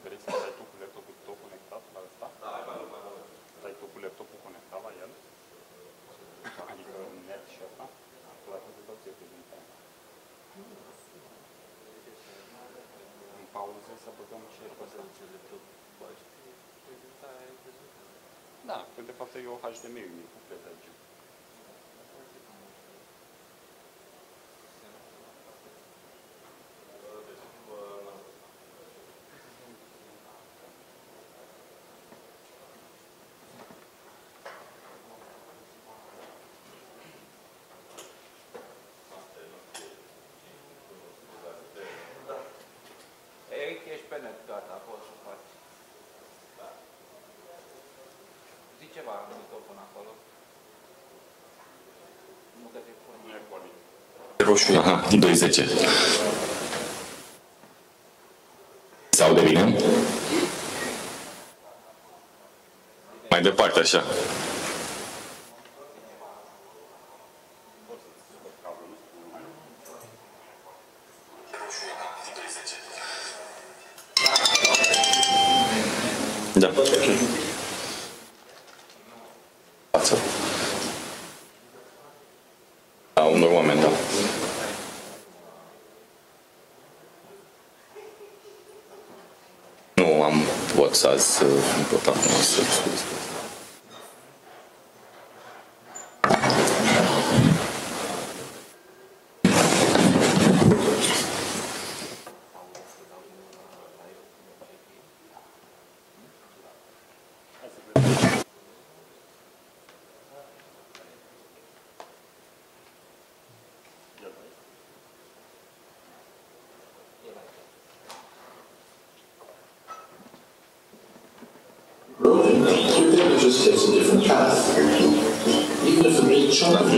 vrei să stai tu cu laptopul tot conectat la ăsta? Da, stai tu cu laptopul conectat la el? Adică net și ăsta? Dacă te dau ție prezentarea. În pauză să băgăm și ăsta. Da, că de fapt e o HDMI-ul mic, cu prezergiu. Ești pe net, gata, poți să faci. Zi ceva în microfon acolo. Nu că te pun. Nu e pornit. Roșu. Aha, 210. Se aude bine? Mai departe, așa. Da. Da, unor oameni, da. Nu am WhatsApp să importam noastră. Just takes a different path. Even if the main chunk of the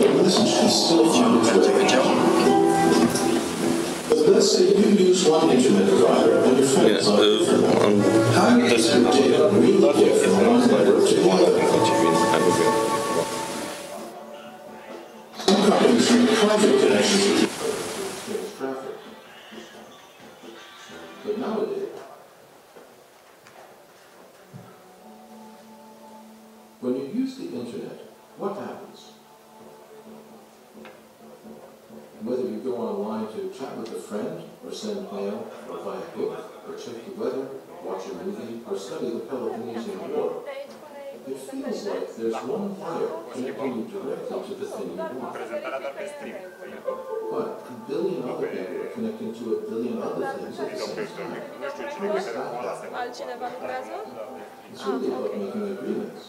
the message can still find its way. But let's say you use one internet provider and your friend is on a different one. How do you get your data really get from one network to the other? Some companies use private connections to exchange traffic. But nowadays, when you use the internet, what happens? Whether you go online to chat with a friend, or send mail, or buy a book, or check the weather, watch a movie, or study the Peloponnesian War, it feels like there's one wire connecting you directly to the thing you want. But a billion other people are connecting to a billion other things at the same time. How does that happen? It's really about making agreements.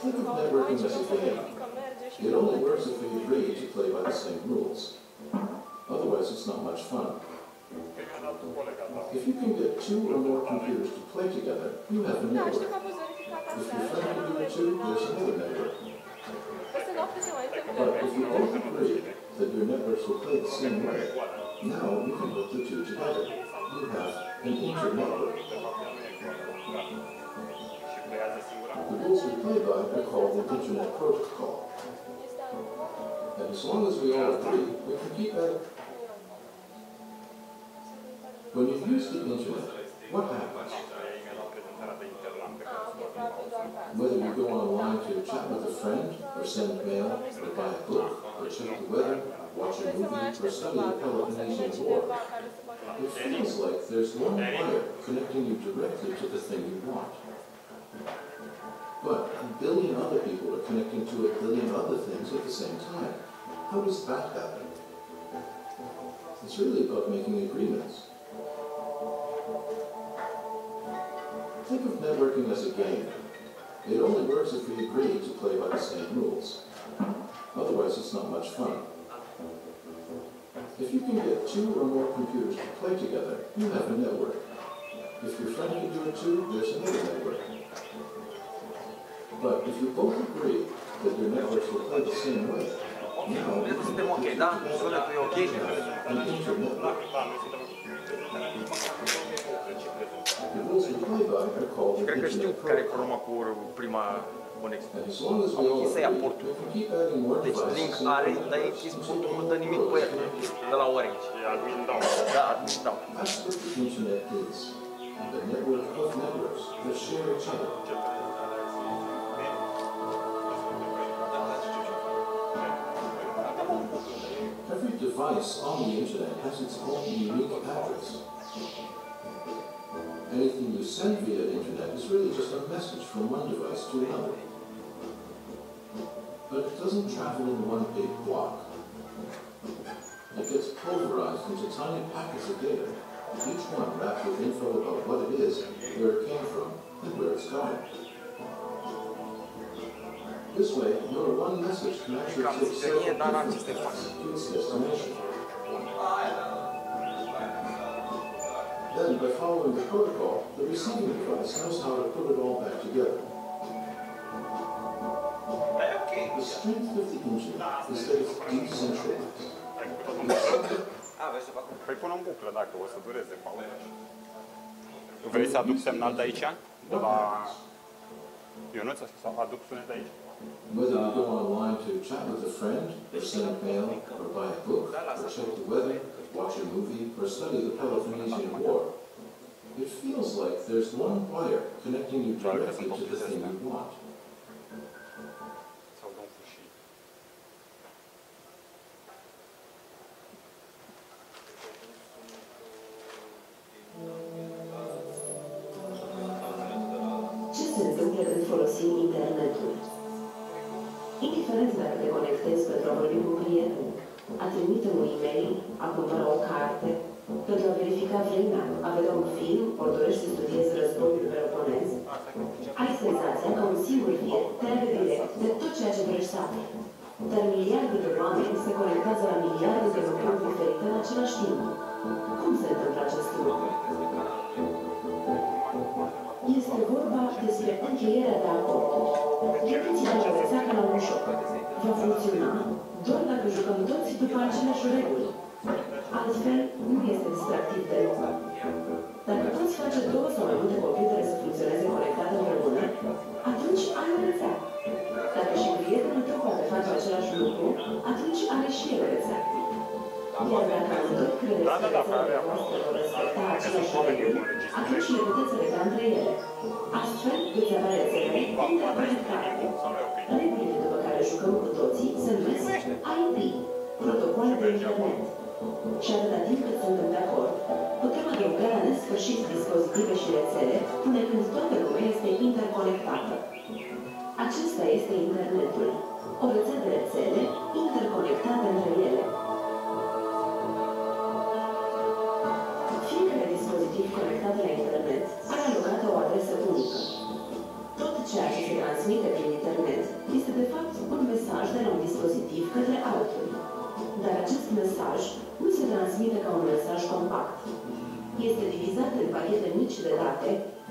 Think of networking as a game. It only works if we agree to play by the same rules. Otherwise, it's not much fun. If you can get two or more computers to play together, you have a network. If your friend can do it too, there's another network. But if you both agree that your networks will play the same way, now you can hook the two together. You have an inter-network. The rules we play by are called the Internet Protocol. And as long as we all agree, we can keep at it. When you use the Internet, what happens? Whether you go online to chat with a friend, or send mail, or buy a book, or check the weather, watch a movie, or study the Peloponnesian War, it feels like there's one wire connecting you directly to the thing you want. But a billion other people are connecting to a billion other things at the same time. How does that happen? It's really about making agreements. Think of networking as a game. It only works if we agree to play by the same rules. Otherwise, it's not much fun. If you can get two or more computers to play together, you have a network. If your friend can do it too, there's another network. But if you both agree that your networks will play the same way, now you can put it together an inter-network. The rules we play by are called the Cred că știu Internet care e Protocol. problema cu prima conexiune. And as long as Am we all închis să ia agree, portul. we can keep adding more Deci link devices. are, dar e închis portul, nu dă nimic pe el, de la Orange. E admin down. Da, admin down. That's what the internet is. The network of networks that share each other. Every device on the internet has its own unique address. Anything you send via the internet is really just a message from one device to another. But it doesn't travel in one big block. It gets pulverized into tiny packets of data, each one wrapped with info about what it is, where it came from, and where it's going. This way, your one message can actually take several different paths to its destination. Then, by following the protocol, the receiving device knows how to put it all back together. The strength of the internet is that it's decentralized. Păi pun în buclă, dacă o să dureze pauză. Vrei să aduc semnal de aici? De la Ionuț? Sau aduc sunet de aici? Whether you go online to chat with a friend, or send mail, or buy a book, or check the weather, watch a movie, or study the Peloponnesian War, it feels like there's one wire connecting you directly to the thing you want. Sau dăm fâșii. Ce se întâmplă când folosim internetul? Indiferent dacă te conectezi pentru a vorbi cu un prieten, a trimite un e-mail, a cumpăra o carte, pentru a verifica vremea, a vedea un film, ori dorești să studiezi războiul peloponez, ai senzația că un singur fir te leagă direct de tot ceea ce vrei să afli. Dar miliarde de oameni se conectează la miliarde de lucruri diferite în același timp. Cum se întâmplă acest lucru? Este vorba despre încheierea de acord. Gândiți-vă la rețea ca la un joc. Va funcționa doar dacă jucăm toți după aceleași reguli. Altfel, nu este distractiv deloc. Dacă poți face două sau mai multe computere să funcționeze conectate împreună, atunci ai o rețea. Dacă și prietenul tău poate face același lucru, atunci are și el o rețea. Iar dacă amândoi credeți că rețelele voastre vor respecta aceleași reguli, atunci le puteți lega între ele. Astfel, veți avea rețelele interconectate. Regulile după care jucăm cu toții se numesc IP, protocoale de internet. Și atâta timp cât suntem de acord, putem adăuga la nesfârșit dispozitive și rețele până când toată lumea este interconectată. Acesta este internetul, o rețea de rețele interconectate între ele. Fiecare dispozitiv conectat la internet are alocată o adresă unică. Tot ceea ce se transmite prin internet este de fapt un mesaj de la un dispozitiv către altul. Dar acest mesaj nu se transmite ca un mesaj compact. Este divizat în pachete mici de date,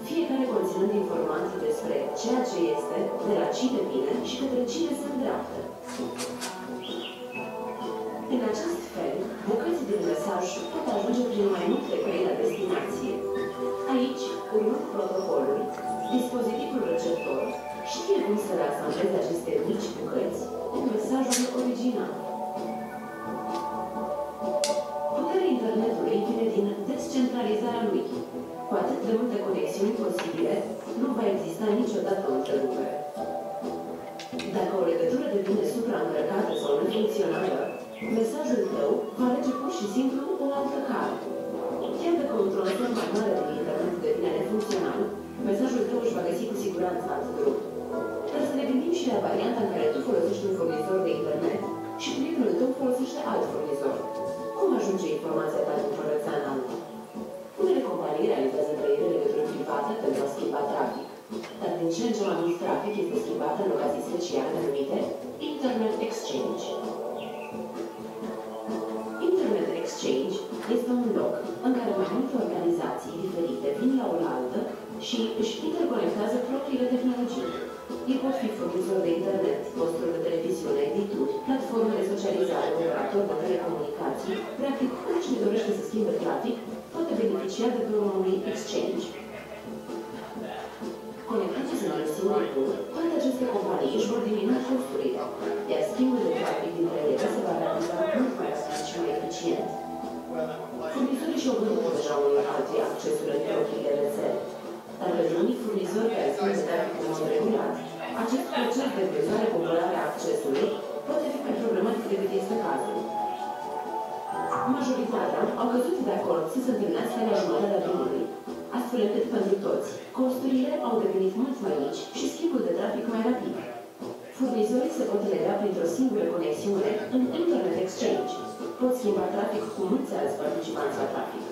fiecare conținând informații despre ceea ce este, de la cine vine și către cine se îndreaptă. În acest fel, bucăți din mesaj pot ajunge prin mai multe căi la destinație. Aici, urmând protocolul, dispozitivul receptor știe cum să reasambleze aceste mici bucăți în mesajul original. Puterea internetului vine din descentralizarea lui. Cu atât de multe conexiuni posibile, nu va exista niciodată o întrerupere. Dacă o legătură devine supraîncărcată sau nefuncțională, mesajul tău va alege pur și simplu o altă cale. Chiar dacă un transfer mai mare de internet devine nefuncțional, mesajul tău își va găsi cu siguranță alt drum. Dar să ne gândim și la varianta în care tu folosești un furnizor de internet și prietenul tău folosește alt furnizor. Cum ajunge informația ta dintr-o rețea în alta? Unele companii realizează între ele legături private pentru a schimba trafic, dar din ce în ce mai mult trafic este schimbat în locații speciale denumite Internet Exchange. Internet Exchange este un loc în care mai multe organizații diferite vin la oaltă și își interconectează propriile tehnologii. Ei pot fi furnizori de internet, posturi de televiziune, edituri, platforme de socializare, operatori de telecomunicații, practic oricine dorește să schimbe trafic, poate beneficia de pe urma unui exchange. Conectându-se în un singur punct, toate aceste companii își vor diminua costurile, iar schimbul de trafic dintre ele se va realiza mult mai rapid și mai eficient. Furnizorii și-au vândut deja unul altuia accesul în propriile rețele, dar pentru unii furnizori care sunt de trafic în mod regulat, acest proces de vânzare-cumpărare a accesului poate fi mai problematic decât este cazul. Majoritatea au căzut de acord să se întâlnească la jumătatea drumului, astfel încât pentru toți, costurile au devenit mult mai mici și schimbul de trafic mai rapid. Furnizorii se pot lega printr-o singură conexiune în Internet Exchange. Pot schimba trafic cu mulți alți participanți la trafic.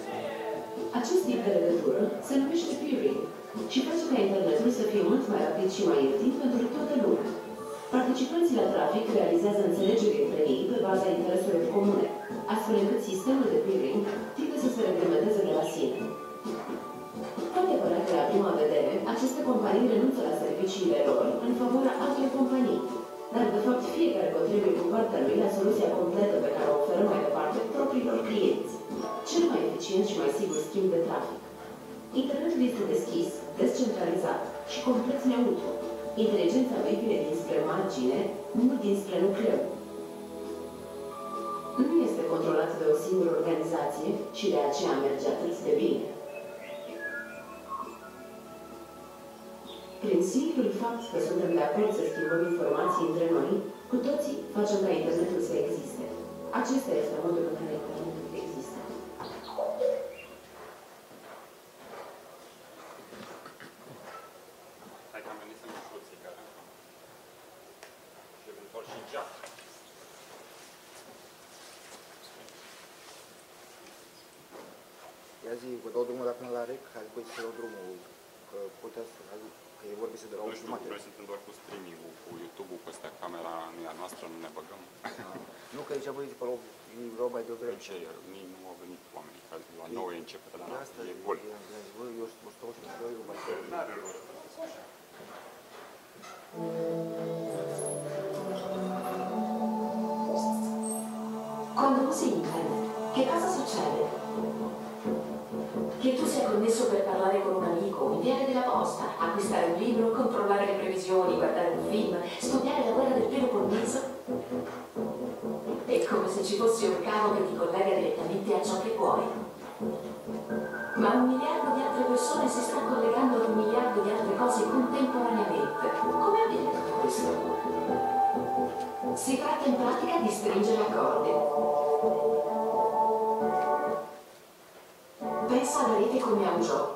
Acest tip de legătură se numește peering și face ca internetul să fie mult mai rapid și mai ieftin pentru toată lumea. Participanții la trafic realizează înțelegeri între ei pe baza intereselor comune, astfel încât sistemul de peering tinde să se reglementeze de la sine. Poate părea că la prima vedere, aceste companii renunță la serviciile lor în favoarea altor companii, dar de fapt fiecare contribuie cu partea lui la soluția completă pe care o oferă mai departe propriilor clienți, cel mai eficient și mai sigur schimb de trafic. Internetul este deschis, descentralizat și complet neutru. Inteligența lui vine dinspre margine, nu dinspre nucleu. Nu este controlat de o singură organizație și de aceea merge atât de bine. Prin simplul fapt că suntem de acord să schimbăm informații între noi, cu toții facem ca internetul să existe. Acesta este modul în care internetul există. Hai că am venit să-mi ușor țigară. Și eventual și geam. Ia zi, vă dau drumul de acum la rec, hai voi să dau drumul, că putea să, că e vorbise de la 8 jumate. Noi suntem doar cu streaming-ul, cu YouTube-ul, cu astea, camera nu e a noastră, nu ne băgăm. Nu, că aici voi zic că îi rog mai devreme. Ce, nici nu au venit oamenii, că la 9 începe, de la noastră e gol. Eu stau și eu mai devreme. Quando usi internet, che cosa succede? Che tu sia connesso per parlare con un amico, inviare della posta, acquistare un libro, controllare le previsioni, guardare un film, studiare la guerra del Peloponneso? È come se ci fosse un cavo che ti collega direttamente a ciò che vuoi. Ma 1 miliardo di altre persone si sta collegando ad 1 miliardo di altre cose contemporaneamente. Come avviene tutto questo? Si tratta in pratica di stringere accordi. Pensa alla rete come a un gioco.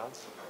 guvernanță.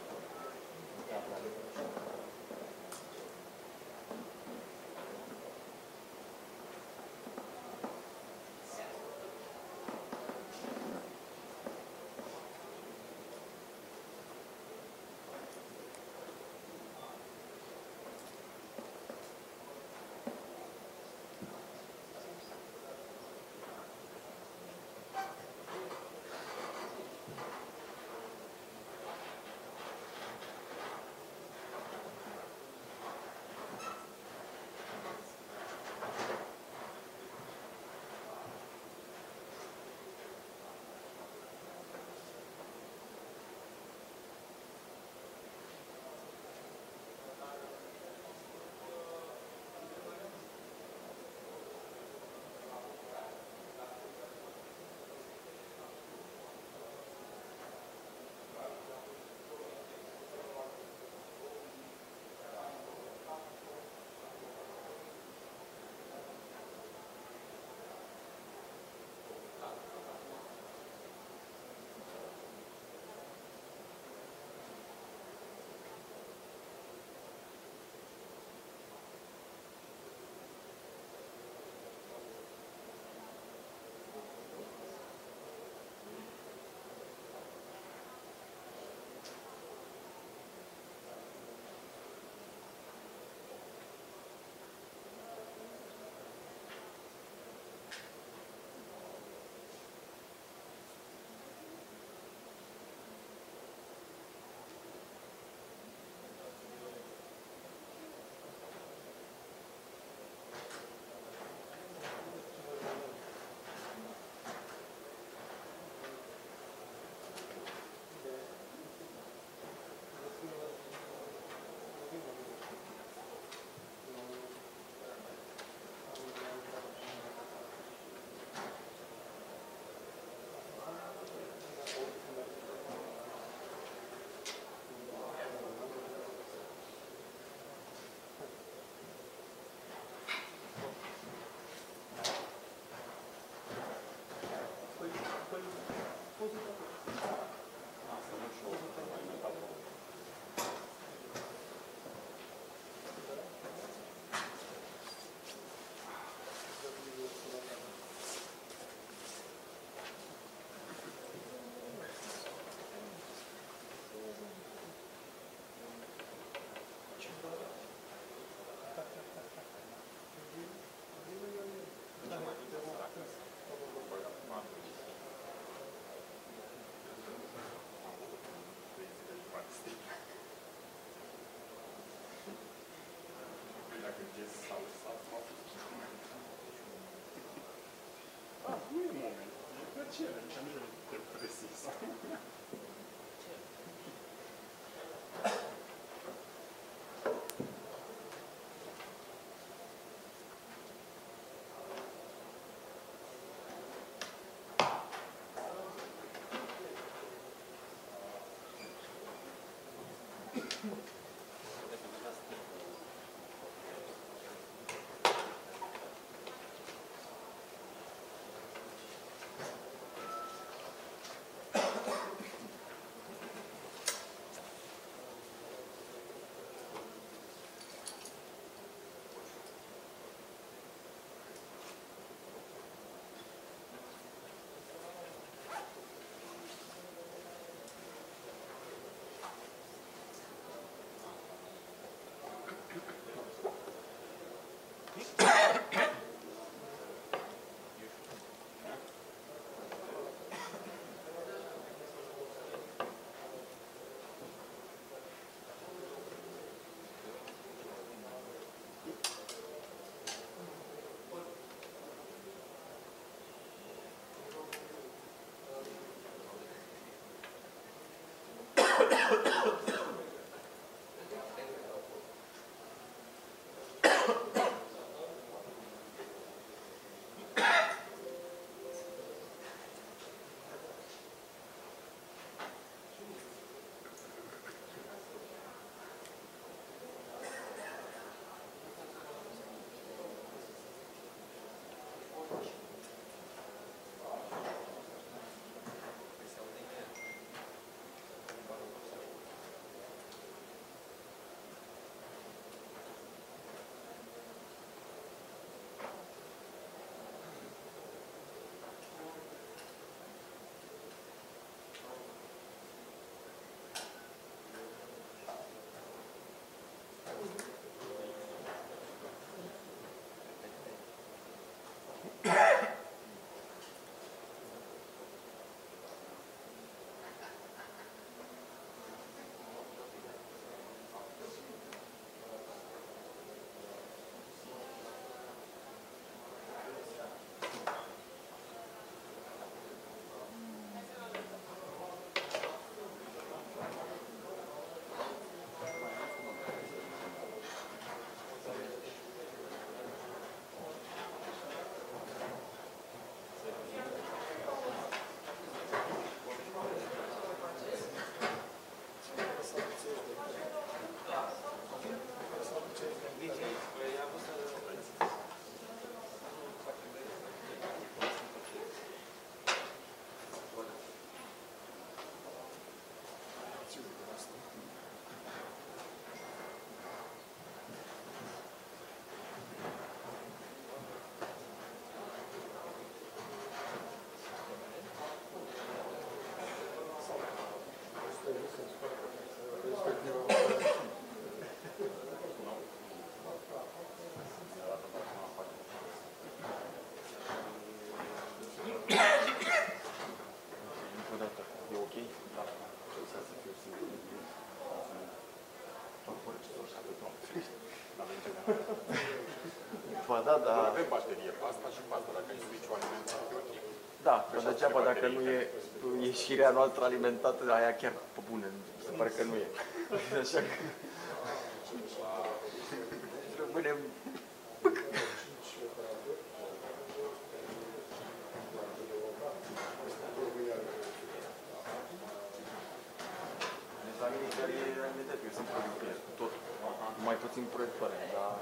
da, da. Avem baterie pe asta și pe asta, dacă ai switch-ul alimentat, e ok. Da, dar degeaba dacă nu e ieșirea noastră alimentată, aia chiar pe bune, se pare că nu e. Așa că rămânem... Eu sunt producător cu tot, mai puțin proiectoare, dar...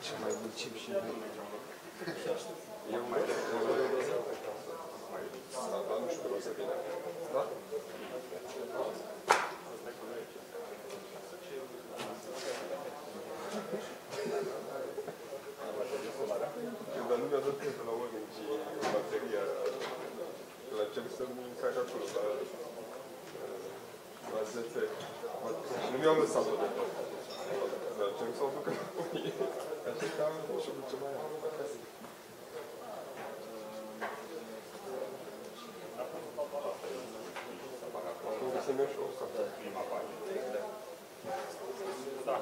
Ce mai muncim și noi. Eu mai nu știu că o să vină. Da? Dar nu mi-a dat timp la oameni și bateria la ce să-mi încac acolo la ZF. Nu mi-am lăsat-o de tot. Dar ce-mi s-au duc înapoi. Așa că am și ce mai am acasă. Acum găsim eu și o să prima parte. Da.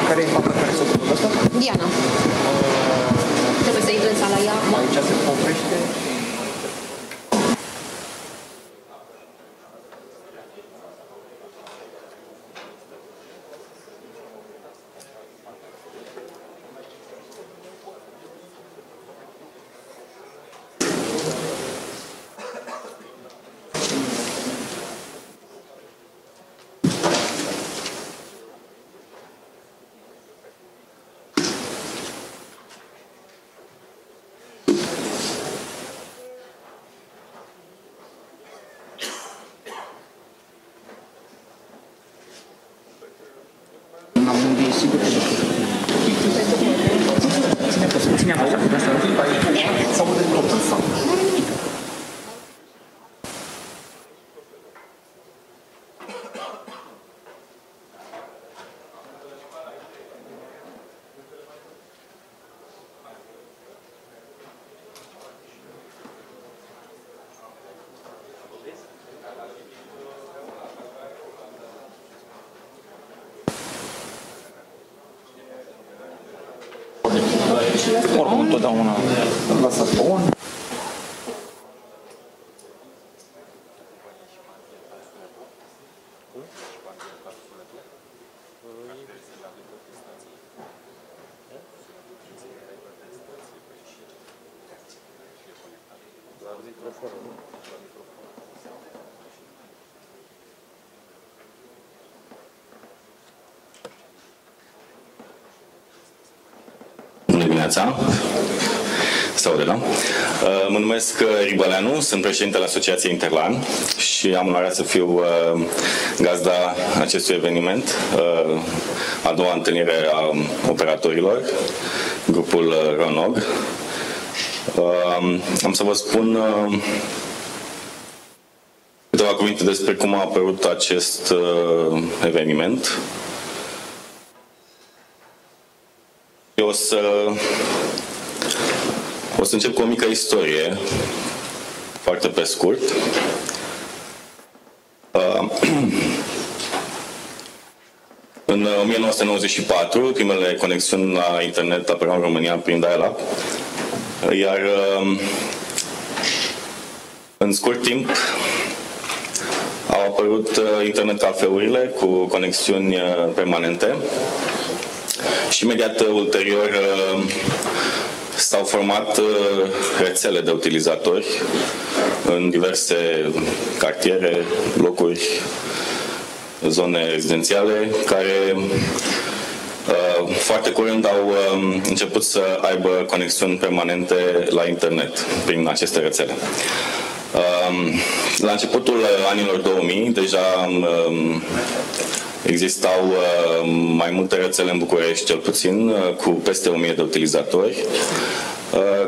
Care e mama care s-a făcut asta? Diana. Trebuie să intri în sala ea. Aici se oprește. Oricum, întotdeauna lasă pe on. Bună dimineața! Se aude, da? Mă numesc Rigăleanu, sunt președintele Asociației Interlan și am onoarea să fiu gazda acestui eveniment, a doua întâlnire a operatorilor, grupul Ronog. Am să vă spun câteva cuvinte despre cum a apărut acest eveniment. Eu o să O să încep cu o mică istorie, foarte pe scurt. În 1994, primele conexiuni la internet apăreau în România prin dial-up, iar în scurt timp au apărut internet cafeurile cu conexiuni permanente și imediat ulterior s-au format rețele de utilizatori în diverse cartiere, locuri, zone rezidențiale, care foarte curând au început să aibă conexiuni permanente la internet prin aceste rețele. La începutul anilor 2000 deja existau mai multe rețele în București, cel puțin, cu peste 1000 de utilizatori,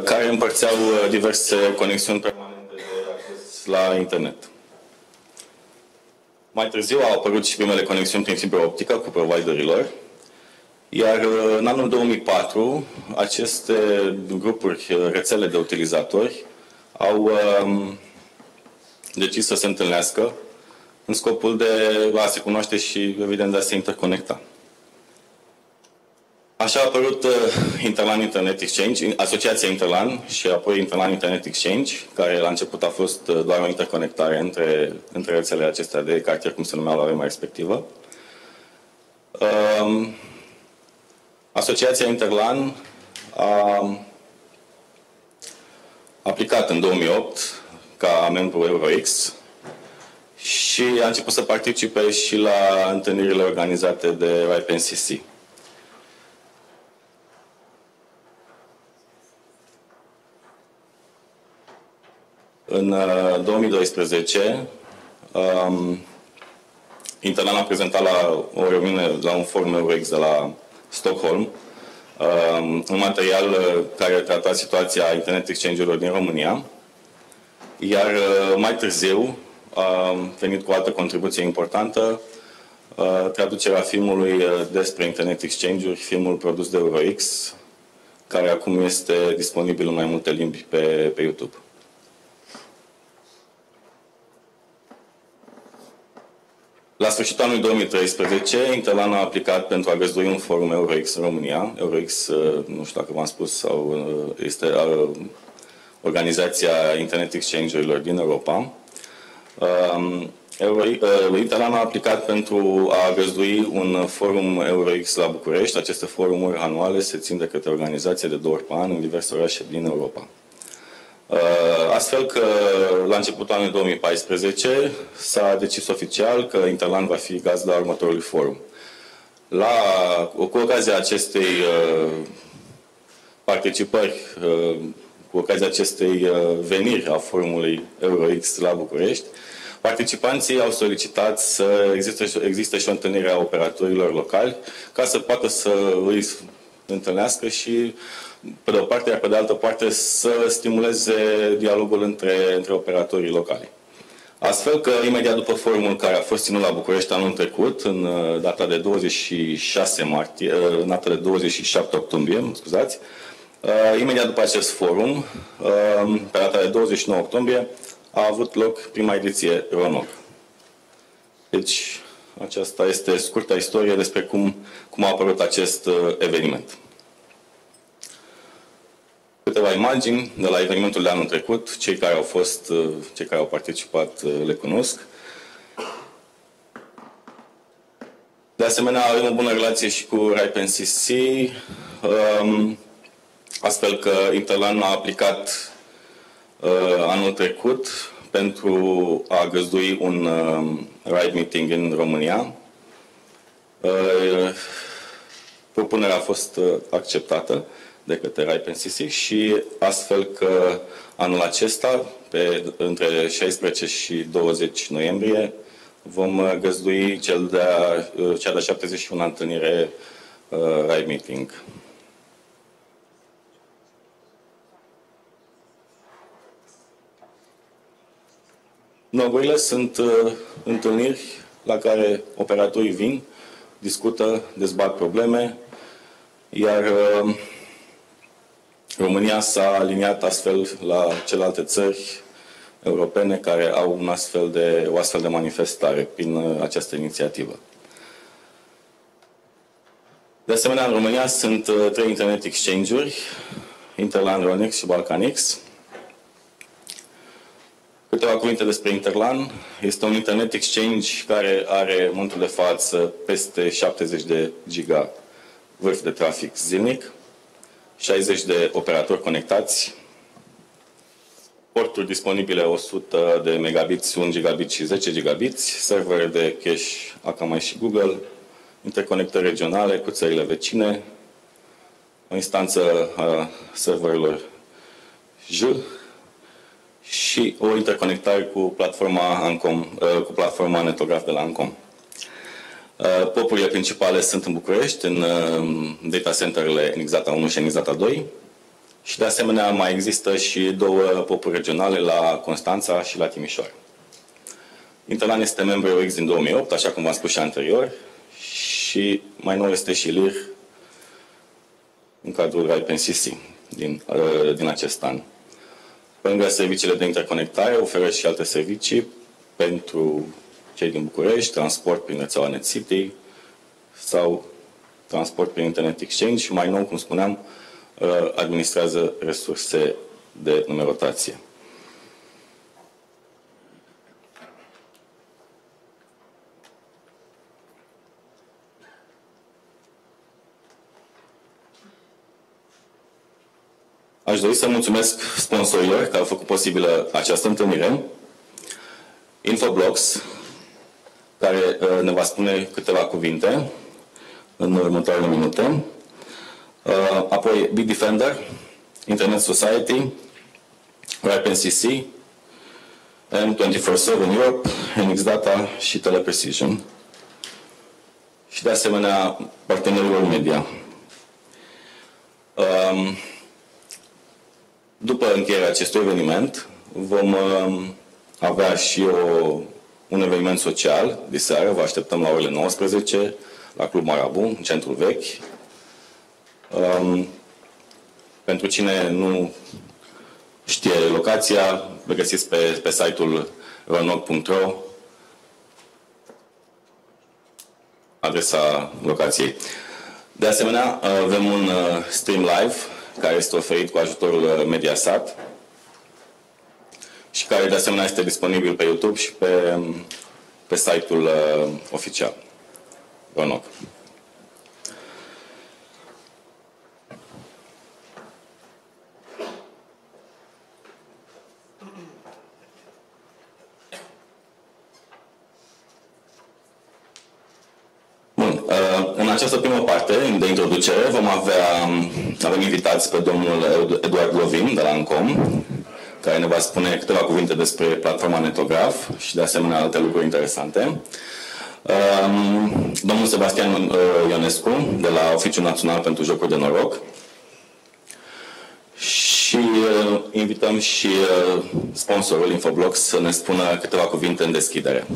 care împărțeau diverse conexiuni permanente de acces la internet. Mai târziu au apărut și primele conexiuni prin fibră optică cu providerilor, iar în anul 2004 aceste grupuri, rețele de utilizatori, au decis să se întâlnească în scopul de a se cunoaște și, evident, de a se interconecta. Așa a apărut Interlan Internet Exchange, Asociația Interlan și apoi Interlan Internet Exchange, care la început a fost doar o interconectare între rețelele acestea de cartier, cum se numeau la vremea respectivă. Asociația Interlan a aplicat în 2008 ca membru EuroX și a început să participe și la întâlnirile organizate de RIPE-NCC. În 2012, Interlan a prezentat la o reuniune, la un forum EuroX de la Stockholm, un material care trata situația internet exchange-urilor din România, iar mai târziu a venit cu o altă contribuție importantă, traducerea filmului despre internet exchange-uri, filmul produs de EuroX, care acum este disponibil în mai multe limbi pe YouTube. La sfârșitul anului 2013, Interlan a aplicat pentru a găzdui un forum EuroX în România. EuroX, nu știu dacă v-am spus, este organizația Internet Exchange-urilor din Europa. Interlan a aplicat pentru a găzdui un forum EuroX la București. Aceste forumuri anuale se țin de către organizație de 2 ori pe an în diverse orașe din Europa. Astfel că la începutul anului 2014 s-a decis oficial că Interlan va fi gazda următorului forum. Cu ocazia acestei participări, cu ocazia acestei veniri a forumului EuroX la București, participanții au solicitat să existe și o întâlnire a operatorilor locali ca să poată să îi întâlnească și pe de o parte, iar pe de altă parte să stimuleze dialogul între operatorii locali. Astfel că, imediat după forumul care a fost ținut la București anul trecut, în data de 26 martie, în data de 27 octombrie, scuzați, imediat după acest forum, pe data de 29 octombrie, a avut loc prima ediție Ronog. Deci, aceasta este scurta istorie despre cum a apărut acest eveniment. Câteva imagini de la evenimentul de anul trecut, cei care au participat le cunosc. De asemenea, avem o bună relație și cu RIPE-NCC, astfel că Interlan a aplicat anul trecut pentru a găzdui un RIPE meeting în România. Propunerea a fost acceptată de către RIPE-NCC și astfel că anul acesta, între 16 și 20 noiembrie, vom găzdui cea de-a 71-a întâlnire RIPE Meeting. Nogurile sunt întâlniri la care operatorii vin, discută, dezbat probleme, iar România s-a aliniat astfel la celelalte țări europene care au o astfel de manifestare prin această inițiativă. De asemenea, în România sunt 3 internet exchange-uri, Interlan, Ronog și Balcanix. Câteva cuvinte despre Interlan. Este un internet exchange care are în momentul de față peste 70 de giga vârf de trafic zilnic, 60 de operatori conectați, porturi disponibile 100 de megabits, 1 gigabit și 10 gigabiți, servere de cache Akamai și Google, interconectări regionale cu țările vecine, o instanță a serverelor J și o interconectare cu platforma Netograph de la Ancom. Popurile principale sunt în București, în data centerele NXData 1 și NXData 2 și de asemenea mai există și 2 popuri regionale la Constanța și la Timișoara. Interlan este membru EUX din 2008, așa cum v-am spus și anterior, și mai nou este și LIR în cadrul RIPE-NCC din acest an. Pe lângă serviciile de interconectare, oferă și alte servicii pentru cei din București, transport prin rețeaua NetCity sau transport prin Internet Exchange și mai nou, cum spuneam, administrează resurse de numerotație. Aș dori să mulțumesc sponsorilor care au făcut posibilă această întâlnire. Infoblox, care ne va spune câteva cuvinte în următoarele minute. Apoi Big Defender, Internet Society, RIPE-NCC, M24/7 Europe, NXData și Teleprecision. Și de asemenea partenerilor media. După încheierea acestui eveniment, vom avea și un eveniment social de seară. Vă așteptăm la orele 19 la Club Marabu, în centrul vechi. Pentru cine nu știe locația, vă găsiți pe site-ul ronog.ro adresa locației. De asemenea, avem un stream live care este oferit cu ajutorul Mediasat și care de asemenea este disponibil pe YouTube și pe site-ul oficial Ronog. În această primă parte de introducere avem invitați pe domnul Eduard Lovin de la Ancom, care ne va spune câteva cuvinte despre platforma Netograph și de asemenea alte lucruri interesante. Domnul Sebastian Ionescu de la Oficiul Național pentru Jocuri de Noroc. Și invităm și sponsorul Infoblox să ne spună câteva cuvinte în deschidere.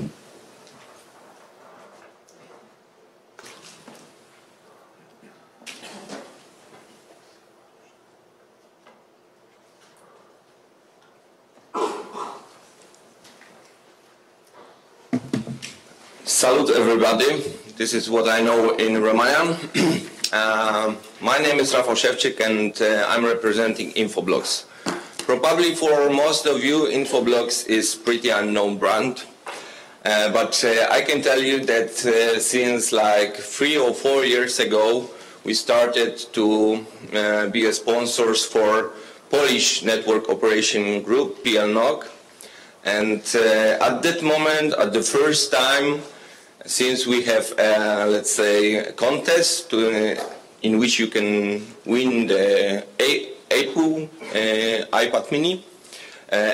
Salut everybody, this is what I know in Romanian. My name is Rafał Szewczyk and I'm representing Infoblox. Probably for most of you, Infoblox is pretty unknown brand, but I can tell you that since like 3 or 4 years ago, we started to be a sponsors for Polish Network Operation Group, PLNOG, and at that moment, at the first time, since we have, let's say, a contest in which you can win the Apple iPad mini,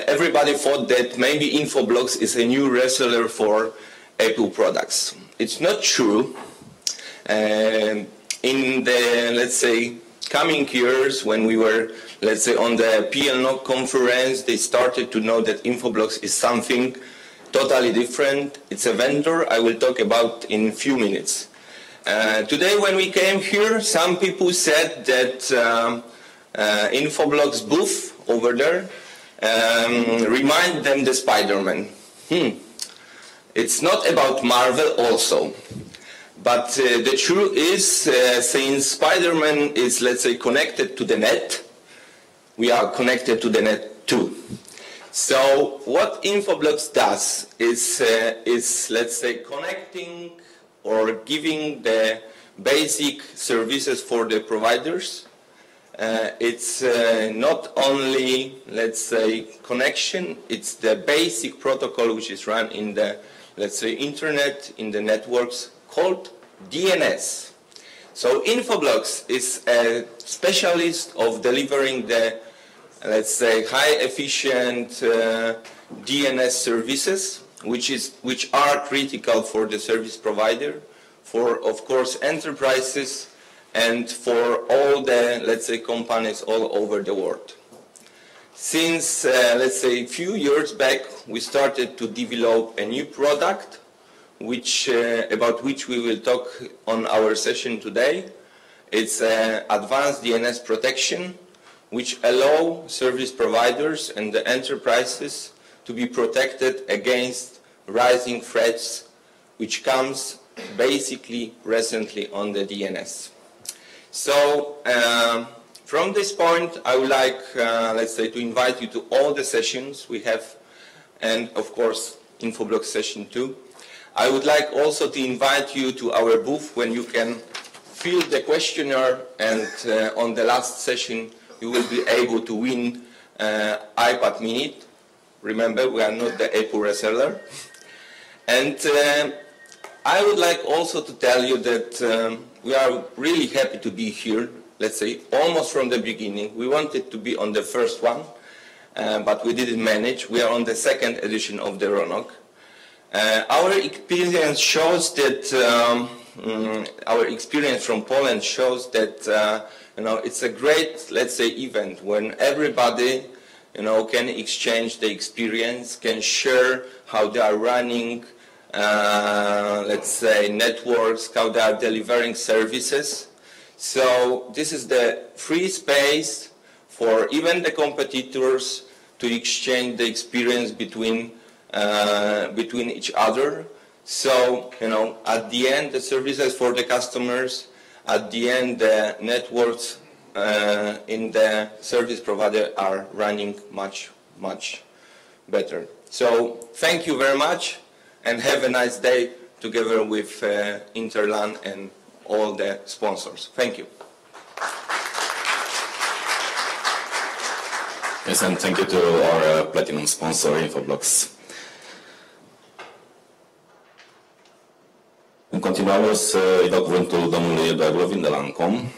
everybody thought that maybe Infoblox is a new reseller for Apple products. It's not true. In the, let's say, coming years, when we were, let's say, on the PLNOG conference, they started to know that Infoblox is something totally different. It's a vendor I will talk about in a few minutes. Today when we came here, some people said that Infoblox booth over there, remind them the Spider-Man. It's not about Marvel also. But the truth is, since Spider-Man is, let's say, connected to the net, we are connected to the net too. So what Infoblox does is, let's say, connecting or giving the basic services for the providers. It's not only, let's say, connection, it's the basic protocol which is run in the, let's say, internet, in the networks, called DNS. So Infoblox is a specialist of delivering the, let's say, high efficient DNS services, which are critical for the service provider, for, of course, enterprises, and for all the, let's say, companies all over the world. Since, let's say, a few years back, we started to develop a new product about which we will talk on our session today. It's advanced DNS protection, which allow service providers and the enterprises to be protected against rising threats, which comes basically recently on the DNS. So from this point, I would like, let's say, to invite you to all the sessions we have, and of course, Infoblox session 2. I would like also to invite you to our booth when you can fill the questionnaire, and on the last session you will be able to win iPad mini. Remember, we are not the Apple reseller. And I would like also to tell you that we are really happy to be here, let's say, almost from the beginning. We wanted to be on the first one, but we didn't manage. We are on the second edition of the Ronog. Our experience shows that our experience from Poland shows that it's a great, let's say, event when everybody can exchange the experience, can share how they are running, let's say, networks, how they are delivering services. So this is the free space for even the competitors to exchange the experience between each other. So, at the end, the services for the customers, at the end, the networks in the service provider are running much, much better. So, thank you very much, and have a nice day together with Interlan and all the sponsors. Thank you. Yes, and thank you to our platinum sponsor, Infoblox. În continuare o să îi dau cuvântul domnului Eduard Glovin de la ANCOM.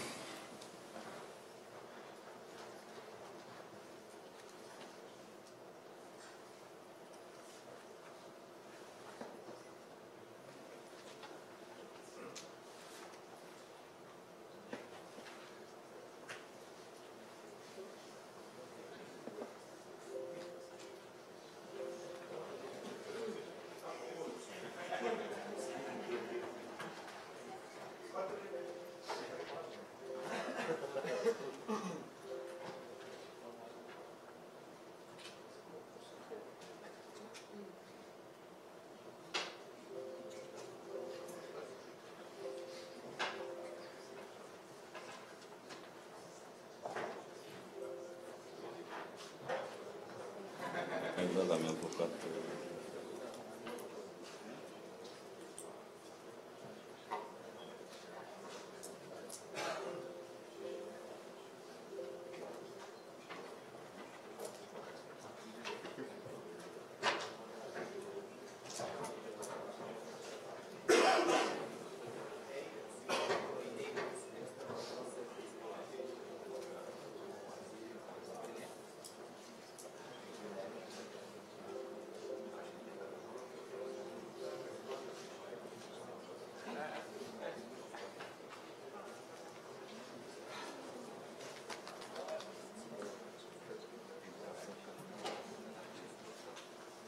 Da, mi-a blocat.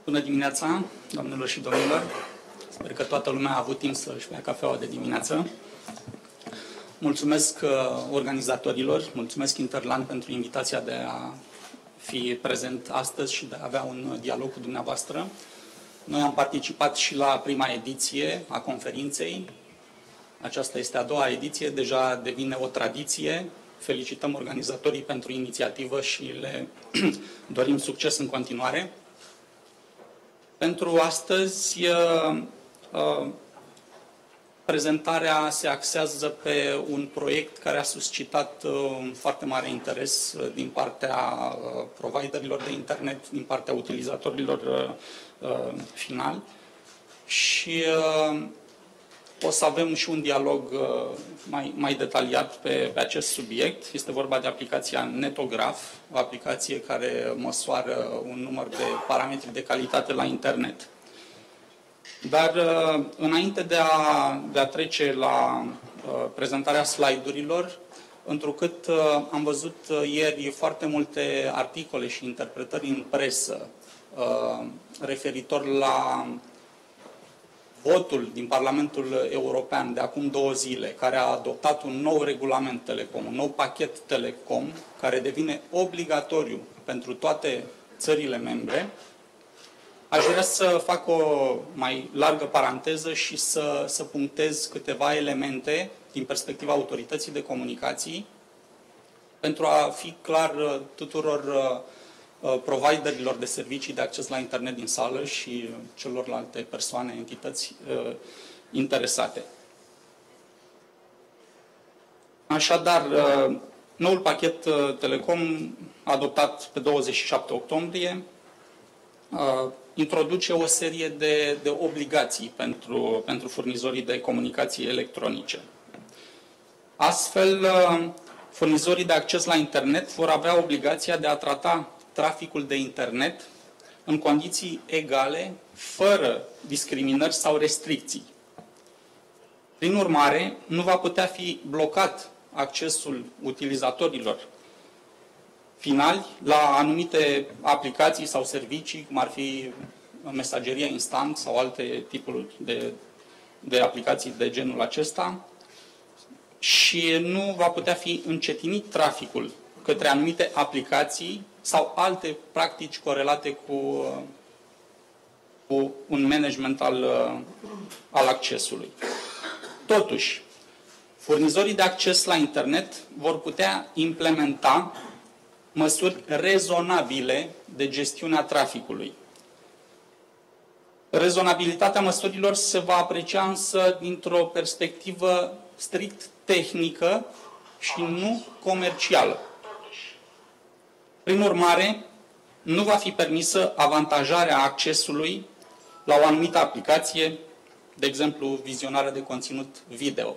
Bună dimineața, doamnelor și domnilor. Sper că toată lumea a avut timp să-și bea cafeaua de dimineață. Mulțumesc organizatorilor, mulțumesc Interlan pentru invitația de a fi prezent astăzi și de a avea un dialog cu dumneavoastră. Noi am participat și la prima ediție a conferinței. Aceasta este a doua ediție, deja devine o tradiție. Felicităm organizatorii pentru inițiativă și le dorim succes în continuare. Pentru astăzi, prezentarea se axează pe un proiect care a suscitat un foarte mare interes din partea providerilor de internet, din partea utilizatorilor finali și o să avem și un dialog mai detaliat pe acest subiect. Este vorba de aplicația Netograph, o aplicație care măsoară un număr de parametri de calitate la internet. Dar înainte de a trece la prezentarea slide-urilor, întrucât am văzut ieri foarte multe articole și interpretări în presă referitor la votul din Parlamentul European de acum 2 zile, care a adoptat un nou regulament telecom, un nou pachet telecom, care devine obligatoriu pentru toate țările membre, aș vrea să fac o mai largă paranteză și să punctez câteva elemente din perspectiva autorității de comunicații pentru a fi clar tuturor providerilor de servicii de acces la internet din sală și celorlalte persoane, entități interesate. Așadar, noul pachet telecom adoptat pe 27 octombrie introduce o serie de obligații pentru furnizorii de comunicații electronice. Astfel, furnizorii de acces la internet vor avea obligația de a trata traficul de internet în condiții egale, fără discriminări sau restricții. Prin urmare, nu va putea fi blocat accesul utilizatorilor finali la anumite aplicații sau servicii, cum ar fi mesageria instant sau alte tipuri de aplicații de genul acesta, și nu va putea fi încetinit traficul către anumite aplicații sau alte practici corelate cu un management al accesului. Totuși, furnizorii de acces la internet vor putea implementa măsuri rezonabile de gestiune a traficului. Rezonabilitatea măsurilor se va aprecia însă dintr-o perspectivă strict tehnică și nu comercială. Prin urmare, nu va fi permisă avantajarea accesului la o anumită aplicație, de exemplu, vizionarea de conținut video.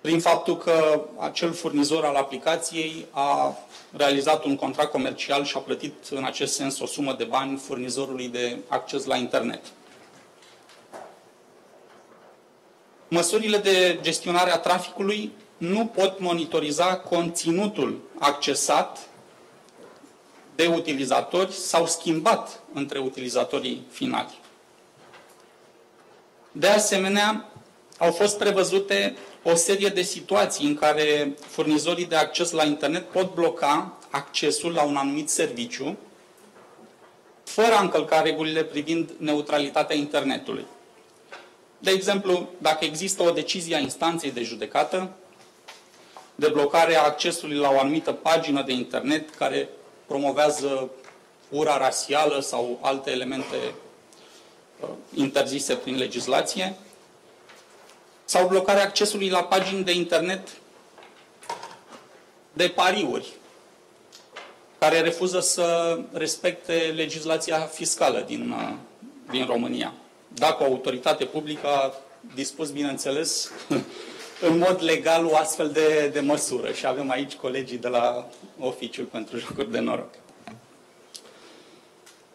Prin faptul că acel furnizor al aplicației a realizat un contract comercial și a plătit în acest sens o sumă de bani furnizorului de acces la internet. Măsurile de gestionare a traficului nu pot monitoriza conținutul accesat de utilizatori sau schimbat între utilizatorii finali. De asemenea, au fost prevăzute o serie de situații în care furnizorii de acces la internet pot bloca accesul la un anumit serviciu fără a încălca regulile privind neutralitatea internetului. De exemplu, dacă există o decizie a instanței de judecată de blocare a accesului la o anumită pagină de internet care promovează ura rasială sau alte elemente interzise prin legislație, sau blocarea accesului la pagini de internet de pariuri, care refuză să respecte legislația fiscală din România. Dacă o autoritate publică a dispus, bineînțeles, în mod legal o astfel de măsură. Și avem aici colegii de la Oficiul pentru Jocuri de Noroc.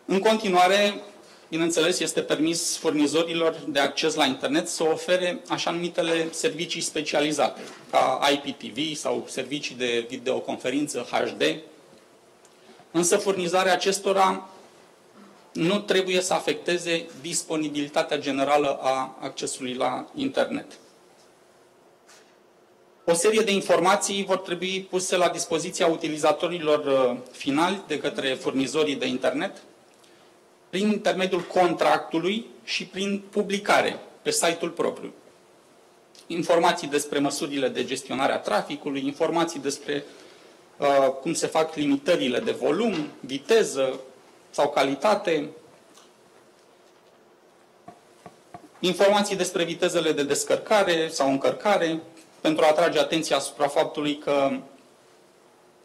În continuare, bineînțeles, este permis furnizorilor de acces la internet să ofere așa numitele servicii specializate, ca IPTV sau servicii de videoconferință HD, însă furnizarea acestora nu trebuie să afecteze disponibilitatea generală a accesului la internet. O serie de informații vor trebui puse la dispoziția utilizatorilor finali de către furnizorii de internet prin intermediul contractului și prin publicare pe site-ul propriu. Informații despre măsurile de gestionare a traficului, informații despre cum se fac limitările de volum, viteză sau calitate, informații despre vitezele de descărcare sau încărcare, pentru a atrage atenția asupra faptului că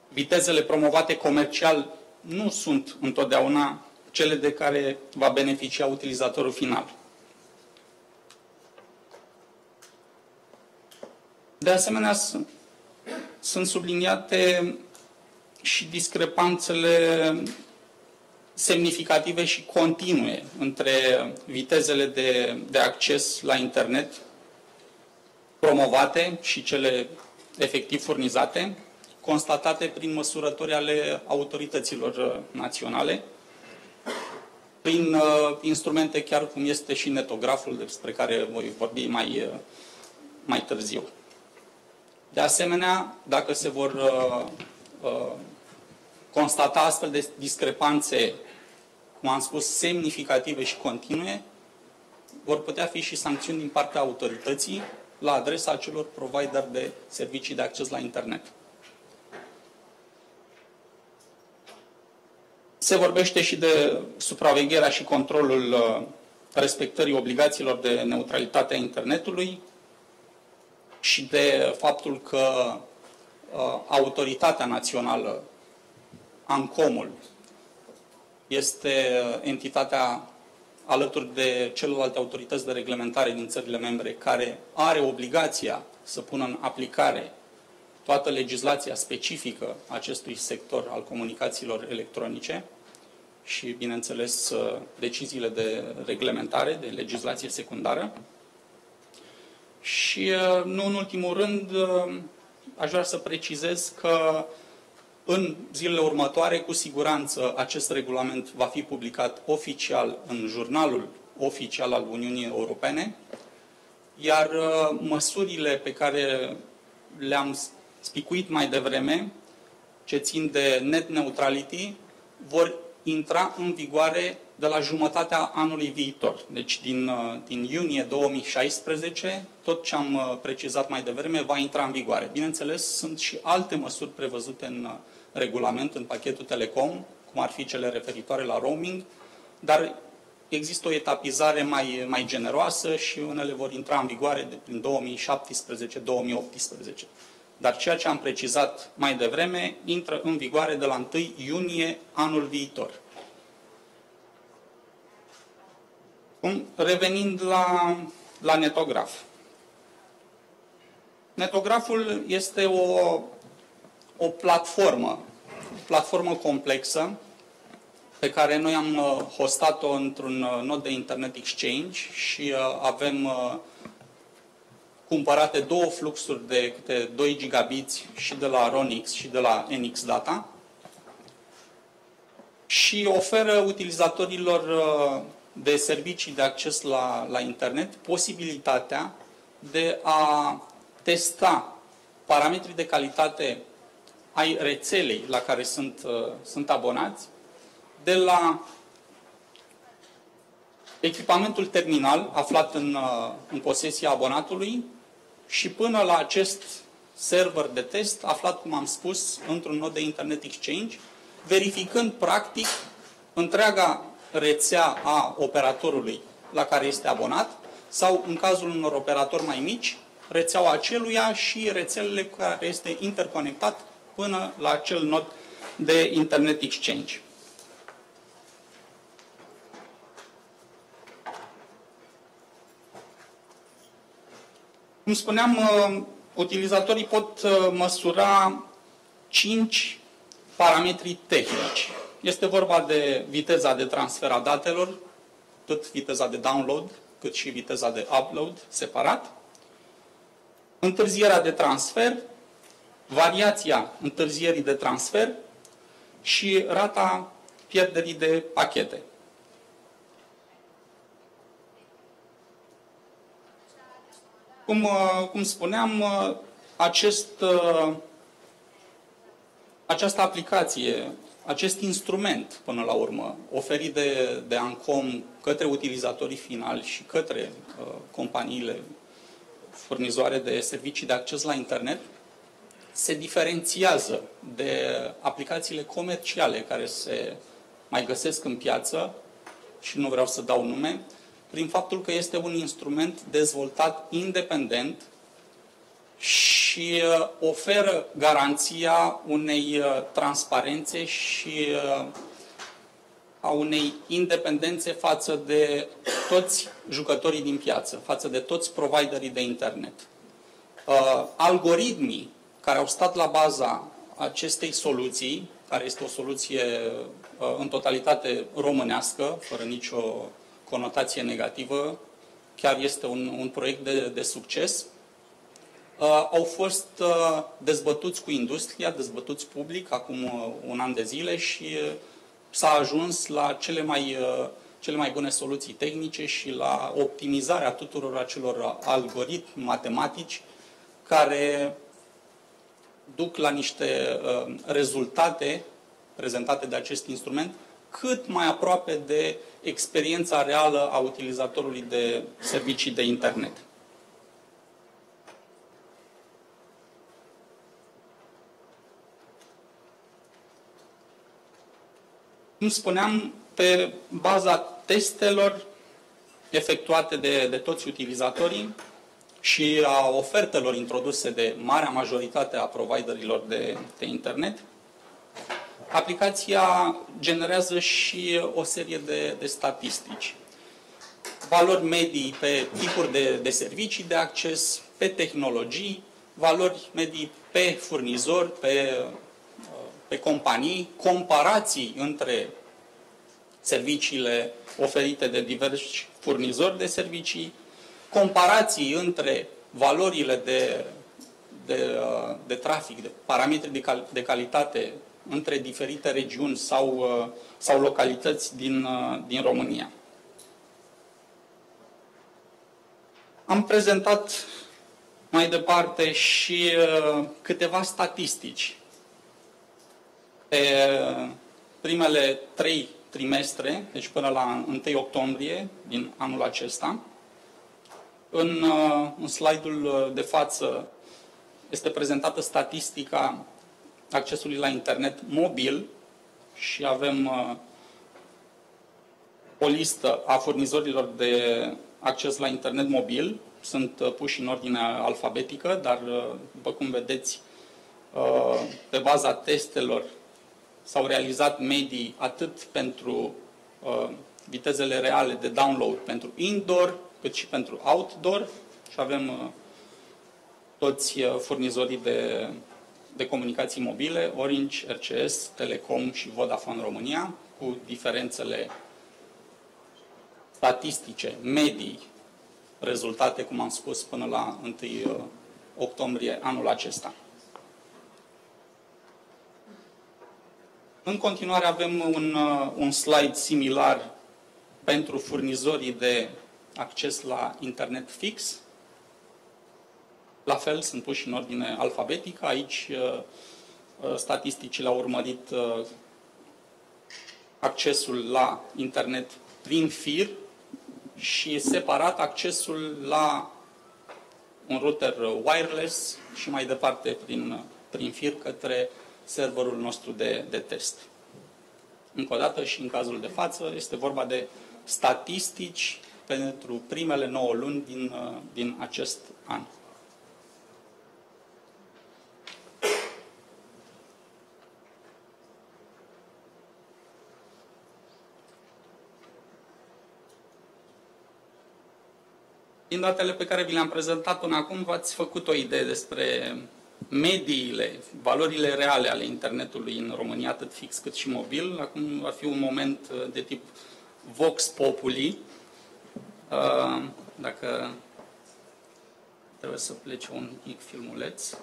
vitezele promovate comercial nu sunt întotdeauna cele de care va beneficia utilizatorul final. De asemenea, sunt subliniate și discrepanțele semnificative și continue între vitezele de acces la internet promovate și cele efectiv furnizate, constatate prin măsurători ale autorităților naționale, prin instrumente chiar cum este și netograful, despre care voi vorbi mai târziu. De asemenea, dacă se vor constata astfel de discrepanțe, cum am spus, semnificative și continue, vor putea fi și sancțiuni din partea autorității la adresa acelor provider de servicii de acces la internet. Se vorbește și de supravegherea și controlul respectării obligațiilor de neutralitate a internetului și de faptul că autoritatea națională, ANCOM-ul, este entitatea alături de celelalte autorități de reglementare din țările membre care are obligația să pună în aplicare toată legislația specifică acestui sector al comunicațiilor electronice și, bineînțeles, deciziile de reglementare, de legislație secundară. Și, nu în ultimul rând, aș vrea să precizez că în zilele următoare, cu siguranță, acest regulament va fi publicat oficial în jurnalul oficial al Uniunii Europene, iar măsurile pe care le-am spicuit mai devreme, ce țin de net neutrality, vor intra în vigoare de la jumătatea anului viitor. Deci din iunie 2016, tot ce am precizat mai devreme va intra în vigoare. Bineînțeles, sunt și alte măsuri prevăzute în regulament, în pachetul telecom, cum ar fi cele referitoare la roaming, dar există o etapizare mai generoasă și unele vor intra în vigoare prin 2017-2018. Dar ceea ce am precizat mai devreme intră în vigoare de la 1 iunie anul viitor. Revenind la netograf. Netograful este o platformă complexă pe care noi am hostat-o într-un nod de Internet Exchange și avem cumpărate două fluxuri de câte 2 gigabiți și de la Ronog și de la NX Data și oferă utilizatorilor de servicii de acces la internet posibilitatea de a testa parametrii de calitate ai rețelei la care sunt abonați, de la echipamentul terminal aflat în posesia abonatului și până la acest server de test aflat, cum am spus, într-un nod de Internet Exchange, verificând practic întreaga rețea a operatorului la care este abonat sau, în cazul unor operatori mai mici, rețeaua aceluia și rețelele cu care este interconectat până la acel nod de Internet Exchange. Cum spuneam, utilizatorii pot măsura 5 parametri tehnici. Este vorba de viteza de transfer a datelor, atât viteza de download, cât și viteza de upload separat, întârzierea de transfer, variația întârzierii de transfer și rata pierderii de pachete. Cum spuneam, această aplicație, acest instrument, până la urmă, oferit de ANCOM către utilizatorii finali și către companiile furnizoare de servicii de acces la internet, se diferențiază de aplicațiile comerciale care se mai găsesc în piață, și nu vreau să dau nume, prin faptul că este un instrument dezvoltat independent și oferă garanția unei transparențe și a unei independențe față de toți jucătorii din piață, față de toți providerii de internet. Algoritmii care au stat la baza acestei soluții, care este o soluție în totalitate românească, fără nicio conotație negativă, chiar este un proiect de succes, au fost dezbătuți cu industria, dezbătuți public acum un an de zile și s-a ajuns la cele mai bune soluții tehnice și la optimizarea tuturor acelor algoritmi matematici care duc la niște rezultate prezentate de acest instrument cât mai aproape de experiența reală a utilizatorului de servicii de internet. Cum spuneam, pe baza testelor efectuate de toți utilizatorii și a ofertelor introduse de marea majoritate a providerilor de internet, aplicația generează și o serie de statistici. Valori medii pe tipuri de servicii de acces, pe tehnologii, valori medii pe furnizori, pe companii, comparații între serviciile oferite de diversi furnizori de servicii, comparații între valorile de trafic, de parametri de calitate între diferite regiuni sau localități din România. Am prezentat mai departe și câteva statistici. Pe primele 3 trimestre, deci până la 1 octombrie din anul acesta, în slide-ul de față este prezentată statistica accesului la internet mobil și avem o listă a furnizorilor de acces la internet mobil. Sunt puși în ordine alfabetică, dar, după cum vedeți, pe baza testelor s-au realizat medii atât pentru vitezele reale de download pentru indoor, cât și pentru outdoor. Și avem toți furnizorii de comunicații mobile, Orange, RCS, Telecom și Vodafone România, cu diferențele statistice, medii, rezultate, cum am spus, până la 1 octombrie anul acesta. În continuare avem un slide similar pentru furnizorii de acces la internet fix. La fel, sunt puși în ordine alfabetică. Aici statisticile au urmărit accesul la internet prin fir și separat accesul la un router wireless și mai departe prin fir către serverul nostru de test. Încă o dată și în cazul de față este vorba de statistici pentru primele 9 luni din acest an. Din datele pe care vi le-am prezentat până acum, v-ați făcut o idee despre mediile, valorile reale ale internetului în România, atât fix cât și mobil. Acum va fi un moment de tip Vox Populi. Dacă trebuie să plece un mic filmuleț.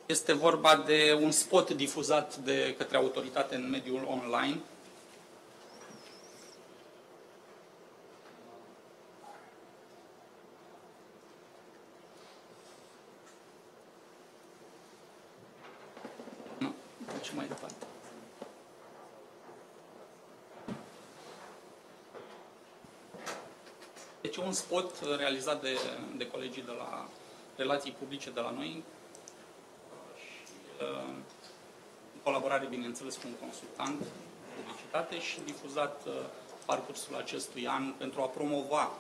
Este vorba de un spot difuzat de către autoritate în mediul online. Mergem mai departe. Deci un spot realizat de colegii de la Relații Publice de la noi și în colaborare, bineînțeles, cu un consultant de publicitate și difuzat parcursul acestui an pentru a promova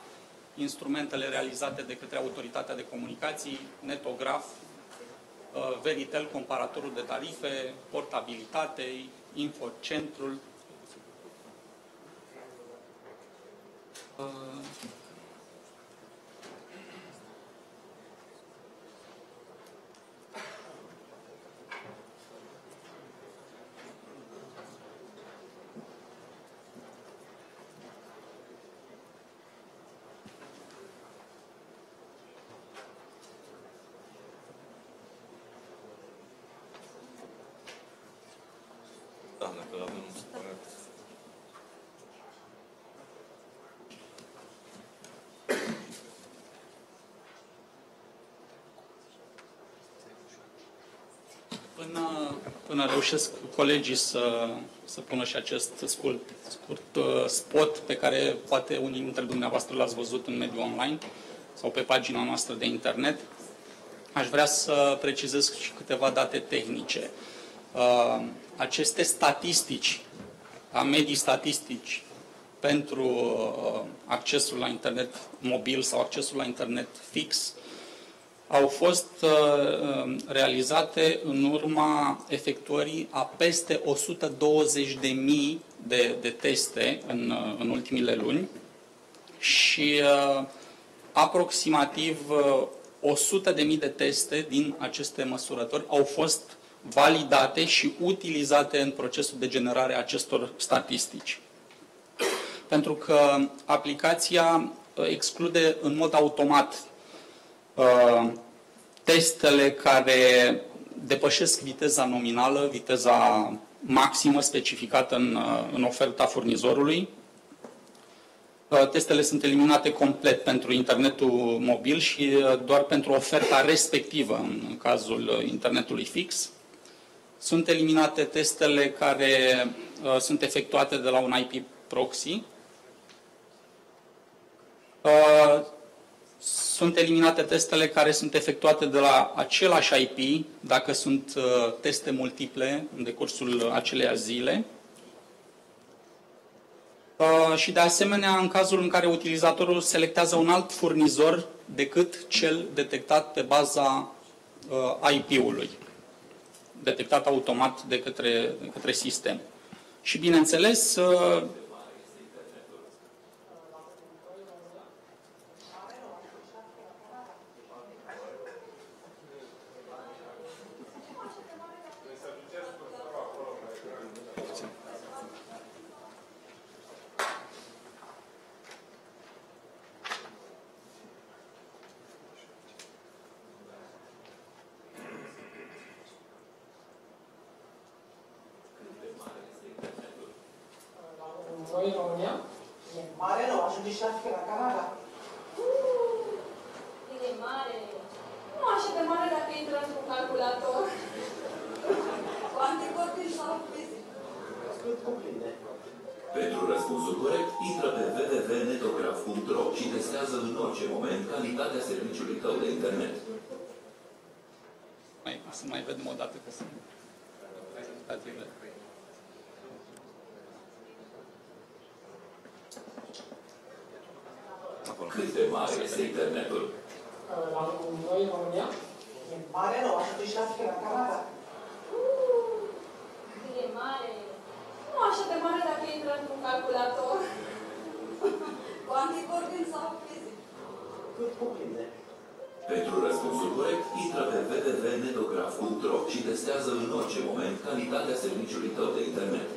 instrumentele realizate de către Autoritatea de Comunicații, Netograf, Veritel, comparatorul de tarife, portabilitate, infocentrul. Până reușesc colegii să pună și acest scurt spot pe care poate unii dintre dumneavoastră l-ați văzut în mediul online sau pe pagina noastră de internet, aș vrea să precizez și câteva date tehnice. Aceste statistici, medii statistici pentru accesul la internet mobil sau accesul la internet fix, au fost realizate în urma efectuării a peste 120.000 de teste în ultimile luni și aproximativ 100.000 de teste din aceste măsurători au fost validate și utilizate în procesul de generare a acestor statistici. Pentru că aplicația exclude în mod automat testele care depășesc viteza nominală, viteza maximă specificată în oferta furnizorului. Testele sunt eliminate complet pentru internetul mobil și doar pentru oferta respectivă, în cazul internetului fix. Sunt eliminate testele care sunt efectuate de la un IP proxy. Sunt eliminate testele care sunt efectuate de la același IP, dacă sunt teste multiple în decursul aceleiași zile. Și de asemenea, în cazul în care utilizatorul selectează un alt furnizor decât cel detectat pe baza IP-ului, detectat automat de către sistem. Și bineînțeles, Noi în România? E mare, nu, ajunge și la Canada. E mare. Nu așa de mare dacă intră într-un calculator. Quante copii sau fizic? Cât cuprinde? Pentru răspunsul corect, intră pe www.netograf.ro și testează în orice moment calitatea serviciului tău de internet. Să mai vedem o dată că sunt rezultatele. Cât de mare este internetul? La noi în România? E mare, nu, ajunge și la Canada. E mare. Nu așa de mare dacă intră într-un calculator. Quante copii sau fizic? Cât cuprinde? Pentru răspunsul corect, intră pe www.netograf.ro și testează în orice moment calitatea serviciului tău de internet.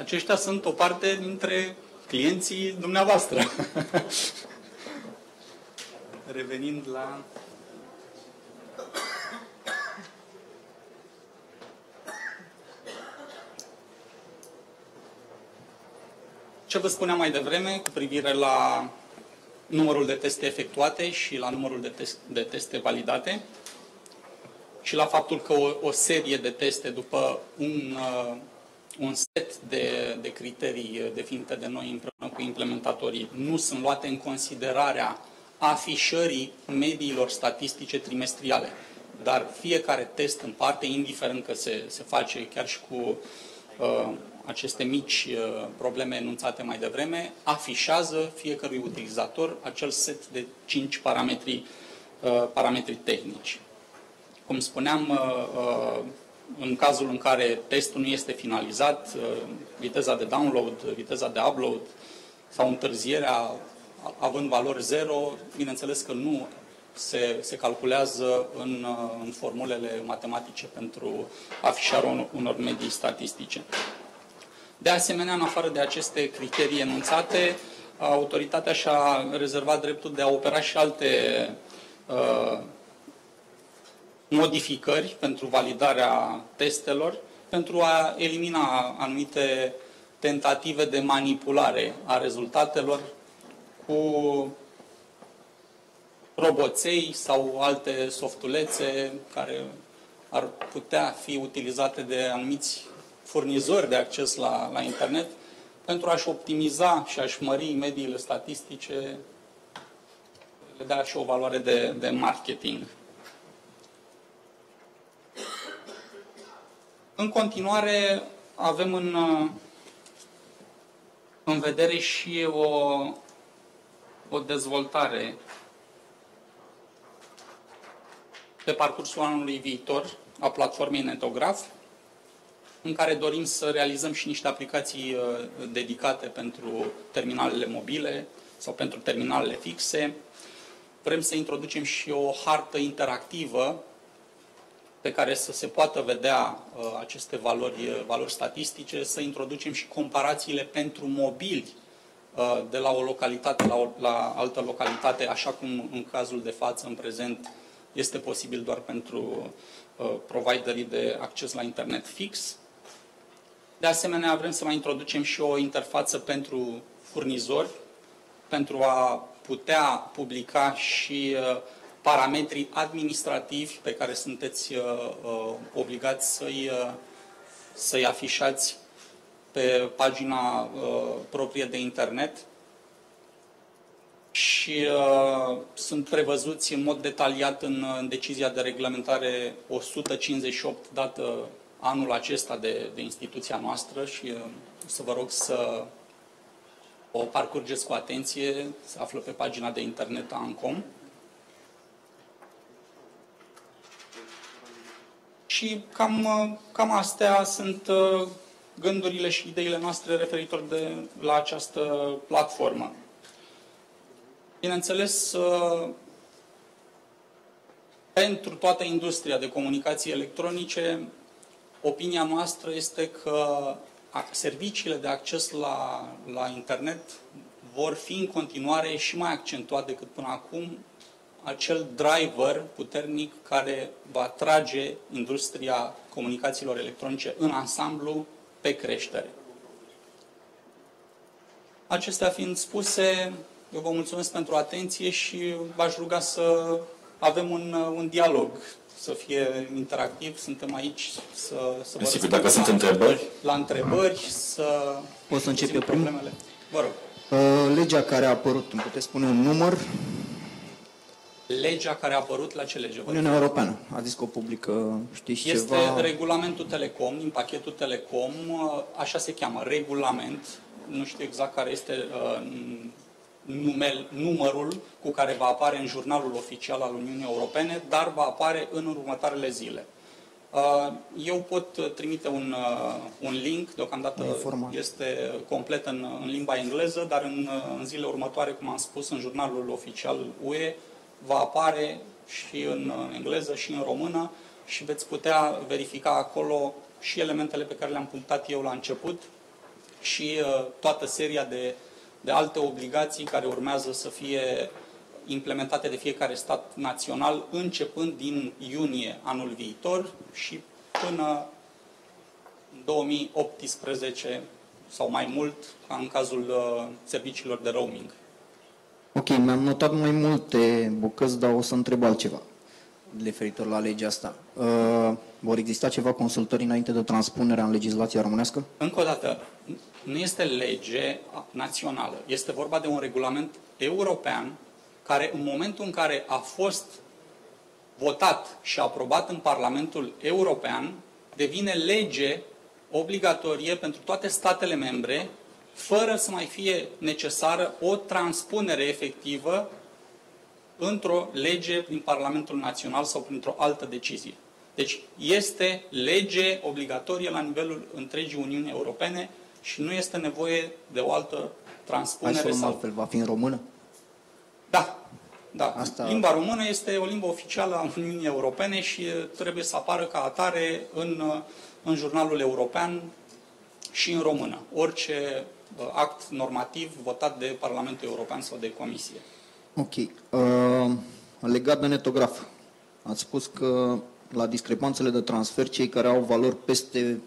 Aceștia sunt o parte dintre clienții dumneavoastră. Revenind la... Ce vă spuneam mai devreme cu privire la numărul de teste efectuate și la numărul de teste validate. și la faptul că o serie de teste după un set de criterii definite de noi împreună cu implementatorii nu sunt luate în considerarea afișării mediilor statistice trimestriale. Dar fiecare test în parte, indiferent că se face chiar și cu aceste mici probleme enunțate mai devreme, afișează fiecărui utilizator acel set de 5 parametri tehnici. Cum spuneam, în cazul în care testul nu este finalizat, viteza de download, viteza de upload sau întârzierea având valori 0, bineînțeles că nu se calculează în formulele matematice pentru afișarea unor medii statistice. De asemenea, în afară de aceste criterii enunțate, autoritatea și-a rezervat dreptul de a opera și alte modificări pentru validarea testelor, pentru a elimina anumite tentative de manipulare a rezultatelor cu roboței sau alte softulețe care ar putea fi utilizate de anumiți furnizori de acces la internet pentru a-și optimiza și a-și mări mediile statistice, le da și o valoare de marketing. În continuare, avem în vedere și o dezvoltare pe parcursul anului viitor a platformei Netograf, în care dorim să realizăm și niște aplicații dedicate pentru terminalele mobile sau pentru terminalele fixe. Vrem să introducem și o hartă interactivă pe care să se poată vedea aceste valori statistice, să introducem și comparațiile pentru mobili de la o localitate la altă localitate, așa cum în cazul de față, în prezent, este posibil doar pentru providerii de acces la internet fix. De asemenea, vrem să mai introducem și o interfață pentru furnizori, pentru a putea publica și parametrii administrativi pe care sunteți obligați să-i afișați pe pagina proprie de internet și sunt prevăzuți în mod detaliat în decizia de reglementare 158 dată anul acesta de instituția noastră și să vă rog să o parcurgeți cu atenție, se află pe pagina de internet a ANCOM. Și cam astea sunt gândurile și ideile noastre referitor la această platformă. Bineînțeles, pentru toată industria de comunicații electronice, opinia noastră este că serviciile de acces la internet vor fi în continuare și mai accentuat decât până acum acel driver puternic care va trage industria comunicațiilor electronice în ansamblu pe creștere. Acestea fiind spuse, eu vă mulțumesc pentru atenție și v-aș ruga să avem un dialog, să fie interactiv. Suntem aici să vă răspundem dacă sunt întrebări. La întrebări, să o să încep eu problemele. Vă rog. Legea care a apărut, îmi puteți spune un număr? Legea care a apărut, la ce lege? Uniunea Europeană a zis că o publică, știți ceva? Este regulamentul Telecom, din pachetul Telecom, așa se cheamă, regulament, nu știu exact care este numărul cu care va apare în jurnalul oficial al Uniunii Europene, dar va apare în următoarele zile. Eu pot trimite un link, deocamdată este complet în limba engleză, dar în zilele următoare, cum am spus, în jurnalul oficial UE, va apare și în engleză și în română și veți putea verifica acolo și elementele pe care le-am punctat eu la început și toată seria de alte obligații care urmează să fie implementate de fiecare stat național începând din iunie anul viitor și până în 2018 sau mai mult, ca în cazul serviciilor de roaming. Ok, mi-am notat mai multe bucăți, dar o să întreb altceva. referitor la legea asta. Vor exista ceva consultări înainte de transpunerea în legislația românească? Încă o dată, nu este lege națională. Este vorba de un regulament european care, în momentul în care a fost votat și aprobat în Parlamentul European, devine lege obligatorie pentru toate statele membre, fără să mai fie necesară o transpunere efectivă într-o lege din Parlamentul Național sau printr-o altă decizie. Deci este lege obligatorie la nivelul întregii Uniuni Europene și nu este nevoie de o altă transpunere. Hai să luăm altfel, va fi în română? Da. Da. Asta... Limba română este o limbă oficială a Uniunii Europene și trebuie să apară ca atare în jurnalul european și în română. Orice act normativ votat de Parlamentul European sau de Comisie. Ok. Legat de netograf, ați spus că la discrepanțele de transfer, cei care au valori peste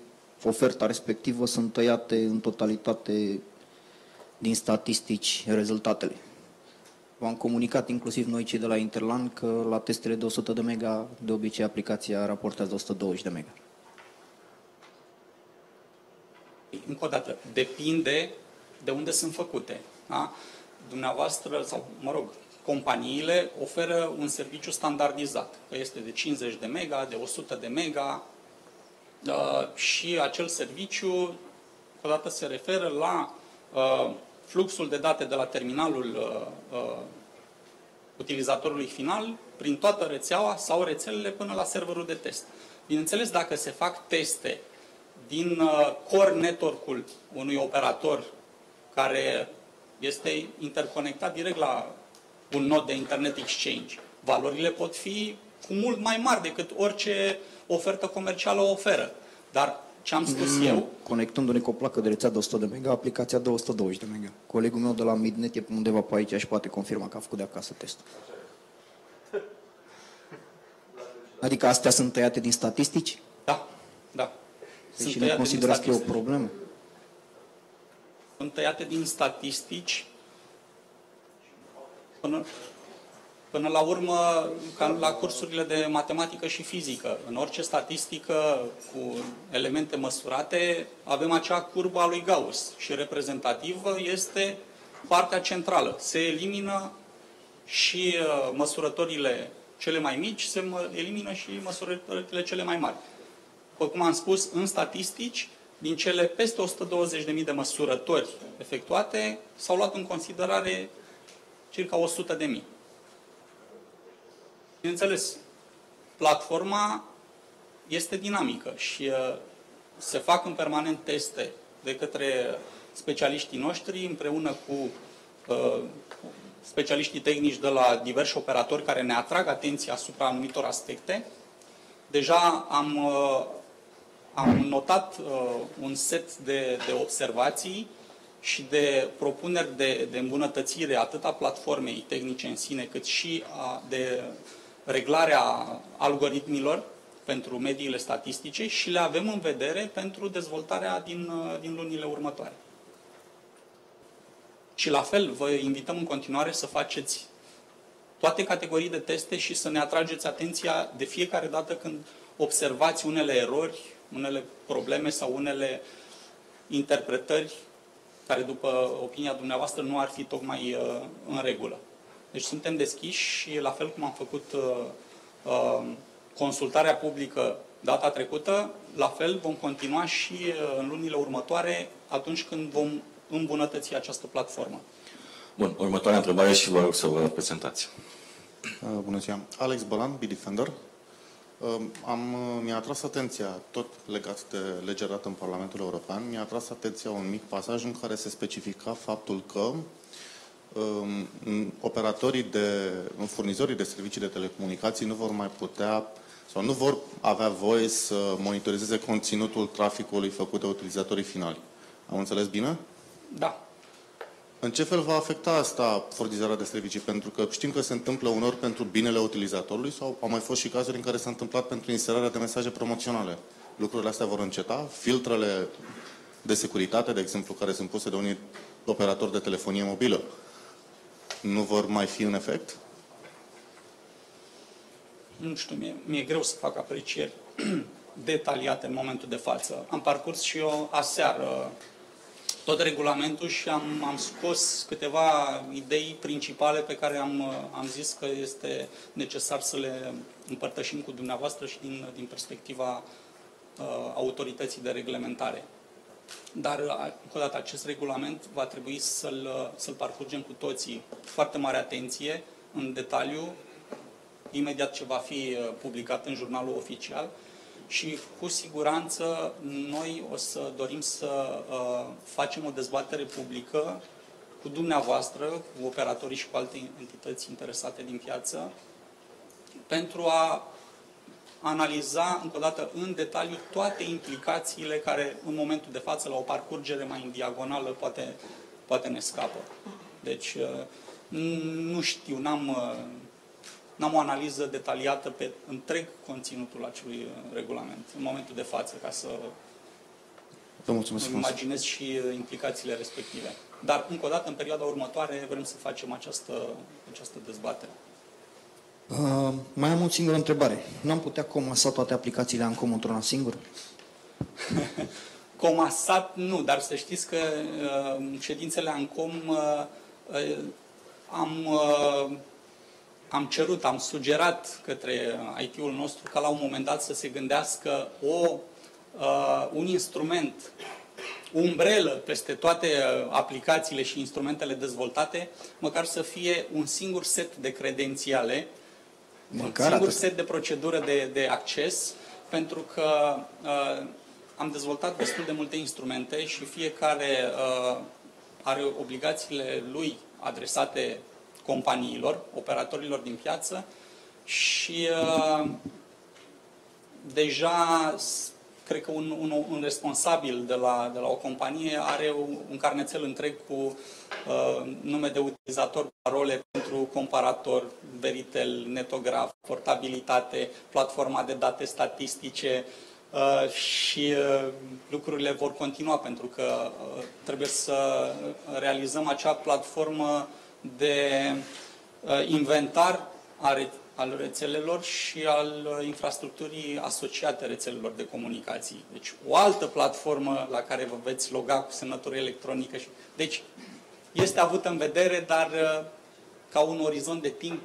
oferta respectivă sunt tăiate în totalitate din statistici rezultatele. V-am comunicat inclusiv noi cei de la Interlan că la testele de 100 de mega, de obicei aplicația raportează 120 de mega. Încă o dată, depinde de unde sunt făcute. Da? Dumneavoastră, sau mă rog, companiile oferă un serviciu standardizat, că este de 50 de mega, de 100 de mega și acel serviciu, odată se referă la fluxul de date de la terminalul utilizatorului final prin toată rețeaua sau rețelele până la serverul de test. Bineînțeles, dacă se fac teste din core network-ul unui operator care este interconectat direct la un nod de internet exchange, valorile pot fi cu mult mai mari decât orice ofertă comercială o oferă. Dar ce am spus eu... Conectându-ne cu o placă de rețea de 100 de mega, aplicația de 120 de mega. Colegul meu de la Midnet e undeva pe aici și poate confirma că a făcut de acasă testul. Adică astea sunt tăiate din statistici? Da, da. Deci nu considerați că e o problemă? Sunt tăiate din statistici până la urmă, ca la cursurile de matematică și fizică. În orice statistică cu elemente măsurate, avem acea curbă a lui Gauss și reprezentativă este partea centrală. Se elimină și măsurătorile cele mai mici, se elimină și măsurătorile cele mai mari. După cum am spus, în statistici, din cele peste 120.000 de măsurători efectuate, s-au luat în considerare circa 100.000. Bineînțeles, platforma este dinamică și se fac în permanent teste de către specialiștii noștri împreună cu specialiștii tehnici de la diversi operatori care ne atrag atenția asupra anumitor aspecte. Deja am notat un set de observații și de propuneri de îmbunătățire atât a platformei tehnice în sine, cât și de reglarea algoritmilor pentru mediile statistice și le avem în vedere pentru dezvoltarea din lunile următoare. Și la fel, vă invităm în continuare să faceți toate categorii de teste și să ne atrageți atenția de fiecare dată când observați unele erori, unele probleme sau unele interpretări care, după opinia dumneavoastră, nu ar fi tocmai în regulă. Deci suntem deschiși și, la fel cum am făcut consultarea publică data trecută, la fel vom continua și în lunile următoare, atunci când vom îmbunătăți această platformă. Bun, următoarea întrebare și vă rog să vă prezentați. Bună ziua. Alex Bălan, Bidefender. Mi-a atras atenția, tot legat de legea dată în Parlamentul European, mi-a atras atenția un mic pasaj în care se specifica faptul că furnizorii de servicii de telecomunicații nu vor mai putea sau nu vor avea voie să monitorizeze conținutul traficului făcut de utilizatorii finali. Am înțeles bine? Da. În ce fel va afecta asta furnizarea de servicii? Pentru că știm că se întâmplă unor pentru binele utilizatorului sau au mai fost și cazuri în care s-a întâmplat pentru inserarea de mesaje promoționale. Lucrurile astea vor înceta? Filtrele de securitate, de exemplu, care sunt puse de unii operatori de telefonie mobilă, nu vor mai fi în efect? nu știu, mi-e greu să fac aprecieri detaliate în momentul de față. Am parcurs și eu aseară tot regulamentul și am scos câteva idei principale pe care am zis că este necesar să le împărtășim cu dumneavoastră și din perspectiva autorității de reglementare. Dar, încă o dată, acest regulament va trebui să-l parcurgem cu toții foarte mare atenție, în detaliu, imediat ce va fi publicat în jurnalul oficial și cu siguranță noi o să dorim să facem o dezbatere publică cu dumneavoastră, cu operatorii și cu alte entități interesate din piață, pentru a analiza, încă o dată, în detaliu toate implicațiile care, în momentul de față, la o parcurgere mai în diagonală, poate ne scapă. Deci, nu știu, n-am o analiză detaliată pe întreg conținutul acelui regulament, în momentul de față, ca să îmi imaginez și implicațiile respective. Dar, încă o dată, în perioada următoare, vrem să facem această dezbatere. Mai am o singură întrebare. N-am putea comasa toate aplicațiile ANCOM într-una singură? Comasat nu, dar să știți că în ședințele ANCOM am cerut, am sugerat către IT-ul nostru ca la un moment dat să se gândească un instrument, umbrelă peste toate aplicațiile și instrumentele dezvoltate, măcar să fie un singur set de credențiale, un singur set de procedură de acces, pentru că am dezvoltat destul de multe instrumente și fiecare are obligațiile lui adresate companiilor, operatorilor din piață și deja cred că un responsabil de la o companie are un carnețel întreg cu nume de utilizator, parole pentru comparator, Veritel, netograf, portabilitate, platforma de date statistice și lucrurile vor continua pentru că trebuie să realizăm acea platformă de inventar al rețelelor și al infrastructurii asociate rețelelor de comunicații. Deci o altă platformă la care vă veți loga cu semnătură electronică. Deci este avută în vedere, dar ca un orizont de timp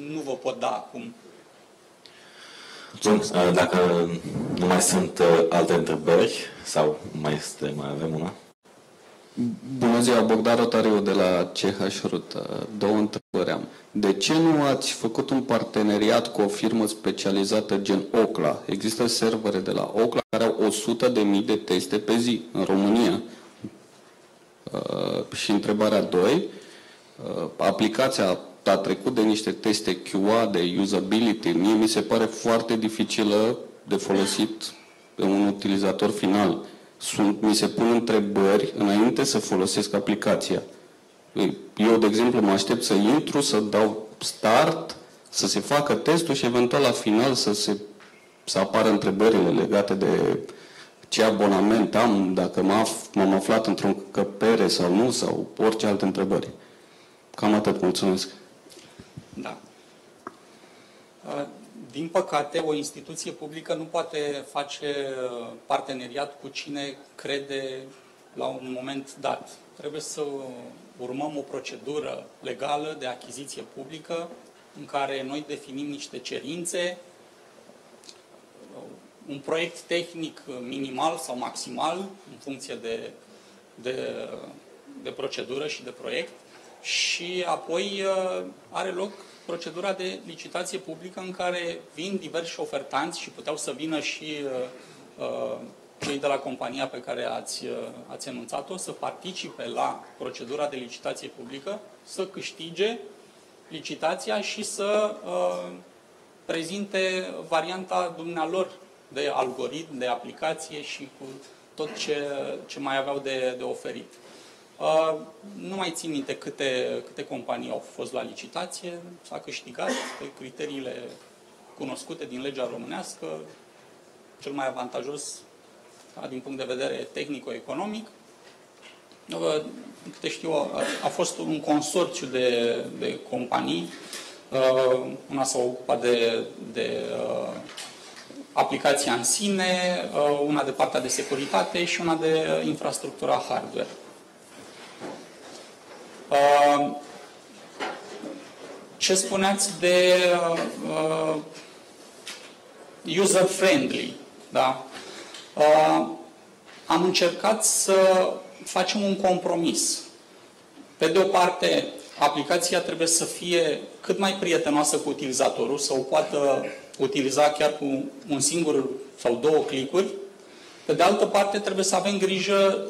nu vă pot da acum. Bun, dacă nu mai sunt alte întrebări, sau mai avem una? Bună ziua, Bogdan Rotariu de la CH Rută. Două întrebări am. De ce nu ați făcut un parteneriat cu o firmă specializată gen Ocla? Există servere de la Ocla care au 100.000 de teste pe zi în România. Și întrebarea 2. Aplicația a trecut de niște teste QA de usability. Mie mi se pare foarte dificilă de folosit de un utilizator final. Mi se pun întrebări înainte să folosesc aplicația. Eu, de exemplu, mă aștept să intru, să dau start, să se facă testul și eventual la final să apară întrebările legate de ce abonament am, dacă m-am aflat într-o încăpere sau nu, sau orice alte întrebări. Cam atât, mulțumesc. Da. Din păcate, o instituție publică nu poate face parteneriat cu cine crede la un moment dat. Trebuie să urmăm o procedură legală de achiziție publică în care noi definim niște cerințe, un proiect tehnic minimal sau maximal în funcție de procedură și de proiect și apoi are loc procedura de licitație publică în care vin diversi ofertanți și puteau să vină și cei de la compania pe care ați enunțat-o să participe la procedura de licitație publică, să câștige licitația și să prezinte varianta dumnealor de algoritm, de aplicație și cu tot ce mai aveau de oferit. Nu mai țin minte câte companii au fost la licitație, s-a câștigat pe criteriile cunoscute din legea românească, cel mai avantajos din punct de vedere tehnico-economic. Câte știu, a fost un consorțiu de companii Una s-a ocupat de aplicația în sine, una de partea de securitate și una de infrastructura hardware. Ce spuneați de user-friendly? Da? Am încercat să facem un compromis. Pe de o parte, aplicația trebuie să fie cât mai prietenoasă cu utilizatorul, să o poată utiliza chiar cu un singur sau două clicuri. Pe de altă parte, trebuie să avem grijă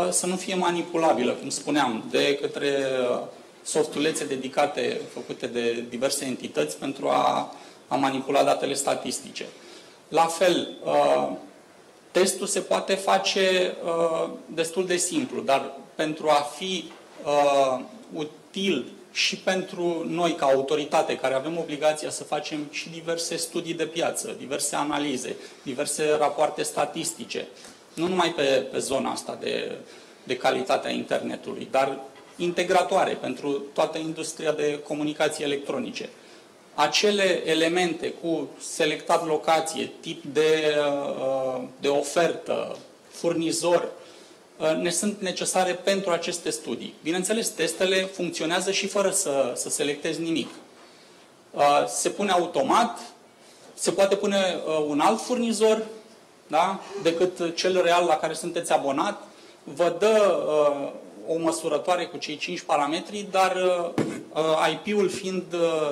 să nu fie manipulabilă, cum spuneam, de către softulețe dedicate, făcute de diverse entități pentru a manipula datele statistice. La fel, testul se poate face destul de simplu, dar pentru a fi util și pentru noi ca autoritate, care avem obligația să facem și diverse studii de piață, diverse analize, diverse rapoarte statistice, nu numai pe zona asta de calitatea internetului, dar integratoare pentru toată industria de comunicații electronice. Acele elemente cu selectat locație, tip de ofertă, furnizor, ne sunt necesare pentru aceste studii. Bineînțeles, testele funcționează și fără să selectezi nimic. Se pune automat, se poate pune un alt furnizor, da? Decât cel real la care sunteți abonat, vă dă o măsurătoare cu cei 5 parametri, dar IP-ul fiind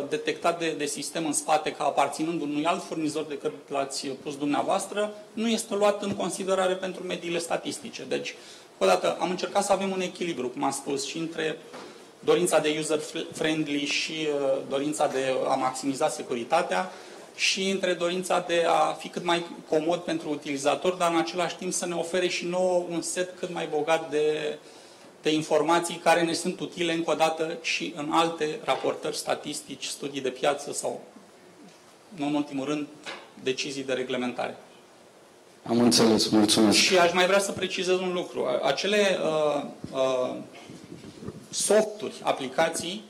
detectat de sistem în spate ca aparținând unui alt furnizor decât l-ați pus dumneavoastră, nu este luat în considerare pentru mediile statistice. Deci, o dată, am încercat să avem un echilibru, cum am spus, și între dorința de user-friendly și dorința de a maximiza securitatea și între dorința de a fi cât mai comod pentru utilizator, dar în același timp să ne ofere și nouă un set cât mai bogat de informații care ne sunt utile încă o dată și în alte raportări statistici, studii de piață sau, nu în ultimul rând, decizii de reglementare. Am înțeles, mulțumesc. Și aș mai vrea să precizez un lucru. Acele softuri, aplicații,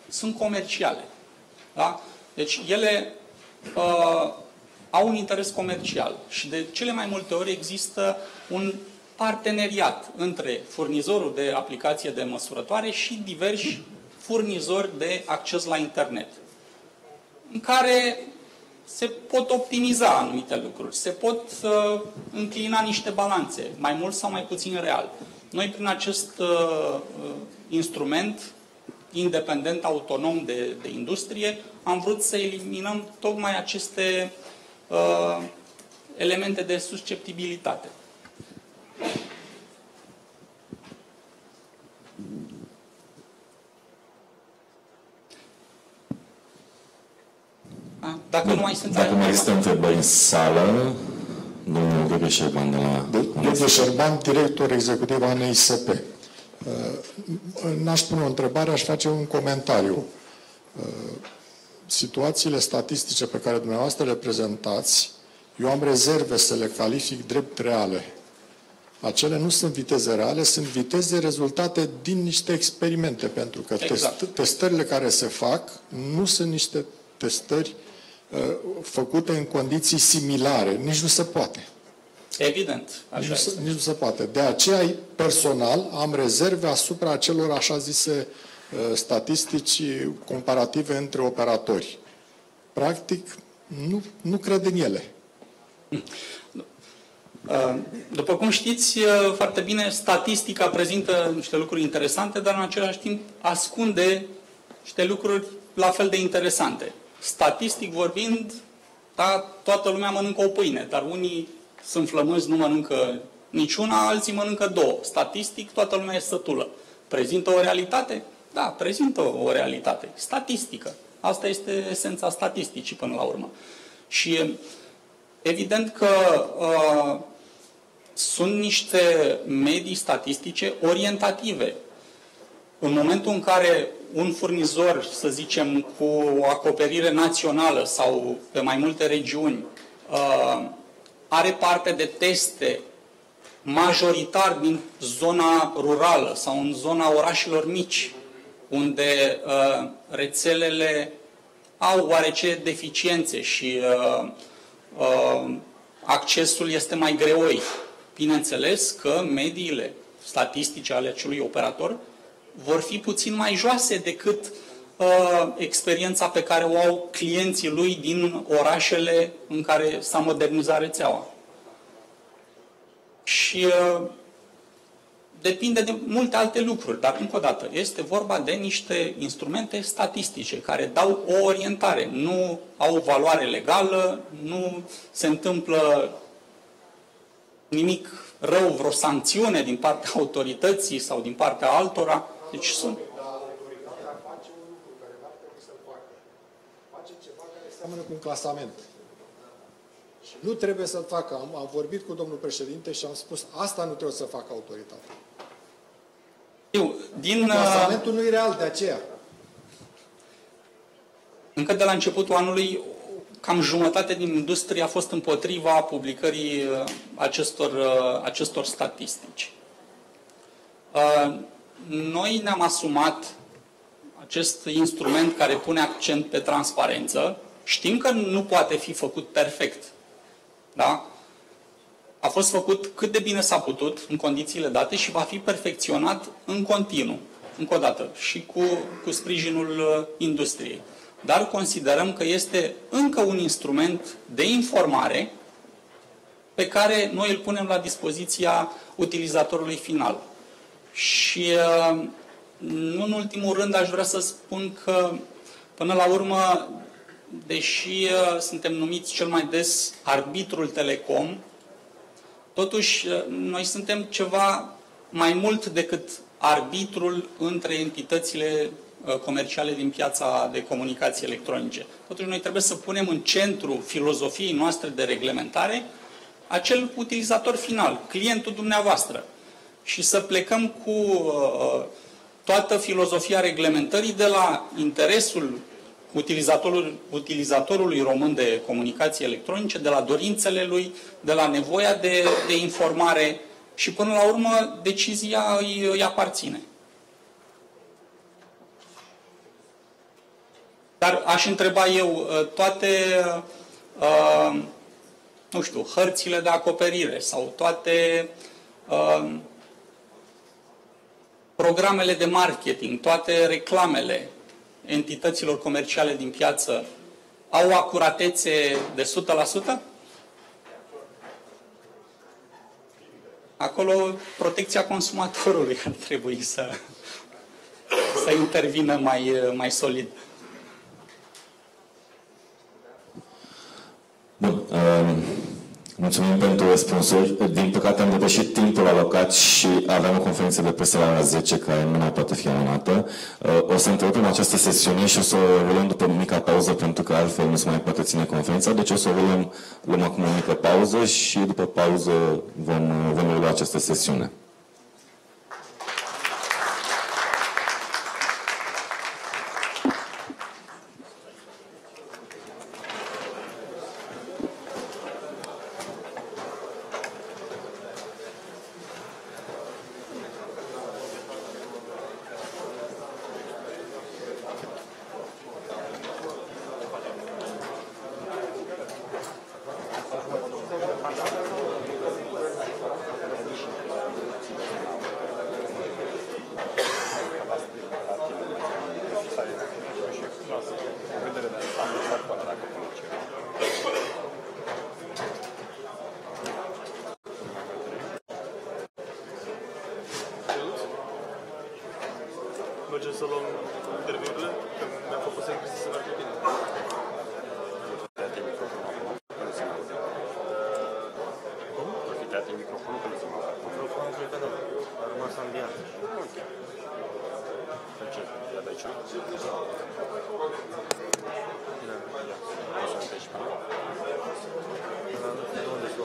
sunt comerciale. Da? Deci ele au un interes comercial și de cele mai multe ori există un parteneriat între furnizorul de aplicație de măsurătoare și diversi furnizori de acces la internet, în care se pot optimiza anumite lucruri, se pot înclina niște balanțe, mai mult sau mai puțin real. Noi, prin acest instrument independent, autonom de industrie, am vrut să eliminăm tocmai aceste elemente de susceptibilitate. Dacă nu mai sunt... Dacă mai există întrebări în sală, domnul Gheorghe Șerban de la... Gheorghe Șerban, director executiv al NISP. N-aș pune o întrebare, aș face un comentariu. Situațiile statistice pe care dumneavoastră le prezentați, eu am rezerve să le calific drept reale. Acele nu sunt viteze reale, sunt viteze rezultate din niște experimente, pentru că testările care se fac nu sunt niște testări făcute în condiții similare. Nici nu se poate. Evident. Nici nu se poate. De aceea, personal, am rezerve asupra acelor așa zise statistici comparative între operatori. Practic, nu cred în ele. După cum știți foarte bine, statistica prezintă niște lucruri interesante, dar în același timp ascunde niște lucruri la fel de interesante. Statistic vorbind, da, toată lumea mănâncă o pâine, dar unii sunt flămânzi, nu mănâncă niciuna, alții mănâncă două. Statistic, toată lumea e sătulă. Prezintă o realitate? Da, prezintă o realitate. Statistică. Asta este esența statisticii până la urmă. Și evident că sunt niște medii statistice orientative. În momentul în care un furnizor, să zicem, cu o acoperire națională sau pe mai multe regiuni, are parte de teste majoritar din zona rurală sau în zona orașelor mici, unde rețelele au oarece deficiențe și accesul este mai greoi. Bineînțeles că mediile statistice ale acelui operator vor fi puțin mai joase decât experiența pe care o au clienții lui din orașele în care s-a modernizat rețeaua. Și depinde de multe alte lucruri, dar încă o dată, este vorba de niște instrumente statistice care dau o orientare, nu au valoare legală, nu se întâmplă nimic rău, vreo sancțiune din partea autorității sau din partea altora. Deci sunt... Face ceva care seamănă cu un clasament. Și nu trebuie să-l facă. Am vorbit cu domnul președinte și am spus, asta nu trebuie să facă autoritatea. Clasamentul nu e real, de aceea. Încă de la începutul anului, cam jumătate din industrie a fost împotriva publicării acestor statistici. Noi ne-am asumat acest instrument care pune accent pe transparență. Știm că nu poate fi făcut perfect. Da? A fost făcut cât de bine s-a putut în condițiile date și va fi perfecționat în continuu. Încă o dată, și cu sprijinul industriei. Dar considerăm că este încă un instrument de informare pe care noi îl punem la dispoziția utilizatorului final. Și nu în ultimul rând aș vrea să spun că până la urmă, deși suntem numiți cel mai des arbitrul telecom, totuși noi suntem ceva mai mult decât arbitrul între entitățile comerciale din piața de comunicații electronice. Totuși noi trebuie să punem în centru filozofiei noastre de reglementare acel utilizator final, clientul dumneavoastră. Și să plecăm cu toată filozofia reglementării de la interesul utilizatorului român de comunicații electronice, de la dorințele lui, de la nevoia de informare și până la urmă decizia îi aparține. Dar aș întreba eu, toate, nu știu, hărțile de acoperire sau toate programele de marketing, toate reclamele entităților comerciale din piață au acuratețe de 100%? Acolo protecția consumatorului ar trebui să intervină mai solid. Bun. Mulțumim pentru răspunsuri. Din păcate am depășit timpul alocat și aveam o conferință de presă la 10 care nu mai poate fi amânată. O să întrerupem această sesiune și o să o reluăm după o mică pauză pentru că altfel nu se mai poate ține conferința. Deci o să o luăm acum o mică pauză și după pauză vom relua această sesiune. Mergem să luăm interviurile, că mi-am făcut să încris să meargă bine. Cum? Profitați de microfonul că nu se mai Microfonul cred că nu, a rămas ambiant. Ok. De ce? Ia de aici? Da. O să întești pe nou? De unde s-o?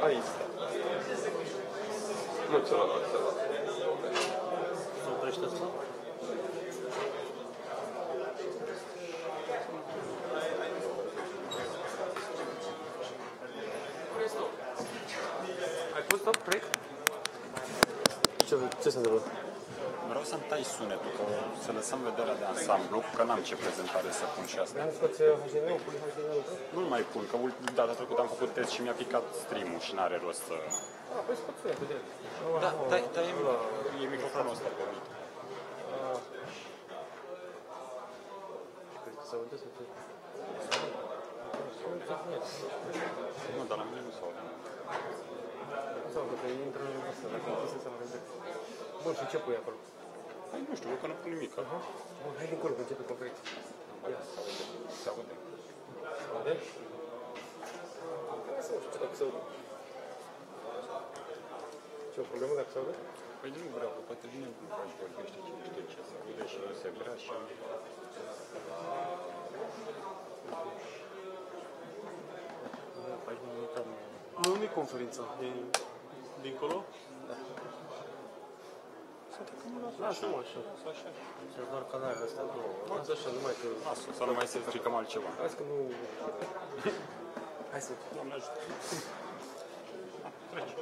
Aici. Nu celălalt, celălalt. Se oprește asta? Ai pus stop, break? Ce se întâmplă? Vreau să-mi tai sunetul, că să lăsăm vederea de ansamblu, că n-am ce prezentare să pun și asta. Nu-l mai pun, că data trecută am făcut test și mi-a picat stream-ul și n-are rost să... Păi scoți sunetul de el. Da, tai-mi e microfonul ăsta pornit. Se aude să te... Nu, dar la mine nu s-aude. Nu s-aude, că intră în ăsta, dacă nu se aude. Bun, și ce pui acolo? Păi nu știu, eu că nu pun nimic. Bun, hai dincolo, că începe complet. Ia. Se aude. Se aude? Hai să nu știu dacă se aude. Ce, o problemă dacă se aude? Păi nu vreau, că poate vine în faci vorbește cine știe ce se aude și nu se vrea și... Nu, nu-i conferința, e dincolo? Da. Lasă-mă așa. Să doar canalele astea două. Lasă așa, numai că... Lasă, să nu mai să stricăm altceva. Hai că nu... Hai să... Doamne ajută. Treci.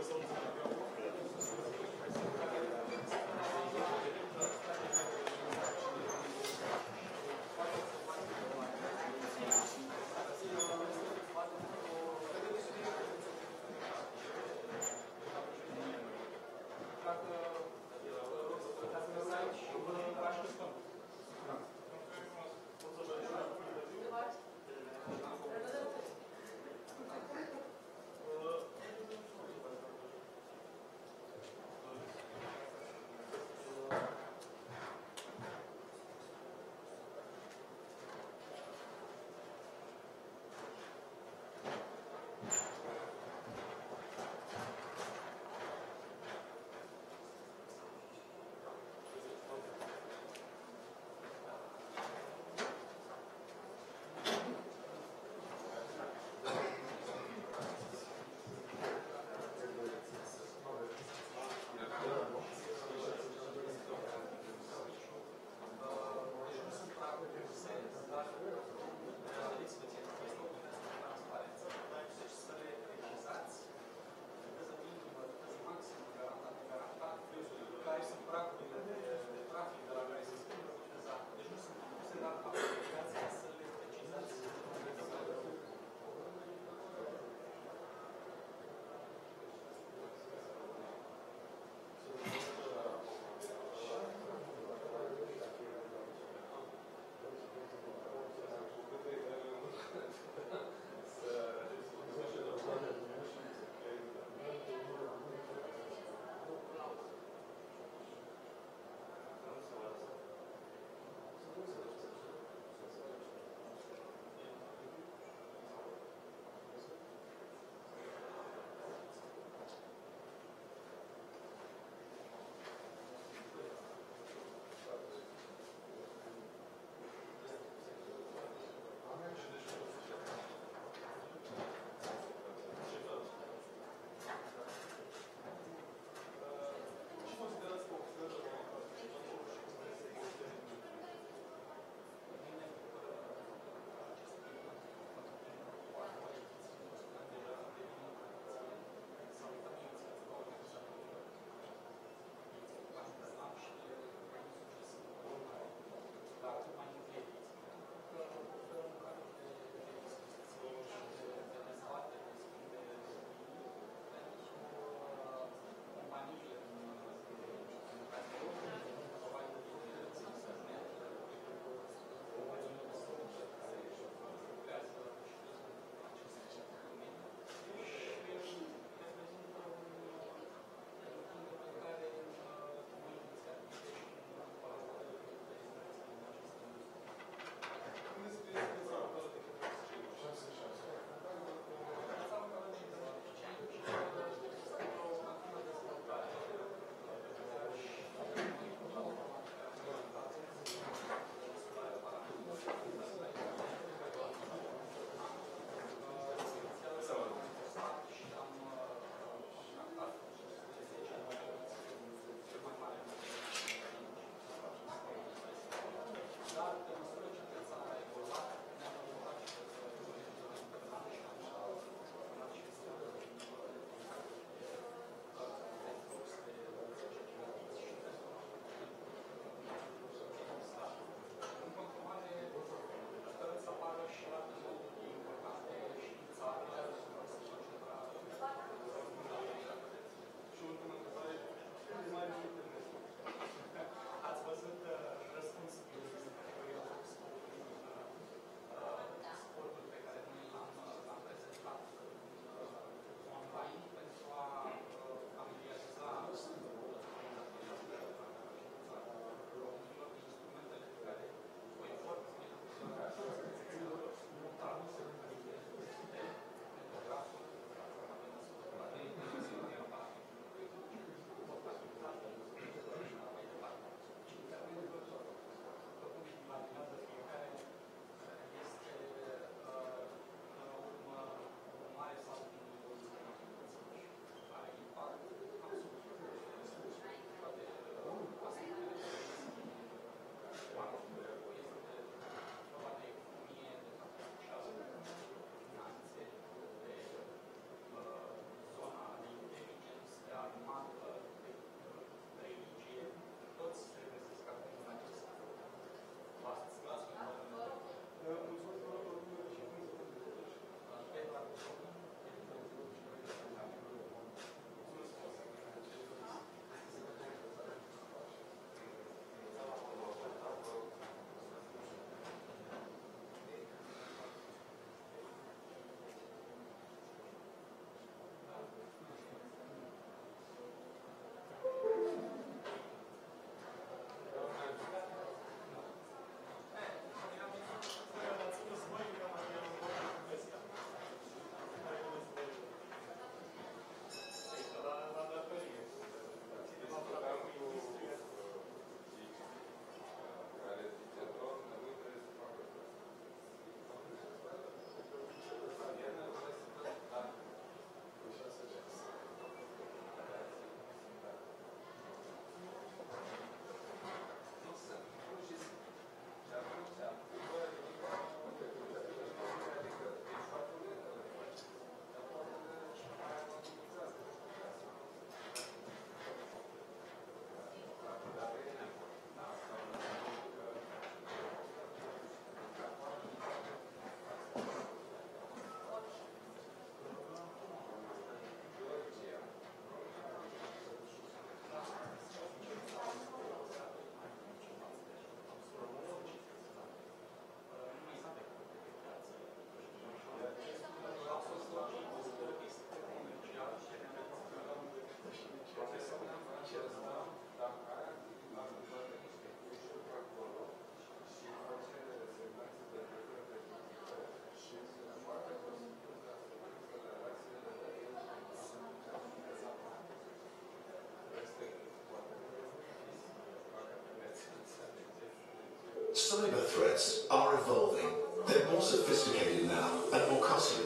threats are evolving. They're more sophisticated now and more costly.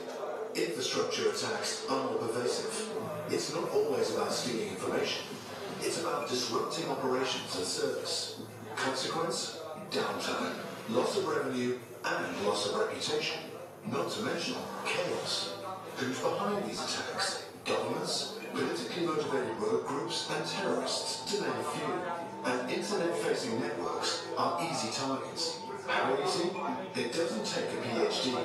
Infrastructure attacks are more pervasive. It's not always about stealing information. It's about disrupting operations and service. Consequence? Downtime, loss of revenue, and loss of reputation. Not to mention chaos. Who's behind these attacks? Governments, politically motivated rogue groups, and terrorists, to name a few. And internet-facing networks are easy targets. How easy? It doesn't take a PhD.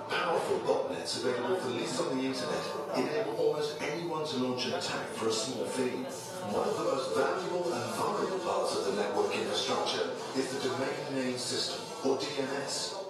Powerful botnets available for lease on the internet enable almost anyone to launch an attack for a small fee. One of the most valuable and vulnerable parts of the network infrastructure is the domain name system, or DNS.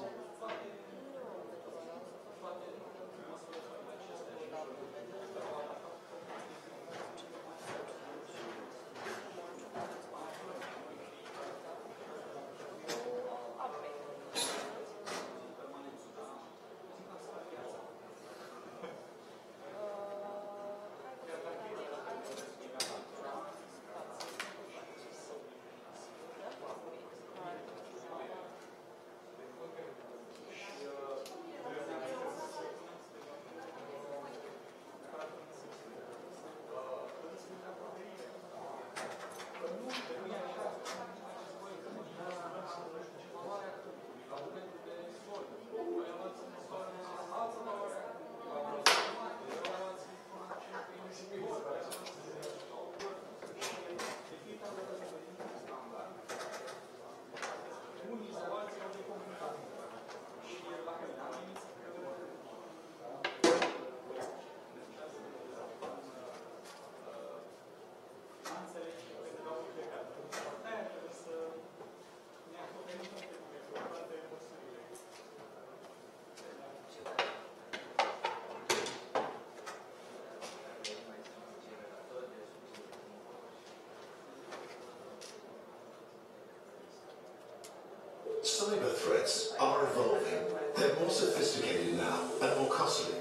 Cyber threats are evolving. They're more sophisticated now and more costly.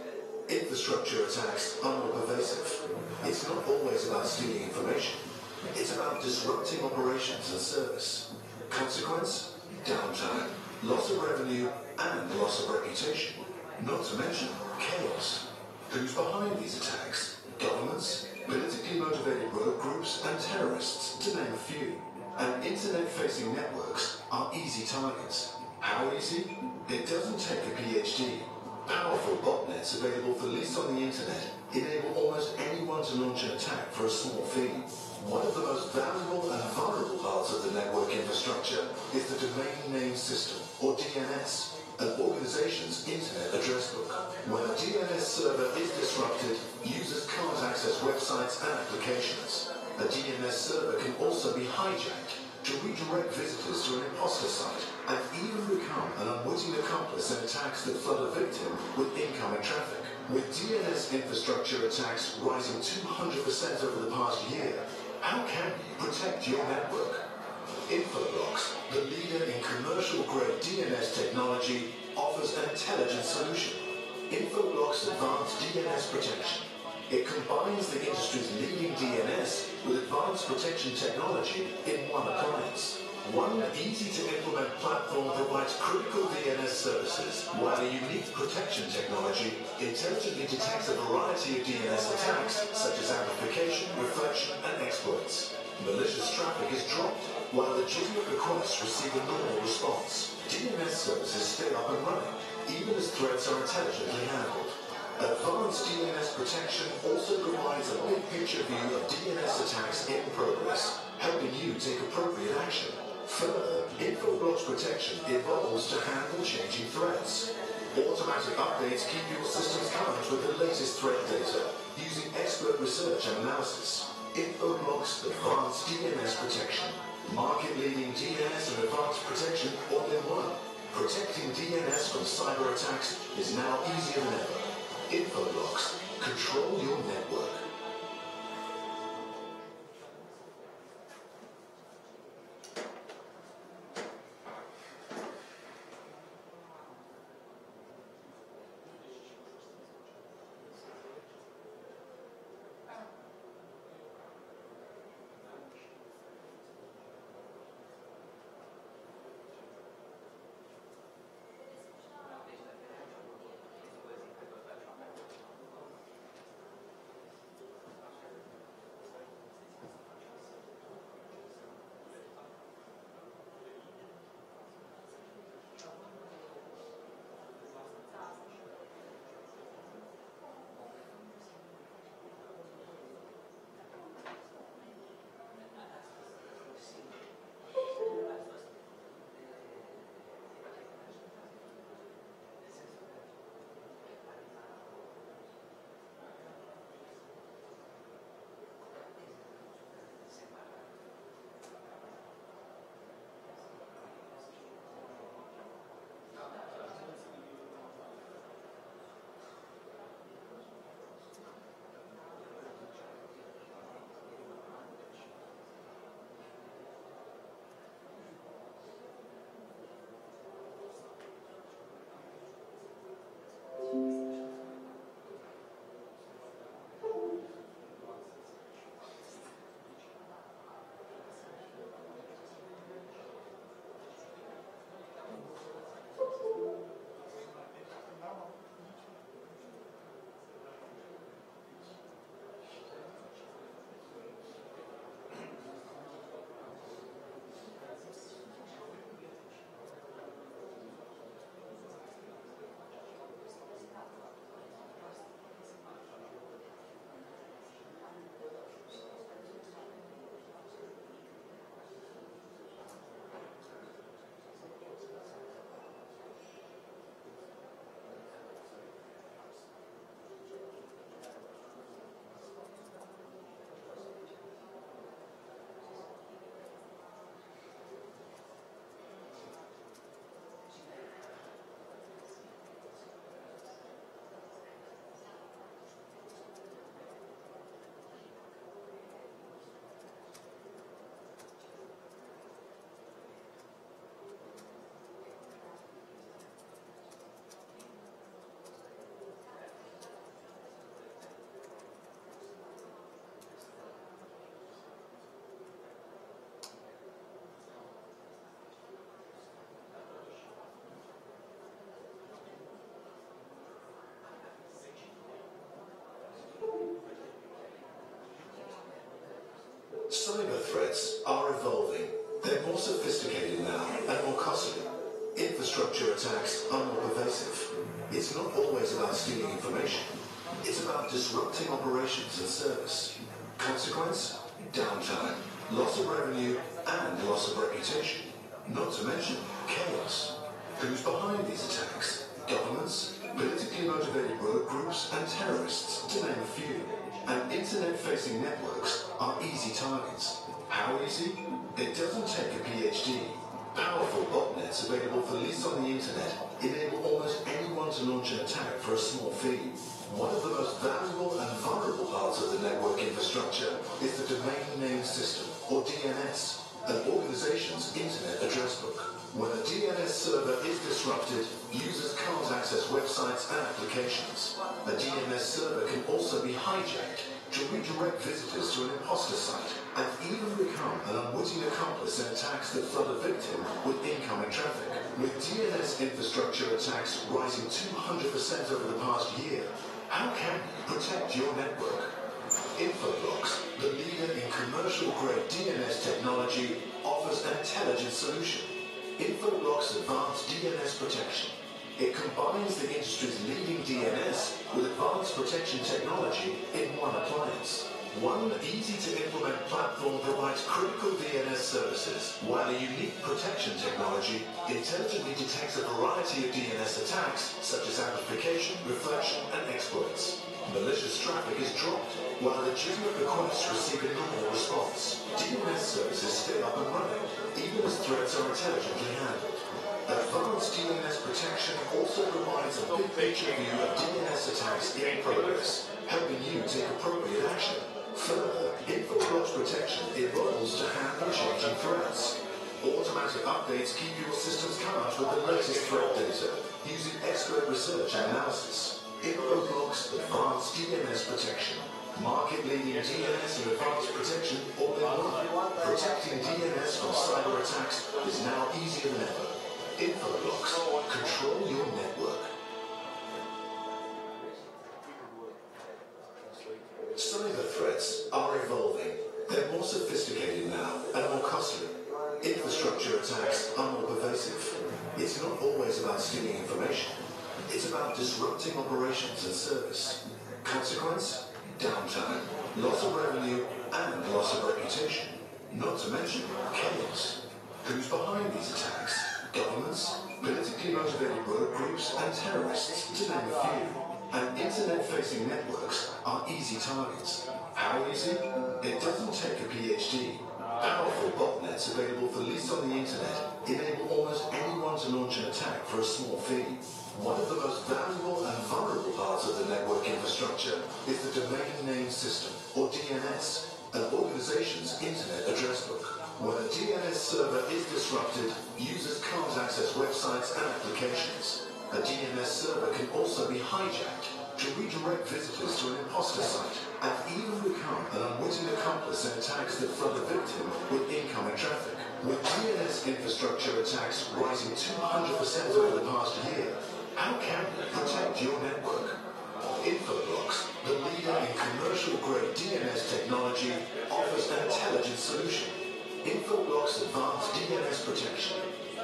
Infrastructure attacks are more pervasive. It's not always about stealing information. It's about disrupting operations and service. Consequence? Downtime, loss of revenue, and loss of reputation. Not to mention chaos. Who's behind these attacks? Governments, politically motivated rogue groups, and terrorists, to name a few. And internet-facing networks are easy targets. How easy? It doesn't take a PhD. Powerful botnets available for lease on the internet enable almost anyone to launch an attack for a small fee. One of the most valuable and vulnerable parts of the network infrastructure is the domain name system, or DNS, an organization's internet address book. When a DNS server is disrupted, users can't access websites and applications. A DNS server can also be hijacked to redirect visitors to an imposter site and even become an unwitting accomplice in attacks that flood a victim with incoming traffic. With DNS infrastructure attacks rising 200% over the past year, how can you protect your network? Infoblox, the leader in commercial-grade DNS technology, offers an intelligent solution. Infoblox Advanced DNS Protection. It combines the industry's leading DNS with advanced protection technology in one appliance. One easy-to-implement platform provides critical DNS services, while a unique protection technology intelligently detects a variety of DNS attacks, such as amplification, reflection, and exploits. Malicious traffic is dropped, while legitimate requests receive a normal response. DNS services stay up and running, even as threats are intelligently handled. Advanced DNS protection also provides a big-picture view of DNS attacks in progress, helping you take appropriate action. Further, Infoblox protection evolves to handle changing threats. Automatic updates keep your systems current with the latest threat data, using expert research and analysis. Infoblox Advanced DNS Protection. Market-leading DNS and advanced protection all in one. Protecting DNS from cyber attacks is now easier than ever. Infoblox. Control your network. Cyber threats are evolving. They're more sophisticated now and more costly. Infrastructure attacks are more pervasive. It's not always about stealing information. It's about disrupting operations and service. Consequence? Downtime, loss of revenue, and loss of reputation. Not to mention chaos. Who's behind these attacks? Governments, politically motivated rogue groups, and terrorists, to name a few. And internet-facing networks are easy targets. How easy? It doesn't take a PhD. Powerful botnets available for lease on the internet enable almost anyone to launch an attack for a small fee. One of the most valuable and vulnerable parts of the network infrastructure is the Domain Name System, or DNS, an organization's internet address book. When a DNS server is disrupted, users can't access websites and applications. A DNS server can also be hijacked to redirect visitors to an imposter site and even become an unwitting accomplice in attacks that flood a victim with incoming traffic. With DNS infrastructure attacks rising 200% over the past year, how can you protect your network? Infoblox, the leader in commercial-grade DNS technology, offers an intelligent solution. Infoblox Advanced DNS Protection. It combines the industry's leading DNS with advanced protection technology in one appliance. One easy-to-implement platform provides critical DNS services, while a unique protection technology intelligently detects a variety of DNS attacks, such as amplification, reflection, and exploits. Malicious traffic is dropped, while legitimate requests receive a normal response. DNS services stay up and running, even as threats are intelligently handled. Advanced DNS protection also provides a big picture view of DNS attacks in progress, helping you take appropriate action. Further, Infoblox protection evolves to handle changing threats. Automatic updates keep your systems current with the latest threat data, using expert research and analysis. Infoblox Advanced DNS Protection. Market-leading DNS and advanced protection all in one. Protecting DNS from cyber attacks is now easier than ever. Infoblox. Control your network. Cyber threats are evolving. They're more sophisticated now and more costly. Infrastructure attacks are more pervasive. It's not always about stealing information. It's about disrupting operations and service. Consequence? Downtime, loss of revenue, and loss of reputation. Not to mention chaos. Who's behind these attacks? Governments, politically motivated rogue groups, and terrorists, to name a few. And internet-facing networks are easy targets. How easy? It doesn't take a PhD. Powerful botnets available for lease on the internet enable almost anyone to launch an attack for a small fee. One of the most valuable and vulnerable parts of the network infrastructure is the Domain Name System, or DNS, an organization's internet address book. When a DNS server is disrupted, users can't access websites and applications. A DNS server can also be hijacked to redirect visitors to an imposter site and even become an unwitting accomplice in attacks that flood a victim with incoming traffic. With DNS infrastructure attacks rising 200% over the past year, how can you protect your network? Infoblox, the leader in commercial-grade DNS technology, offers an intelligent solution. Infoblox Advanced DNS Protection.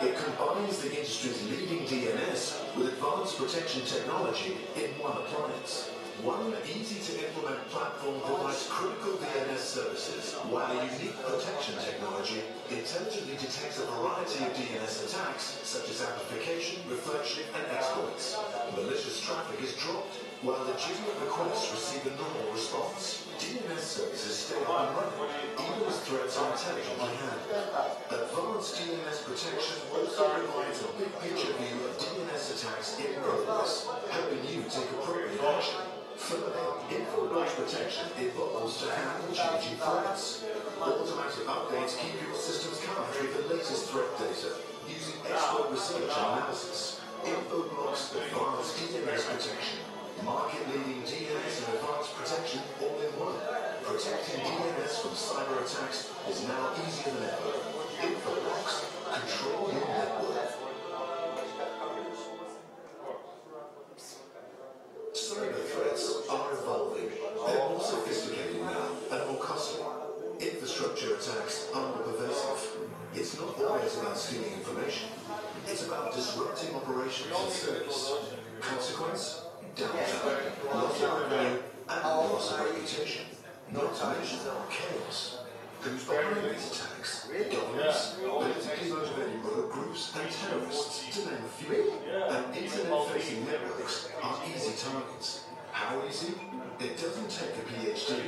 It combines the industry's leading DNS with advanced protection technology in one appliance. One easy-to-implement platform provides critical DNS services, while a unique protection technology intelligently detects a variety of DNS attacks, such as amplification, reflection, and exploits. Malicious traffic is dropped, while legitimate requests receive a normal response. DNS services stay up and running, even as threats are intelligently handled. Advanced DNS protection also provides a big picture view of DNS attacks in progress, helping you take appropriate action. Further, Infoblox protection evolves to handle changing threats. Automatic updates keep your systems current with the latest threat data, using expert research and analysis. Infoblox Advanced DNS Protection. Market-leading DNS and advanced protection all in one. Protecting DNS from cyber attacks is now easier than ever. Infoblox. Control your network. Cyber threats are evolving. They're more sophisticated now and more costly. Infrastructure reputation, not to mention chaos. Who's behind these attacks? Governments, politically motivated rogue groups, and terrorists, to name a few. And internet-facing networks are easy targets. How easy? It doesn't take a PhD.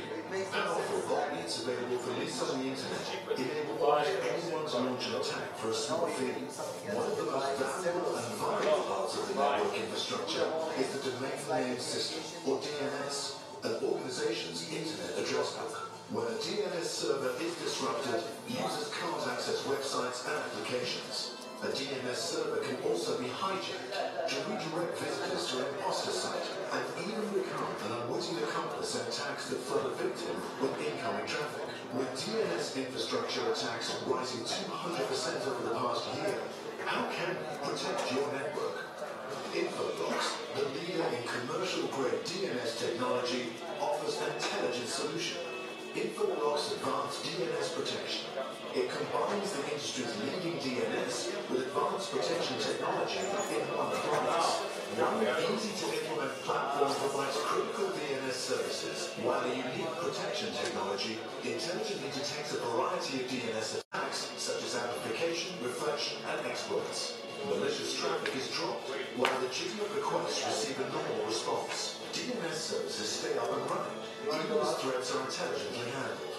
Powerful botnets available for lease on the internet enable almost anyone to launch an attack for a small fee. One of the most valuable and vital parts of the network infrastructure is the domain name system, or DNS, an organization's internet address book. When a DNS server is disrupted, users can't access websites and applications. A DNS server can also be hijacked to redirect visitors to an imposter site and even become an unwitting accomplice in attacks that flood a victim with incoming traffic. With DNS infrastructure attacks rising 200% over the past year, how can you protect your network? Infoblox, the leader in commercial-grade DNS technology, offers an intelligent solution. Infoblox Advanced DNS Protection. It combines the industry's leading DNS with advanced protection technology in one appliance. One easy-to-implement platform provides critical DNS services, while a unique protection technology intelligently detects a variety of DNS attacks, such as amplification, reflection, and exploits. Malicious traffic is dropped, while legitimate requests receive a normal response. DNS services stay up and running, even as threats are intelligently handled.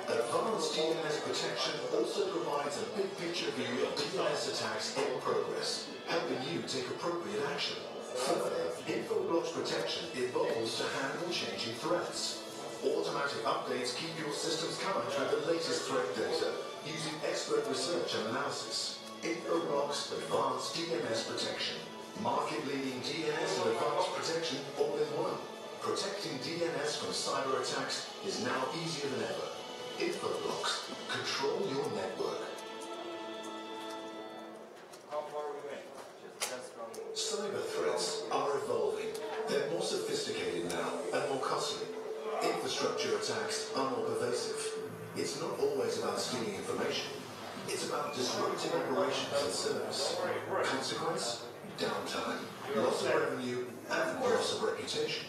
Advanced DNS protection also provides a big picture view of DNS attacks in progress, helping you take appropriate action. Further, Infoblox protection evolves to handle changing threats. Automatic updates keep your systems current with the latest threat data, using expert research and analysis. Infoblox Advanced DNS Protection. Market-leading DNS and advanced protection all in one. Protecting DNS from cyber attacks is now easier than ever. Infoblox. Control your network. Cyber threats are evolving. They're more sophisticated now and more costly. Infrastructure attacks are more pervasive. It's not always about stealing information. It's about disrupting operations and service. Consequence? Downtime, loss of revenue, and loss of reputation.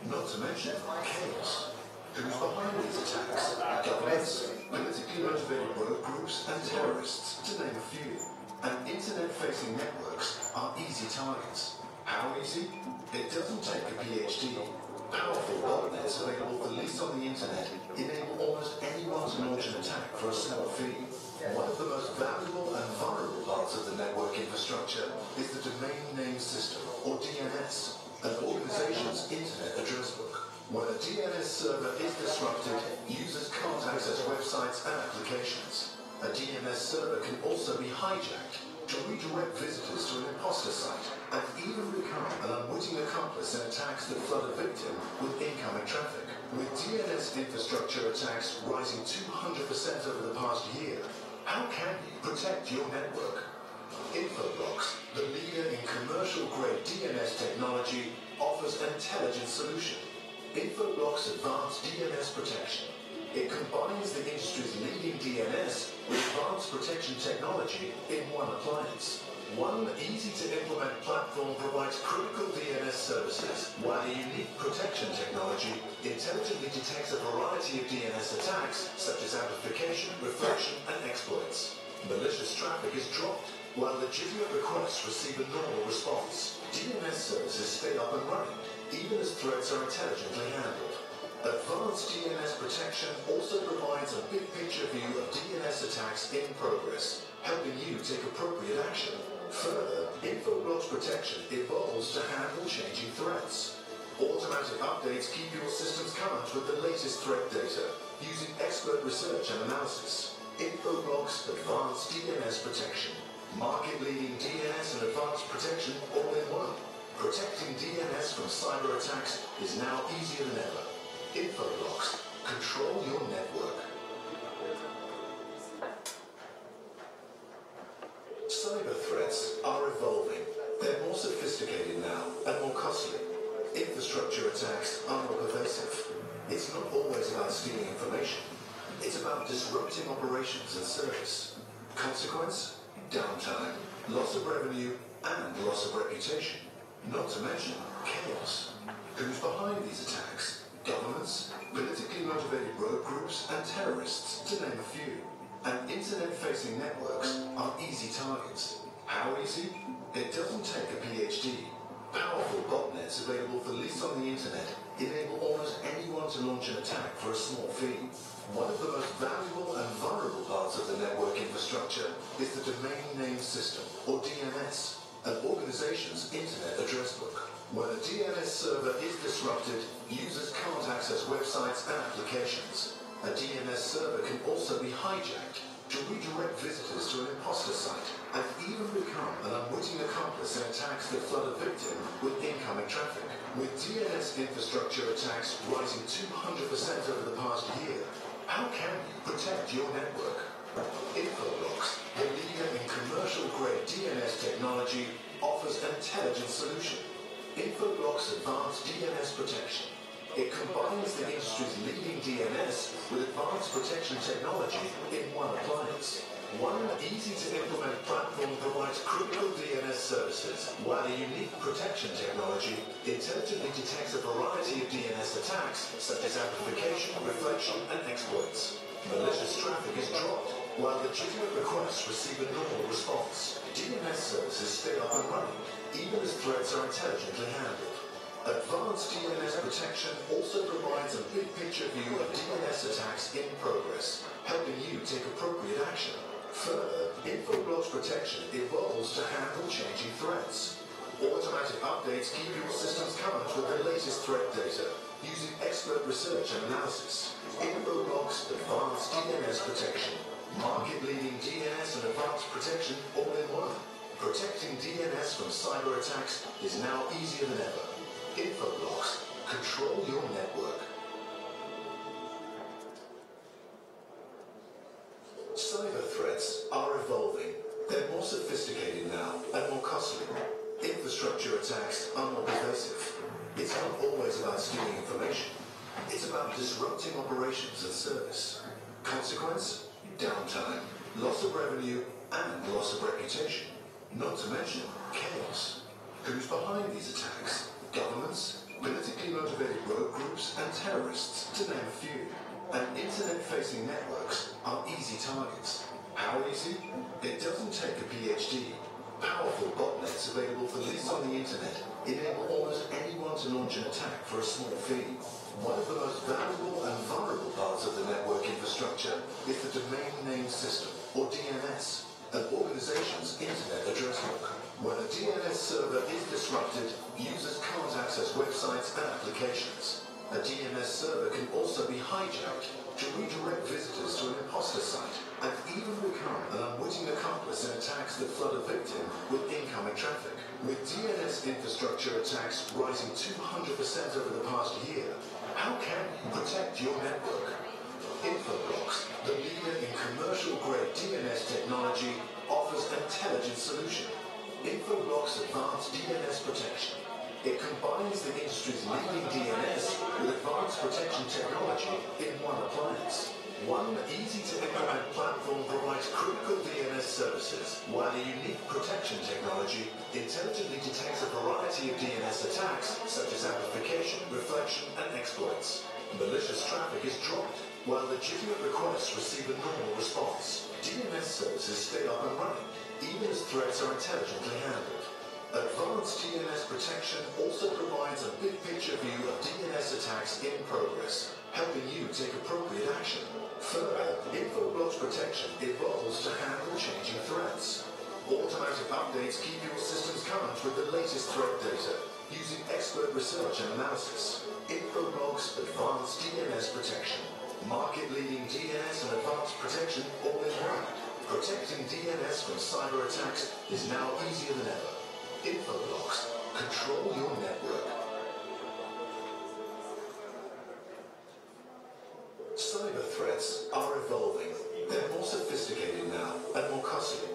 Not to mention chaos. Who's behind these attacks? Governments, politically motivated rogue groups, and terrorists, to name a few. And internet-facing networks are easy targets. How easy? It doesn't take a PhD. Powerful botnets available for lease on the internet enable almost anyone to launch an attack for a small fee. One of the most valuable and vulnerable parts of the network infrastructure is the domain name system, or DNS, an organization's internet address book. When a DNS server is disrupted, users can't access websites and applications. A DNS server can also be hijacked to redirect visitors to an imposter site and even become an unwitting accomplice in attacks that flood a victim with incoming traffic. With DNS infrastructure attacks rising 200% over the past year, how can you protect your network? Infoblox, the leader in commercial-grade DNS technology, offers an intelligent solution. Infoblox Advanced DNS Protection. It combines the industry's leading DNS with advanced protection technology in one appliance. One easy-to-implement platform provides critical DNS services, while a unique protection technology intelligently detects a variety of DNS attacks, such as amplification, reflection, and exploits. Malicious traffic is dropped, while legitimate requests receive a normal response. DNS services stay up and running, even as threats are intelligently handled. Advanced DNS protection also provides a big picture view of DNS attacks in progress, helping you take appropriate action. Further, Infoblox protection evolves to handle changing threats. Automatic updates keep your systems current with the latest threat data, using expert research and analysis. Infoblox Advanced DNS Protection. Market-leading DNS and advanced protection all in one. Protecting DNS from cyber attacks is now easier than ever. Infoblox. Control your network. Cyber threats are evolving. They're more sophisticated now and more costly. Infrastructure attacks are more pervasive. It's not always about stealing information. It's about disrupting operations and service. Consequence? Downtime, loss of revenue, and loss of reputation. Not to mention chaos. Who's behind these attacks? Governments, political groups and terrorists, to name a few. And internet-facing networks are easy targets. How easy? It doesn't take a PhD. Powerful botnets available for lease on the internet enable almost anyone to launch an attack for a small fee. One of the most valuable and vulnerable parts of the network infrastructure is the Domain Name System, or DNS, an organization's internet address book. When a DNS server is disrupted, users can't access websites and applications. A DNS server can also be hijacked to redirect visitors to an imposter site and even become an unwitting accomplice in attacks that flood a victim with incoming traffic. With DNS infrastructure attacks rising 200% over the past year, how can you protect your network? Infoblox, the leader in commercial-grade DNS technology, offers an intelligent solution. Infoblox Advanced DNS Protection. It combines the industry's leading DNS with advanced protection technology in one appliance. One easy-to-implement platform provides critical DNS services, while a unique protection technology intelligently detects a variety of DNS attacks, such as amplification, reflection, and exploits. Malicious traffic is dropped, while legitimate requests receive a normal response. DNS services stay up and running, even as threats are intelligently handled. Advanced DNS protection also provides a big-picture view of DNS attacks in progress, helping you take appropriate action. Further, Infoblox protection evolves to handle changing threats. Automatic updates keep your systems current with the latest threat data, using expert research and analysis. Infoblox Advanced DNS Protection. Market-leading DNS and advanced protection all in one. Protecting DNS from cyber attacks is now easier than ever. Infoblox. Control your network. Cyber threats are evolving. They're more sophisticated now and more costly. Infrastructure attacks are more pervasive. It's not always about stealing information. It's about disrupting operations and service. Consequence? Downtime, loss of revenue, and loss of reputation. Not to mention chaos. Who's behind these attacks? Governments, politically motivated rogue groups, and terrorists, to name a few. And internet-facing networks are easy targets. How easy? It doesn't take a PhD. Powerful botnets available for lease on the internet enable almost anyone to launch an attack for a small fee. One of the most valuable and vulnerable parts of the network infrastructure is the Domain Name System, or DNS, an organization's internet address book. When a DNS server is disrupted, users can't access websites and applications. A DNS server can also be hijacked to redirect visitors to an imposter site and even become an unwitting accomplice in attacks that flood a victim with incoming traffic. With DNS infrastructure attacks rising 200% over the past year, how can you protect your network? Infoblox, the leader in commercial-grade DNS technology, offers an intelligent solution. Infoblox Advanced DNS Protection. It combines the industry's leading DNS with advanced protection technology in one appliance. One easy-to-implement platform provides critical DNS services, while a unique protection technology intelligently detects a variety of DNS attacks, such as amplification, reflection, and exploits. Malicious traffic is dropped, while legitimate requests receive a normal response. DNS services stay up and running, even as threats are intelligently handled. Advanced DNS protection also provides a big-picture view of DNS attacks in progress, helping you take appropriate action. Further, Infoblox protection evolves to handle changing threats. Automatic updates keep your systems current with the latest threat data, using expert research and analysis. Infoblox Advanced DNS Protection. Market-leading DNS and advanced protection all in one. Protecting DNS from cyber attacks is now easier than ever. Infoblox. Control your network. Cyber threats are evolving. They're more sophisticated now and more costly.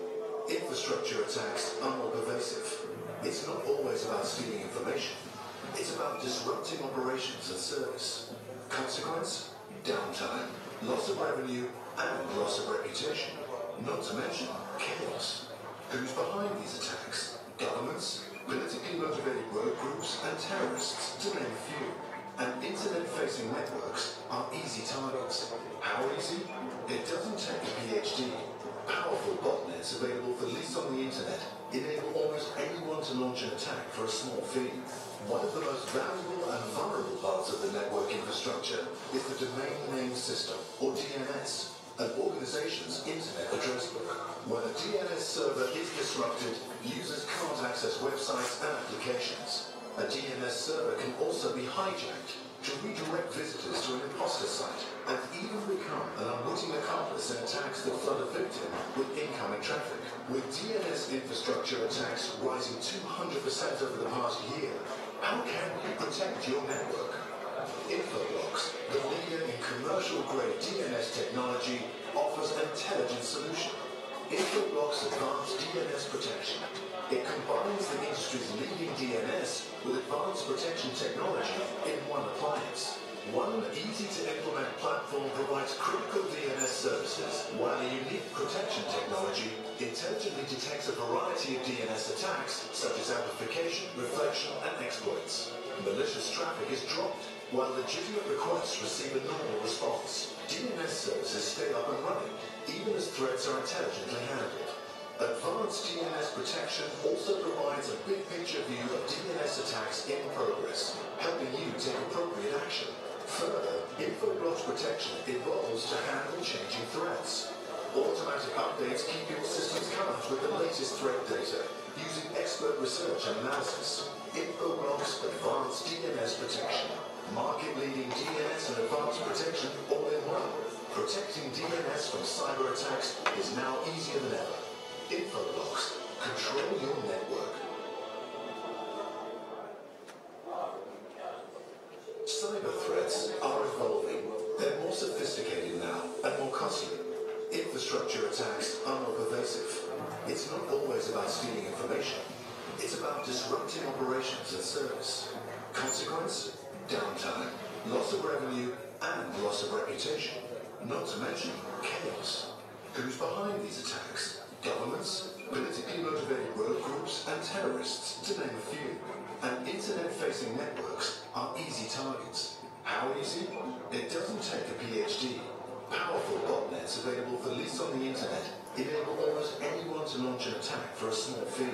Infrastructure attacks are more pervasive. It's not always about stealing information. It's about disrupting operations and service. Consequence? Downtime, loss of revenue, and loss of reputation. Not to mention chaos. Who's behind these attacks? Governments, politically motivated rogue groups, and terrorists, to name a few. And internet-facing networks are easy targets. How easy? It doesn't take a PhD. Powerful botnets available for lease on the internet enable almost anyone to launch an attack for a small fee. One of the most valuable and vulnerable parts of the network infrastructure is the domain name system, or DNS, an organization's internet address book. When a DNS server is disrupted, users can't access websites and applications. A DNS server can also be hijacked to redirect visitors to an imposter site and even become an unwitting accomplice in attacks that flood a victim with incoming traffic. With DNS infrastructure attacks rising 200% over the past year, how can you protect your network? Infoblox, the leader in commercial-grade DNS technology, offers an intelligent solution. Infoblox Advanced DNS Protection. It combines the industry's leading DNS with advanced protection technology in one appliance. One easy-to-implement platform provides critical DNS services, while a unique protection technology intelligently detects a variety of DNS attacks, such as amplification, reflection, and exploits. Malicious traffic is dropped, while legitimate requests receive a normal response. DNS services stay up and running, even as threats are intelligently handled. Advanced DNS protection also provides a big-picture view of DNS attacks in progress, helping you take appropriate action. Further, Infoblox protection evolves to handle changing threats. Automatic updates keep your systems current with the latest threat data, using expert research and analysis. Infoblox Advanced DNS Protection. Market-leading DNS and advanced protection all in one. Protecting DNS from cyber attacks is now easier than ever. Infoblox. Control your network. Cyber threats are evolving. They're more sophisticated now and more costly. Infrastructure attacks are more pervasive. It's not always about stealing information. It's about disrupting operations and service. Consequence? Downtime, loss of revenue, and loss of reputation. Not to mention chaos. Who's behind these attacks? Governments, politically motivated rogue groups, and terrorists, to name a few. And internet-facing networks are easy targets. How easy? It doesn't take a PhD. Powerful botnets available for lease on the internet enable almost anyone to launch an attack for a small fee.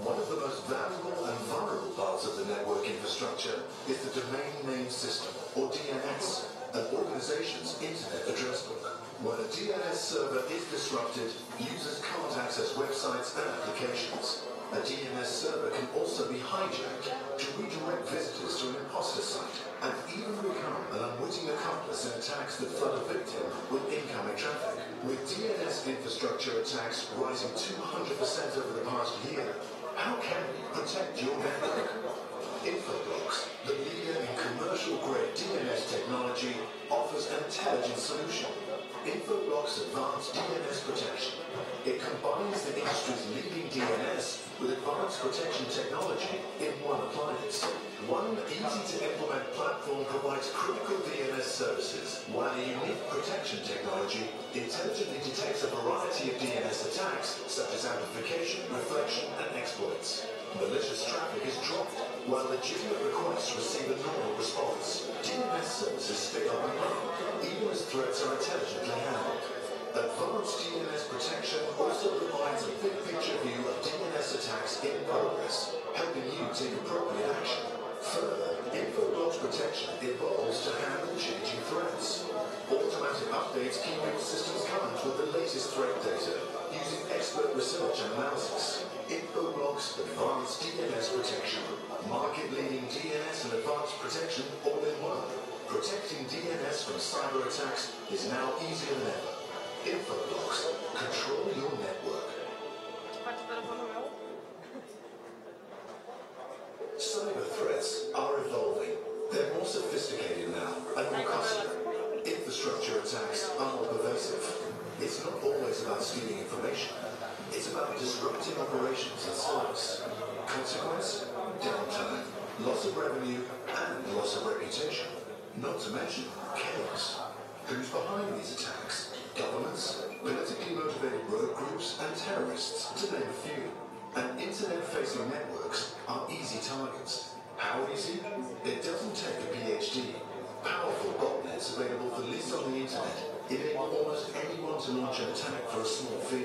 One of the most valuable and vulnerable parts of the network infrastructure is the domain name system, or DNS, an organization's internet address book. When a DNS server is disrupted, users can't access websites and applications. A DNS server can also be hijacked to redirect visitors to an imposter site and even become an unwitting accomplice in attacks that flood a victim with incoming traffic. With DNS infrastructure attacks rising 200% over the past year, how can you protect your network? Infoblox, the leader in commercial-grade DNS technology, offers an intelligent solution. Infoblox Advanced DNS Protection. It combines the industry's leading DNS with advanced protection technology in one appliance. One easy-to-implement platform provides critical DNS services, while a unique protection technology intelligently detects a variety of DNS attacks, such as amplification, reflection, and exploits. Malicious traffic is dropped, while legitimate requests receive a normal response. DNS services stay up and running, even as threats are intelligently handled. Advanced DNS protection also provides a big-picture view of DNS attacks in progress, helping you take appropriate action. Further, Infoblox protection evolves to handle changing threats. Automatic updates keep your systems current with the latest threat data, using expert research and analysis. Infoblox Advanced DNS Protection. Market-leading DNS and advanced protection all in one. Protecting DNS from cyber attacks is now easier than ever. Infoblox. Control your network. Cyber threats are evolving. They're more sophisticated now and more costly. Infrastructure attacks are more pervasive. It's not always about stealing information. It's about disrupting operations and service. Consequence? Downtime, loss of revenue, and loss of reputation. Not to mention chaos. Who's behind these attacks? Governments, politically motivated rogue groups, and terrorists, to name a few. And internet-facing networks are easy targets. How easy? It doesn't take a PhD. to launch an attack for a small fee.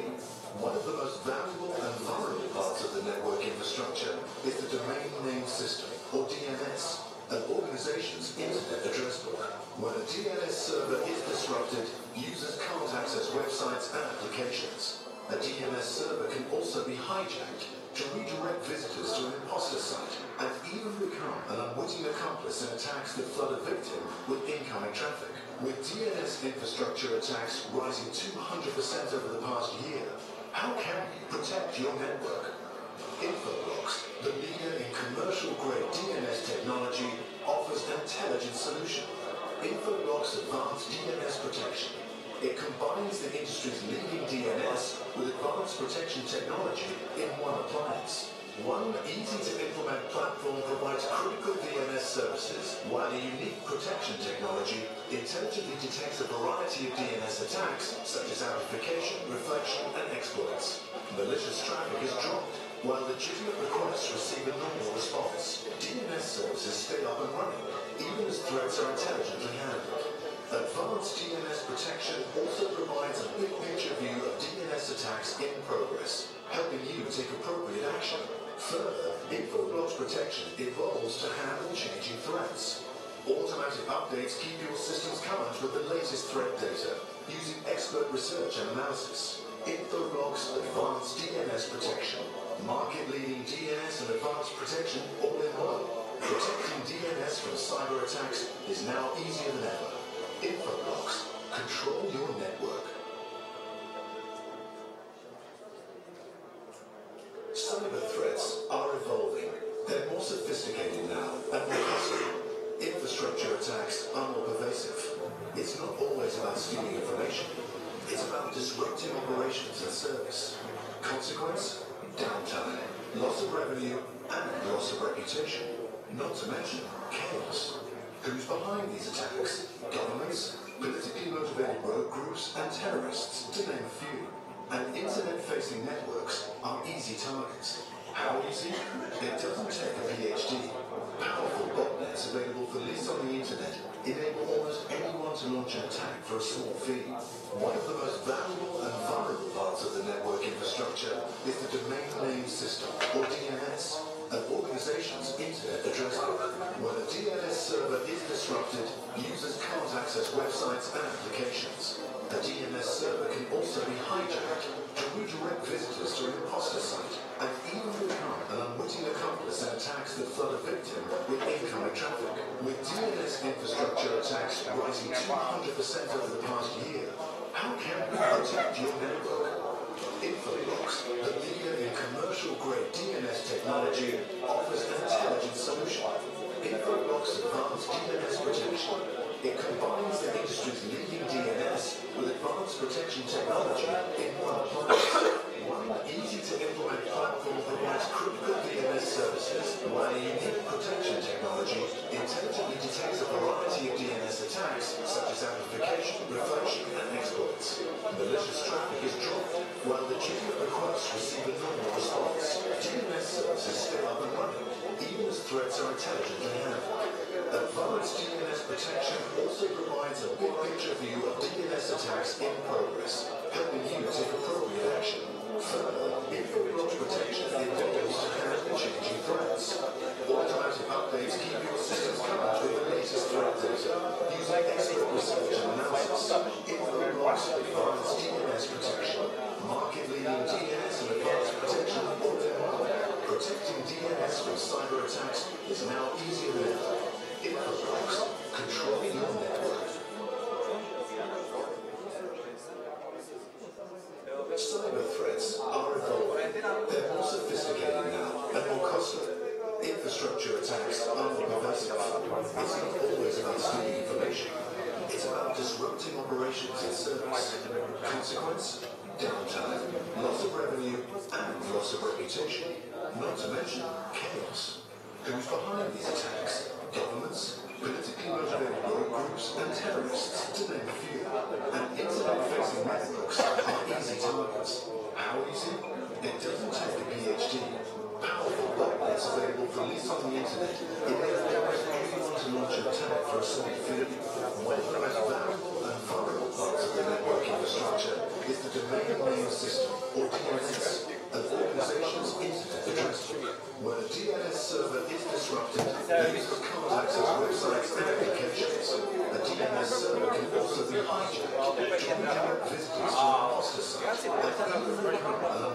One of the most valuable and vulnerable parts of the network infrastructure is the domain name system, or DNS, an organization's internet address book. When a DNS server is disrupted, users can't access websites and applications. A DNS server can also be hijacked to redirect visitors to an imposter site and even become an unwitting accomplice in attacks that flood a victim with incoming traffic. With DNS infrastructure attacks rising 200% over the past year, how can you protect your network? Infoblox, the leader in commercial-grade DNS technology, offers an intelligent solution. Infoblox Advanced DNS Protection. It combines the industry's leading DNS with advanced protection technology in one appliance. One easy-to-implement platform provides critical DNS services, while a unique protection technology intelligently detects a variety of DNS attacks, such as amplification, reflection, and exploits. Malicious traffic is dropped, while legitimate requests receive a normal response. DNS services stay up and running, even as threats are intelligently handled. Advanced DNS protection also provides a big picture view of DNS attacks in progress, helping you take appropriate action. Further, Infoblox protection evolves to handle changing threats. Automatic updates keep your systems current with the latest threat data, using expert research and analysis. Infoblox Advanced DNS Protection. Market-leading DNS and advanced protection all in one. Protecting DNS from cyber attacks is now easier than ever. Infoblox. Control your network. Cyber threats are evolving. They're more sophisticated now and more costly. Infrastructure attacks are more pervasive. It's not always about stealing information. It's about disrupting operations and service. Consequence? Downtime, loss of revenue, and loss of reputation. Not to mention chaos. Who's behind these attacks? Governments, politically motivated rogue groups, and terrorists, to name a few. And internet-facing networks are easy targets. How easy? It doesn't take a PhD. Powerful botnets available for lease on the internet enable almost anyone to launch an attack for a small fee. One of the most valuable and vulnerable parts of the network infrastructure is the domain name system, or DNS, an organization's internet address book. When a DNS server is disrupted, users can't access websites and applications. A DNS server can also be hijacked to redirect visitors to an imposter site and even become an unwitting accomplice in attacks that flood a victim with incoming traffic. With DNS infrastructure attacks rising 200% over the past year, how can we protect your network? Infoblox, the leader in commercial-grade DNS technology, offers an intelligent solution. Infoblox Advanced DNS Protection. It combines the industry's leading DNS with advanced protection technology in one appliance. One easy-to-implement platform provides critical DNS services, while a unique protection technology intelligently detects a variety of DNS attacks, such as amplification, reflection, and exploits. Malicious traffic is dropped, while legitimate requests receive a normal response. DNS services stay up and running, even as threats are intelligently handled. Advanced DNS protection also provides a big picture view of DNS attacks in progress, helping you take appropriate action. Further, Infoblox protection enables to handle changing threats. Automatic updates keep your systems current with the latest threat data, using expert research and analysis. Infoblox Advanced DNS Protection. Market-leading DNS and advanced protection all in one. Protecting DNS from cyber attacks is now easier than ever. Infoblox. Control your network. Cyber threats are evolving. They're more sophisticated now and more costly. Infrastructure attacks are more pervasive. It's not always about stealing information. It's about disrupting operations and service. Consequence? Downtime, loss of revenue, and loss of reputation. Not to mention chaos. Who's behind these attacks? Governments, politically motivated rogue groups, and terrorists, to name a few. And internet-facing networks are easy targets. How easy? It doesn't take a PhD. Powerful botnets available for lease on the internet enable almost anyone to launch an attack for a small fee. One of the most valuable and vulnerable parts of the network infrastructure the domain name system, or DNS, an organization's internet address book. When a DNS server is disrupted, users can't access websites and applications. A DNS server can also be hijacked, drawing out visitors to a master site, and even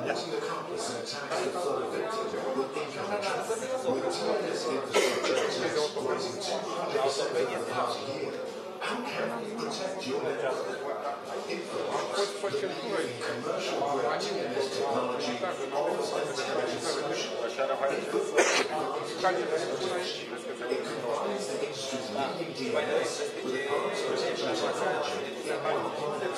letting accomplice an attack that flood a victim with incoming traffic. With DNS infrastructure attacks rising 200% over the past year, how can you protect your network? Infoblox, the leading commercial-grade DNS technology, offers an intelligent solution. Infoblox provides DNS protection. It combines the industry's leading DNS with advanced protection technology in one box.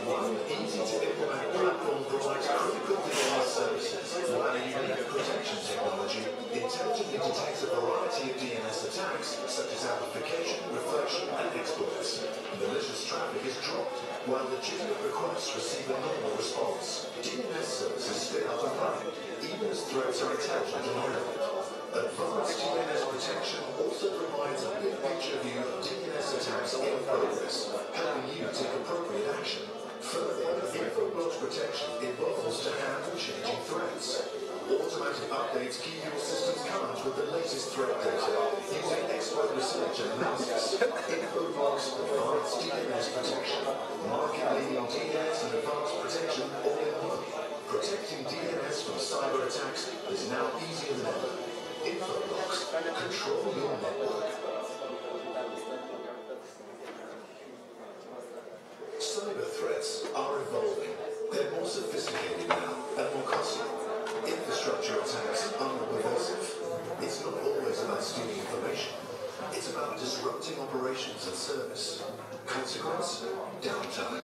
One easy-to-implement platform provides critical DNS services, while a unique protection technology intelligently detects a variety of DNS attacks, such as amplification, reflection, and exploits. Malicious traffic is dropped, while legitimate requests receive a normal response. DNS services stay up and running, even as threats are intelligent and relevant. Advanced DNS protection also provides a big picture view of DNS attacks in progress, helping you take appropriate action. Further, Infoblox protection evolves to handle changing threats. Automatic updates keep your systems current with the latest threat data using expert research and analysis. Infoblox Advanced DNS Protection. Market-leading DNS and advanced protection all in one. Protecting DNS from cyber attacks is now easier than ever. Infoblox. Control your network. Cyber threats are evolving. They're more sophisticated now and more costly. Infrastructure attacks are more pervasive. It's not always about stealing information. It's about disrupting operations and service. Consequence? Downtime.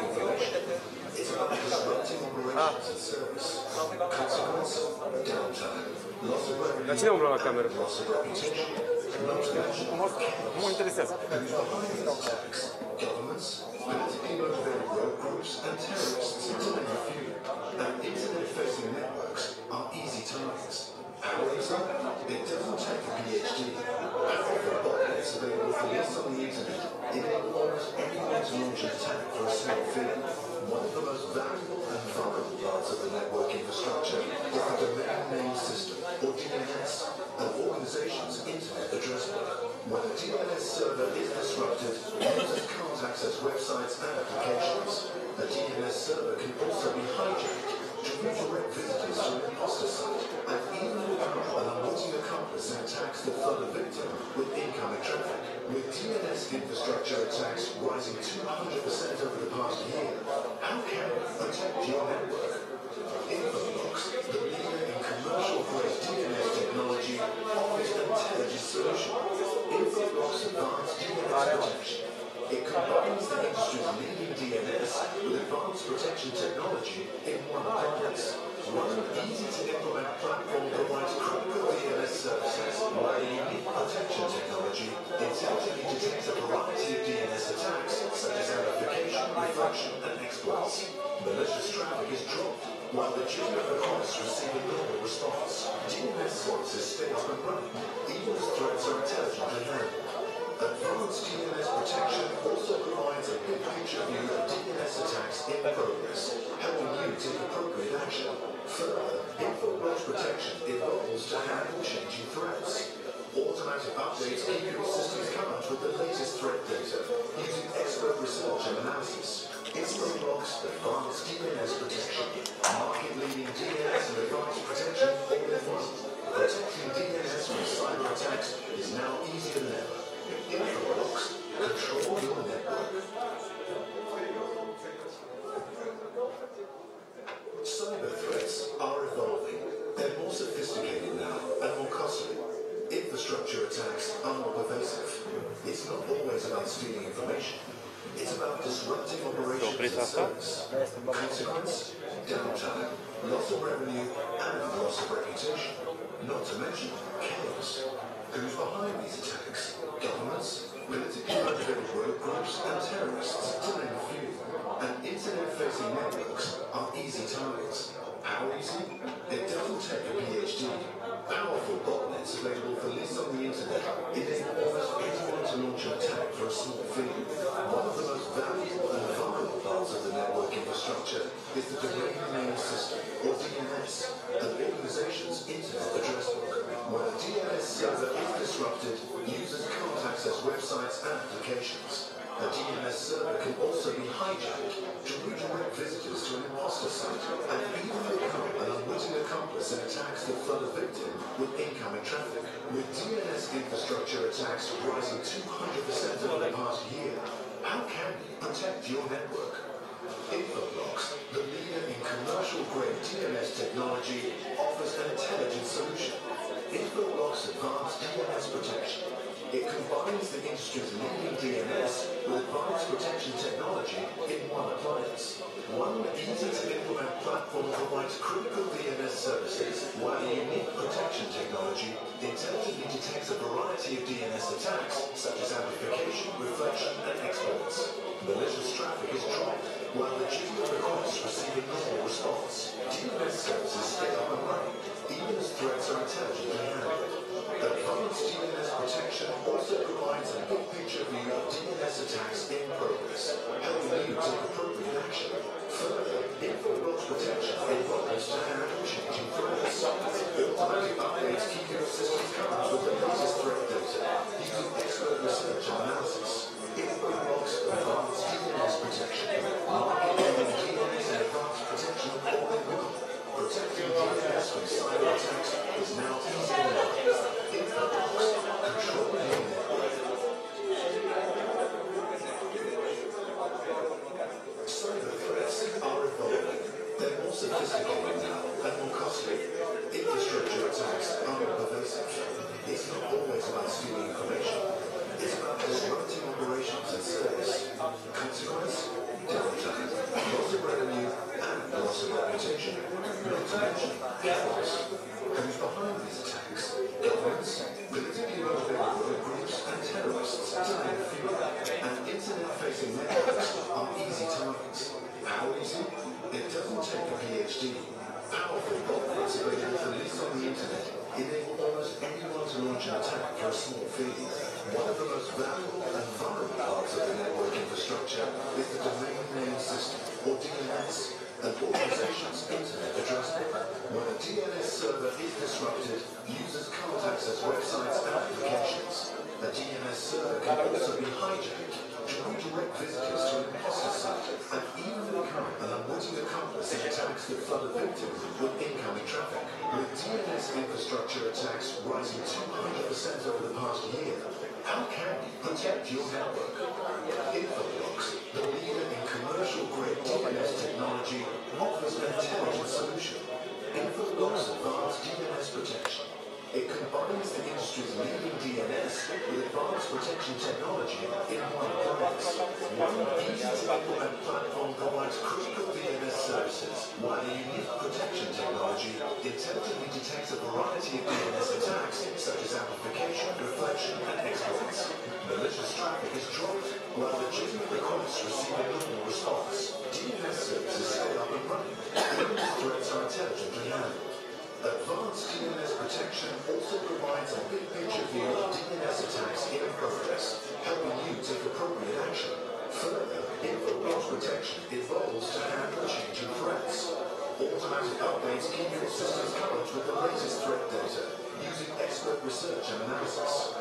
information. It's about disrupting operations and service. Consequence, downtime, loss of revenue, Dar cine umblă la cameră? loss of reputation. Nu mă interesează. Governments, politically motivated rogue groups, and terrorists, to name a few. And internet-facing networks are easy targets. How easy? It doesn't take a PhD. Powerful botnets available for use on the internet enable almost anyone to launch an attack for a small fee. One of the most valuable and vulnerable parts of the network infrastructure is the domain name system, or DNS, an organization's internet address book. When a DNS server is disrupted, users can't access websites and applications. A DNS server can also be hijacked to redirect visitors to an imposter site and even become an unwitting accomplice in attacks that flood a victim with incoming traffic. With DNS infrastructure attacks rising 200% over the past year, how can you protect your network? Infoblox, the leader in commercial-grade DNS technology, offers an intelligent solution. Infoblox Advanced DNS Protection. It combines the industry's leading DNS with advanced protection technology in one appliance. One easy-to-implement platform provides critical DNS services, while the unique protection technology intelligently detects a variety of DNS attacks, such as amplification, reflection, and exploits. Malicious traffic is dropped, while the legitimate requests receive a normal response. DNS services stay up and running, even as threats are intelligently handled. Advanced DNS protection also provides a big picture view of DNS attacks in progress, helping you take appropriate action. Further, Infoblox protection evolves to handle changing threats. Automatic updates keep your systems current with the latest threat data, using expert research and analysis. Infoblox Advanced DNS Protection, market-leading DNS and advanced protection all in one. Protecting DNS from cyber attacks is now easier than ever. Infoblox, control your network. Cyber threats are evolving. They're more sophisticated now and more costly. Infrastructure attacks are more pervasive. It's not always about stealing information. It's about disrupting operations and service. Consequence, downtime, loss of revenue, and loss of reputation. Not to mention chaos. Who's behind these attacks? Governments, politically motivated rogue groups, and terrorists, to name a few. And internet-facing networks are easy targets. How easy? It doesn't take a PhD. Powerful botnets available for use on the internet enable almost anyone to launch an attack for a small fee. One of the most valuable and vulnerable parts of the network infrastructure is the domain name system, or DNS, an organization's internet address book. When a DNS server is disrupted, users can't access websites and applications. A DNS server can also be hijacked to redirect visitors to an imposter site and even become an unwitting accomplice in attacks that flood a victim with incoming traffic. With DNS infrastructure attacks rising 200% over the past year, how can you protect your network? Infoblox, the leader in commercial-grade DNS technology, offers an intelligent solution. Infoblox Advanced DNS Protection. It combines the industry's leading DNS with advanced protection technology in one appliance. One easy-to-implement platform provides critical DNS services, while the unique protection technology intelligently detects a variety of DNS attacks, such as amplification, reflection, and exploits. Malicious traffic is dropped, while legitimate requests receive a normal response. DNS services stay up and running, even as threats are intelligently handled. Advanced DNS protection also provides a big picture view of DNS attacks in progress, helping you take appropriate action. Further, Infoblox protection evolves to handle changing threats. Automatic updates keep your systems current with the latest threat data, using expert research and analysis. Infoblox Advanced DNS Protection, market-leading DNS and advanced protection all in one. Protecting DNS from cyber attacks is now easier than ever. Infoblox, control your network. Cyber threats are evolving. They're more sophisticated now and more costly. Infrastructure attacks are more pervasive. It's not always about stealing information. It's about disrupting operations and service. Consequence? Downtime, loss of revenue, and loss of reputation. Not to mention chaos. Who's behind these attacks? Governments, politically motivated groups, and terrorists, to name a few. And internet-facing networks are easy targets. How easy? It doesn't take a PhD. Powerful botnets available for use on the internet enable almost anyone to launch an attack for a small fee. One of the most valuable and vulnerable parts of the network infrastructure is the domain name system, or DNS, an organization's internet address book. When a DNS server is disrupted, users can't access websites and applications. A DNS server can also be hijacked to redirect visitors to an imposter site and even become an unwitting accomplice in attacks that flood a victim with incoming traffic. With DNS infrastructure attacks rising 200% over the past year, how can you protect your network? Infoblox, the leader in commercial-grade DNS technology, offers an intelligent solution. Infoblox Advanced DNS Protection. It combines the industry's leading DNS with advanced protection technology in one place. One easy-to-implement platform provides critical DNS services, while the unique protection technology intelligently detects a variety of DNS attacks, such as amplification, reflection, and exploits. Malicious traffic is dropped, while legitimate requests receive a minimal response. DNS services stay up and running, even as threats are intelligently handled. Advanced DNS protection also provides a big picture view of DNS attacks in progress, helping you take appropriate action. Further, Infoblox protection evolves to handle changing threats. Automatic updates keep your systems current with the latest threat data, using expert research and analysis.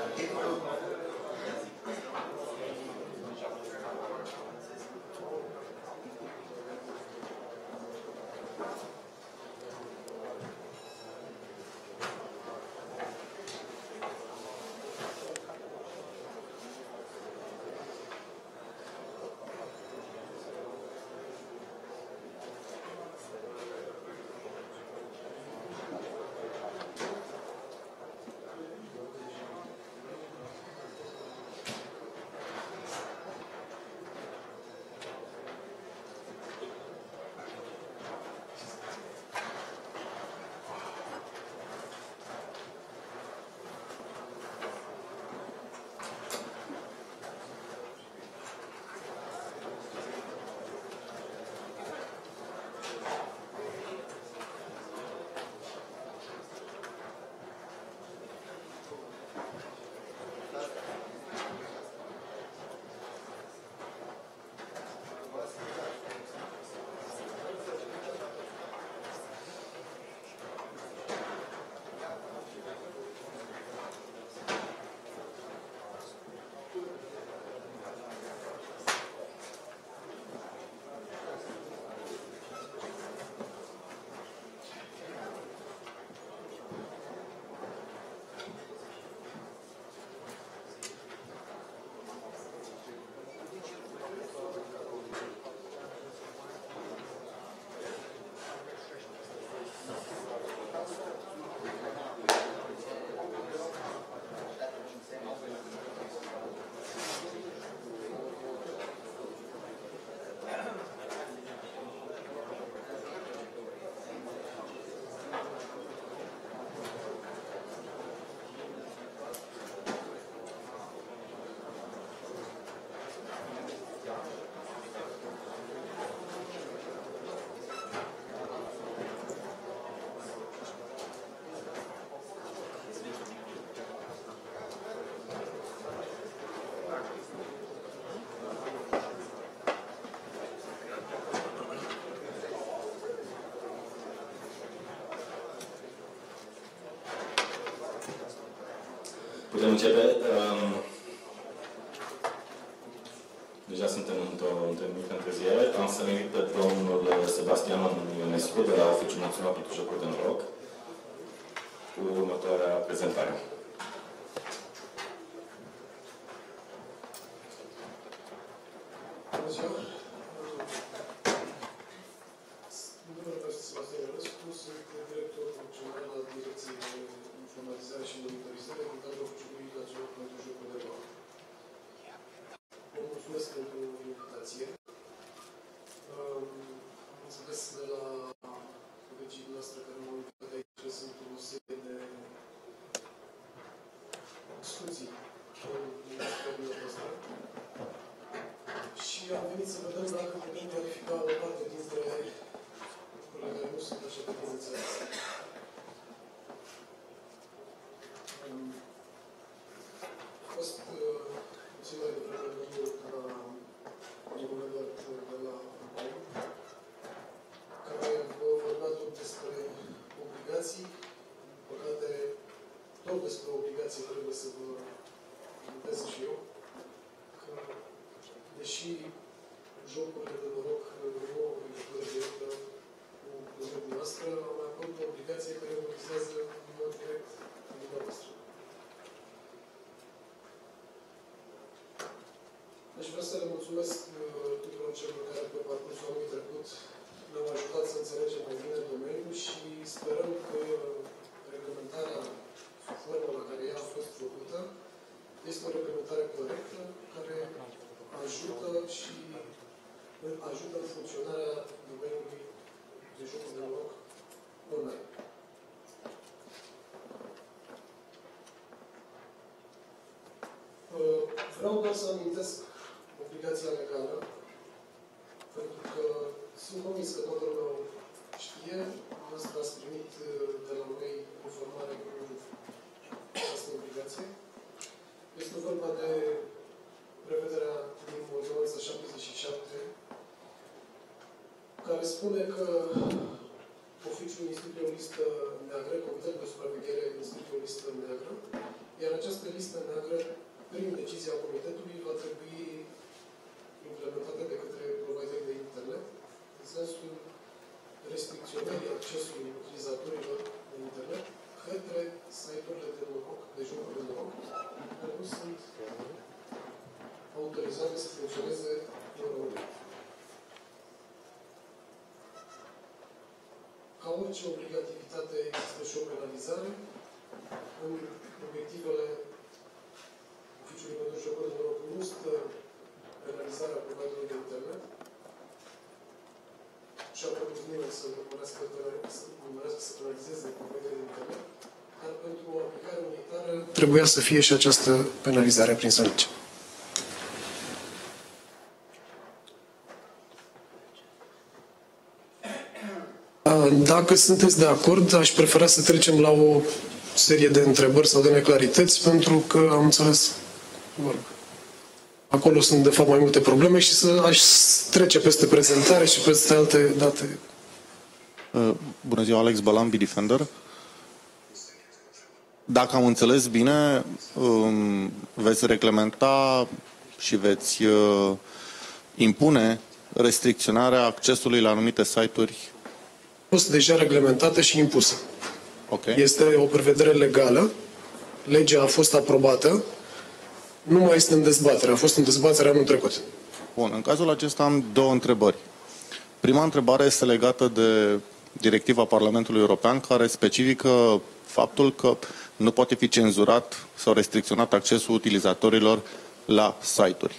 Putem începe. Deja suntem într-o mică întârziere. Am să-l invit pe domnul Sebastian Ionescu de la Oficiul Național pentru Jocuri de Noroc cu următoarea prezentare. Bună ziua! Numele meu este Sebastian Ionescu, sunt director funcționar la Direcției de Informatizare și Monitorizare din cadrul Oficiului Național pentru Jocuri de Noroc. noastre care mă uită de aici sunt o serie de discuții în cadrul noastră și am venit să vedem dacă putem clarifica o parte dintre lucrurile care nu sunt așa de bine înțelese. A fost puțin mai devreme văzut la domnul Eduard de la România, care vorbea tot despre obligații. În păcate, tot despre obligații trebuie să vă amintesc și eu, că, deși jocurile de noroc nu au o legătură directă cu proiectul noastră, au mai apărut o obligație care vă vizează în mod direct în dumneavoastră. Deci vreau să le mulțumesc tuturor celor care pe parcursul anului trecut ne-au ajutat să înțelegem mai bine domeniul și sperăm că reglementarea sub formă la care ea a fost făcută este o reglementare corectă care ajută și ajută în funcționarea domeniului de jocuri de noroc online. Vreau doar să amintesc obligația legală, pentru că sunt convins că toată lumea știe, noastră ați primit de la noi informare cu această obligație. Este vorba de prevederea din ordonanța 77, care spune că oficiul instituie o listă neagră, Comitetul de Supraveghere instituie o listă neagră, iar această listă neagră, prin decizia Comitetului, va trebui implementată de către providerii de internet, în sensul restricționării accesului utilizatorilor de internet către site-urile de noroc, de jocuri de noroc, care nu sunt autorizate să funcționeze în România. Ca orice obligativitate există și o penalizare. În obiectivele Oficiului pentru Jocuri de Noroc nu stă penalizarea providerului de internet și a propus nimeni să urmărească să penalizeze providerul de internet, dar pentru o aplicare unitară trebuia să fie și această penalizare prinsă în lege. Dacă sunteți de acord, aș prefera să trecem la o serie de întrebări sau de neclarități, pentru că am înțeles, acolo sunt de fapt mai multe probleme și aș trece peste prezentare și peste alte date. Bună ziua, Alex Balan, Defender. Dacă am înțeles bine, veți reglementa și veți impune restricționarea accesului la anumite site-uri. A fost deja reglementată și impusă. Okay. Este o prevedere legală, legea a fost aprobată, nu mai este în dezbatere, a fost în dezbatere anul trecut. Bun, în cazul acesta am două întrebări. Prima întrebare este legată de directiva Parlamentului European, care specifică faptul că nu poate fi cenzurat sau restricționat accesul utilizatorilor la site-uri.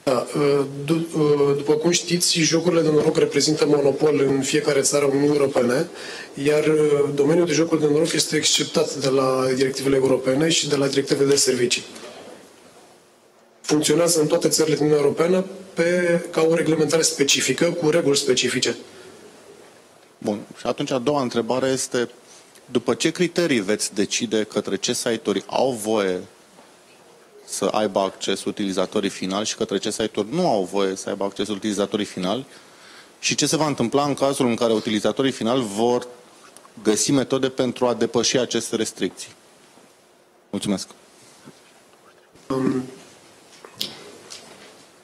Da, după cum știți, jocurile de noroc reprezintă monopol în fiecare țară Uniunii Europene, iar domeniul de jocuri de noroc este exceptat de la directivele europene și de la directivele de servicii. Funcționează în toate țările din Uniunea Europeană ca o reglementare specifică, cu reguli specifice. Bun. Și atunci a doua întrebare este, după ce criterii veți decide către ce site-uri au voie să aibă acces utilizatorii finali și către ce site-uri nu au voie să aibă acces utilizatorii finali și ce se va întâmpla în cazul în care utilizatorii finali vor găsi metode pentru a depăși aceste restricții? Mulțumesc.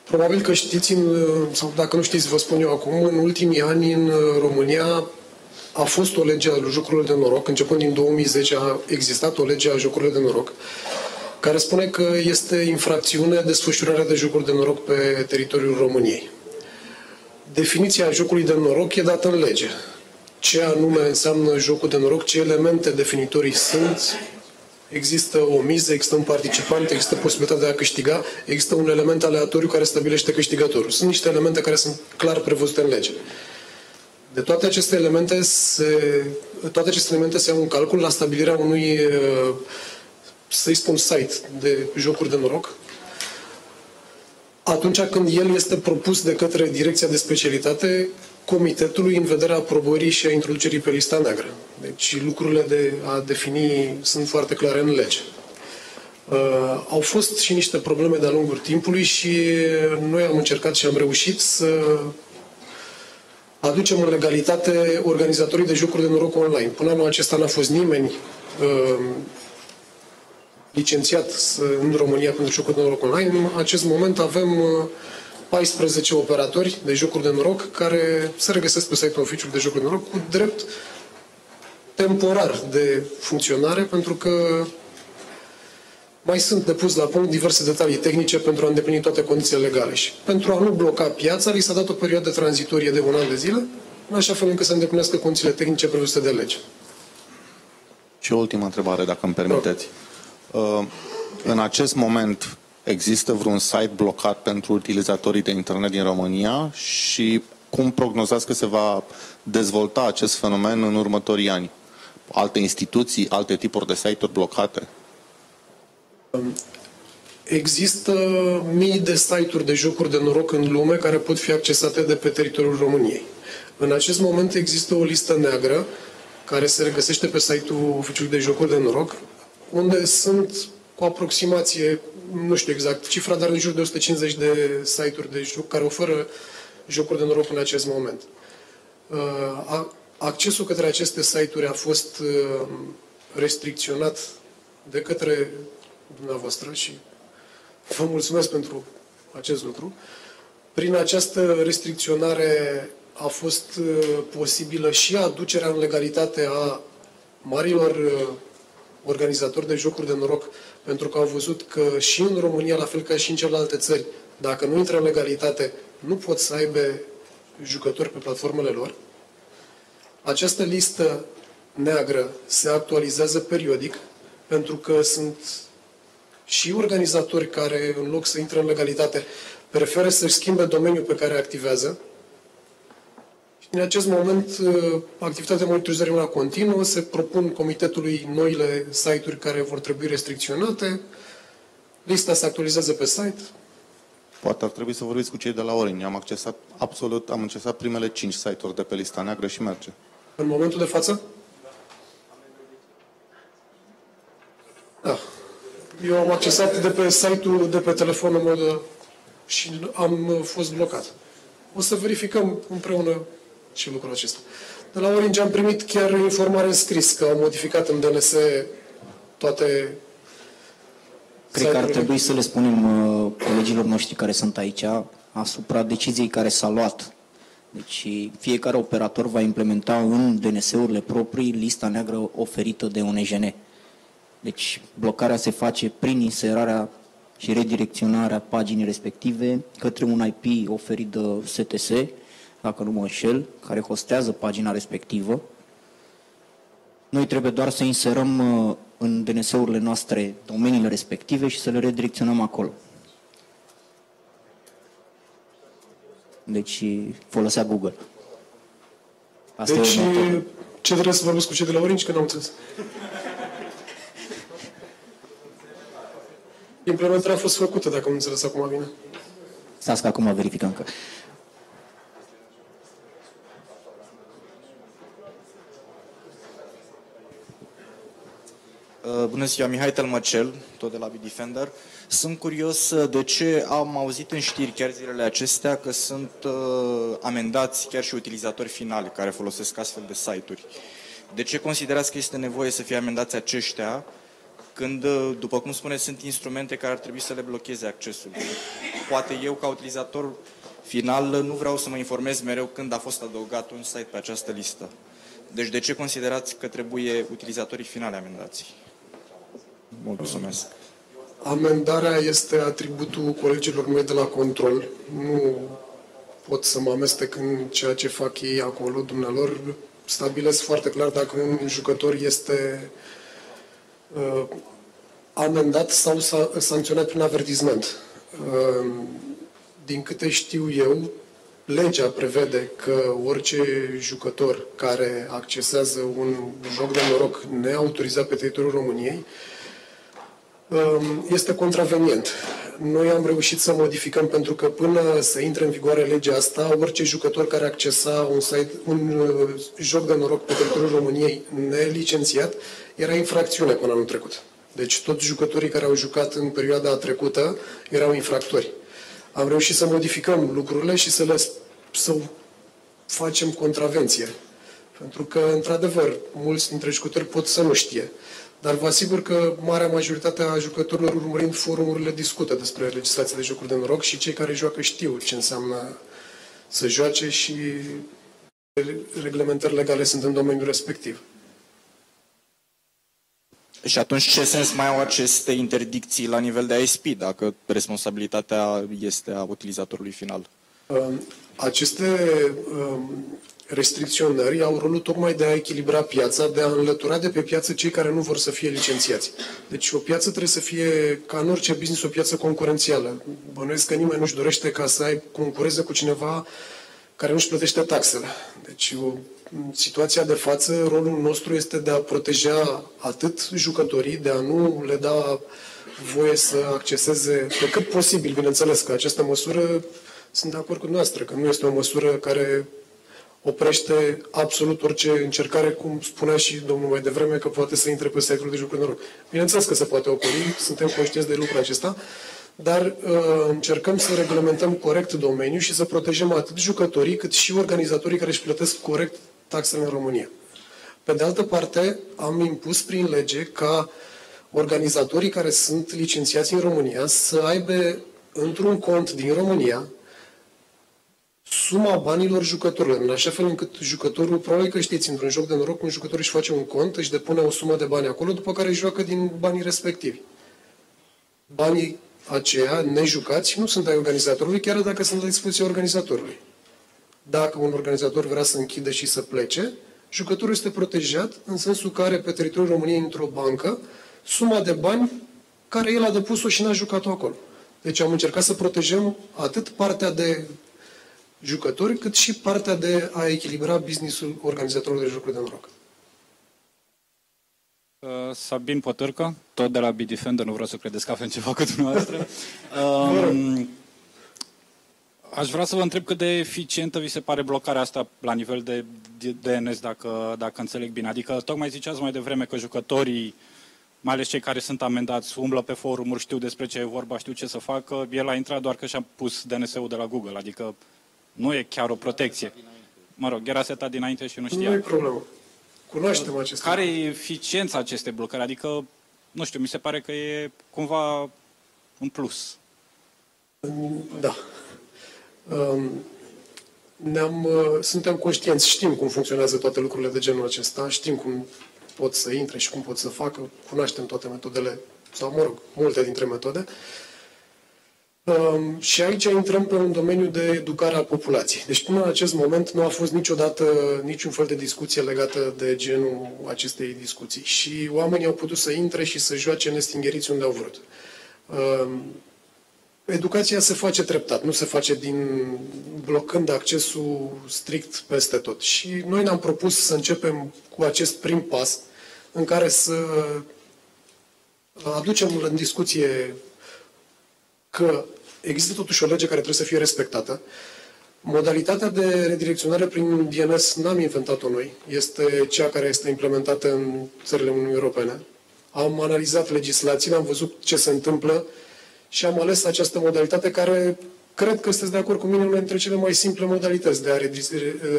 Probabil că știți, sau dacă nu știți, vă spun eu acum, în ultimii ani în România a fost o lege a jocurilor de noroc, începând din 2010 a existat o lege a jocurilor de noroc, care spune că este infracțiune desfășurarea de jocuri de noroc pe teritoriul României. Definiția jocului de noroc e dată în lege. Ce anume înseamnă jocul de noroc, ce elemente definitorii sunt, există o miză, există un participant, există posibilitatea de a câștiga, există un element aleatoriu care stabilește câștigătorul. Sunt niște elemente care sunt clar prevăzute în lege. De toate aceste elemente se iau în calcul la stabilirea unui, să-i spun, site de jocuri de noroc, atunci când el este propus de către Direcția de Specialitate Comitetului în vederea aprobării și a introducerii pe lista neagră. Deci lucrurile de a defini sunt foarte clare în lege. Au fost și niște probleme de-a lungul timpului și noi am încercat și am reușit să aducem în legalitate organizatorii de jocuri de noroc online. Până anul acesta n-a fost nimeni licențiat în România pentru jocuri de noroc online. În acest moment avem 14 operatori de jocuri de noroc care se regăsesc pe site-ul oficiului de jocuri de noroc cu drept temporar de funcționare, pentru că mai sunt depus la punct diverse detalii tehnice pentru a îndeplini toate condițiile legale. Și pentru a nu bloca piața, li s-a dat o perioadă tranzitorie de 1 an de zile, în așa fel încât să îndeplinească condițiile tehnice prevăzute de lege. Și o ultimă întrebare, dacă îmi permiteți. În acest moment există vreun site blocat pentru utilizatorii de internet din România și cum prognozați că se va dezvolta acest fenomen în următorii ani? Alte instituții, alte tipuri de site-uri blocate? Există mii de site-uri de jocuri de noroc în lume care pot fi accesate de pe teritoriul României. În acest moment există o listă neagră care se regăsește pe site-ul oficiului de jocuri de noroc, unde sunt cu aproximație, nu știu exact cifra, dar în jur de 150 de site-uri de joc care oferă jocuri de noroc în acest moment. Accesul către aceste site-uri a fost restricționat de către dumneavoastră și vă mulțumesc pentru acest lucru. Prin această restricționare a fost posibilă și aducerea în legalitate a marilor organizatori de jocuri de noroc, pentru că au văzut că și în România, la fel ca și în celelalte țări, dacă nu intră în legalitate, nu pot să aibă jucători pe platformele lor. Această listă neagră se actualizează periodic, pentru că sunt și organizatori care, în loc să intre în legalitate, preferă să-și schimbe domeniul pe care activează. Și în acest moment, activitatea de monitorizare e una continuă, se propun comitetului noile site-uri care vor trebui restricționate, lista se actualizează pe site. Poate ar trebui să vorbiți cu cei de la Orange. Am accesat primele 5 site-uri de pe lista neagră și merge. În momentul de față? Da. Eu am accesat de pe site-ul de pe telefonul meu și am fost blocat. O să verificăm împreună și lucrul acesta. De la Orange am primit chiar informare în scris că au modificat în DNS toate. Cred că ar trebui să le spunem colegilor noștri care sunt aici asupra deciziei care s-a luat. Deci fiecare operator va implementa în DNS-urile proprii lista neagră oferită de ONJN. Deci blocarea se face prin inserarea și redirecționarea paginii respective către un IP oferit de STS, dacă nu mă înșel, care hostează pagina respectivă. Noi trebuie doar să inserăm în DNS-urile noastre domeniile respective și să le redirecționăm acolo. Deci folosea Google. Asta deci ce trebuie să vorbesc cu cei de la Orange, că n-am înțeles? Implementarea a fost făcută, dacă am înțeles acum bine. Stați că acum verificăm că... Bună ziua, Mihai Tălmăcel, tot de la Bitdefender. Sunt curios de ce am auzit în știri chiar zilele acestea că sunt amendați chiar și utilizatori finali care folosesc astfel de site-uri. De ce considerați că este nevoie să fie amendați aceștia când, după cum spuneți, sunt instrumente care ar trebui să le blocheze accesul? Poate eu, ca utilizator final, nu vreau să mă informez mereu când a fost adăugat un site pe această listă. Deci de ce considerați că trebuie utilizatorii finali amendați? Mulțumesc. Amendarea este atributul colegilor mei de la control. Nu pot să mă amestec în ceea ce fac ei acolo. Dumnealor stabilesc foarte clar dacă un jucător este amendat sau sancționat prin avertisment. Din câte știu eu, legea prevede că orice jucător care accesează un joc de noroc neautorizat pe teritoriul României este contravenient. Noi am reușit să modificăm pentru că până să intre în vigoare legea asta, orice jucător care accesa un joc de noroc pe teritoriul României nelicențiat era infracțiune până anul trecut. Deci toți jucătorii care au jucat în perioada trecută erau infractori. Am reușit să modificăm lucrurile și să facem contravenție. Pentru că, într-adevăr, mulți dintre jucători pot să nu știe. Dar vă asigur că marea majoritate a jucătorilor, urmărind forumurile, discută despre legislația de jocuri de noroc și cei care joacă știu ce înseamnă să joace și reglementări legale sunt în domeniul respectiv. Și atunci ce sens mai au aceste interdicții la nivel de ISP, dacă responsabilitatea este a utilizatorului final? Aceste restricționări au rolul tocmai de a echilibra piața, de a înlătura de pe piață cei care nu vor să fie licențiați. Deci o piață trebuie să fie, ca în orice business, o piață concurențială. Bănuiesc că nimeni nu-și dorește ca să concureze cu cineva care nu-și plătește taxele. Deci în situația de față, rolul nostru este de a proteja atât jucătorii, de a nu le da voie să acceseze pe cât posibil, bineînțeles că această măsură, sunt de acord cu noastră, că nu este o măsură care oprește absolut orice încercare, cum spunea și domnul mai devreme, că poate să intre pe site-ul de jocuri de noroc. Bineînțeles că se poate opri, suntem conștienți de lucrul acesta, dar încercăm să reglementăm corect domeniul și să protejăm atât jucătorii, cât și organizatorii care își plătesc corect taxele în România. Pe de altă parte, am impus prin lege ca organizatorii care sunt licențiați în România să aibă într-un cont din România suma banilor jucătorilor, în așa fel încât jucătorul, probabil că știți, într-un joc de noroc, un jucător își face un cont, își depune o sumă de bani acolo, după care joacă din banii respectivi. Banii aceia nejucați nu sunt ai organizatorului, chiar dacă sunt la dispoziția organizatorului. Dacă un organizator vrea să închidă și să plece, jucătorul este protejat în sensul că are pe teritoriul României într-o bancă suma de bani care el a depus-o și n-a jucat-o acolo. Deci am încercat să protejăm atât partea de jucători, cât și partea de a echilibra business-ul organizatorilor de jocuri de noroc. Sabin Potârcă, tot de la Bitdefender, nu vreau să credeți că avem ceva cu dumneavoastră. Aș vrea să vă întreb cât de eficientă vi se pare blocarea asta la nivel de DNS, dacă înțeleg bine. Adică tocmai ziceați mai devreme că jucătorii, mai ales cei care sunt amendați, umblă pe forumuri, știu despre ce e vorba, știu ce să facă. El a intrat doar că și-a pus DNS-ul de la Google, adică nu e chiar o protecție. Mă rog, era setat dinainte și nu știa. Nu e problemă. Cunoaștem aceste Care e eficiența acestei blocări? Adică, nu știu, mi se pare că e cumva un plus. Da. Suntem conștienți, știm cum funcționează toate lucrurile de genul acesta, știm cum pot să intre și cum pot să facă, cunoaștem toate metodele, sau mă rog, multe dintre metode. Și aici intrăm pe un domeniu de educare a populației. Deci până în acest moment nu a fost niciodată niciun fel de discuție legată de genul acestei discuții. Și oamenii au putut să intre și să joace nestingheriți unde au vrut. Educația se face treptat, nu se face blocând accesul strict peste tot. Și noi ne-am propus să începem cu acest prim pas în care să aducem în discuție că există totuși o lege care trebuie să fie respectată. Modalitatea de redirecționare prin DNS n-am inventat-o noi. Este cea care este implementată în țările Uniunii Europene. Am analizat legislațiile, am văzut ce se întâmplă și am ales această modalitate care, cred că sunteți de acord cu mine, una dintre cele mai simple modalități de a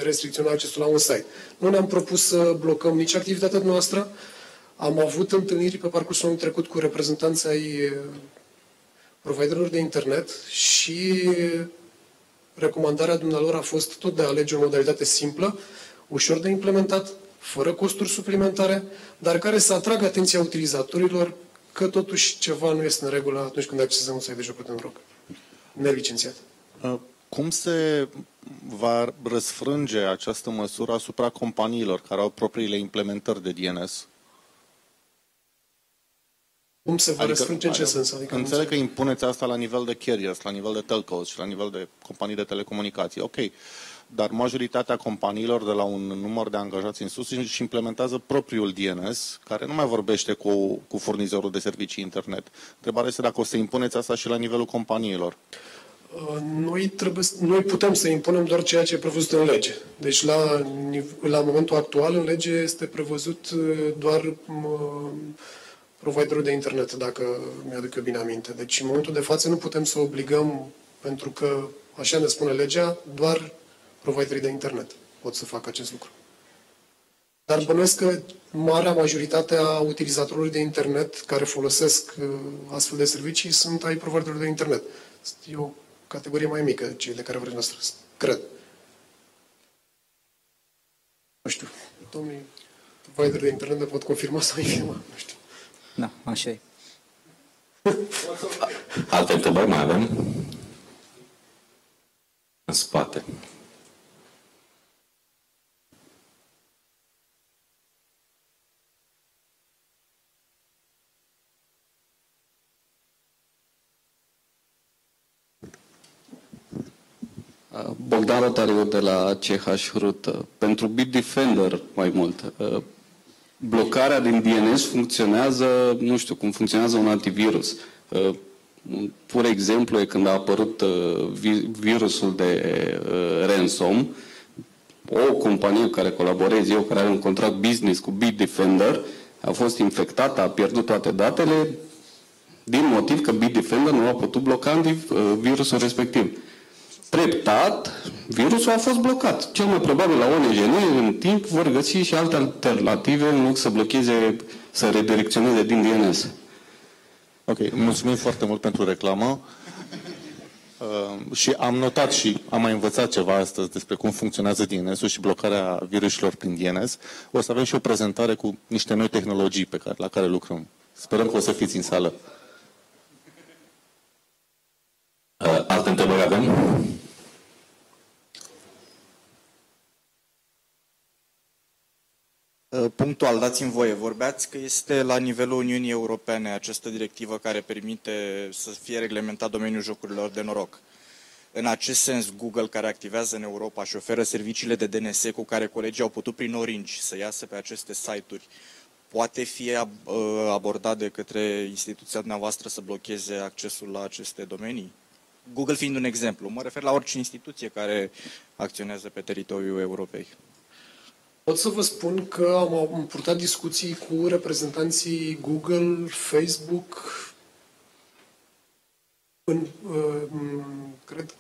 restricționa accesul la un site. Nu ne-am propus să blocăm nici activitatea noastră. Am avut întâlniri pe parcursul anului trecut cu reprezentanții ai providerilor de internet și recomandarea dumnealor a fost tot de a alege o modalitate simplă, ușor de implementat, fără costuri suplimentare, dar care să atragă atenția utilizatorilor că totuși ceva nu este în regulă atunci când accesăm un site de jocuri de noroc nelicențiat. Cum se va răsfrânge această măsură asupra companiilor care au propriile implementări de DNS? Cum se va restrânge, în ce sens? Adică înțeleg că impuneți asta la nivel de carriers, la nivel de telcos și la nivel de companii de telecomunicații. Ok, dar majoritatea companiilor de la un număr de angajați în sus își implementează propriul DNS, care nu mai vorbește cu furnizorul de servicii internet. Întrebarea este dacă o să impuneți asta și la nivelul companiilor. Noi putem să impunem doar ceea ce e prevăzut în lege. Deci la momentul actual în lege este prevăzut doar providerul de internet, dacă mi-aduc eu bine aminte. Deci în momentul de față nu putem să obligăm, pentru că așa ne spune legea, doar providerii de internet pot să facă acest lucru. Dar bănuiesc că marea majoritate a utilizatorilor de internet care folosesc astfel de servicii sunt ai providerilor de internet. E o categorie mai mică, cei de care vreți noastră, cred. Nu știu, domnii provider de internet ne pot confirma sau infirma, nu știu. Da, așa e. Alte întrebări mai avem? În spate. Bogdan Rotariu de la CH Rută. Pentru Bitdefender mai mult. Blocarea din DNS funcționează, nu știu cum funcționează un antivirus. Un pur exemplu e când a apărut virusul de ransom, o companie cu care colaborez eu, care are un contract business cu Bitdefender, a fost infectată, a pierdut toate datele, din motiv că Bitdefender nu a putut bloca virusul respectiv. Treptat, virusul a fost blocat. Cel mai probabil la ONGN, în timp, vor găsi și alte alternative în loc să blocheze, să redirecționeze din DNS. Ok, mulțumim foarte mult pentru reclamă. Și am notat și am mai învățat ceva astăzi despre cum funcționează DNS-ul și blocarea virusilor prin DNS. O să avem și o prezentare cu niște noi tehnologii la care lucrăm. Sperăm că o să fiți în sală. Alte întrebări avem? Punctual, dați-mi voie, vorbeați că este la nivelul Uniunii Europene această directivă care permite să fie reglementat domeniul jocurilor de noroc. În acest sens, Google, care activează în Europa și oferă serviciile de DNS cu care colegii au putut prin Orange să iasă pe aceste site-uri, poate fi abordat de către instituția dumneavoastră să blocheze accesul la aceste domenii? Google fiind un exemplu, mă refer la orice instituție care acționează pe teritoriul Europei. Pot să vă spun că am purtat discuții cu reprezentanții Google, Facebook, cred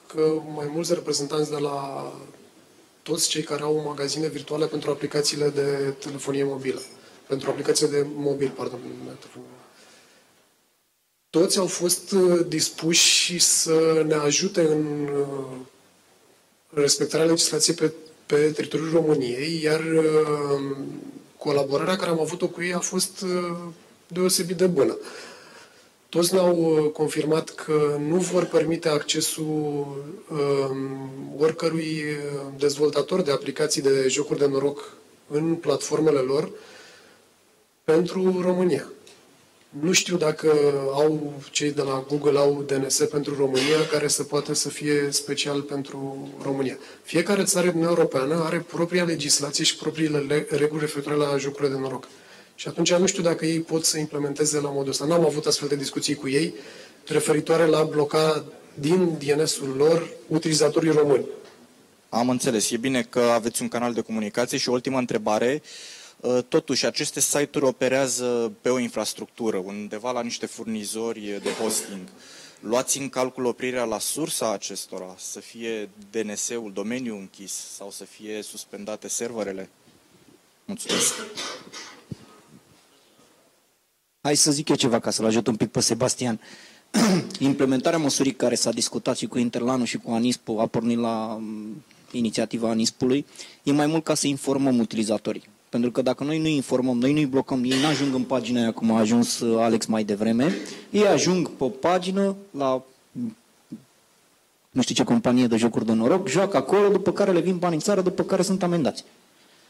că mai mulți reprezentanți de la toți cei care au magazine virtuale pentru aplicațiile de telefonie mobilă. Pentru aplicațiile de mobil, pardon. Toți au fost dispuși să ne ajute în respectarea legislației pe teritoriul României, iar colaborarea care am avut-o cu ei a fost deosebit de bună. Toți ne-au confirmat că nu vor permite accesul oricărui dezvoltator de aplicații de jocuri de noroc în platformele lor pentru România. Nu știu dacă cei de la Google au DNS pentru România care să poată să fie special pentru România. Fiecare țară din Europeană are propria legislație și propriile reguli referitoare la jocurile de noroc. Și atunci nu știu dacă ei pot să implementeze la modul ăsta. N-am avut astfel de discuții cu ei referitoare la bloca din DNS-ul lor utilizatorii români. Am înțeles. E bine că aveți un canal de comunicație și o ultimă întrebare. Totuși, aceste site-uri operează pe o infrastructură, undeva la niște furnizori de hosting. Luați în calcul oprirea la sursa acestora, să fie DNS-ul, domeniul închis sau să fie suspendate serverele? Mulțumesc. Hai să zic eu ceva ca să-l ajut un pic pe Sebastian. Implementarea măsurii care s-a discutat și cu Interlanul și cu ANISP a pornit la inițiativa ANISP-ului, e mai mult ca să informăm utilizatorii. Pentru că dacă noi nu informăm, noi nu-i blocăm, ei n-ajung în pagina aia cum a ajuns Alex mai devreme, ei ajung pe pagină la nu știu ce companie de jocuri de noroc, joacă acolo, după care le vin bani în țară, după care sunt amendați.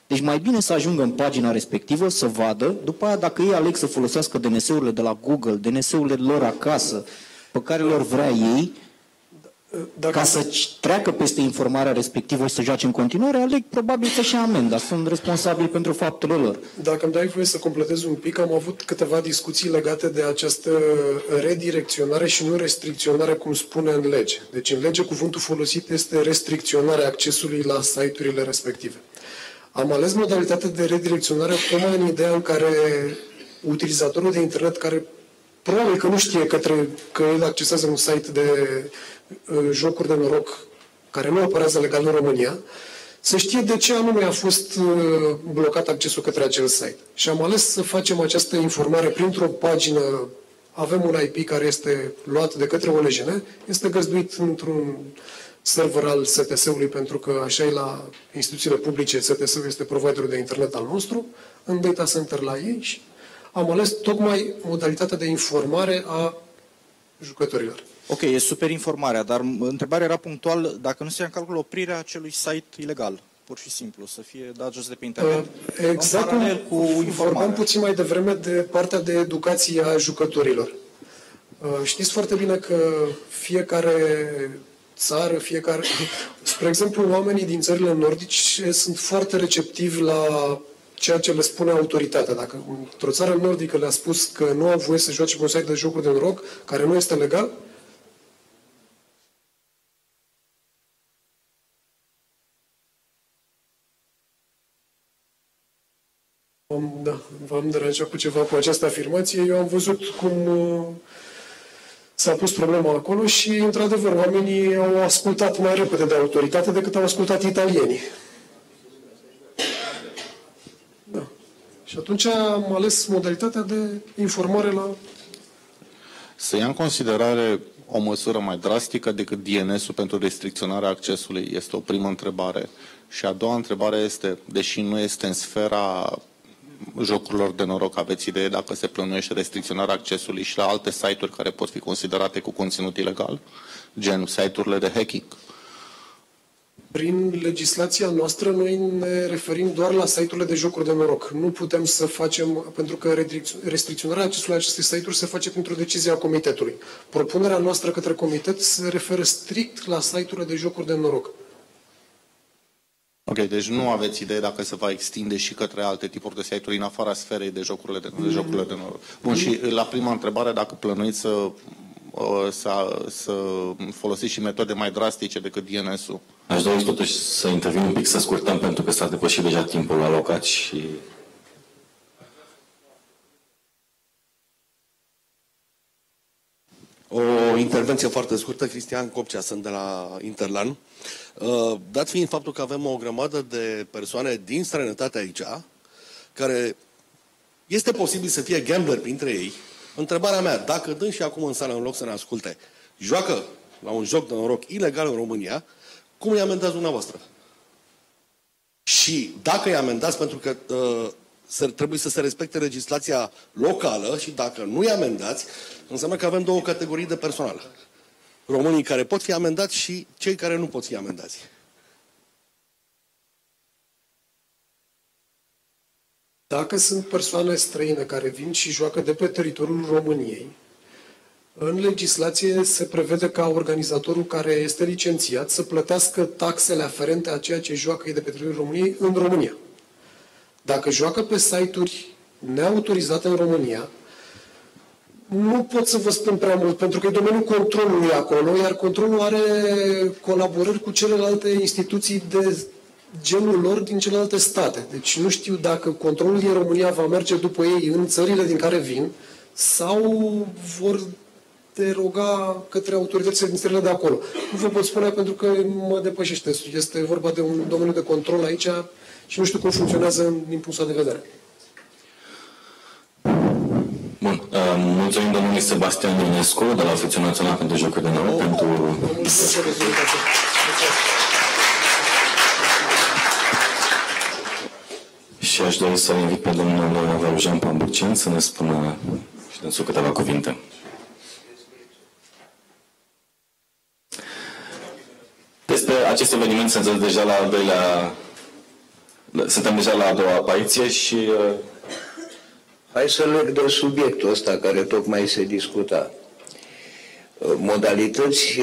Deci mai bine să ajungă în pagina respectivă, să vadă, după aia dacă ei aleg să folosească DNS-urile de la Google, DNS-urile lor acasă, pe care lor vrea ei, ca să treacă peste informarea respectivă și să joace în continuare, aleg probabil să-și ia amenda. Sunt responsabili pentru faptele lor. Dacă îmi dai voie să completez un pic, am avut câteva discuții legate de această redirecționare și nu restricționare, cum spune în lege. Deci în lege cuvântul folosit este restricționarea accesului la site-urile respective. Am ales modalitatea de redirecționare tocmai în ideea în care utilizatorul de internet, care probabil că nu știe că el accesează un site de jocuri de noroc care nu operează legal în România, să știe de ce anume a fost blocat accesul către acel site. Și am ales să facem această informare printr-o pagină. Avem un IP care este luat de către ONGN, este găzduit într-un server al STS-ului, pentru că așa e la instituțiile publice, STS-ul este providerul de internet al nostru, în data center la ei, și am ales tocmai modalitatea de informare a jucătorilor. Ok, e super informarea, dar întrebarea era punctual dacă nu se ia în calcul oprirea acelui site ilegal, pur și simplu, să fie dat jos de pe internet. Exact cum vorbeam puțin mai devreme de partea de educație a jucătorilor. Știți foarte bine că fiecare țară, spre exemplu, oamenii din țările nordice sunt foarte receptivi la ceea ce le spune autoritatea. Dacă într-o țară nordică le-a spus că nu au voie să joace pe un site de jocuri de noroc, care nu este legal, v-am deranjat cu ceva cu această afirmație. Eu am văzut cum s-a pus problema acolo și, într-adevăr, oamenii au ascultat mai repede de autoritate decât au ascultat italienii. Da. Și atunci am ales modalitatea de informare la... Să ia în considerare o măsură mai drastică decât DNS-ul pentru restricționarea accesului? Este o primă întrebare. Și a doua întrebare este, deși nu este în sfera jocurilor de noroc, aveți idee dacă se plănuiește restricționarea accesului și la alte site-uri care pot fi considerate cu conținut ilegal, gen site-urile de hacking? Prin legislația noastră, noi ne referim doar la site-urile de jocuri de noroc. Nu putem să facem, pentru că restricționarea accesului la aceste site-uri se face printr-o decizie a comitetului. Propunerea noastră către comitet se referă strict la site-urile de jocuri de noroc. Ok, deci nu aveți idee dacă se va extinde și către alte tipuri de site-uri în afara sferei de jocurile de noroc. Bun, și la prima întrebare, dacă plănuiți să folosiți și metode mai drastice decât DNS-ul. Aș dori totuși să intervin un pic, să scurtăm, pentru că s-a depășit deja timpul alocat și... O intervenție foarte scurtă. Cristian Copcea, sunt de la Interlan. Dat fiind faptul că avem o grămadă de persoane din străinătate aici, care este posibil să fie gambler printre ei, întrebarea mea, dacă dâns și acum în sală, în loc să ne asculte, joacă la un joc de noroc ilegal în România, cum îi amendați dumneavoastră? Și dacă îi amendați pentru că trebuie să se respecte legislația locală și dacă nu îi amendați, înseamnă că avem două categorii de personal. Românii care pot fi amendați și cei care nu pot fi amendați. Dacă sunt persoane străine care vin și joacă de pe teritoriul României, în legislație se prevede ca organizatorul care este licențiat să plătească taxele aferente a ceea ce joacă de pe teritoriul României în România. Dacă joacă pe site-uri neautorizate în România, nu pot să vă spun prea mult, pentru că e domeniul controlului acolo, iar controlul are colaborări cu celelalte instituții de genul lor din celelalte state. Deci nu știu dacă controlul din România va merge după ei în țările din care vin sau vor deroga către autoritățile din țările de acolo. Nu vă pot spune pentru că mă depășește. Este vorba de un domeniu de control aici și nu știu cum funcționează din punctul de vedere. Bun. Mulțumim domnului Sebastian Ionescu de la Oficiul Național pentru Jocuri de Noroc pentru... Și aș dori să-l invit pe domnul Raujan Pamburcen să ne spună și dânsul câteva cuvinte. Despre acest eveniment se înțeles deja la al doilea Suntem deja la a doua apariție și... Hai să leg de subiectul ăsta care tocmai se discuta. Modalități,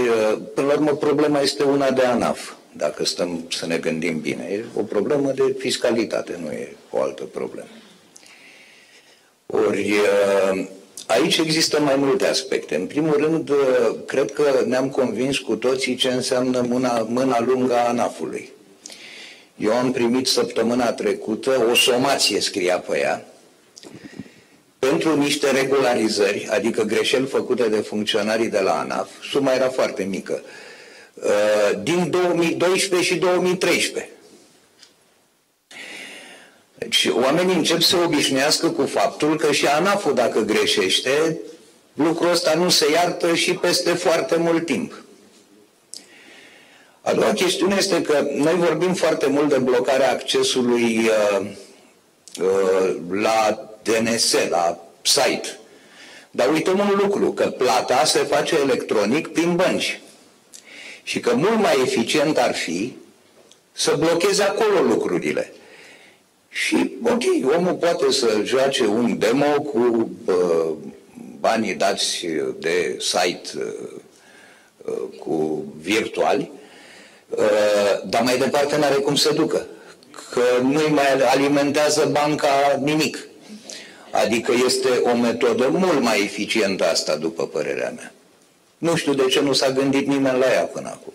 până la urmă problema este una de ANAF, dacă stăm să ne gândim bine. E o problemă de fiscalitate, nu e o altă problemă. Ori aici există mai multe aspecte. În primul rând, cred că ne-am convins cu toții ce înseamnă mâna lungă a ANAF-ului. Eu am primit săptămâna trecută o somație, scria pe ea, pentru niște regularizări, adică greșeli făcute de funcționarii de la ANAF, suma era foarte mică, din 2012 și 2013. Deci oamenii încep să obișnuiască cu faptul că și ANAF-ul, dacă greșește, lucrul ăsta nu se iartă și peste foarte mult timp. A doua chestiune este că noi vorbim foarte mult de blocarea accesului la DNS, la site. Dar uităm un lucru, că plata se face electronic prin bănci. Și că mult mai eficient ar fi să blocheze acolo lucrurile. Și, ok, omul poate să joace un demo cu banii dați de site cu virtuali, dar mai departe n-are cum să ducă. Că nu-i mai alimentează banca nimic. Adică este o metodă mult mai eficientă asta, după părerea mea. Nu știu de ce nu s-a gândit nimeni la ea până acum.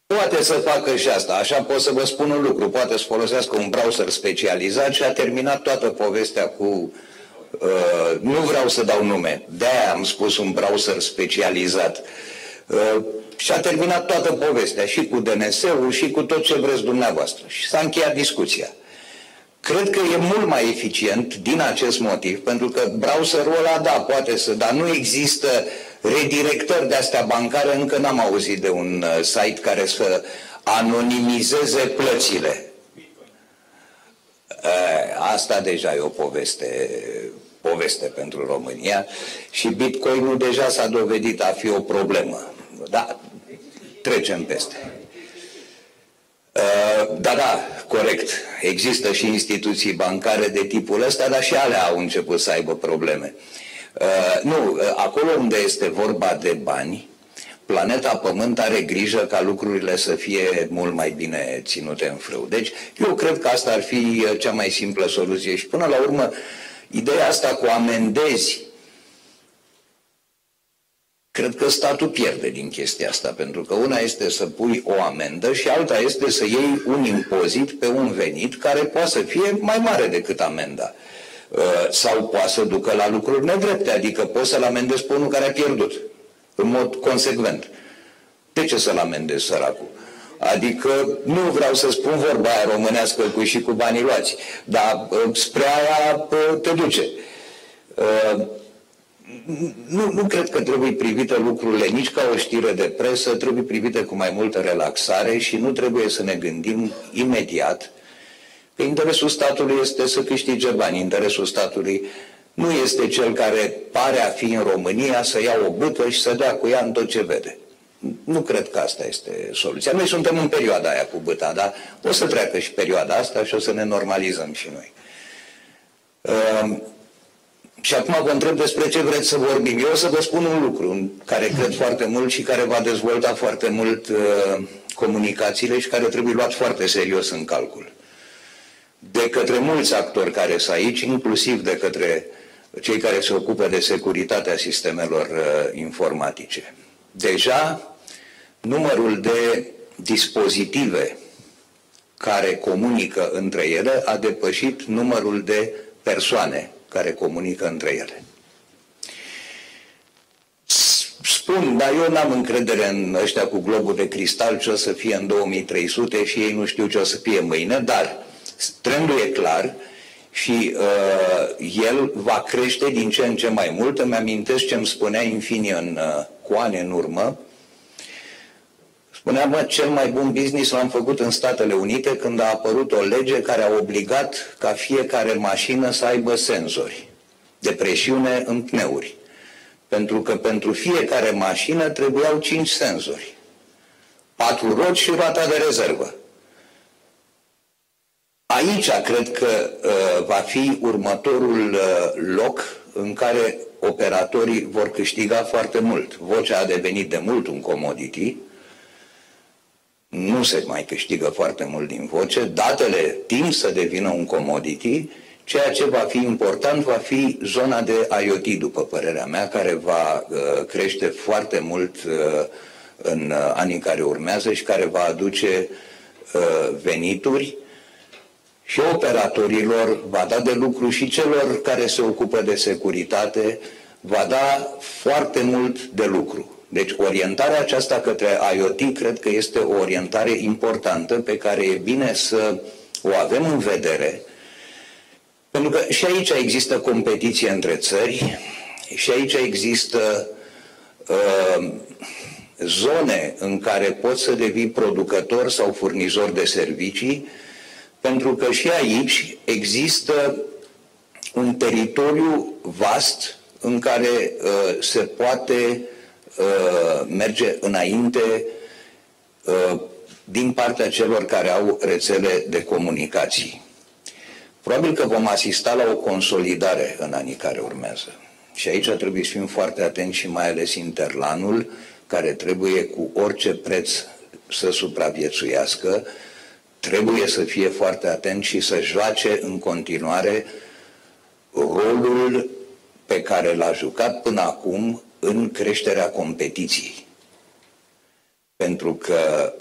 Poate să facă și asta, așa pot să vă spun un lucru, poate să folosească un browser specializat și a terminat toată povestea cu... nu vreau să dau nume, de-aia am spus un browser specializat. Și a terminat toată povestea, și cu DNS-ul, și cu tot ce vreți dumneavoastră. Și s-a încheiat discuția. Cred că e mult mai eficient din acest motiv, pentru că browserul ăla, da, poate să, dar nu există redirectări de-astea bancare, încă n-am auzit de un site care să anonimizeze plățile. Asta deja e o poveste pentru România și Bitcoin-ul deja s-a dovedit a fi o problemă. Da, trecem peste. Da, corect. Există și instituții bancare de tipul ăsta, dar și alea au început să aibă probleme. Nu, acolo unde este vorba de bani, planeta Pământ are grijă ca lucrurile să fie mult mai bine ținute în frâu. Deci, eu cred că asta ar fi cea mai simplă soluție și până la urmă, ideea asta cu amendezi, cred că statul pierde din chestia asta, pentru că una este să pui o amendă și alta este să iei un impozit pe un venit care poate să fie mai mare decât amenda. Sau poate să ducă la lucruri nedrepte, adică poți să-l amendezi pe unul care a pierdut, în mod consecvent. De ce să-l amendezi, săracul? Adică nu vreau să spun vorba aia românească cu și cu banii luați, dar spre aia te duce. Nu cred că trebuie privite lucrurile nici ca o știre de presă, trebuie privite cu mai multă relaxare și nu trebuie să ne gândim imediat că interesul statului este să câștige bani. Interesul statului nu este cel care pare a fi în România să ia o bâtă și să dea cu ea în tot ce vede. Nu cred că asta este soluția. Noi suntem în perioada aia cu bâta, dar o să treacă și perioada asta și o să ne normalizăm și noi. Și acum vă întreb despre ce vreți să vorbim. Eu o să vă spun un lucru în care cred foarte mult și care va dezvolta foarte mult comunicațiile și care trebuie luat foarte serios în calcul. De către mulți actori care sunt aici, inclusiv de către cei care se ocupă de securitatea sistemelor informatice. Deja, numărul de dispozitive care comunică între ele a depășit numărul de persoane care comunică între ele. Spun, dar eu n-am încredere în ăștia cu globul de cristal ce o să fie în 2300 și ei nu știu ce o să fie mâine, dar trendul e clar și el va crește din ce în ce mai mult. Îmi amintesc ce îmi spunea Infineon cu ani în urmă. Spunea, mă, cel mai bun business l-am făcut în Statele Unite când a apărut o lege care a obligat ca fiecare mașină să aibă senzori de presiune în pneuri. Pentru că pentru fiecare mașină trebuiau 5 senzori. 4 roți și roata de rezervă. Aici cred că va fi următorul loc în care operatorii vor câștiga foarte mult. Vocea a devenit de mult un commodity, nu se mai câștigă foarte mult din voce, datele tind să devină un commodity, ceea ce va fi important va fi zona de IoT, după părerea mea, care va crește foarte mult în anii care urmează și care va aduce venituri și operatorilor, va da de lucru și celor care se ocupă de securitate, va da foarte mult de lucru. Deci orientarea aceasta către IoT cred că este o orientare importantă pe care e bine să o avem în vedere, pentru că și aici există competiție între țări, și aici există zone în care poți să devii producător sau furnizor de servicii, pentru că și aici există un teritoriu vast în care se poate merge înainte din partea celor care au rețele de comunicații. Probabil că vom asista la o consolidare în anii care urmează. Și aici trebuie să fim foarte atenți și mai ales Interlanul, care trebuie cu orice preț să supraviețuiască, trebuie să fie foarte atent și să joace în continuare rolul pe care l-a jucat până acum în creșterea competiției. Pentru că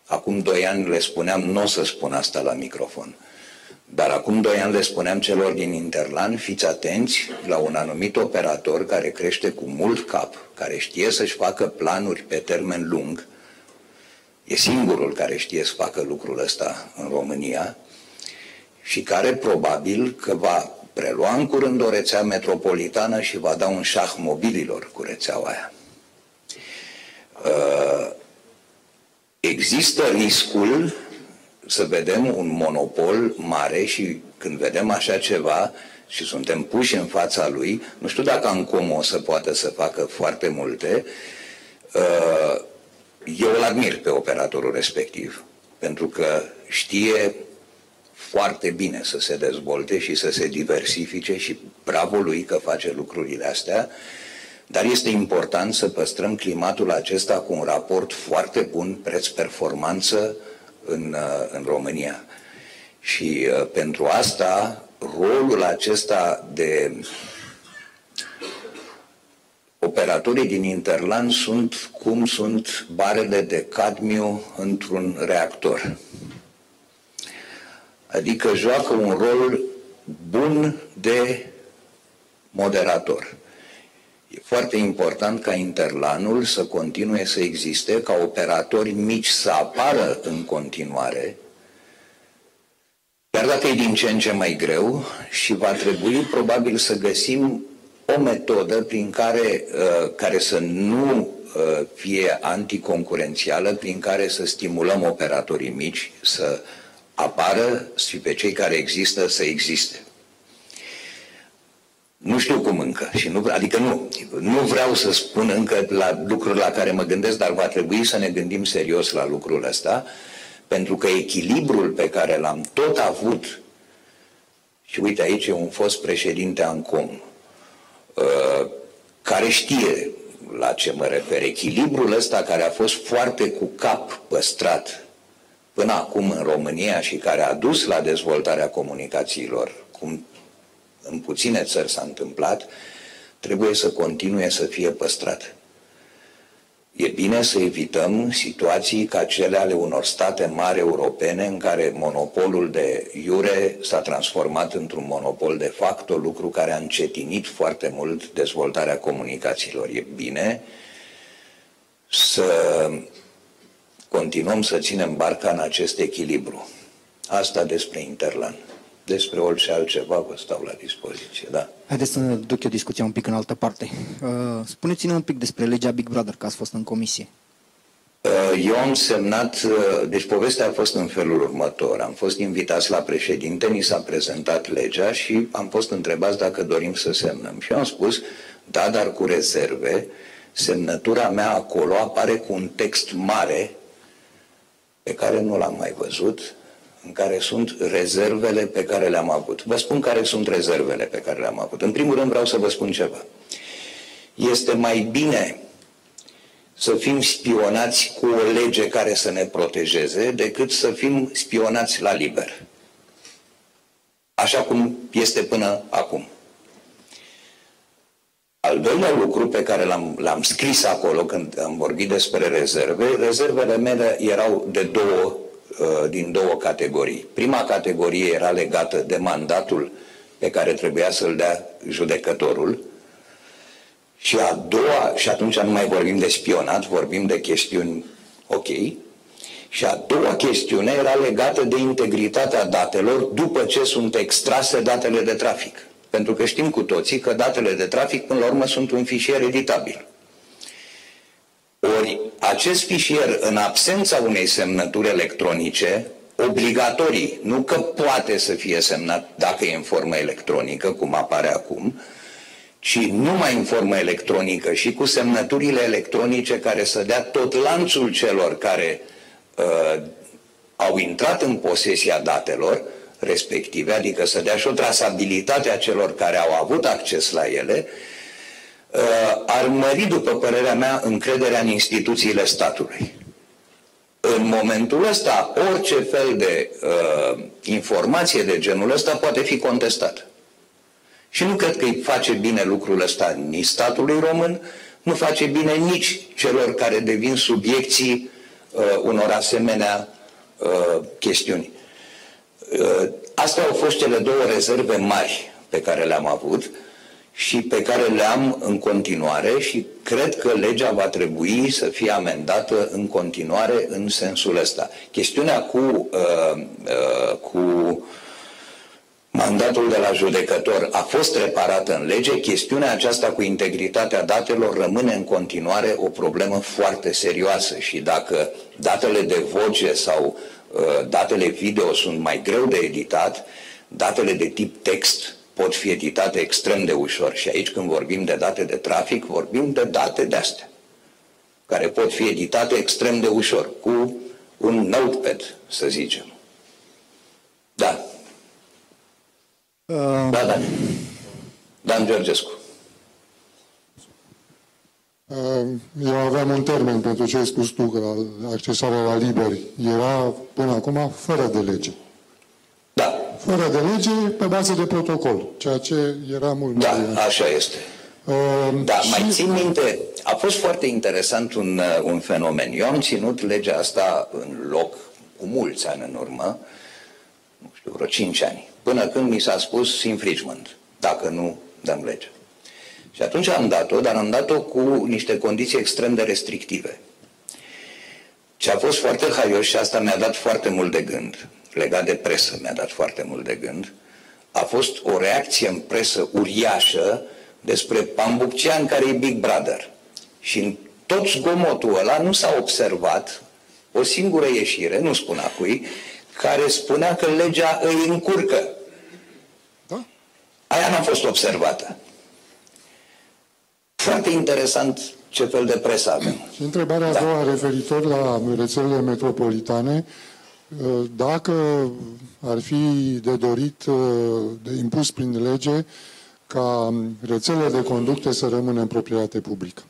acum 2 ani le spuneam, nu o să spun asta la microfon, dar acum 2 ani le spuneam celor din Interlan, fiți atenți la un anumit operator care crește cu mult cap, care știe să-și facă planuri pe termen lung, e singurul care știe să facă lucrul ăsta în România și care probabil că va prelua în curând o rețea metropolitană și va da un șah mobililor cu rețeaua aia. Există riscul să vedem un monopol mare și când vedem așa ceva și suntem puși în fața lui, nu știu dacă Ancom o să poată să facă foarte multe, eu îl admir pe operatorul respectiv, pentru că știe foarte bine să se dezvolte și să se diversifice și bravo lui că face lucrurile astea, dar este important să păstrăm climatul acesta cu un raport foarte bun preț-performanță în România. Și pentru asta, rolul acesta de operatorii din Interlan sunt cum sunt barele de cadmiu într-un reactor. Adică joacă un rol bun de moderator. E foarte important ca Interlanul să continue să existe, ca operatori mici să apară în continuare, chiar dacă e din ce în ce mai greu și va trebui probabil să găsim o metodă prin care să nu fie anticoncurențială, prin care să stimulăm operatorii mici să apară și pe cei care există să existe. Nu știu cum încă, și nu vreau să spun încă la lucruri la care mă gândesc, dar va trebui să ne gândim serios la lucrul ăsta, pentru că echilibrul pe care l-am tot avut, și uite aici e un fost președinte Ancom, care știe la ce mă refer, echilibrul ăsta care a fost foarte cu cap păstrat până acum în România și care a dus la dezvoltarea comunicațiilor, cum în puține țări s-a întâmplat, trebuie să continue să fie păstrat. E bine să evităm situații ca cele ale unor state mari europene în care monopolul de iure s-a transformat într-un monopol de facto, lucru care a încetinit foarte mult dezvoltarea comunicațiilor. E bine să continuăm să ținem barca în acest echilibru. Asta despre Interlan. Despre orice altceva vă stau la dispoziție, da. Haideți să duc eu discuția un pic în altă parte. Spuneți-ne un pic despre legea Big Brother, că ați fost în comisie. Eu am semnat, deci povestea a fost în felul următor. Am fost invitați la președinte, ni s-a prezentat legea și am fost întrebați dacă dorim să semnăm. Și eu am spus, da, dar cu rezerve, semnătura mea acolo apare cu un text mare pe care nu l-am mai văzut, în care sunt rezervele pe care le-am avut. Vă spun care sunt rezervele pe care le-am avut. În primul rând vreau să vă spun ceva. Este mai bine să fim spionați cu o lege care să ne protejeze decât să fim spionați la liber. Așa cum este până acum. Al doilea lucru pe care l-am scris acolo când am vorbit despre rezerve, rezervele mele erau din două categorii. Prima categorie era legată de mandatul pe care trebuia să-l dea judecătorul și a doua, și atunci nu mai vorbim de spionat, vorbim de chestiuni ok, și a doua chestiune era legată de integritatea datelor după ce sunt extrase datele de trafic. Pentru că știm cu toții că datele de trafic, până la urmă, sunt un fișier editabil. Ori acest fișier, în absența unei semnături electronice, obligatorii, nu că poate să fie semnat dacă e în formă electronică, cum apare acum, ci numai în formă electronică și cu semnăturile electronice care să dea tot lanțul celor care au intrat în posesia datelor respective, adică să dea și o trasabilitate a celor care au avut acces la ele, ar mări, după părerea mea, încrederea în instituțiile statului. În momentul ăsta, orice fel de informație de genul ăsta poate fi contestat. Și nu cred că îi face bine lucrul ăsta nici statului român, nu face bine nici celor care devin subiecții unor asemenea chestiuni. Astea au fost cele două rezerve mari pe care le-am avut și pe care le am în continuare și cred că legea va trebui să fie amendată în continuare în sensul ăsta. Chestiunea cu mandatul de la judecător a fost reparată în lege, chestiunea aceasta cu integritatea datelor rămâne în continuare o problemă foarte serioasă și dacă datele de voce sau datele video sunt mai greu de editat, datele de tip text pot fi editate extrem de ușor și aici când vorbim de date de trafic, vorbim de date de-astea, care pot fi editate extrem de ușor, cu un notepad, să zicem. Da. Da. Dan Georgescu. Eu aveam un termen pentru ce ai spus tu, că accesarea la liberi era până acum fără de lege. Da. Fără de lege, pe bază de protocol, ceea ce era mult mai bine. Da, așa este. Da, mai țin minte, a fost foarte interesant un fenomen. Eu am ținut legea asta în loc cu mulți ani în urmă, nu știu, vreo 5 ani, până când mi s-a spus infringement, dacă nu dăm legea. Și atunci am dat-o, dar am dat-o cu niște condiții extrem de restrictive. Ce a fost foarte haios și asta mi-a dat foarte mult de gând, legat de presă mi-a dat foarte mult de gând, a fost o reacție în presă uriașă despre Pambuccean care e Big Brother. Și în tot zgomotul ăla nu s-a observat o singură ieșire, nu spun a cui, care spunea că legea îi încurcă. Da? Aia n-a fost observată. Foarte interesant ce fel de presă avem. Și întrebarea a doua, referitor la rețelele metropolitane, dacă ar fi de dorit, de impus prin lege, ca rețelele de conducte să rămână în proprietate publică.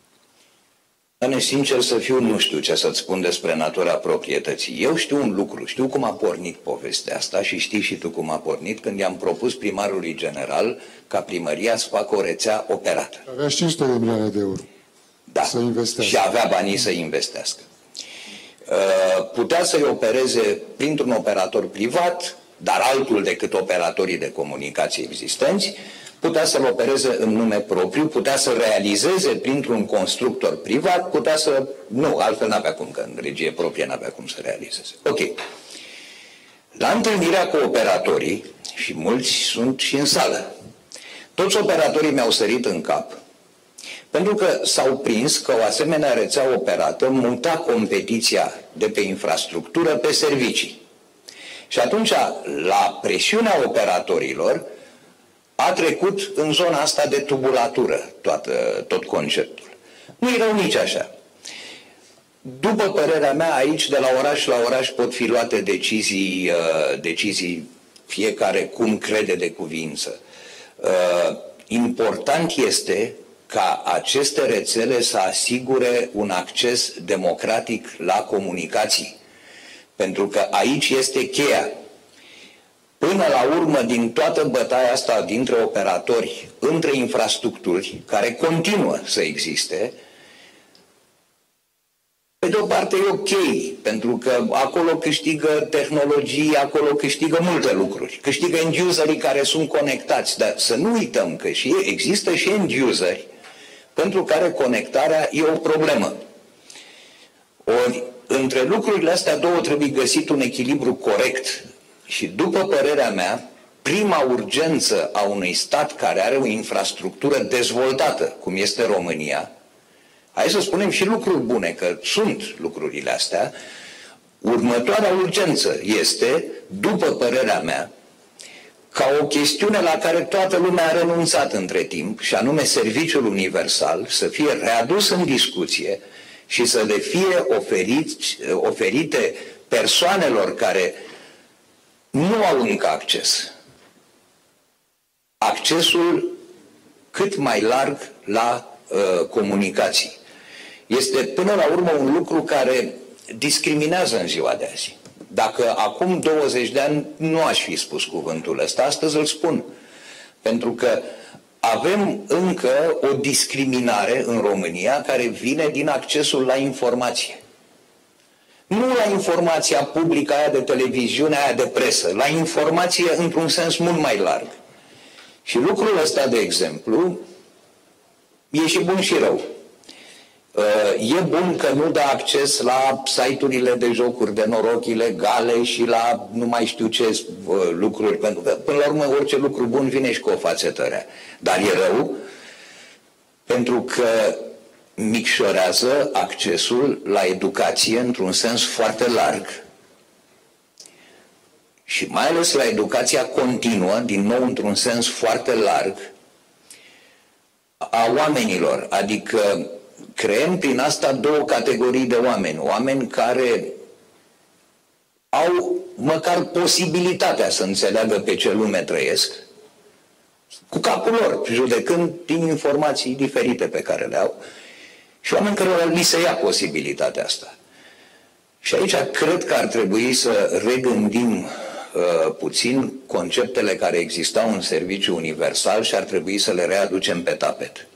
Doamne, sincer să fiu, nu știu ce să-ți spun despre natura proprietății. Eu știu un lucru, știu cum a pornit povestea asta și știi și tu cum a pornit când i-am propus primarului general ca primăria să facă o rețea operată. Avea 500 de milioane de euro. Da, să investească. Și avea banii să investească. Putea să-i opereze printr-un operator privat, dar altul decât operatorii de comunicații existenți, putea să-l opereze în nume propriu, putea să realizeze printr-un constructor privat, putea să... Nu, altfel n-avea cum, că în regie proprie n-avea cum să realizeze. Ok. La întâlnirea cu operatorii, și mulți sunt și în sală, toți operatorii mi-au sărit în cap, pentru că s-au prins că o asemenea rețea operată muta competiția de pe infrastructură pe servicii. Și atunci, la presiunea operatorilor, a trecut în zona asta de tubulatură tot conceptul. Nu-i rău nici așa. După părerea mea, aici, de la oraș la oraș, pot fi luate decizii fiecare cum crede de cuvință. Important este ca aceste rețele să asigure un acces democratic la comunicații. Pentru că aici este cheia. Până la urmă, din toată bătaia asta dintre operatori, între infrastructuri, care continuă să existe, pe de o parte e ok, pentru că acolo câștigă tehnologii, acolo câștigă multe lucruri. Câștigă end-userii care sunt conectați, dar să nu uităm că există și end-useri pentru care conectarea e o problemă. Ori, între lucrurile astea două trebuie găsit un echilibru corect. Și după părerea mea, prima urgență a unui stat care are o infrastructură dezvoltată, cum este România, hai să spunem și lucruri bune, că sunt lucrurile astea, următoarea urgență este, după părerea mea, ca o chestiune la care toată lumea a renunțat între timp, și anume serviciul universal, să fie readus în discuție și să le fie oferite persoanelor care nu au încă acces. Accesul cât mai larg la comunicații. Este până la urmă un lucru care discriminează în ziua de azi. Dacă acum 20 de ani nu aș fi spus cuvântul ăsta, astăzi îl spun. Pentru că avem încă o discriminare în România care vine din accesul la informație. Nu la informația publică, aia de televiziune, aia de presă, la informație într-un sens mult mai larg. Și lucrul ăsta, de exemplu, e și bun și rău. E bun că nu dă acces la site-urile de jocuri de noroc ilegale și la nu mai știu ce lucruri, pentru că până la urmă orice lucru bun vine și cu o fațetă rea. Dar e rău pentru că micșorează accesul la educație într-un sens foarte larg și mai ales la educația continuă, din nou într-un sens foarte larg, a oamenilor. Adică creăm prin asta două categorii de oameni. Oameni care au măcar posibilitatea să înțeleagă pe ce lume trăiesc, cu capul lor, judecând din informații diferite pe care le au, și oameni care li se ia posibilitatea asta. Și aici cred că ar trebui să regândim puțin conceptele care existau în serviciu universal și ar trebui să le readucem pe tapet.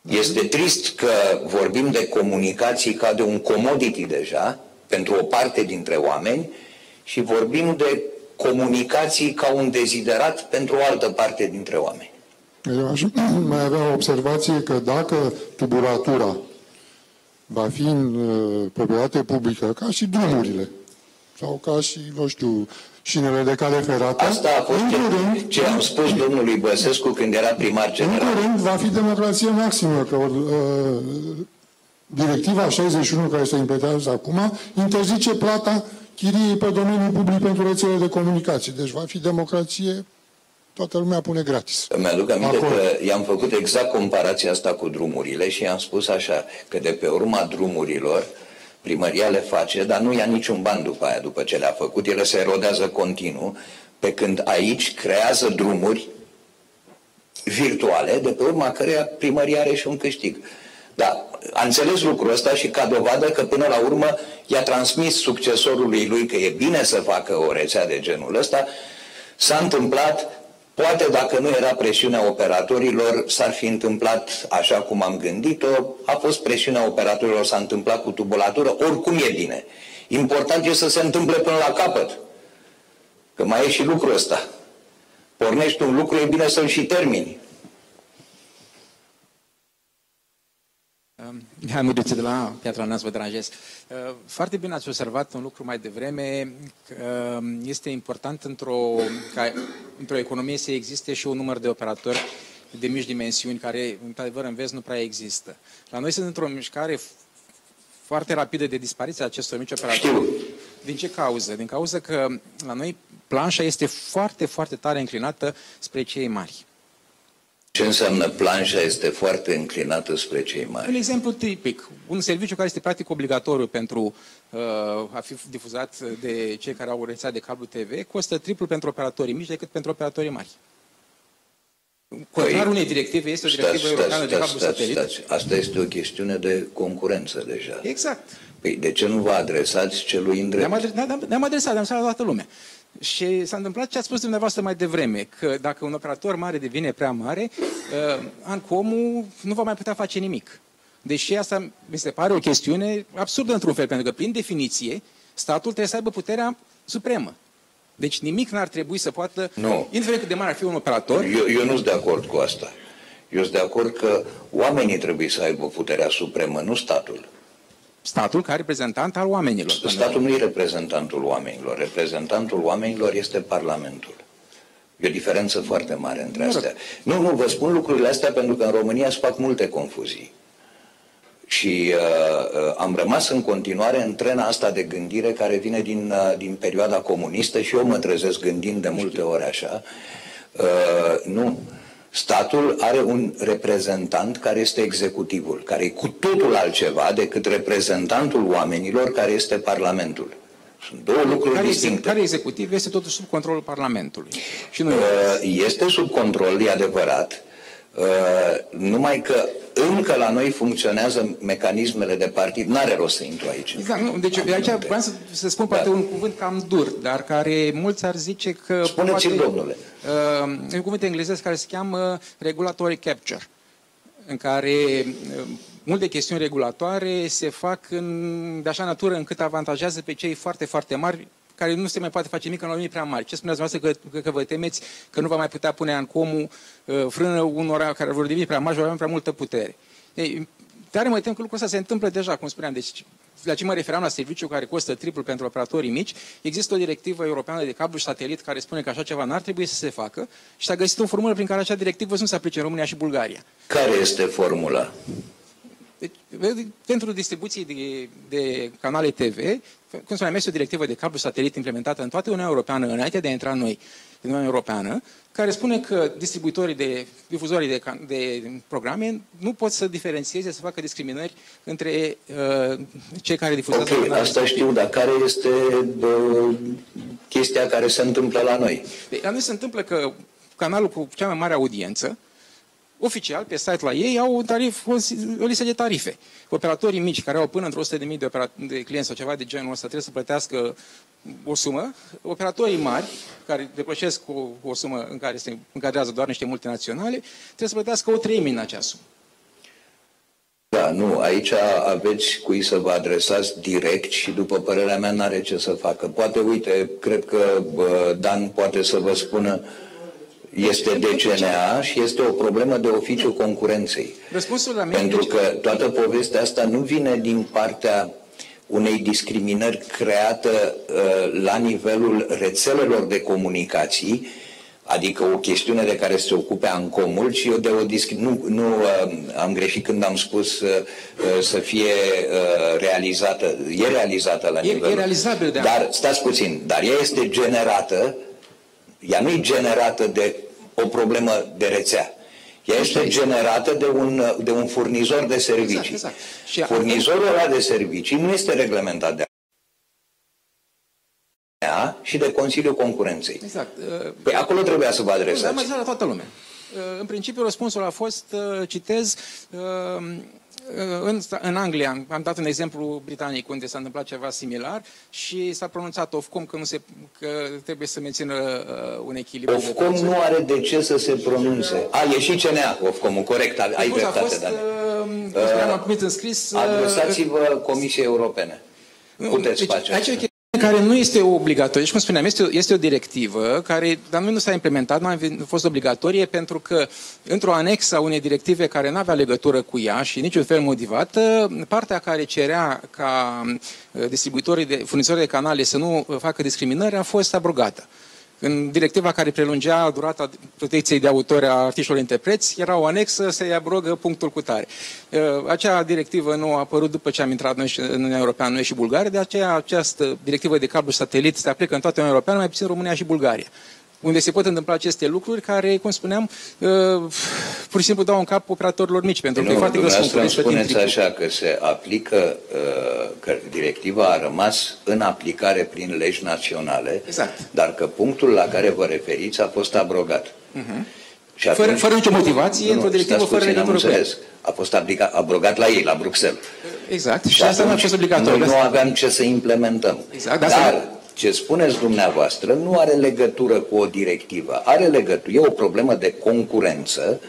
Este trist că vorbim de comunicații ca de un commodity deja, pentru o parte dintre oameni, și vorbim de comunicații ca un deziderat pentru o altă parte dintre oameni. Eu aș mai avea o observație că dacă tubulatura va fi în proprietate publică, ca și drumurile, sau ca și, nu știu, șinele de cale ferată, asta a fost ce am spus domnului Băsescu când era primar general. În curând va fi democrație maximă, că directiva 61 care se implementează acum interzice plata chiriei pe domeniul public pentru rețele de comunicații. Deci va fi democrație, toată lumea pune gratis. Mi-aduc aminte că i-am făcut exact comparația asta cu drumurile și i-am spus așa, că de pe urma drumurilor primăria le face, dar nu ia niciun ban după aia, după ce le-a făcut, ele se erodează continuu, pe când aici creează drumuri virtuale, de pe urma căreia primăria are și un câștig. Da, a înțeles lucrul ăsta și ca dovadă că până la urmă i-a transmis succesorului lui că e bine să facă o rețea de genul ăsta, s-a întâmplat, poate dacă nu era presiunea operatorilor, s-ar fi întâmplat așa cum am gândit-o, a fost presiunea operatorilor, s-a întâmplat cu tubulatură, oricum e bine. Important e să se întâmple până la capăt, că mai e și lucrul ăsta. Pornești un lucru, e bine să-l și termini. Am de la Piatra Nas, vă deranjez. Foarte bine ați observat un lucru mai devreme, că este important într-o economie să existe și un număr de operatori de mici dimensiuni, care, într-adevăr, în vest nu prea există. La noi sunt într-o mișcare foarte rapidă de dispariție a acestor mici operatori. Din ce cauză? Din cauza că la noi planșa este foarte, foarte tare înclinată spre cei mari. Ce înseamnă planșa este foarte înclinată spre cei mari? Un exemplu tipic. Un serviciu care este practic obligatoriu pentru a fi difuzat de cei care au rețea de cablu TV costă triplu pentru operatorii mici decât pentru operatorii mari. Contrar unei directive, este o directivă europeană de cablu satelit. Asta este o chestiune de concurență deja. Exact. Păi de ce nu vă adresați celui îndrept? Ne-am adresat la toată lumea. Și s-a întâmplat ce ați spus dumneavoastră mai devreme, că dacă un operator mare devine prea mare, Ancomul nu va mai putea face nimic. Deși asta mi se pare o chestiune absurdă într-un fel, pentru că prin definiție statul trebuie să aibă puterea supremă. Deci nimic n-ar trebui să poată, indiferent cât de mare ar fi un operator... Eu nu sunt de acord cu asta. Eu sunt de acord că oamenii trebuie să aibă puterea supremă, nu statul. Statul ca reprezentant al oamenilor. Statul nu e reprezentantul oamenilor. Reprezentantul oamenilor este Parlamentul. E o diferență foarte mare între astea. Nu, vă spun lucrurile astea pentru că în România se fac multe confuzii. Și am rămas în continuare în trena asta de gândire care vine din perioada comunistă și eu mă trezesc gândind de multe ori așa. Nu. Statul are un reprezentant care este executivul, care e cu totul altceva decât reprezentantul oamenilor care este Parlamentul. Sunt două lucruri distincte. Care executiv este totuși sub controlul Parlamentului. Și nu este sub control, e adevărat, numai că încă la noi funcționează mecanismele de partid. N-are rost să intru aici. Exact, nu, deci aici vreau să spun poate un cuvânt cam dur, dar care mulți ar zice că... Spuneți-l, domnule. Un cuvânt englezesc care se cheamă regulatory capture, în care multe chestiuni regulatoare se fac de așa natură încât avantajează pe cei foarte, foarte mari, care nu se mai poate face nimic în lumii prea mari. Ce spuneați dumneavoastră că vă temeți că nu va mai putea pune Ancomul frână unora care vor deveni prea mari și vor avea prea multă putere. Ei, tare mă tem că lucrul ăsta se întâmplă deja, cum spuneam. Deci, la ce mă refeream la serviciu care costă triplu pentru operatorii mici, există o directivă europeană de cablu și satelit care spune că așa ceva n-ar trebui să se facă și s-a găsit o formulă prin care acea directivă nu se aplice în România și Bulgaria. Care este formula? Deci, pentru distribuții de canale TV, cum spuneam, este o directivă de cablu satelit implementată în toată Uniunea Europeană înainte de a intra noi în Uniunea Europeană, care spune că difuzorii de programe nu pot să diferențieze, să facă discriminări între cei care difuzează. Ok, asta știu, dar care este chestia care se întâmplă la noi? La noi se întâmplă că canalul cu cea mai mare audiență, oficial, pe site la ei, au o listă de tarife. Operatorii mici, care au până într-o 100.000 de clienți sau ceva de genul ăsta, trebuie să plătească o sumă. Operatorii mari, care depășesc o sumă în care se încadrează doar niște multinaționale, trebuie să plătească o treime în acea sumă. Da, nu, aici aveți cui să vă adresați direct și după părerea mea n-are ce să facă. Poate, uite, cred că Dan poate să vă spună, este DCNA și este o problemă de oficiu concurenței. Pentru că toată povestea asta nu vine din partea unei discriminări creată la nivelul rețelelor de comunicații, adică o chestiune de care se ocupe Ancomul, ci de o nu am greșit când am spus să fie realizată. E realizată la nivelul. E realizabil, dar stați puțin, dar ea este generată. Ea nu e generată de o problemă de rețea. Ea este generată de un furnizor de servicii. Exact. Furnizorul ăla de servicii nu este reglementat de ea și de Consiliul Concurenței. Exact. Păi acolo trebuia să vă adresați. Am adresat la toată lumea. În principiu, răspunsul a fost, citez, în Anglia, am dat un exemplu britanic unde s-a întâmplat ceva similar și s-a pronunțat Ofcom că trebuie să mențină un echilibru. Ofcom nu are de ce să se pronunțe. E și CNA, Ofcomul, corect, ai dreptate, Dan. Am primit în scris... Adresați-vă Comisiei Europene. Puteți face asta. Care nu este obligatorie, și cum spuneam, este o directivă care, dar nu s-a implementat, nu a fost obligatorie pentru că într-o anexă a unei directive care nu avea legătură cu ea și niciun fel motivată, partea care cerea ca furnizorii de canale să nu facă discriminări a fost abrogată. În directiva care prelungea durata protecției de autori a artiștilor interpreți, era o anexă, se abrogă punctul cu tare. Acea directivă nu a apărut după ce am intrat noi în Uniunea Europeană, noi și Bulgaria, de aceea această directivă de cablu și satelit se aplică în toată Uniunea Europeană, mai puțin România și Bulgaria. unde se pot întâmpla aceste lucruri care, cum spuneam, pur și simplu dau în cap operatorilor mici, pentru că e foarte greu să concurezi pe spuneți așa că se aplică, că directiva a rămas în aplicare prin legi naționale, exact, dar că punctul la care vă referiți a fost abrogat. Și atunci, fără nicio motivație, într-o directivă fără legătură cu ea. A fost abrogat la ei, la Bruxelles. Exact, și asta nu a fost obligatoriu. Noi nu aveam ce să implementăm. Exact, dar ce spuneți dumneavoastră nu are legătură cu o directivă, are legătură, e o problemă de concurență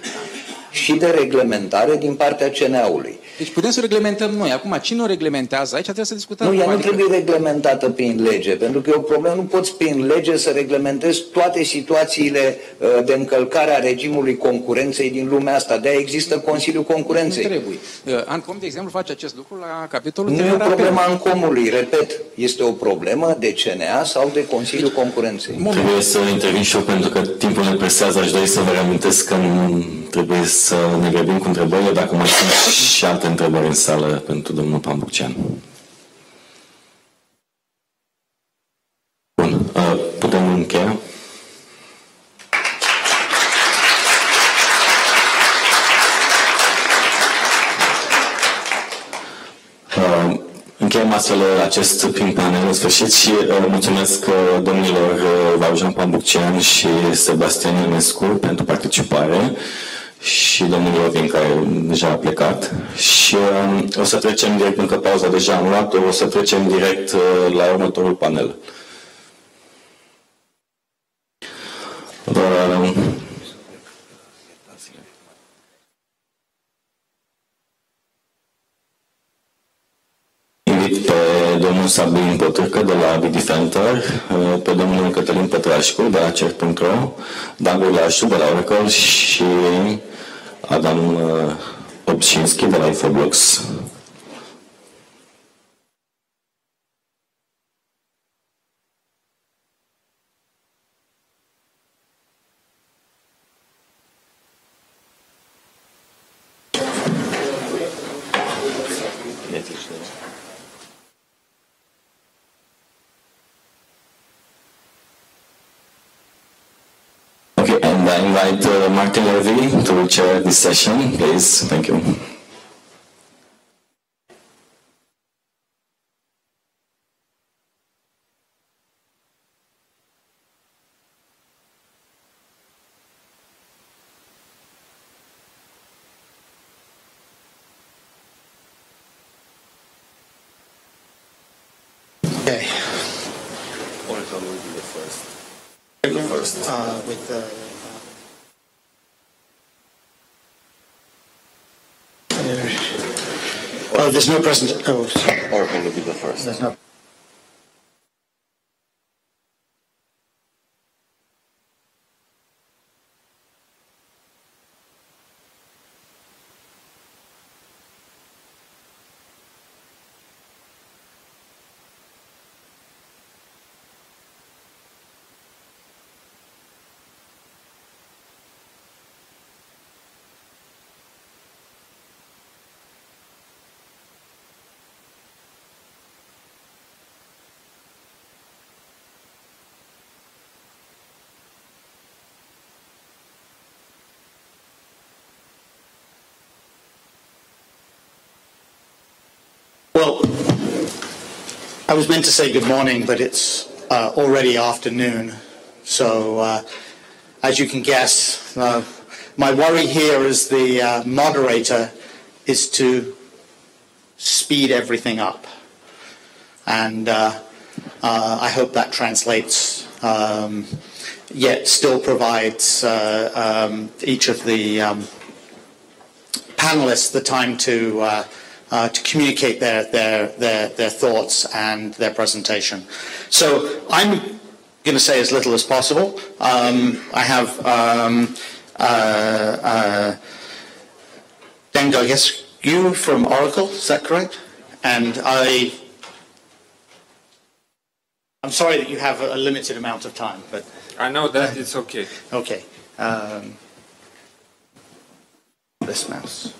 și de reglementare din partea CNA-ului. Deci putem să reglementăm noi. Acum, cine o reglementează aici, trebuie să discutăm. Nu, ea nu trebuie reglementată prin lege, pentru că e o problemă, nu poți prin lege să reglementezi toate situațiile de încălcare a regimului concurenței din lumea asta. De-aia există Consiliul Concurenței. Nu trebuie. Ancom, de exemplu, face acest lucru la capitolul... Nu e o problemă a Ancomului, repet, este o problemă de CNA sau de Consiliul Concurenței. Trebuie să intervin și eu, pentru că timpul ne presează. Aș dori să vă reamintesc că nu trebuie să ne grăbim cu întrebările, dacă mai sunt și alte întrebări în sală pentru domnul Pambucean. Bun, putem încheia? Încheiem astfel acest prim panel în sfârșit și mulțumesc domnilor Vaujean Pambucean și Sebastian Ionescu pentru participare și domnul Robin, care deja a plecat. Și o să trecem direct, încă pauza deja am luat, o să trecem direct la următorul panel. Invit pe domnul Sabin Potârcă de la Bidifenter, pe domnul Cătălin Pătrașcu de la CER.ro, Dan Gurlașu de la Oracle și Adam Obșinski de la Infoblox. Okay, and I invite Martin Levy to chair this session, please. Thank you. Okay. Oracle will be the first. With oh, there's no present. Oh, sorry. Oracle will be the first. There's no. Well, I was meant to say good morning, but it's already afternoon. So, as you can guess, my worry here as the moderator is to speed everything up. And I hope that translates, yet still provides each of the panelists the time to communicate their thoughts and their presentation. So I'm going to say as little as possible. I have Denga, I guess you from Oracle, is that correct? And I'm sorry that you have a limited amount of time, but I know that it's okay. Okay. This mouse.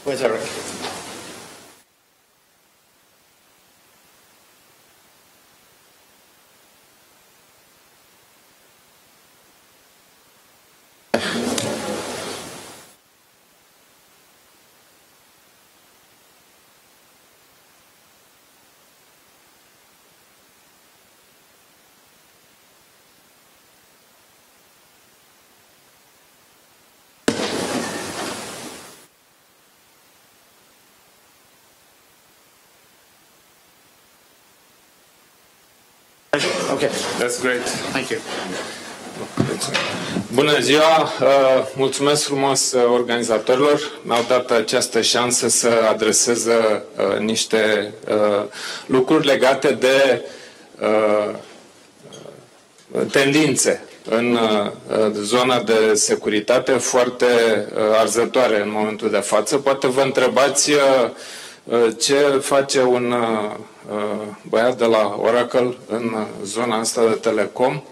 With Eric. Okay, that's great. Thank you. Bună ziua, mulțumesc frumos organizatorilor. Mi-au dat această șansă să adresez niște lucruri legate de tendințe în zona de securitate foarte arzătoare în momentul de față. Poate vă întrebați ce face un băiat de la Oracle în zona asta de telecom.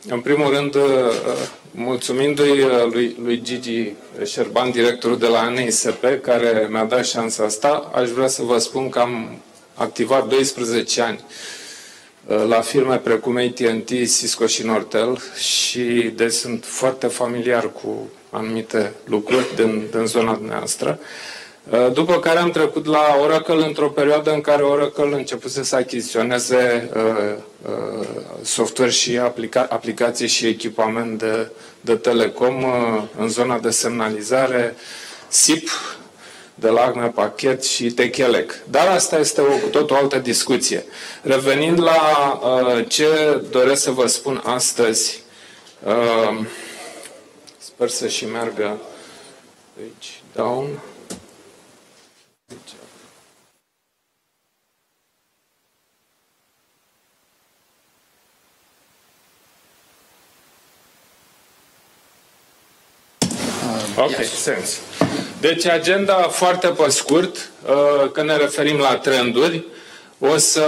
În primul rând, mulțumindu-i lui Gigi Șerban, directorul de la NISP, care mi-a dat șansa asta, aș vrea să vă spun că am activat 12 ani la firme precum AT&T, Cisco și Nortel și deci sunt foarte familiar cu anumite lucruri din zona dumneavoastră. După care am trecut la Oracle într-o perioadă în care Oracle începuse să achiziționeze software și aplicații și echipament de telecom în zona de semnalizare, SIP, de la Acme Pachet și Techelec. Dar asta este cu tot o altă discuție. Revenind la ce doresc să vă spun astăzi, sper să și meargă aici, down. Ok, thanks. Deci agenda foarte pe scurt, când ne referim la trenduri, o să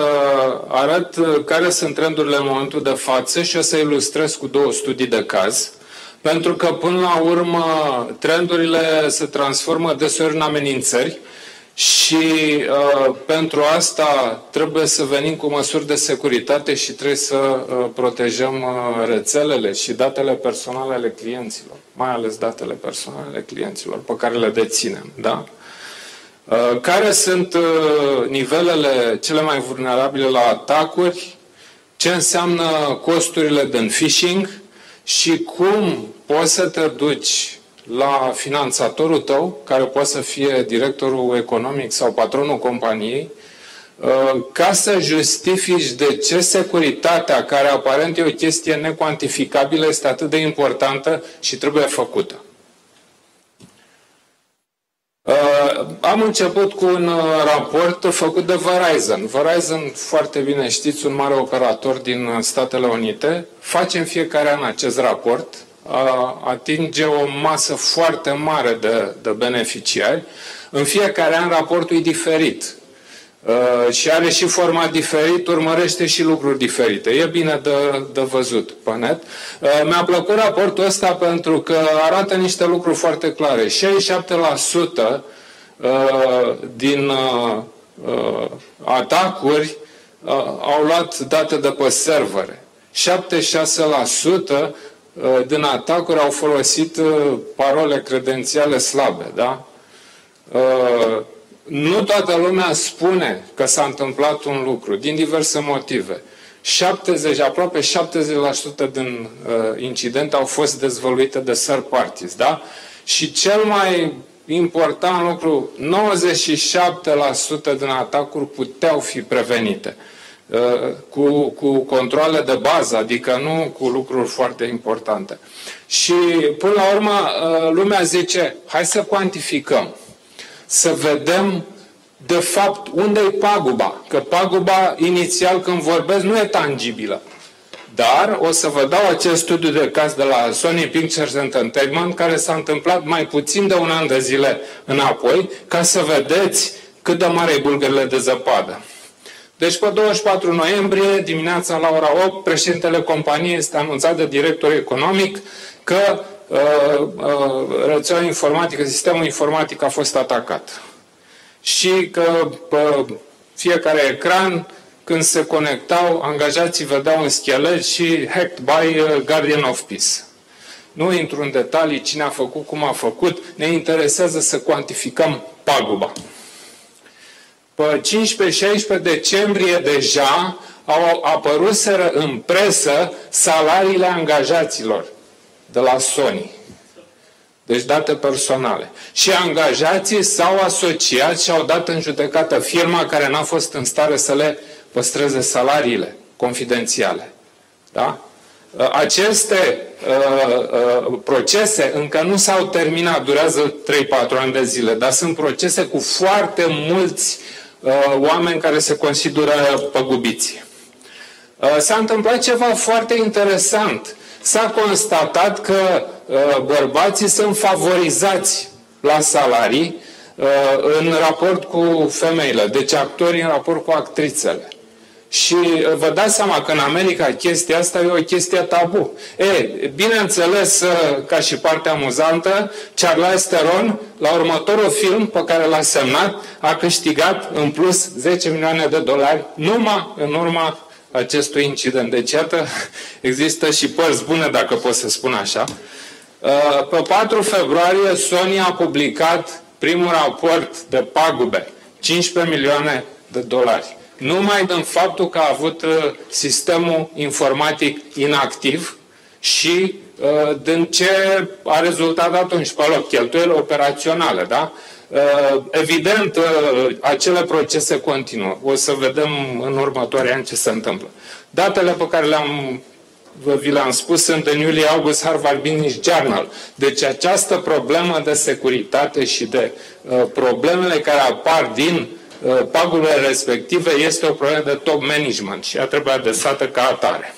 arăt care sunt trendurile în momentul de față și o să ilustrez cu 2 studii de caz, pentru că până la urmă trendurile se transformă deseori în amenințări și pentru asta trebuie să venim cu măsuri de securitate și trebuie să protejăm rețelele și datele personale ale clienților, mai ales datele personale ale clienților pe care le deținem. Da? Care sunt nivelele cele mai vulnerabile la atacuri, ce înseamnă costurile din phishing și cum poți să te duci la finanțatorul tău, care poate să fie directorul economic sau patronul companiei, ca să justifici de ce securitatea, care aparent e o chestie necuantificabilă, este atât de importantă și trebuie făcută. Am început cu un raport făcut de Verizon. Verizon, foarte bine știți, un mare operator din Statele Unite. Face în fiecare an acest raport, atinge o masă foarte mare de beneficiari. În fiecare an raportul e diferit și are și format diferit, urmărește și lucruri diferite. E bine de văzut pe net. Mi-a plăcut raportul ăsta pentru că arată niște lucruri foarte clare. 67% din atacuri au luat date de pe servere. 76% din atacuri au folosit parole credențiale slabe, da? Nu toată lumea spune că s-a întâmplat un lucru, din diverse motive. Aproape 70% din incidente au fost dezvăluite de third parties, da? Și cel mai important lucru, 97% din atacuri puteau fi prevenite. Cu controle de bază, adică nu cu lucruri foarte importante. Și până la urmă lumea zice, hai să cuantificăm, să vedem de fapt unde e paguba, că paguba inițial când vorbesc nu e tangibilă. Dar o să vă dau acest studiu de caz de la Sony Pictures Entertainment, care s-a întâmplat mai puțin de un an de zile înapoi, ca să vedeți cât de mare e bulgările de zăpadă. Deci pe 24 noiembrie, dimineața la ora 8, președintele companiei este anunțat de directorul economic că rețeaua informatică, sistemul informatic a fost atacat. Și că pe fiecare ecran, când se conectau, angajații vedeau un schelet și hacked by Guardian of Peace. Nu intru în detalii cine a făcut, cum a făcut, ne interesează să cuantificăm paguba. Pe 15-16 decembrie deja au apăruseră în presă salariile angajaților de la Sony. Deci date personale. Și angajații s-au asociat și au dat în judecată firma care n-a fost în stare să le păstreze salariile confidențiale. Da? Aceste procese încă nu s-au terminat, durează 3-4 ani de zile, dar sunt procese cu foarte mulți oameni care se consideră păgubiți. S-a întâmplat ceva foarte interesant. S-a constatat că bărbații sunt favorizați la salarii în raport cu femeile, deci actorii în raport cu actrițele. Și vă dați seama că în America chestia asta e o chestie tabu. Bineînțeles, ca și parte amuzantă, Charlize Theron, la următorul film pe care l-a semnat, a câștigat în plus 10 milioane de dolari numai în urma acestui incident. Deci, iată, există și părți bune, dacă pot să spun așa. Pe 4 februarie, Sony a publicat primul raport de pagube, 15 milioane de dolari. Numai din faptul că a avut sistemul informatic inactiv și din ce a rezultat atunci pe loc, cheltuieli operaționale, da? Evident, acele procese continuă. O să vedem în următorii ani ce se întâmplă. Datele pe care vi le-am spus sunt în iulie-august Harvard Business Journal. Deci această problemă de securitate și de problemele care apar din pagubele respective este o problemă de top management și ea trebuie adresată ca atare.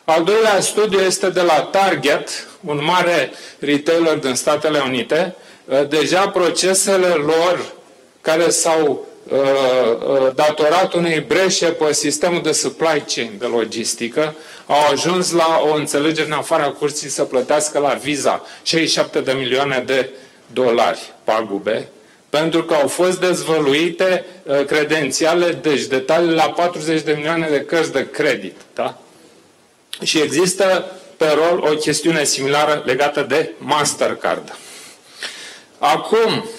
Al doilea studiu este de la Target, un mare retailer din Statele Unite. Deja procesele lor care s-au datorat unei breșe pe sistemul de supply chain, de logistică, au ajuns la o înțelegere în afara curții să plătească la Visa 67 de milioane de dolari pagube, pentru că au fost dezvăluite credențiale, deci detalii la 40 de milioane de cărți de credit. Da? Și există pe rol o chestiune similară legată de Mastercard. Acum,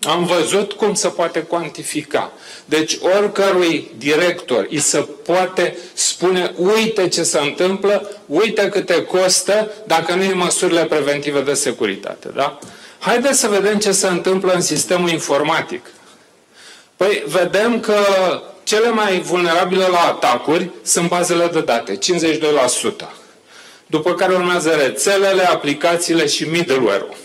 am văzut cum se poate cuantifica. Deci oricărui director îi se poate spune, uite ce se întâmplă, uite câte costă, dacă nu e măsurile preventive de securitate. Da? Haideți să vedem ce se întâmplă în sistemul informatic. Păi vedem că cele mai vulnerabile la atacuri sunt bazele de date, 52%. După care urmează rețelele, aplicațiile și middleware-ul.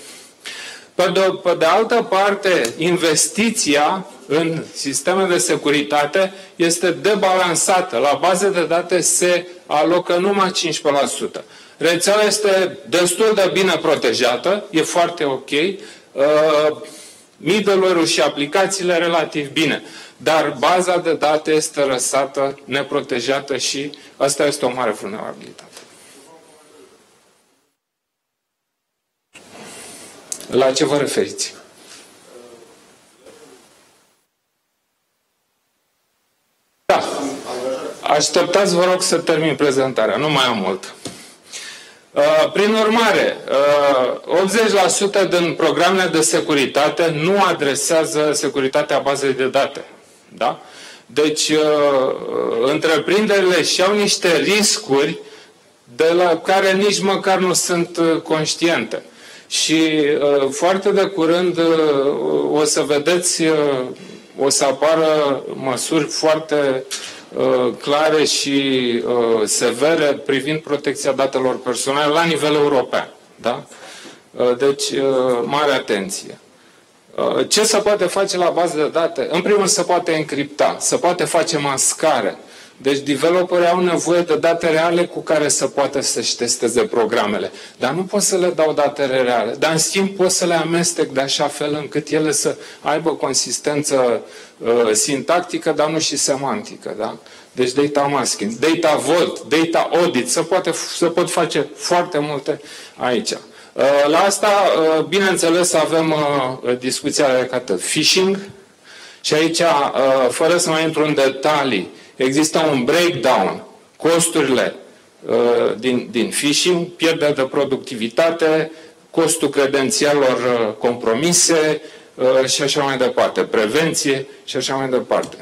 Pe de altă parte, investiția în sisteme de securitate este debalansată. La baze de date se alocă numai 15%. Rețeaua este destul de bine protejată, e foarte ok. Middleware-ul și aplicațiile relativ bine. Dar baza de date este lăsată neprotejată și asta este o mare vulnerabilitate. La ce vă referiți? Da. Așteptați, vă rog, să termin prezentarea. Nu mai am mult. Prin urmare, 80% din programele de securitate nu adresează securitatea bazei de date. Da? Deci, întreprinderile și-au niște riscuri de la care nici măcar nu sunt conștiente. Și foarte de curând o să vedeți, o să apară măsuri foarte clare și severe privind protecția datelor personale la nivel european. Da? Deci, mare atenție. Ce se poate face la bază de date? În primul rând, se poate încripta, se poate face mascare. Deci developerii au nevoie de date reale cu care să poată să-și testeze programele. Dar nu pot să le dau datele reale. Dar în schimb pot să le amestec de așa fel încât ele să aibă consistență sintactică, dar nu și semantică. Da? Deci data masking, data vault, data audit, se pot face foarte multe aici. La asta, bineînțeles, avem discuția legată phishing și aici, fără să mai intru în detalii, există un breakdown, costurile din phishing, pierderi de productivitate, costul credențialelor compromise și așa mai departe, prevenție și așa mai departe.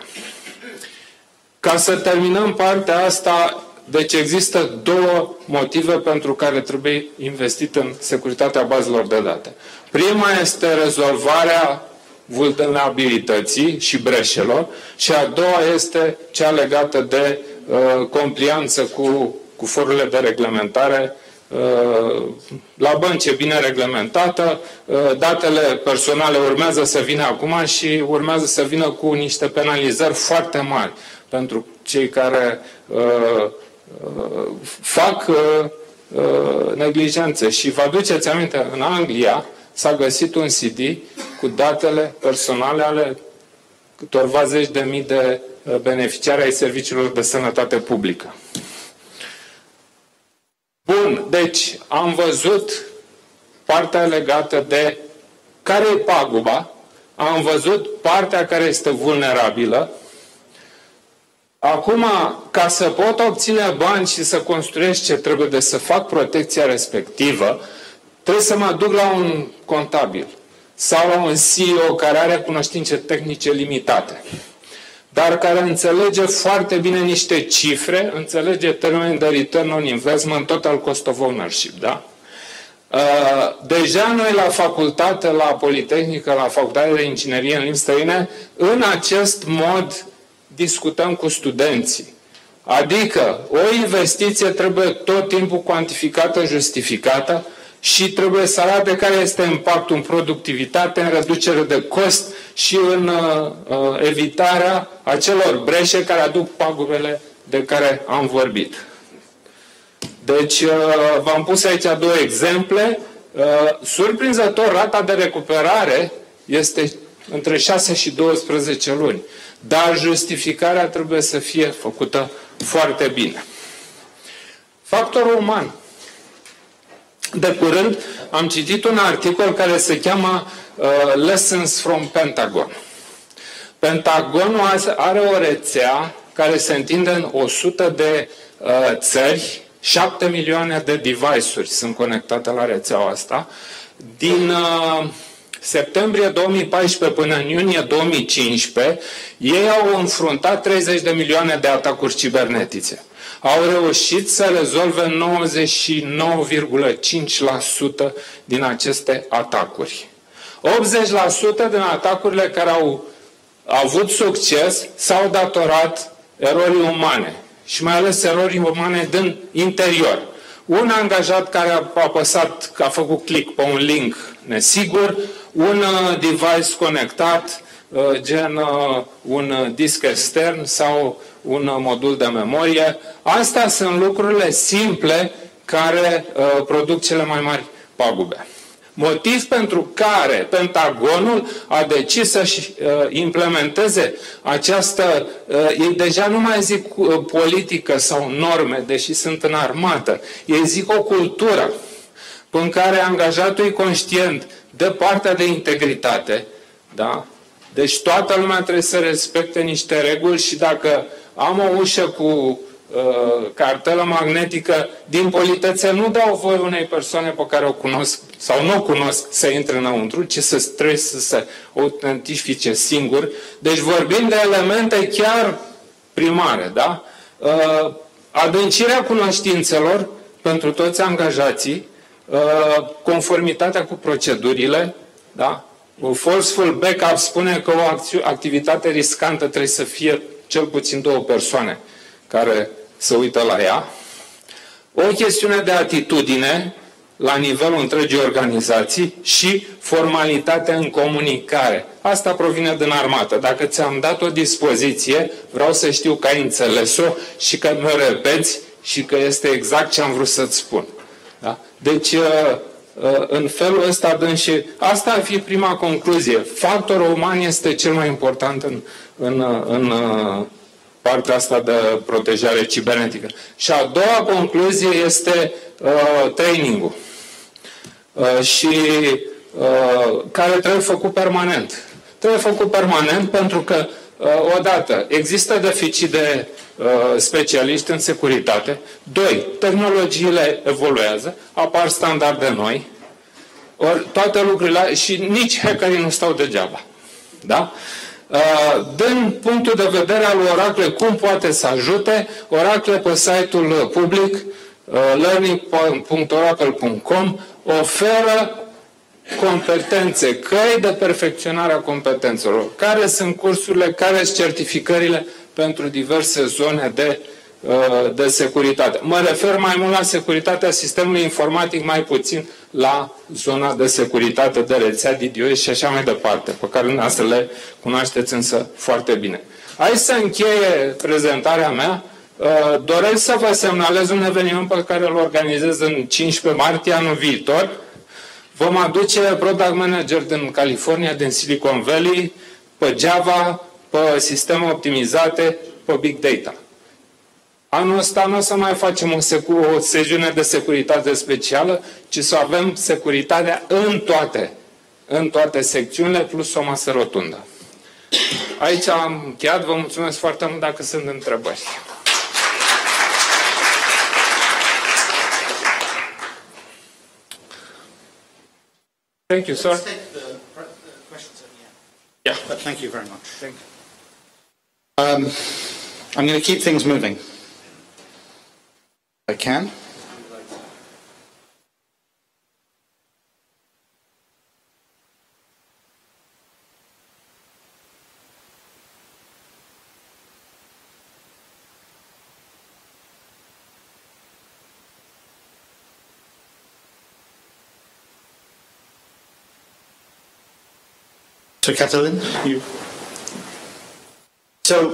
Ca să terminăm partea asta, deci există două motive pentru care trebuie investit în securitatea bazelor de date. Prima este rezolvarea vulnerabilității și breșelor și a doua este cea legată de complianță cu forurile de reglementare. La bănci e bine reglementată, datele personale urmează să vină acum și urmează să vină cu niște penalizări foarte mari pentru cei care fac neglijențe. Și vă aduceți aminte, în Anglia s-a găsit un CD cu datele personale ale câtorva zeci de mii de beneficiari ai serviciilor de sănătate publică. Bun, deci am văzut partea legată de care e paguba, am văzut partea care este vulnerabilă. Acum, ca să pot obține bani și să construiesc ce trebuie să fac protecția respectivă, trebuie să mă duc la un contabil sau la un CEO care are cunoștințe tehnice limitate, dar care înțelege foarte bine niște cifre, înțelege termenii de return on investment, total cost of ownership, da? Deja noi la facultate, la Politehnică, la Facultatea de Inginerie în limbi străine, în acest mod discutăm cu studenții. Adică o investiție trebuie tot timpul cuantificată, justificată și trebuie să arate care este impactul în productivitate, în reducere de cost și în evitarea acelor breșe care aduc pagubele de care am vorbit. Deci v-am pus aici două exemple. Surprinzător, rata de recuperare este între 6 și 12 luni. Dar justificarea trebuie să fie făcută foarte bine. Factorul uman. De curând am citit un articol care se cheamă Lessons from Pentagon. Pentagonul are o rețea care se întinde în 100 de țări, 7 milioane de device-uri sunt conectate la rețeaua asta. Din septembrie 2014 până în iunie 2015, ei au înfruntat 30 de milioane de atacuri cibernetice. Au reușit să rezolve 99,5% din aceste atacuri. 80% din atacurile care au avut succes s-au datorat erorii umane și mai ales erorii umane din interior. Un angajat care a apăsat, a făcut click pe un link nesigur, un device conectat, gen un disc extern sau un modul de memorie. Astea sunt lucrurile simple care produc cele mai mari pagube. Motiv pentru care Pentagonul a decis să-și implementeze această, ei deja nu mai zic politică sau norme, deși sunt în armată, ei zic o cultură în care angajatul e conștient de partea de integritate, da? Deci toată lumea trebuie să respecte niște reguli și dacă am o ușă cu cartelă magnetică, din politețe nu dau voie unei persoane pe care o cunosc sau nu o cunosc să intre înăuntru, ci trebuie să se autentifice singur. Deci vorbim de elemente chiar primare, da? Adâncirea cunoștințelor pentru toți angajații, conformitatea cu procedurile, da? Forceful backup spune că o activitate riscantă trebuie să fie cel puțin 2 persoane care se uită la ea. O chestiune de atitudine la nivelul întregii organizații și formalitatea în comunicare. Asta provine din armată. Dacă ți-am dat o dispoziție, vreau să știu că ai înțeles-o și că mi-o repeți și că este exact ce am vrut să-ți spun. Da? Deci, în felul ăsta, și asta ar fi prima concluzie. Factorul uman este cel mai important în partea asta de protejare cibernetică. Și a doua concluzie este trainingul. și care trebuie făcut permanent. Trebuie făcut permanent pentru că, odată, există deficit de specialiști în securitate. Doi, tehnologiile evoluează, apar standarde noi, ori toate lucrurile, și nici hackerii nu stau degeaba. Da? Din punctul de vedere al Oracle, cum poate să ajute, Oracle pe site-ul public, learning.oracle.com, oferă competențe, căi de perfecționare a competențelor. Care sunt cursurile, care sunt certificările pentru diverse zone de securitate. Mă refer mai mult la securitatea sistemului informatic, mai puțin la zona de securitate de rețea, DDoS și așa mai departe, pe care dumneavoastră le cunoașteți însă foarte bine. Aici se încheie prezentarea mea. Doresc să vă semnalez un eveniment pe care îl organizez în 15 martie anul viitor. Vom aduce product manager din California, din Silicon Valley, pe Java, pe sisteme optimizate, pe Big Data. Anul ăsta nu o să mai facem o sesiune de securitate specială, ci să avem securitatea în toate secțiunile, plus o masă rotundă. Aici am încheiat, vă mulțumesc foarte mult dacă sunt întrebări. Thank you, sir. Let's take the questions at the end. Yeah. But thank you very much. Thank you. I'm going to keep things moving. I can. So, Catalin, you. So,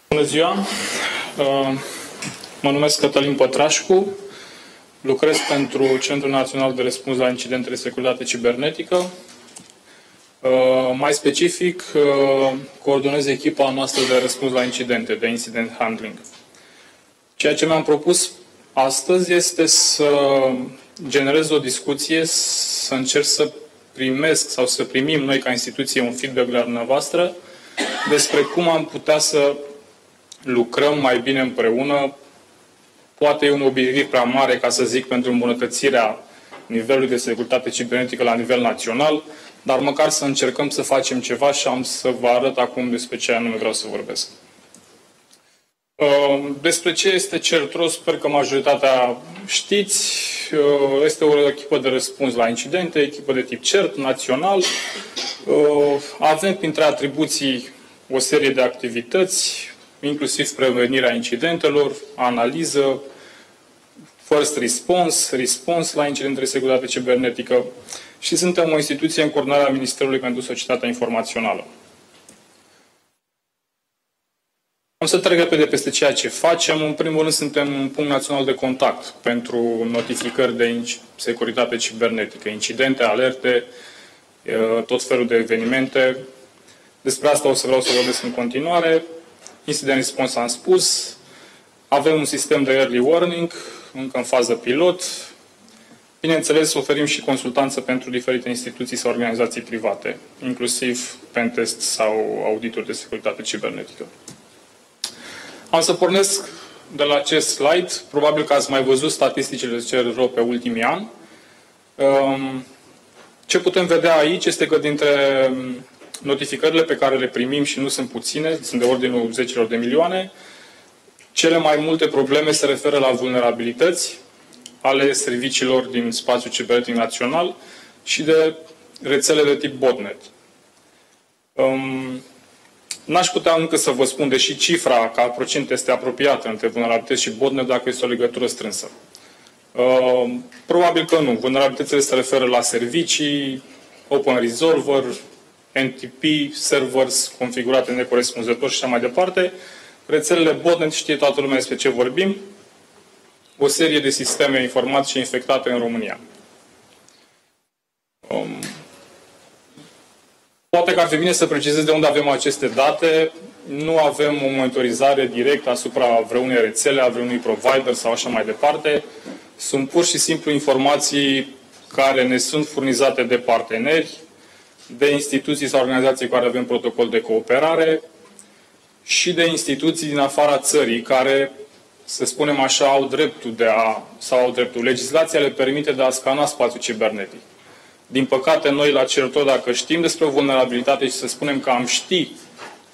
bună ziua! Mă numesc Cătălin Pătrașcu, lucrez pentru Centrul Național de Răspuns la Incidente de Securitate Cibernetică. Mai specific, coordonez echipa noastră de răspuns la incidente, de incident handling. Ceea ce mi-am propus astăzi este să generez o discuție, să încerc să primesc sau să primim noi ca instituție un feedback de la dumneavoastră despre cum am putea să lucrăm mai bine împreună. Poate e un obiectiv prea mare, ca să zic, pentru îmbunătățirea nivelului de securitate cibernetică la nivel național, dar măcar să încercăm să facem ceva și am să vă arăt acum despre ce anume vreau să vorbesc. Despre ce este CERTRO, sper că majoritatea știți. Este o echipă de răspuns la incidente, echipă de tip CERT, național. Avem printre atribuții o serie de activități, inclusiv prevenirea incidentelor, analiză, first response la incidente de securitate cibernetică și suntem o instituție în coordonarea Ministerului pentru Societatea Informațională. Am să trec repede peste ceea ce facem. În primul rând, suntem un punct național de contact pentru notificări de securitate cibernetică, incidente, alerte, tot felul de evenimente. Despre asta o să vreau să vorbesc în continuare. Incident response am spus. Avem un sistem de early warning, încă în fază pilot. Bineînțeles, oferim și consultanță pentru diferite instituții sau organizații private, inclusiv pentest sau audituri de securitate cibernetică. Am să pornesc de la acest slide. Probabil că ați mai văzut statisticile CERTRO pe ultimii ani. Ce putem vedea aici este că dintre notificările pe care le primim, și nu sunt puține, sunt de ordinul zecilor de milioane, cele mai multe probleme se referă la vulnerabilități ale serviciilor din spațiul cibernetic național și de rețele de tip botnet. N-aș putea încă să vă spun, deși cifra ca procent este apropiată între vulnerabilități și botnet, dacă este o legătură strânsă. Probabil că nu. Vulnerabilitățile se referă la servicii, Open Resolver, NTP, servers configurate necorespunzător și așa mai departe. Rețelele botnet, știe toată lumea despre ce vorbim, o serie de sisteme informatice infectate în România. Poate că ar fi bine să precizez de unde avem aceste date. Nu avem o monitorizare directă asupra vreunei rețele, a vreunui provider sau așa mai departe. Sunt pur și simplu informații care ne sunt furnizate de parteneri, de instituții sau organizații cu care avem protocol de cooperare și de instituții din afara țării care, să spunem așa, au dreptul. Legislația le permite de a scana spațiul cibernetic. Din păcate, noi la CERTO, dacă știm despre o vulnerabilitate și să spunem că am ști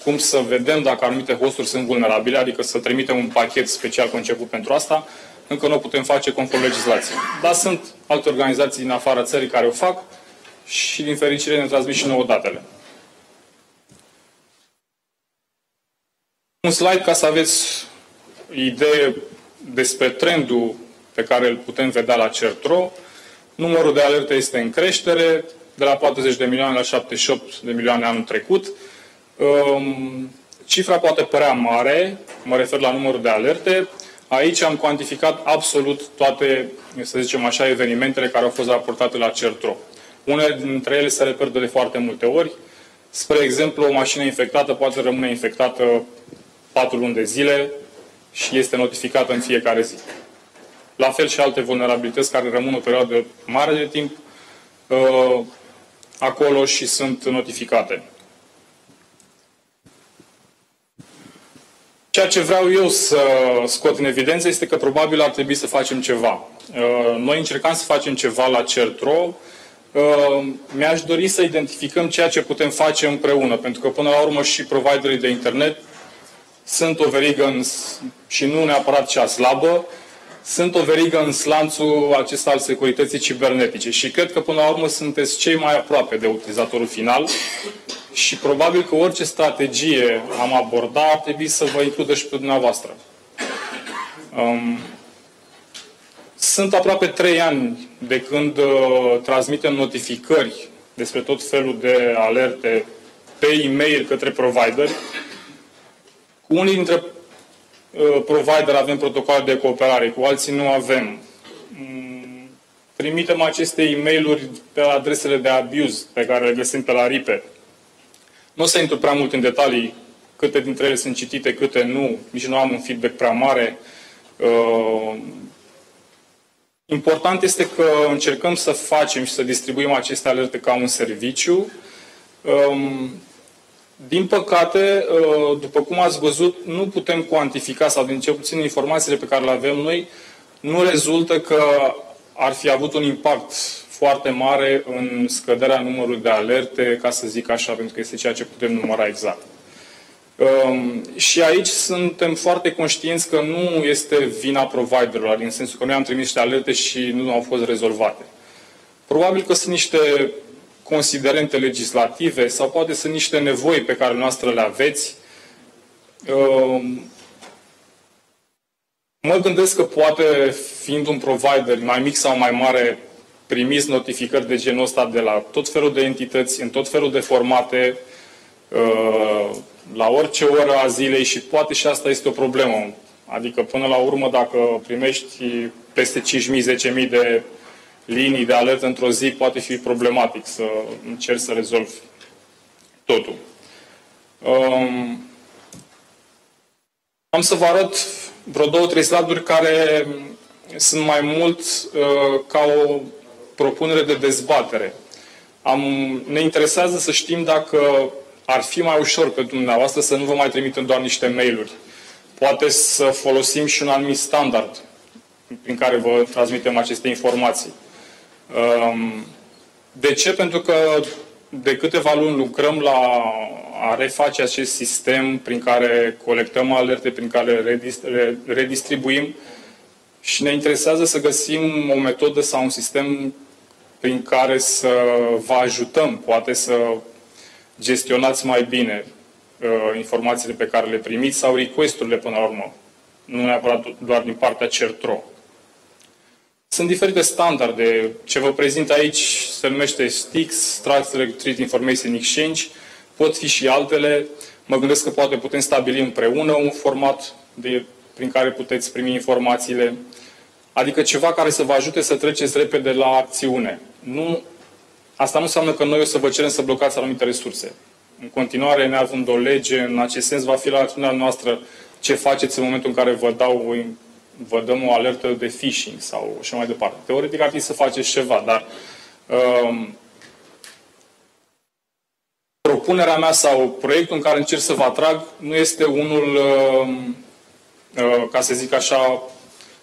cum să vedem dacă anumite hosturi sunt vulnerabile, adică să trimitem un pachet special conceput pentru asta, încă nu o putem face conform legislației. Dar sunt alte organizații din afara țării care o fac și, din fericire, ne transmit și nouă datele. Un slide ca să aveți idee despre trendul pe care îl putem vedea la CERTRO. Numărul de alerte este în creștere, de la 40 de milioane la 78 de milioane anul trecut. Cifra poate părea mare, mă refer la numărul de alerte. Aici am cuantificat absolut toate, să zicem așa, evenimentele care au fost raportate la CERTRO. Unele dintre ele se repetă de foarte multe ori. Spre exemplu, o mașină infectată poate rămâne infectată 4 luni de zile și este notificată în fiecare zi. La fel și alte vulnerabilități care rămân o perioadă mare de timp acolo și sunt notificate. Ceea ce vreau eu să scot în evidență este că probabil ar trebui să facem ceva. Noi încercam să facem ceva la CERTRO. Mi-aș dori să identificăm ceea ce putem face împreună, pentru că până la urmă și providerii de internet sunt o verigă și nu neapărat cea slabă, sunt o verigă în slanțul acesta al securității cibernetice și cred că până la urmă sunteți cei mai aproape de utilizatorul final și probabil că orice strategie am aborda ar trebui să vă includă și pe dumneavoastră. Sunt aproape 3 ani de când transmitem notificări despre tot felul de alerte pe e-mail către provider. Cu unii dintre provider avem protocoale de cooperare, cu alții nu avem. Trimitem aceste e-mail-uri pe adresele de abuz pe care le găsim pe la RIPE. Nu o să intru prea mult în detalii câte dintre ele sunt citite, câte nu, nici nu am un feedback prea mare. Important este că încercăm să facem și să distribuim aceste alerte ca un serviciu. Din păcate, după cum ați văzut, nu putem cuantifica, sau din cel puțin informațiile pe care le avem noi, nu rezultă că ar fi avut un impact foarte mare în scăderea numărului de alerte, ca să zic așa, pentru că este ceea ce putem număra exact. Și aici suntem foarte conștienți că nu este vina providerilor, din sensul că noi am trimis niște alerte și nu au fost rezolvate. Probabil că sunt niște considerente legislative sau poate sunt niște nevoi pe care noastră le aveți. Mă gândesc că poate, fiind un provider mai mic sau mai mare, primiți notificări de genul ăsta de la tot felul de entități, în tot felul de formate, la orice oră a zilei și poate și asta este o problemă. Adică până la urmă, dacă primești peste 5.000-10.000 de linii de alertă într-o zi, poate fi problematic să încerci să rezolvi totul. Am să vă arăt vreo 2-3 slide-uri care sunt mai mult ca o propunere de dezbatere. Ne interesează să știm dacă ar fi mai ușor pentru dumneavoastră să nu vă mai trimitem doar niște mail-uri. Poate să folosim și un anumit standard prin care vă transmitem aceste informații. De ce? Pentru că de câteva luni lucrăm la a reface acest sistem prin care colectăm alerte, prin care redistribuim și ne interesează să găsim o metodă sau un sistem prin care să vă ajutăm, poate să gestionați mai bine informațiile pe care le primiți sau request-urile până la urmă, nu neapărat doar din partea CERTRO. Sunt diferite standarde. Ce vă prezint aici se numește STIX, Structured Treat Information Exchange. Pot fi și altele. Mă gândesc că poate putem stabili împreună un format prin care puteți primi informațiile. Adică ceva care să vă ajute să treceți repede la acțiune. Nu Asta nu înseamnă că noi o să vă cerem să blocați anumite resurse. În continuare, neavând o lege, în acest sens, va fi la atitudinea noastră ce faceți în momentul în care vă dăm o alertă de phishing sau așa mai departe. Teoretic ar trebui să faceți ceva, dar propunerea mea sau proiectul în care încerc să vă atrag nu este unul, ca să zic așa,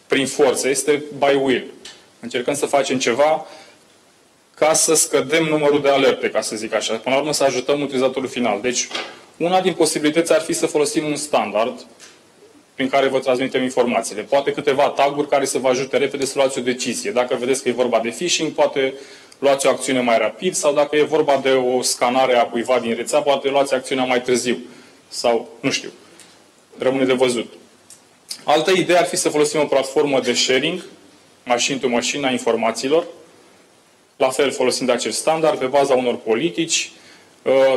prin forță. Este by will. Încercăm să facem ceva ca să scădem numărul de alerte, ca să zic așa. Până la urmă să ajutăm utilizatorul final. Deci, una din posibilități ar fi să folosim un standard prin care vă transmitem informațiile. Poate câteva taguri care să vă ajute repede să luați o decizie. Dacă vedeți că e vorba de phishing, poate luați o acțiune mai rapid, sau dacă e vorba de o scanare a cuiva din rețea, poate luați acțiunea mai târziu. Sau, nu știu, rămâne de văzut. Altă idee ar fi să folosim o platformă de sharing, machine to machine, a informațiilor, la fel folosind acest standard, pe baza unor politici.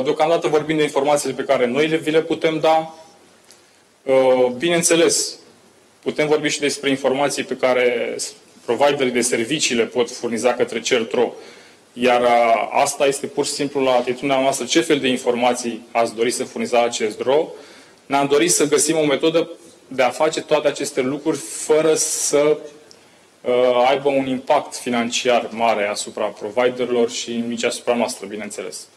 Deocamdată vorbim de informațiile pe care noi vi le putem da. Bineînțeles, putem vorbi și despre informații pe care providerii de servicii le pot furniza către CERTRO, iar asta este pur și simplu la atitudinea noastră ce fel de informații ați dori să furniza acest RO. Ne-am dorit să găsim o metodă de a face toate aceste lucruri fără să aibă un impact financiar mare asupra providerilor și nici asupra noastră, bineînțeles.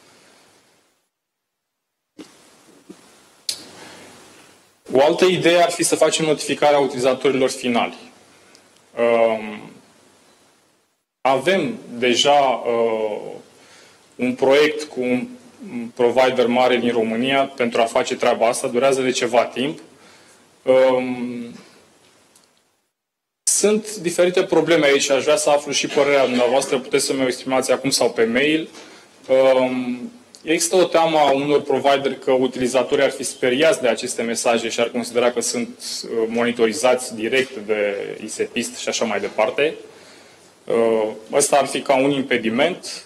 O altă idee ar fi să facem notificarea utilizatorilor finali. Avem deja un proiect cu un provider mare din România pentru a face treaba asta. Durează de ceva timp. Sunt diferite probleme aici. Aș vrea să aflu și părerea dumneavoastră. Puteți să mi-o exprimați acum sau pe mail. Există o teamă a unor provideri că utilizatorii ar fi speriați de aceste mesaje și ar considera că sunt monitorizați direct de ISP-ist și așa mai departe. Ăsta ar fi ca un impediment.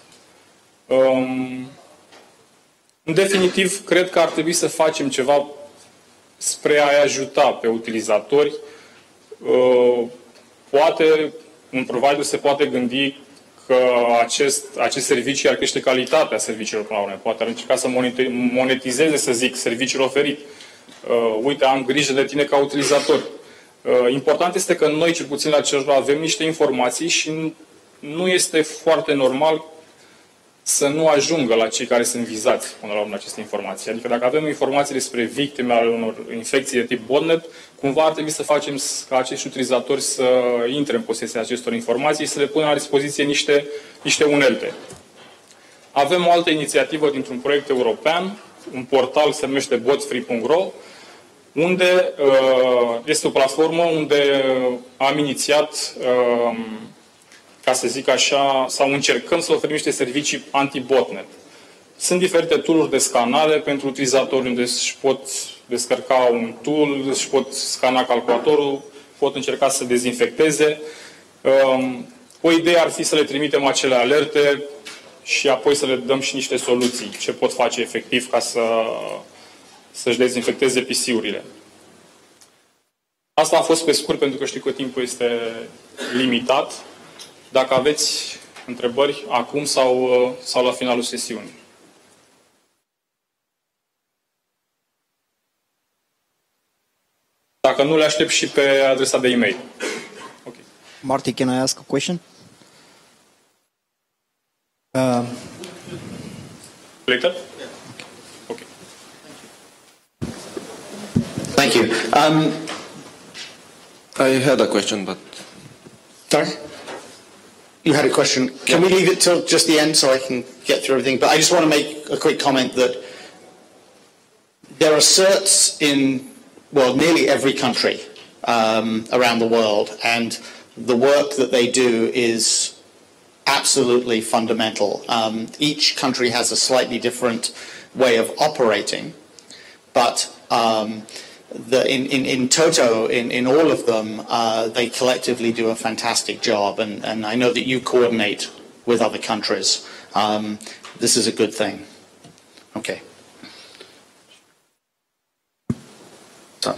În definitiv, cred că ar trebui să facem ceva spre a-i ajuta pe utilizatori. Poate, un provider se poate gândi că acest serviciu ar crește calitatea serviciilor până la urmă. Poate ar încerca să monetizeze, să zic, serviciul oferit. Uite, am grijă de tine ca utilizator. Important este că noi, cel puțin la CERTRO, avem niște informații și nu este foarte normal să nu ajungă la cei care sunt vizați până la urmă aceste informații. Adică dacă avem informații despre victime ale unor infecții de tip botnet, cumva ar trebui să facem ca acești utilizatori să intre în posesia acestor informații și să le punem la dispoziție niște unelte. Avem o altă inițiativă dintr-un proiect european, un portal se numește botfree.ro, unde este o platformă unde am inițiat, ca să zic așa, sau încercăm să oferim niște servicii anti-botnet. Sunt diferite tool-uri de scanare pentru utilizatori unde își pot descărca un tool, își pot scana calculatorul, pot încerca să dezinfecteze. O idee ar fi să le trimitem acele alerte și apoi să le dăm și niște soluții ce pot face efectiv ca să-și dezinfecteze PC-urile. Asta a fost pe scurt pentru că știu că timpul este limitat. Dacă aveți întrebări acum sau la finalul sesiunii. Dacă nu, le aștept și pe adresa de e-mail. Okay. Marty, can I ask a question? Later? Okay. Thank you. I had a question, but... Sorry? You had a question. Can we leave it till just the end so I can get through everything? But I just want to make a quick comment that there are certs in, well, nearly every country around the world, and the work that they do is absolutely fundamental. Each country has a slightly different way of operating, but in toto, in all of them, they collectively do a fantastic job, and I know that you coordinate with other countries. This is a good thing. Okay. So,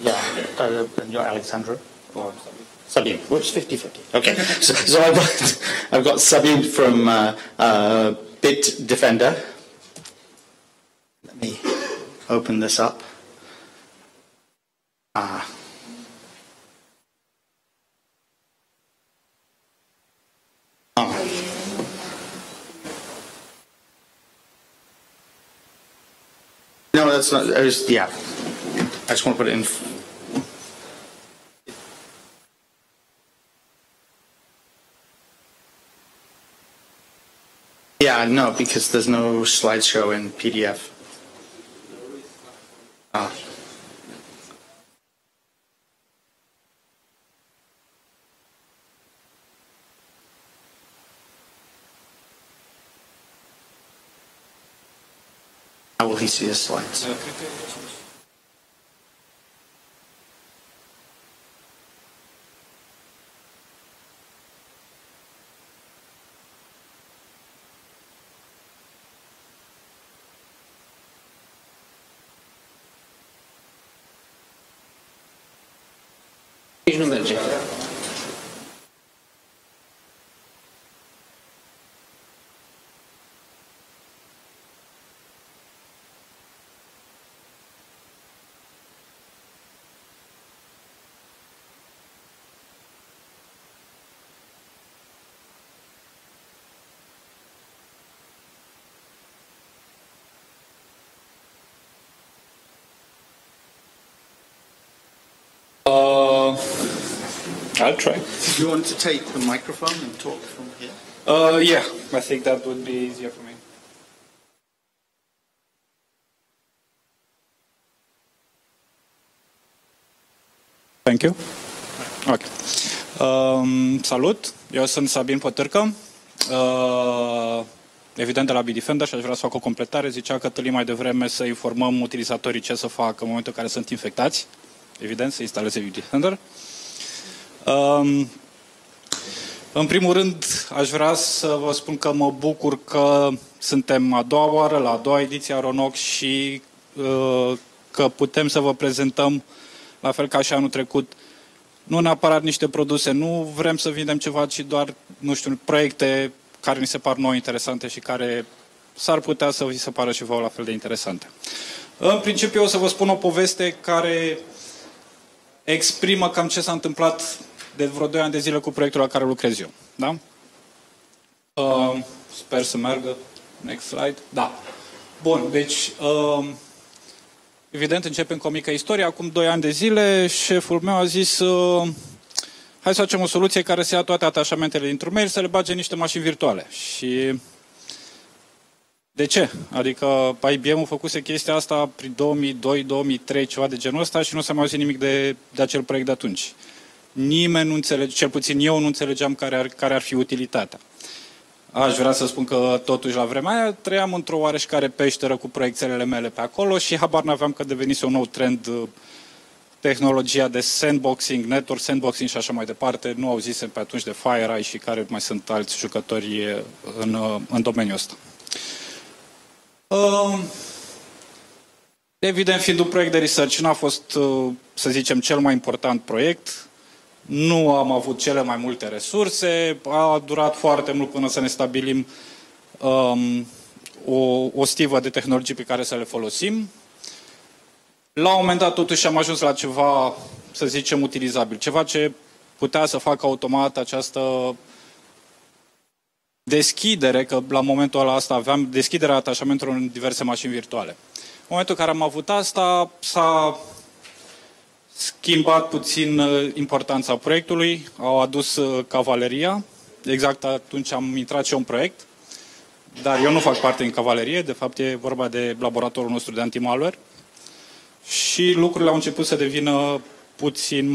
Yeah, and you're Alexandra? Or Sabine. Well, it's 50-50. Okay. So I've got Sabine from Bitdefender. Let me open this up. No, that's not. Yeah. I just want to put it in. Yeah, no, because there's no slideshow in PDF. How will he see his slides? Nici nu merge. I'll try. Do you want to take the microphone and talk from here? Yeah, I think that would be easier for me. Thank you. Ok. Salut, eu sunt Sabin Pătârcă, evident de la Bitdefender și aș vrea să fac o completare. Zicea Cătălin mai devreme să informăm utilizatorii ce să facă în momentul în care sunt infectați. Evident, să instaleze Bitdefender. În primul rând, aș vrea să vă spun că mă bucur că suntem a doua oară, la a doua ediție a Ronog și că putem să vă prezentăm, la fel ca și anul trecut, nu neapărat niște produse, nu vrem să vindem ceva, ci doar, nu știu, proiecte care ni se par noi interesante și care s-ar putea să vi se pară și vouă la fel de interesante. În principiu o să vă spun o poveste care exprimă cam ce s-a întâmplat de vreo 2 ani de zile cu proiectul la care lucrez eu. Da? Sper să meargă. Next slide. Da. Bun, deci evident începem cu o mică istorie. Acum 2 ani de zile șeful meu a zis hai să facem o soluție care să ia toate atașamentele dintr-un mail, să le bage în niște mașini virtuale. Și de ce? Adică IBM-ul făcuse chestia asta prin 2002-2003, ceva de genul ăsta și nu s-a mai auzit nimic de acel proiect de atunci. Nimeni nu înțelege, cel puțin eu nu înțelegeam care ar fi utilitatea. Aș vrea să spun că totuși la vremea aia trăiam într-o oareșcare peșteră cu proiecțiile mele pe acolo și habar n-aveam că devenise un nou trend tehnologia de sandboxing, network sandboxing și așa mai departe. Nu auzisem pe atunci de FireEye și care mai sunt alți jucători în domeniul ăsta. Evident, fiind un proiect de research, n-a fost, să zicem, cel mai important proiect. Nu am avut cele mai multe resurse. A durat foarte mult până să ne stabilim o stivă de tehnologii pe care să le folosim. La un moment dat, totuși, am ajuns la ceva, să zicem, utilizabil. Ceva ce putea să facă automat această deschidere, că la momentul ăla asta aveam deschiderea atașamentelor în diverse mașini virtuale. În momentul în care am avut asta, s-a schimbat puțin importanța proiectului, au adus cavaleria, exact atunci am intrat și eu în proiect, dar eu nu fac parte din cavalerie, de fapt e vorba de laboratorul nostru de anti-malware și lucrurile au început să devină puțin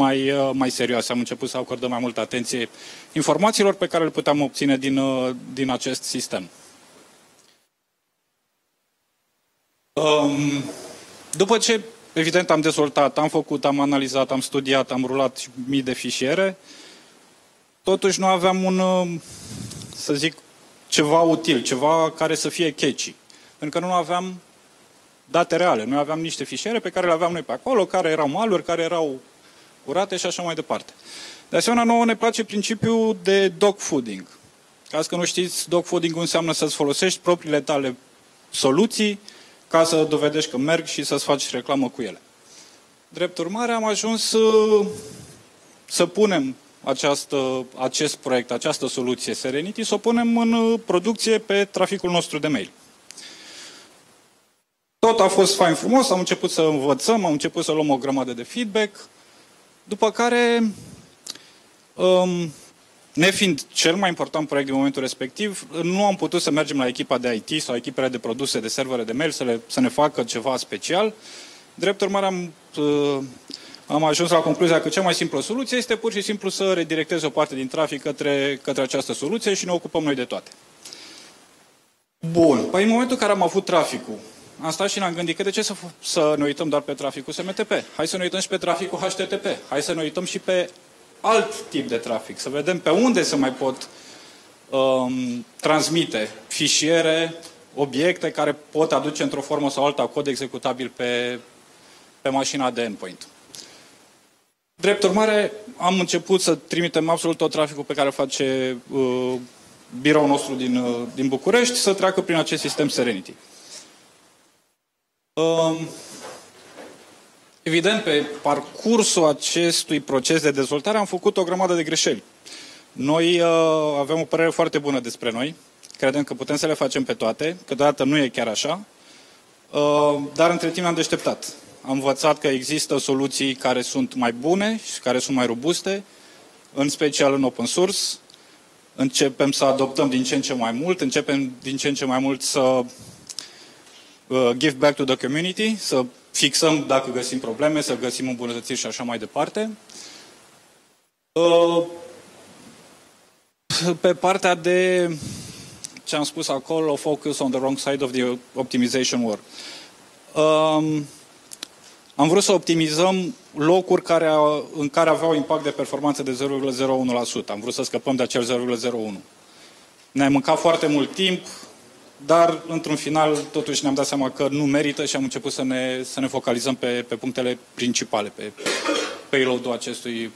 mai serioase. Am început să acordăm mai multă atenție informațiilor pe care le puteam obține din acest sistem. După ce, evident, am dezvoltat, am făcut, am analizat, am studiat, am rulat mii de fișiere, totuși nu aveam să zic, ceva util, ceva care să fie catchy. Pentru că nu aveam date reale. Noi aveam niște fișiere pe care le aveam noi pe acolo, care erau maluri, care erau curate și așa mai departe. De asemenea, nouă ne place principiul de dogfooding. Ca că nu știți, dogfooding înseamnă să-ți folosești propriile tale soluții ca să dovedești că merg și să-ți faci reclamă cu ele. Drept urmare, am ajuns să punem acest proiect, această soluție Serenity, să o punem în producție pe traficul nostru de mail. Tot a fost fain frumos, am început să învățăm, am început să luăm o grămadă de feedback, după care, nefiind cel mai important proiect din momentul respectiv, nu am putut să mergem la echipa de IT sau echipele de produse, de servere de mail, să ne facă ceva special. Drept urmare, am ajuns la concluzia că cea mai simplă soluție este pur și simplu să redirectezi o parte din trafic către această soluție și ne ocupăm noi de toate. Bun, păi în momentul în care am avut traficul, am stat și ne-am gândit că de ce să ne uităm doar pe traficul SMTP? Hai să ne uităm și pe traficul HTTP. Hai să ne uităm și pe alt tip de trafic, să vedem pe unde se mai pot transmite fișiere, obiecte care pot aduce într-o formă sau alta cod executabil pe mașina de endpoint. Drept urmare, am început să trimitem absolut tot traficul pe care îl face biroul nostru din București să treacă prin acest sistem Serenity. Evident, pe parcursul acestui proces de dezvoltare am făcut o grămadă de greșeli. Noi avem o părere foarte bună despre noi. Credem că putem să le facem pe toate. Câteodată nu e chiar așa. Dar între timp am deșteptat. Am învățat că există soluții care sunt mai bune și care sunt mai robuste, în special în open source. Începem să adoptăm din ce în ce mai mult, începem din ce în ce mai mult să give back to the community, să fixăm dacă găsim probleme, să găsim îmbunătățiri și așa mai departe. Pe partea de ce am spus acolo, focus on the wrong side of the optimization war. Am vrut să optimizăm locuri în care aveau impact de performanță de 0,01%. Am vrut să scăpăm de acel 0,01%. Ne-a mâncat foarte mult timp, dar într-un final totuși ne-am dat seama că nu merită și am început să ne focalizăm pe punctele principale, pe payload-ul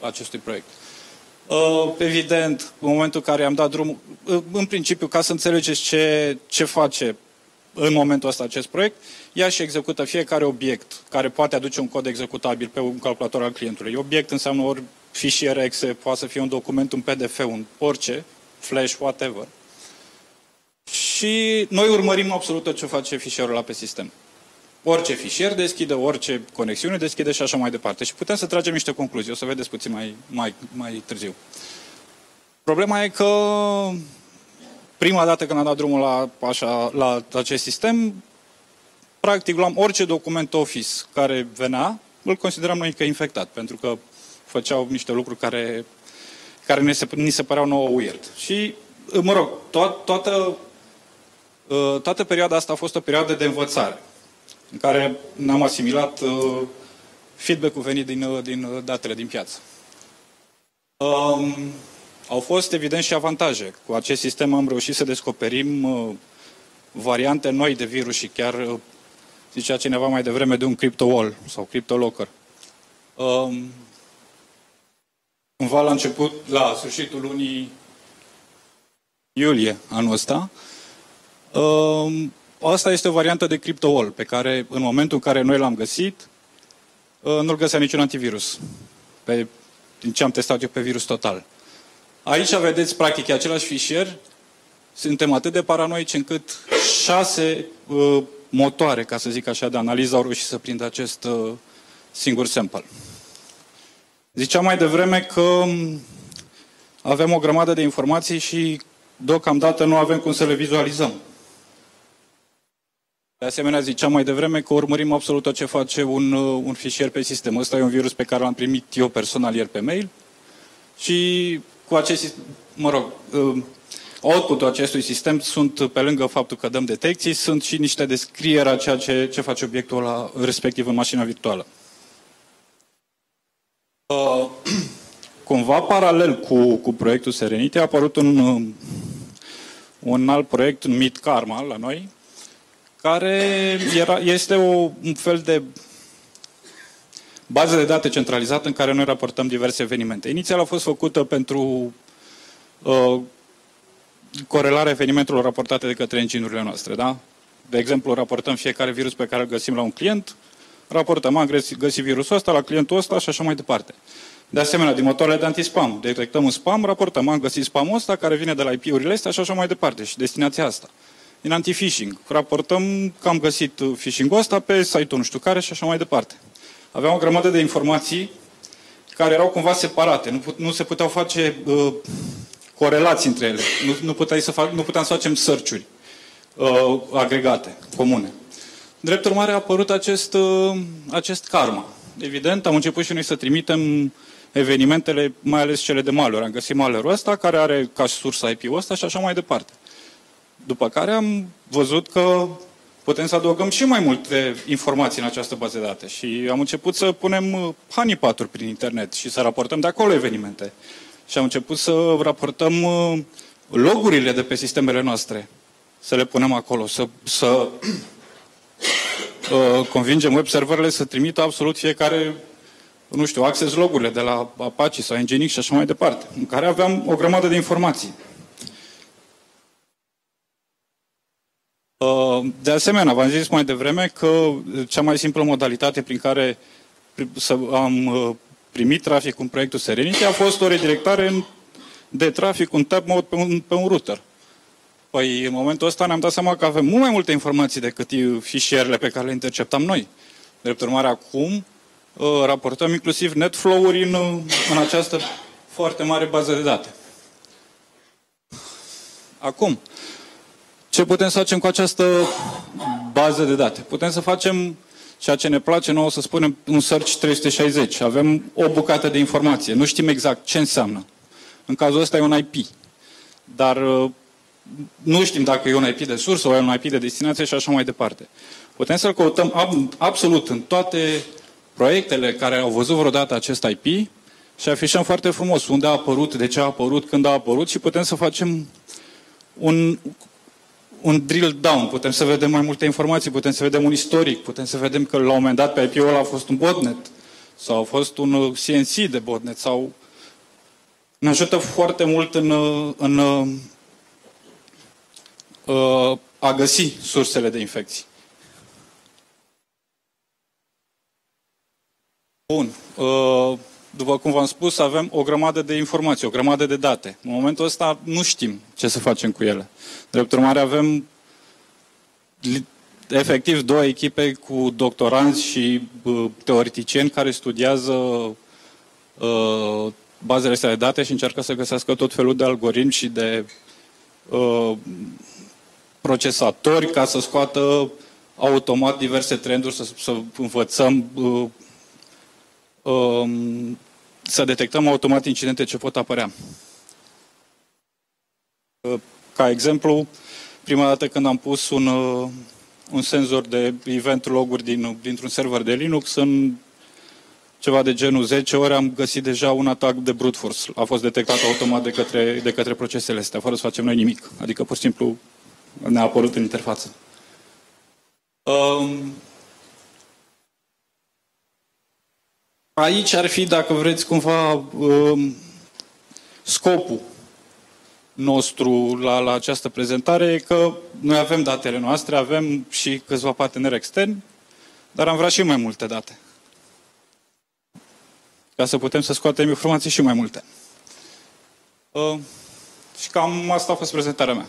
acestui proiect. Evident, în momentul în care am dat drumul, în principiu, ca să înțelegeți ce face în momentul ăsta acest proiect, ea și execută fiecare obiect care poate aduce un cod executabil pe un calculator al clientului. Obiect înseamnă ori fișier exe, poate să fie un document, un PDF, un orice, flash, whatever. Și noi urmărim absolut tot ce face fișierul ăla pe sistem. Orice fișier deschide, orice conexiune deschide și așa mai departe. Și putem să tragem niște concluzii, o să vedeți puțin mai târziu. Problema e că prima dată când am dat drumul la acest sistem, practic luam orice document Office care venea, îl consideram noi că infectat, pentru că făceau niște lucruri care ni se păreau nouă weird. Și, mă rog, toată perioada asta a fost o perioadă de învățare, în care ne-am asimilat feedback-ul venit din datele din piață. Au fost, evident, și avantaje. Cu acest sistem am reușit să descoperim variante noi de virus și chiar zicea cineva mai devreme de un crypto wall sau crypto locker. Cumva la început, la sfârșitul lunii iulie anul ăsta, asta este o variantă de crypto wall pe care în momentul în care noi l-am găsit, nu-l găsea niciun antivirus. Din ce am testat eu pe virus total. Aici vedeți, practic, e același fișier. Suntem atât de paranoici încât 6 motoare, ca să zic așa, de analiză au reușit să prindă acest singur sample. Ziceam mai devreme că avem o grămadă de informații și deocamdată nu avem cum să le vizualizăm. De asemenea, ziceam mai devreme că urmărim absolut tot ce face un fișier pe sistem. Ăsta e un virus pe care l-am primit eu personal ieri pe mail și cu acest, output-ul acestui sistem sunt, pe lângă faptul că dăm detecții, sunt și niște descrieri a ceea ce face obiectul ăla, respectiv în mașina virtuală. Cumva paralel cu proiectul Serenity a apărut un alt proiect numit Karma la noi, care este un fel de bază de date centralizată în care noi raportăm diverse evenimente. Inițial a fost făcută pentru corelarea evenimentelor raportate de către engine-urile noastre. Da? De exemplu, raportăm fiecare virus pe care îl găsim la un client, raportăm, am găsit virusul ăsta la clientul ăsta și așa mai departe. De asemenea, din motoarele de anti-spam, detectăm un spam, raportăm, am găsit spamul ăsta care vine de la IP-urile astea și așa mai departe și destinația asta. Din anti-phishing, raportăm că am găsit phishing-ul ăsta pe site-ul nu știu care și așa mai departe. Aveam o grămadă de informații care erau cumva separate, nu se puteau face corelații între ele, nu puteam să facem search-uri agregate, comune. Drept urmare a apărut acest karma. Evident, am început și noi să trimitem evenimentele, mai ales cele de malware. Am găsit malware-ul ăsta, care are ca sursă IP-ul ăsta și așa mai departe. După care am văzut că putem să adăugăm și mai multe informații în această bază de date. Și am început să punem honeypot-uri prin internet și să raportăm de acolo evenimente. Și am început să raportăm logurile de pe sistemele noastre. Să le punem acolo, să convingem web serverele să trimită absolut fiecare, nu știu, access logurile de la Apache sau Nginx și așa mai departe, în care aveam o grămadă de informații. De asemenea, v-am zis mai devreme că cea mai simplă modalitate prin care am primit trafic în proiectul Serenity a fost o redirectare de trafic, un tap mode pe un router. Păi, în momentul ăsta ne-am dat seama că avem mult mai multe informații decât fișierele pe care le interceptam noi. Drept urmare, acum raportăm inclusiv netflow-uri în această foarte mare bază de date. Acum, ce putem să facem cu această bază de date? Putem să facem ceea ce ne place nouă, să spunem, un search 360. Avem o bucată de informație. Nu știm exact ce înseamnă. În cazul ăsta e un IP. Dar nu știm dacă e un IP de sursă sau e un IP de destinație și așa mai departe. Putem să-l căutăm absolut în toate proiectele care au văzut vreodată acest IP și afișăm foarte frumos unde a apărut, de ce a apărut, când a apărut și putem să facem un drill down, putem să vedem mai multe informații, putem să vedem un istoric, putem să vedem că la un moment dat pe IP-ul ăla a fost un botnet sau a fost un CNC de botnet sau ne ajută foarte mult în a găsi sursele de infecții. Bun. După cum v-am spus, avem o grămadă de informații, o grămadă de date. În momentul ăsta nu știm ce să facem cu ele. Drept urmare, avem efectiv două echipe cu doctoranți și teoreticieni care studiază bazele astea de date și încearcă să găsească tot felul de algoritmi și de procesatori ca să scoată automat diverse trenduri, să învățăm, să detectăm automat incidente ce pot apărea. Ca exemplu, prima dată când am pus un senzor de event loguri dintr-un server de Linux, în ceva de genul 10 ore am găsit deja un atac de brute force. A fost detectat automat de către procesele astea, fără să facem noi nimic. Adică pur și simplu ne-a apărut în interfață. Aici ar fi, dacă vreți, cumva scopul nostru la această prezentare, că noi avem datele noastre, avem și câțiva parteneri externi, dar am vrea și mai multe date. Ca să putem să scoatem informații și mai multe. Și cam asta a fost prezentarea mea.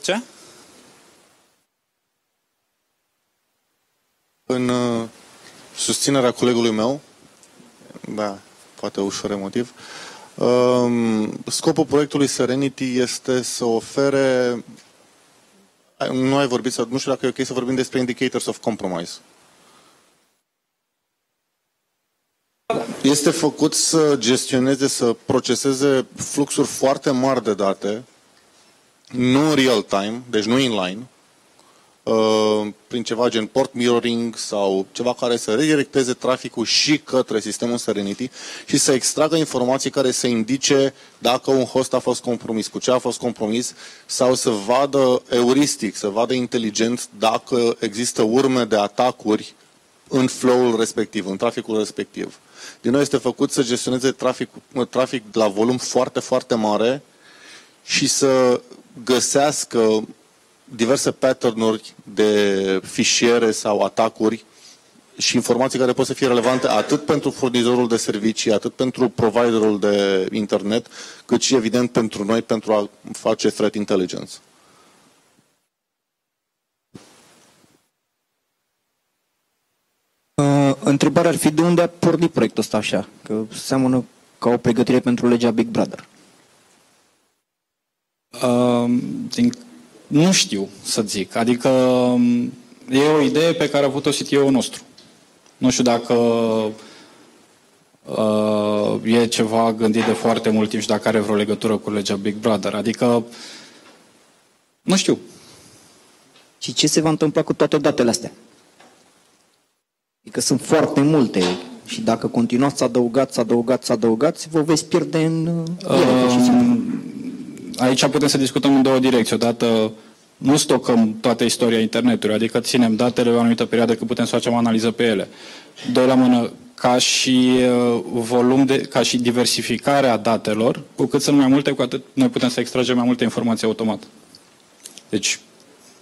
Ce? În susținerea colegului meu, da, poate ușor emotiv, scopul proiectului Serenity este să ofere, nu ai vorbit, nu știu dacă e ok să vorbim despre indicators of compromise. Este făcut să gestioneze, să proceseze fluxuri foarte mari de date, nu real time, deci nu inline, prin ceva gen port mirroring sau ceva care să redirecteze traficul și către sistemul Serenity și să extragă informații care să indice dacă un host a fost compromis, cu ce a fost compromis, sau să vadă euristic, să vadă inteligent dacă există urme de atacuri în flow-ul respectiv, în traficul respectiv. Din nou este făcut să gestioneze trafic la volum foarte, foarte mare și să găsească diverse pattern-uri de fișiere sau atacuri și informații care pot să fie relevante atât pentru furnizorul de servicii, atât pentru providerul de internet, cât și evident pentru noi pentru a face threat intelligence. Întrebarea ar fi de unde a pornit proiectul ăsta așa, că seamănă ca o pregătire pentru legea Big Brother. Nu știu să zic. Adică e o idee pe care a avut-o CTO-ul nostru. Nu știu dacă e ceva gândit de foarte mult timp și dacă are vreo legătură cu legea Big Brother. Adică nu știu. Și ce se va întâmpla cu toate datele astea? Adică sunt foarte multe și dacă continuați să adăugați, vă veți pierde în aici putem să discutăm în două direcții. Odată, nu stocăm toată istoria internetului, adică ținem datele o anumită perioadă că putem să facem o analiză pe ele. Doi la mână, ca și ca și diversificarea datelor, cu cât sunt mai multe, cu atât noi putem să extragem mai multe informații automat. Deci,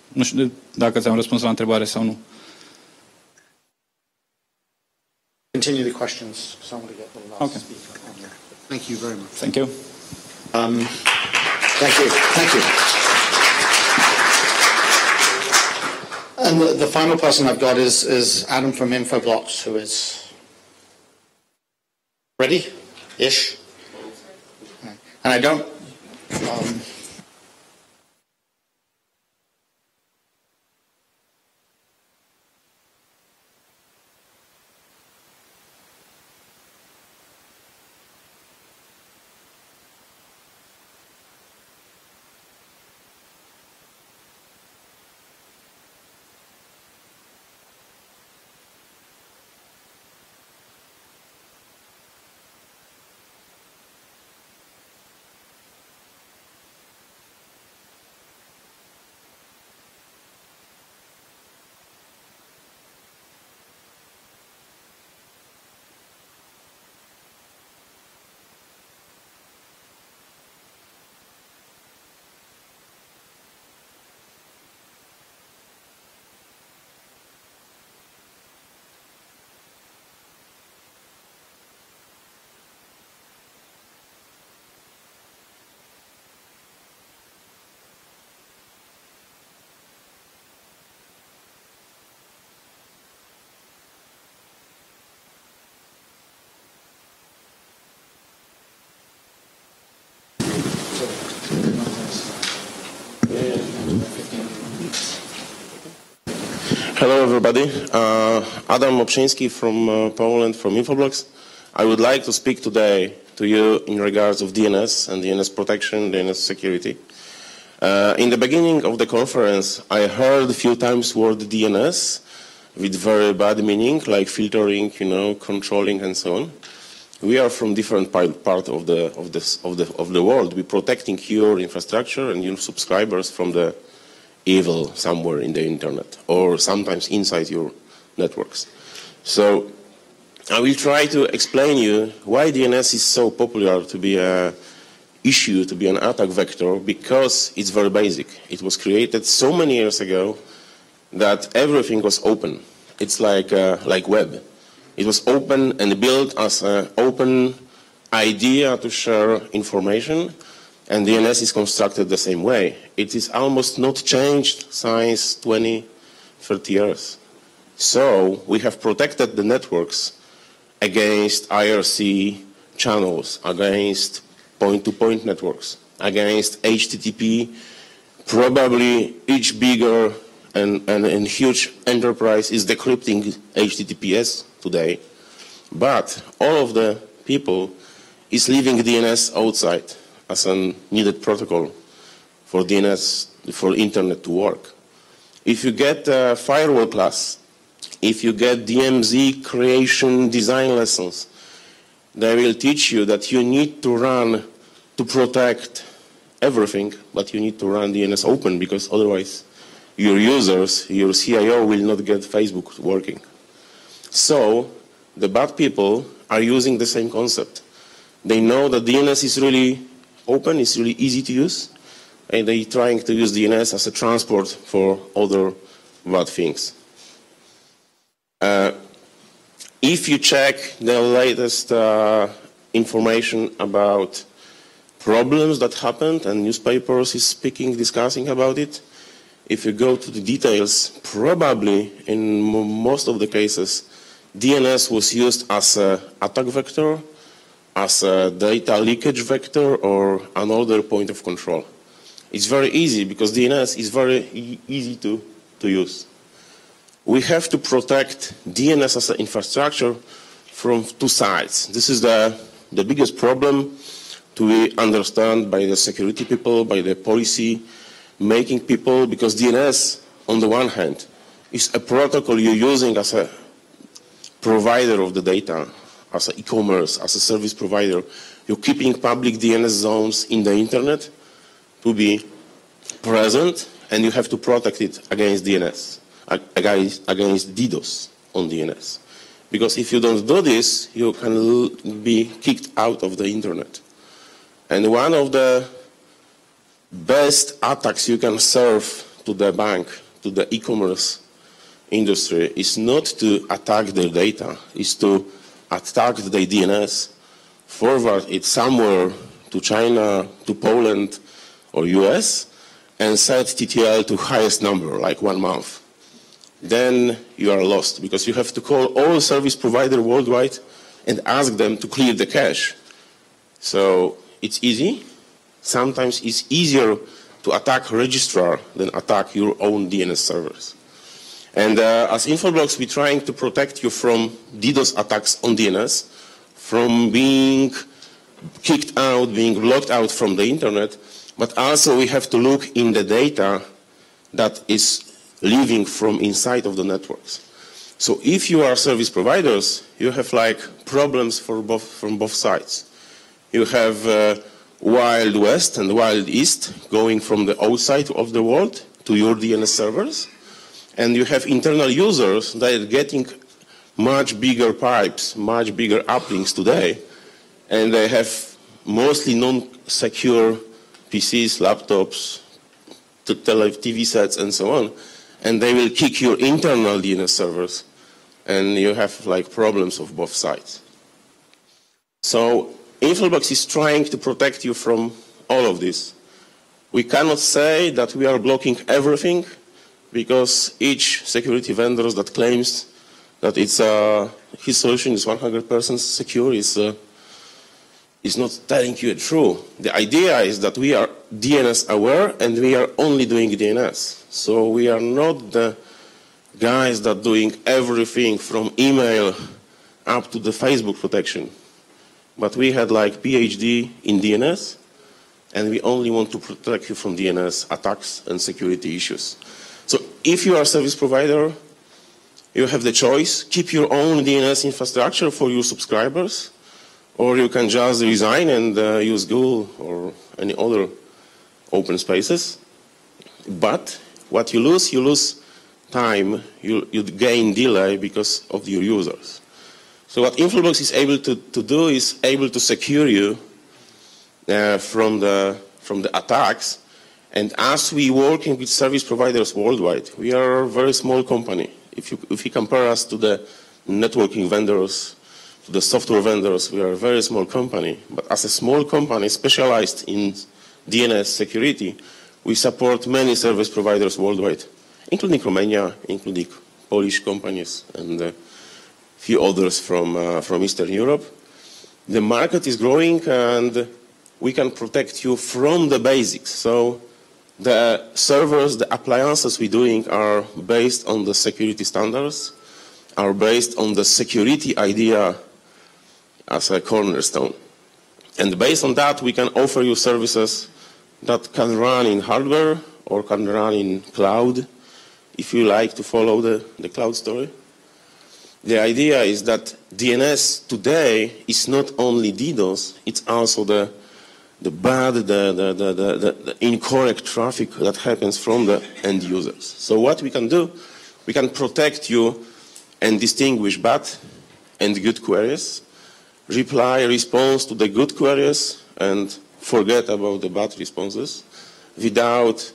nu știu dacă ți-am răspuns la întrebare sau nu. Continue the questions. So I'm going to get the last speaker on there. Thank you very much. Thank you. Thank you. Thank you. And the final person I've got is Adam from Infoblox, who is ready-ish. And I don't... Hello, everybody. Adam Mopszyński from Poland, from Infoblox. I would like to speak today to you in regards of DNS and DNS protection, DNS security. In the beginning of the conference, I heard a few times word DNS with very bad meaning, like filtering, controlling, and so on. We are from different part of the world. We're protecting your infrastructure and your subscribers from the evil somewhere in the internet, or sometimes inside your networks. So I will try to explain you why DNS is so popular to be an issue, to be an attack vector, because it's very basic. It was created so many years ago that everything was open. It's like web. It was open and built as an open idea to share information, and DNS is constructed the same way. It is almost not changed since 20, 30 years. So we have protected the networks against IRC channels, against point-to-point networks, against HTTP. Probably each bigger and huge enterprise is decrypting HTTPS today. But all of the people is leaving DNS outside as a needed protocol for DNS, for internet to work. If you get a firewall class, if you get DMZ creation design lessons, they will teach you that you need to run to protect everything, but you need to run DNS open because otherwise your users, your CIO will not get Facebook working. So the bad people are using the same concept. They know that DNS is really open, it's really easy to use, and they're trying to use DNS as a transport for other bad things. If you check the latest information about problems that happened, and newspapers is discussing about it, if you go to the details, probably in most of the cases, DNS was used as an attack vector, as a data leakage vector, or another point of control. It's very easy because DNS is very easy to use. We have to protect DNS as an infrastructure from two sides. This is the biggest problem to be understood by the security people, by the policy making people, because DNS, on the one hand, is a protocol you're using as a provider of the data, as an e-commerce, as a service provider. You're keeping public DNS zones in the internet to be present, and you have to protect it against DNS, against DDoS on DNS. Because if you don't do this, you can be kicked out of the internet. And one of the best attacks you can serve to the bank, to the e-commerce industry, is not to attack their data, is to attack the DNS, forward it somewhere to China, to Poland or US, and set TTL to highest number, like 1 month. Then you are lost, because you have to call all service providers worldwide and ask them to clear the cache. So it's easy. Sometimes it's easier to attack registrar than attack your own DNS servers. And as Infoblox, we're trying to protect you from DDoS attacks on DNS, from being kicked out, being blocked out from the internet, but also we have to look in the data that is leaving from inside of the networks. So if you are service providers, you have like problems from both sides. You have Wild West and Wild East going from the outside of the world to your DNS servers. And you have internal users that are getting much bigger pipes, much bigger uplinks today. And they have mostly non-secure PCs, laptops, TV sets, and so on. And they will kick your internal DNS servers. And you have like problems of both sides. So Infoblox is trying to protect you from all of this. We cannot say that we are blocking everything, because each security vendor that claims that it's his solution is 100% secure is not telling you the truth. The idea is that we are DNS aware and we are only doing DNS. So we are not the guys that doing everything from email up to the Facebook protection. But we had like PhD in DNS, and we only want to protect you from DNS attacks and security issues. So if you are a service provider, you have the choice. Keep your own DNS infrastructure for your subscribers, or you can just resign and use Google or any other open spaces. But what you lose time, you gain delay because of your users. So what Infoblox is able to do is able to secure you from the attacks. And as we working with service providers worldwide, we are a very small company. If you compare us to the networking vendors, to the software vendors, we are a very small company. But as a small company specialized in DNS security, we support many service providers worldwide, including Romania, including Polish companies, and a few others from Eastern Europe. The market is growing, and we can protect you from the basics. So the servers, the appliances we're doing are based on the security standards, are based on the security idea as a cornerstone. And based on that, we can offer you services that can run in hardware or can run in cloud, if you like to follow the cloud story. The idea is that DNS today is not only DDoS, it's also the bad, the incorrect traffic that happens from the end users. So what we can do, we can protect you and distinguish bad and good queries, response to the good queries, and forget about the bad responses without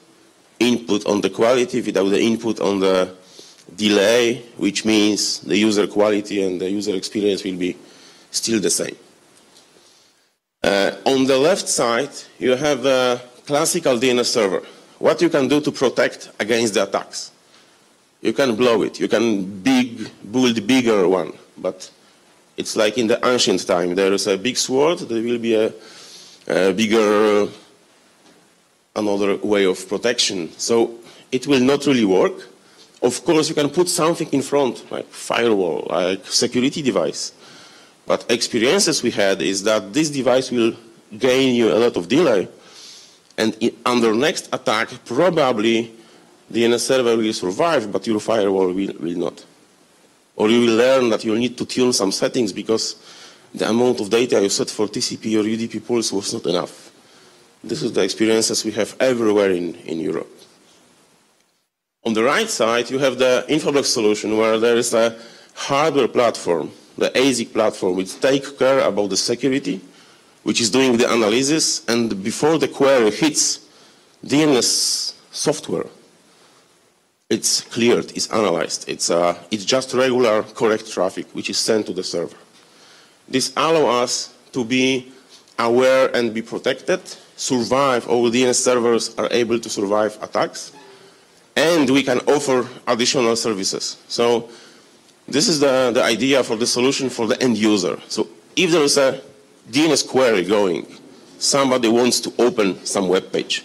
input on the quality, without the input on the delay, which means the user quality and the user experience will be still the same. On the left side, you have a classical DNS server. What you can do to protect against the attacks? You can blow it. You can build a bigger one, but it's like in the ancient time. There is a big sword. There will be a bigger, another way of protection. So it will not really work. Of course, you can put something in front, like firewall, like security device. But experiences we had is that this device will gain you a lot of delay, and under next attack, probably the DNS server will survive, but your firewall will not. Or you will learn that you need to tune some settings because the amount of data you set for TCP or UDP pools was not enough. This is the experiences we have everywhere in Europe. On the right side, you have the Infoblox solution where there is a hardware platform, the ASIC platform, which takes care about the security, which is doing the analysis, and before the query hits DNS software, it's cleared, it's analyzed. It's just regular, correct traffic, which is sent to the server. This allows us to be aware and be protected, survive, all DNS servers are able to survive attacks, and we can offer additional services. So this is the idea for the solution for the end user. So if there is a DNS query going, somebody wants to open some web page,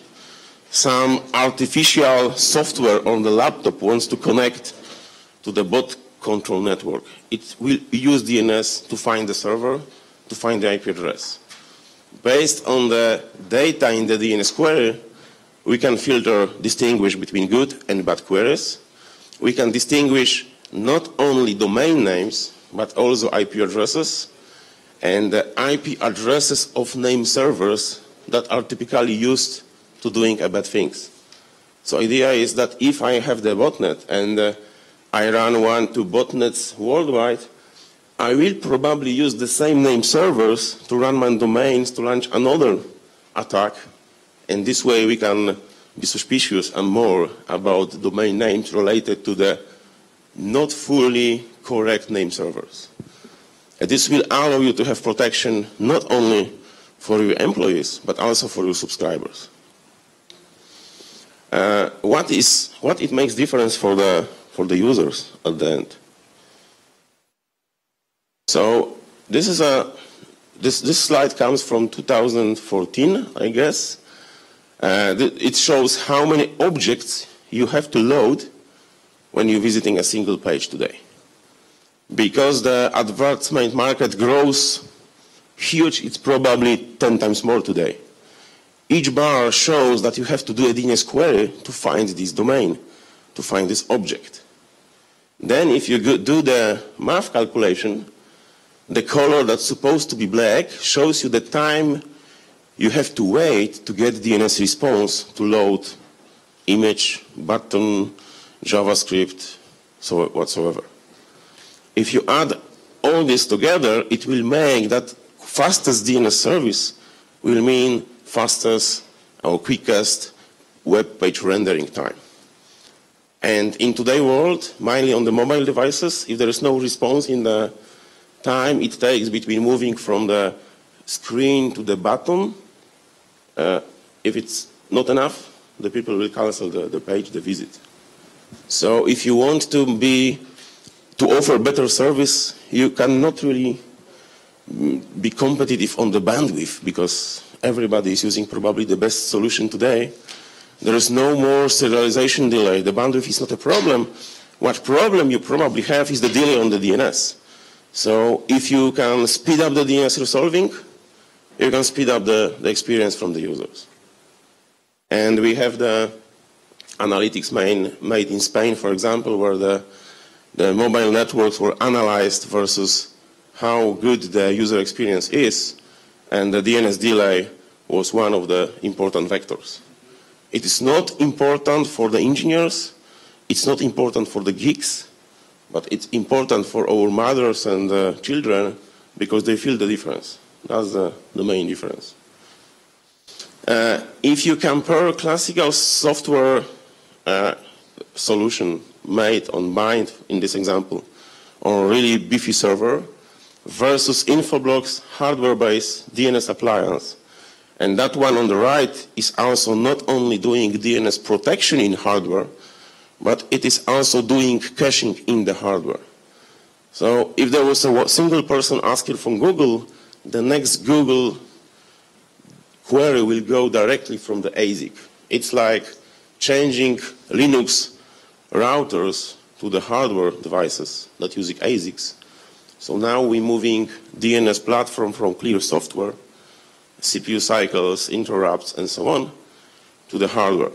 some artificial software on the laptop wants to connect to the bot control network, it will use DNS to find the server, to find the IP address. Based on the data in the DNS query, we can filter, distinguish between good and bad queries. We can distinguish not only domain names, but also IP addresses and the IP addresses of name servers that are typically used to doing bad things. So the idea is that if I have the botnet and I run 1, 2 botnets worldwide, I will probably use the same name servers to run my domains to launch another attack. And this way we can be suspicious and more about domain names related to the not fully correct name servers. And this will allow you to have protection not only for your employees, but also for your subscribers. What it makes difference for the users at the end? So this slide comes from 2014, I guess. It shows how many objects you have to load when you're visiting a single page today. Because the advertisement market grows huge, it's probably 10 times more today. Each bar shows that you have to do a DNS query to find this domain, to find this object. Then if you do the math calculation, the color that's supposed to be black shows you the time you have to wait to get DNS response to load image, button, JavaScript, so whatsoever. If you add all this together, it will make that fastest DNS service will mean fastest or quickest web page rendering time. And in today's world, mainly on the mobile devices, if there is no response in the time it takes between moving from the screen to the button, if it's not enough, the people will cancel the page, the visit. So if you want to offer better service, you cannot really be competitive on the bandwidth because everybody is using probably the best solution today. There is no more serialization delay. The bandwidth is not a problem. What problem you probably have is the delay on the DNS. So if you can speed up the DNS resolving, you can speed up the experience from the users. And we have the analytics made in Spain, for example, where the mobile networks were analyzed versus how good the user experience is, and the DNS delay was one of the important vectors. It is not important for the engineers, it's not important for the geeks, but it's important for our mothers and children because they feel the difference. That's the main difference. If you compare classical software solution made on bind, in this example, on a really beefy server, versus Infoblox hardware-based DNS appliance, and that one on the right is also not only doing DNS protection in hardware, but it is also doing caching in the hardware. So if there was a single person asking from Google, the next Google query will go directly from the ASIC. It's like changing Linux routers to the hardware devices that use ASICs. So now we're moving DNS platform from clear software, CPU cycles, interrupts, and so on, to the hardware.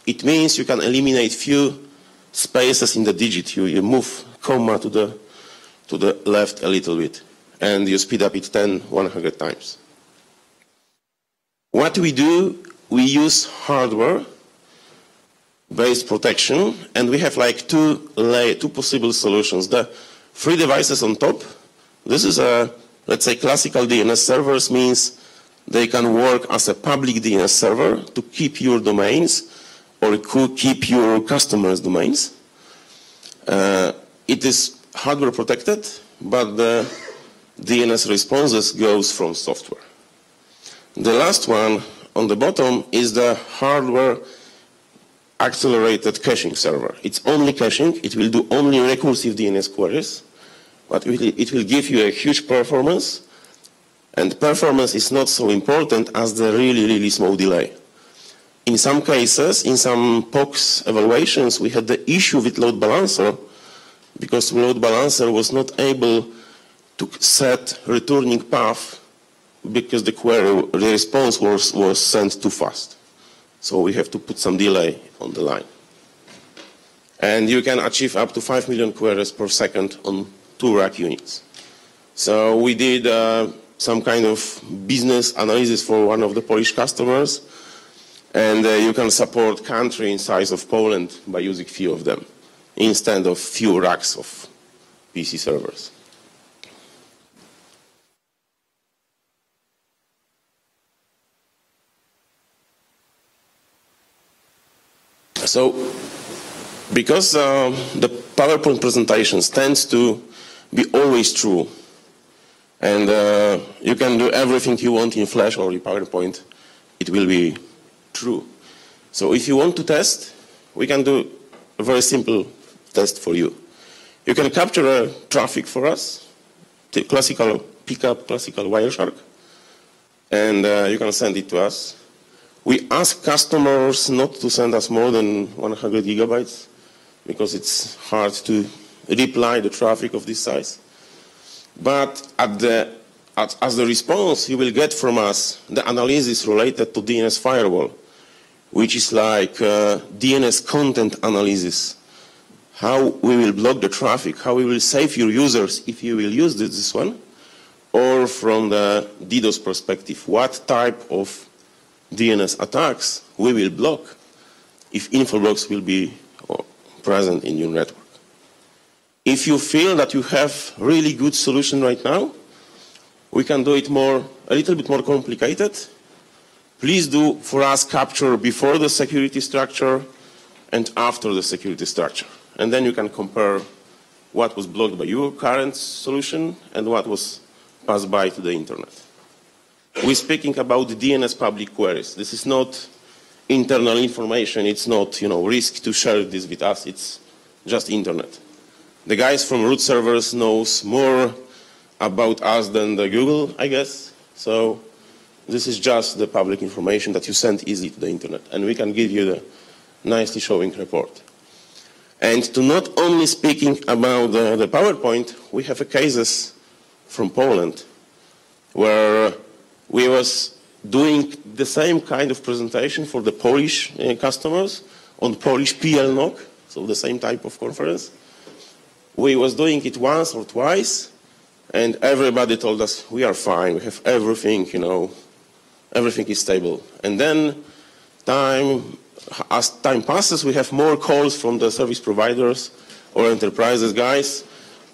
It means you can eliminate few spaces in the digit. You move comma to the left a little bit, and you speed up it 10, 100 times. What we do, we use hardware-based protection, and we have like two possible solutions. The 3 devices on top, this is a, let's say, classical DNS servers, means they can work as a public DNS server to keep your domains or keep your customers' domains. It is hardware protected, but the DNS responses goes from software. The last one on the bottom is the hardware accelerated caching server. It's only caching, it will do only recursive DNS queries, but it will give you a huge performance, and performance is not so important as the really, really small delay. In some cases, in some POCs evaluations, we had the issue with load balancer because load balancer was not able to set returning path because the response was sent too fast. So we have to put some delay on the line. And you can achieve up to 5 million queries per second on 2 rack units. So we did some kind of business analysis for one of the Polish customers, and you can support country in size of Poland by using few of them instead of few racks of PC servers. So, because the PowerPoint presentations tends to be always true, and you can do everything you want in Flash or in PowerPoint, it will be true. So if you want to test, we can do a very simple test for you. You can capture traffic for us, the classical pickup, classical Wireshark, and you can send it to us. We ask customers not to send us more than 100 gigabytes because it's hard to reply the traffic of this size. But as the response, you will get from us the analysis related to DNS firewall, which is like DNS content analysis. How we will block the traffic, how we will save your users if you will use this one, or from the DDoS perspective, what type of DNS attacks we will block if Infoblox will be present in your network. If you feel that you have really good solution right now, we can do it a little bit more complicated. Please do for us capture before the security structure and after the security structure. And then you can compare what was blocked by your current solution and what was passed by to the internet. We're speaking about the DNS public queries. This is not internal information. It's not, risk to share this with us. It's just internet. The guys from root servers knows more about us than the Google, I guess. So this is just the public information that you send easily to the internet. And we can give you the nicely showing report. And to not only speaking about the PowerPoint, we have cases from Poland where we was doing the same kind of presentation for the Polish customers on Polish PLNOC, so the same type of conference. We was doing it once or twice, and everybody told us, we are fine, we have everything, you know, everything is stable. And then as time passes, we have more calls from the service providers or enterprises, guys,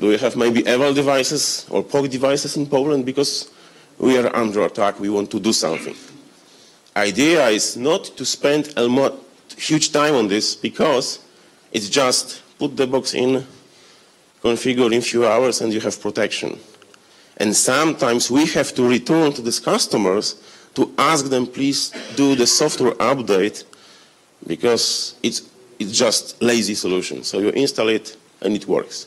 do we have maybe eval devices or POC devices in Poland? Because we are under attack, we want to do something. Idea is not to spend a huge time on this, because it's just put the box in, configure in a few hours, and you have protection. And sometimes we have to return to these customers to ask them, please do the software update, because it's just lazy solution. So you install it and it works.